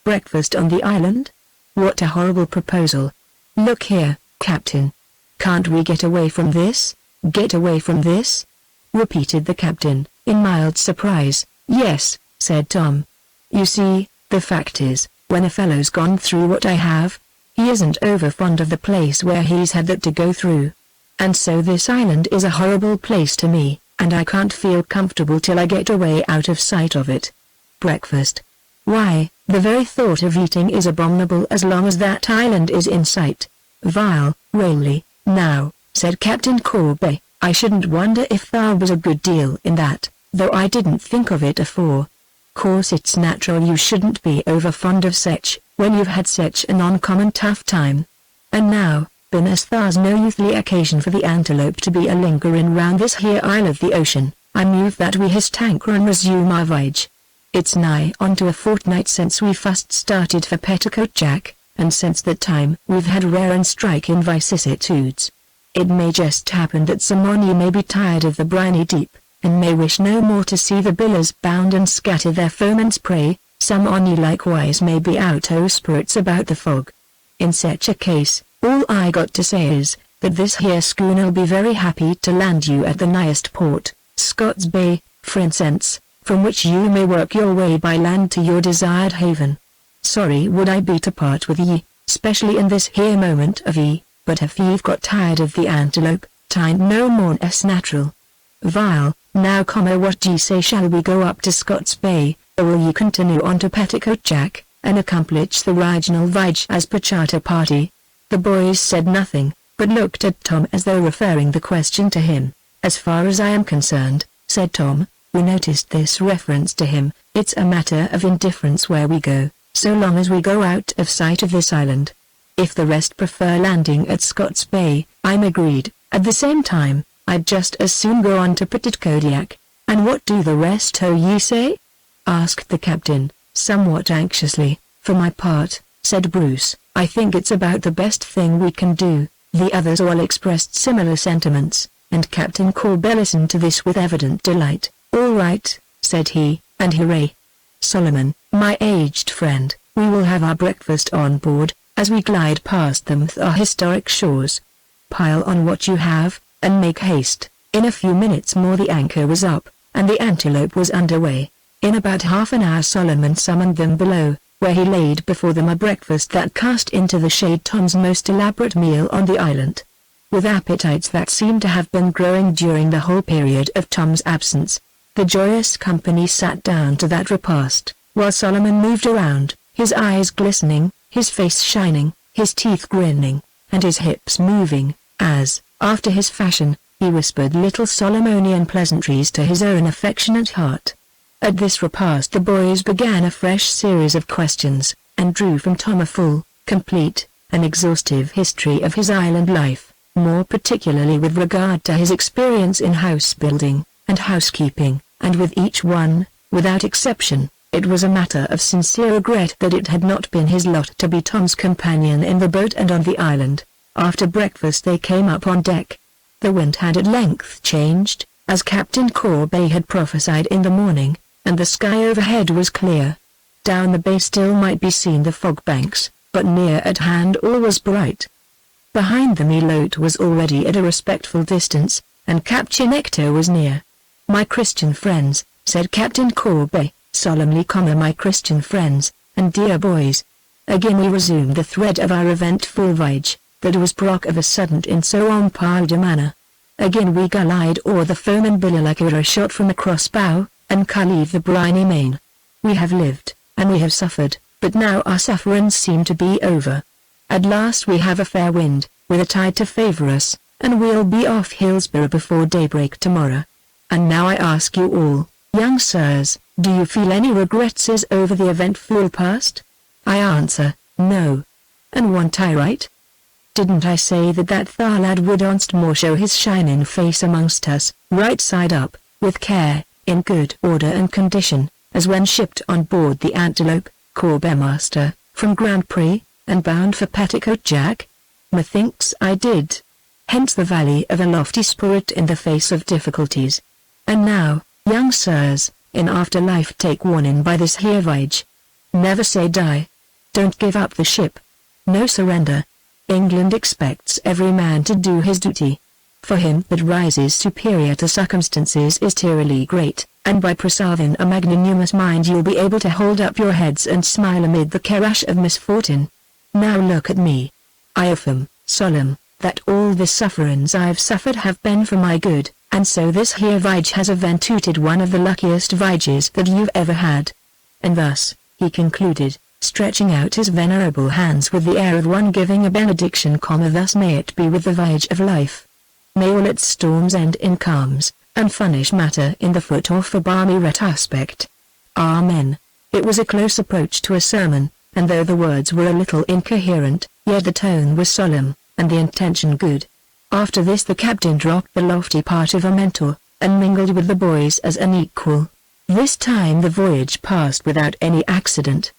Breakfast on the island? What a horrible proposal. Look here, Captain. Can't we get away from this? Get away from this?" repeated the captain, in mild surprise. "Yes," said Tom. "You see, the fact is, when a fellow's gone through what I have, he isn't over fond of the place where he's had that to go through. And so this island is a horrible place to me, and I can't feel comfortable till I get away out of sight of it. Breakfast. Why, the very thought of eating is abominable as long as that island is in sight. Vile, really, now," said Captain Corbett, "I shouldn't wonder if there was a good deal in that, though I didn't think of it afore. Course it's natural you shouldn't be over fond of sech, when you've had sech an uncommon tough time. And now, ben as thar's no youthly occasion for the antelope to be a lingerin' round this here isle of the ocean, I move that we hist anchor and resume our voyage. It's nigh on to a fortnight since we fust started for Petticoat Jack, and since that time we've had rare and striking vicissitudes. It may just happen that some on ye may be tired of the briny deep, and may wish no more to see the billows bound and scatter their foam and spray, some on ye likewise may be out o' spirits about the fog. In such a case, all I got to say is, that this here schooner'll be very happy to land you at the nighest port, Scott's Bay, for instance, from which you may work your way by land to your desired haven. Sorry would I be to part with ye, specially in this here moment of ye, but if ye've got tired of the antelope, 'tain't no more less natural. Vile, now what ye say, shall we go up to Scott's Bay, or will ye continue on to Petticoat Jack, and accomplish the regional voyage as per charter party? The boys said nothing, but looked at Tom as though referring the question to him. As far as I am concerned, said Tom, we noticed this reference to him, it's a matter of indifference where we go, so long as we go out of sight of this island. If the rest prefer landing at Scott's Bay, I'm agreed. At the same time, I'd just as soon go on to Petticoat Jack. And what do the rest ye say? Asked the captain, somewhat anxiously. For my part, said Bruce, I think it's about the best thing we can do. The others all expressed similar sentiments, and Captain Corby listened to this with evident delight. All right, said he, and hooray. Solomon, my aged friend, we will have our breakfast on board, as we glide past them with our historic shores. Pile on what you have, and make haste. In a few minutes more the anchor was up, and the Antelope was underway. In about half an hour Solomon summoned them below, where he laid before them a breakfast that cast into the shade Tom's most elaborate meal on the island. With appetites that seemed to have been growing during the whole period of Tom's absence, the joyous company sat down to that repast, while Solomon moved around, his eyes glistening, his face shining, his teeth grinning, and his hips moving, as, after his fashion, he whispered little Solomonian pleasantries to his own affectionate heart. At this repast the boys began a fresh series of questions, and drew from Tom a full, complete, and exhaustive history of his island life, more particularly with regard to his experience in house building and housekeeping, and with each one, without exception, it was a matter of sincere regret that it had not been his lot to be Tom's companion in the boat and on the island. After breakfast they came up on deck. The wind had at length changed, as Captain Corby had prophesied in the morning, and the sky overhead was clear. Down the bay still might be seen the fog banks, but near at hand all was bright. Behind the Mille was already at a respectful distance, and Captain Nectar was near. My Christian friends, said Captain Corby, solemnly, my Christian friends, and dear boys. Again we resumed the thread of our eventful voyage, that was broke of a sudden in so unparalleled a manner. Again we glide o'er the foam and billow like a shot from a crossbow, and cleave the briny main. We have lived, and we have suffered, but now our sufferings seem to be over. At last we have a fair wind, with a tide to favour us, and we'll be off Hillsborough before daybreak tomorrow. And now I ask you all, young sirs, do you feel any regrets over the eventful past? I answer, no. And want I right? Didn't I say that lad would once more show his shining face amongst us, right side up, with care, in good order and condition, as when shipped on board the Antelope, Corby master, from Grand Prix, and bound for Petticoat Jack? Methinks I did. Hence the valley of a lofty spirit in the face of difficulties. And now, young sirs, in after life take warning by this here voyage. Never say die. Don't give up the ship. No surrender. England expects every man to do his duty. For him that rises superior to circumstances is tyranny great, and by preserving a magnanimous mind you'll be able to hold up your heads and smile amid the crash of misfortune. Now look at me. I affirm, solemn, that all the sufferings I've suffered have been for my good, and so this here voyage has eventuated one of the luckiest voyages that you've ever had. And thus, he concluded, stretching out his venerable hands with the air of one giving a benediction, thus may it be with the voyage of life. May all its storms end in calms, and furnish matter in the foot of a balmy retrospect. Amen. It was a close approach to a sermon, and though the words were a little incoherent, yet the tone was solemn, and the intention good. After this the captain dropped the lofty part of a mentor, and mingled with the boys as an equal. This time the voyage passed without any accident.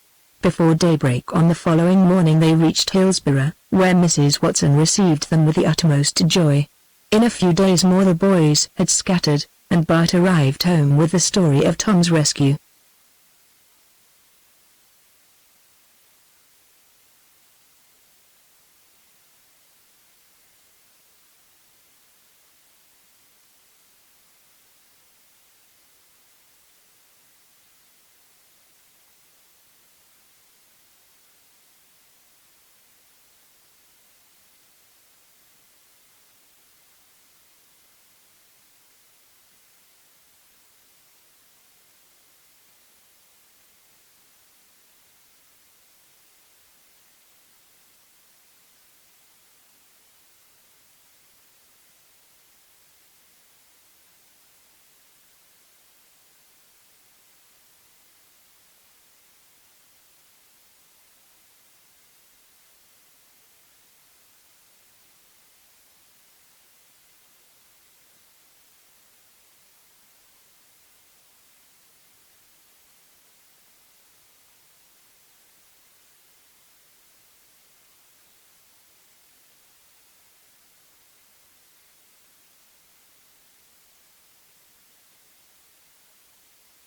Before daybreak on the following morning they reached Hillsborough, where Mrs. Watson received them with the utmost joy. In a few days more the boys had scattered, and Bart arrived home with the story of Tom's rescue,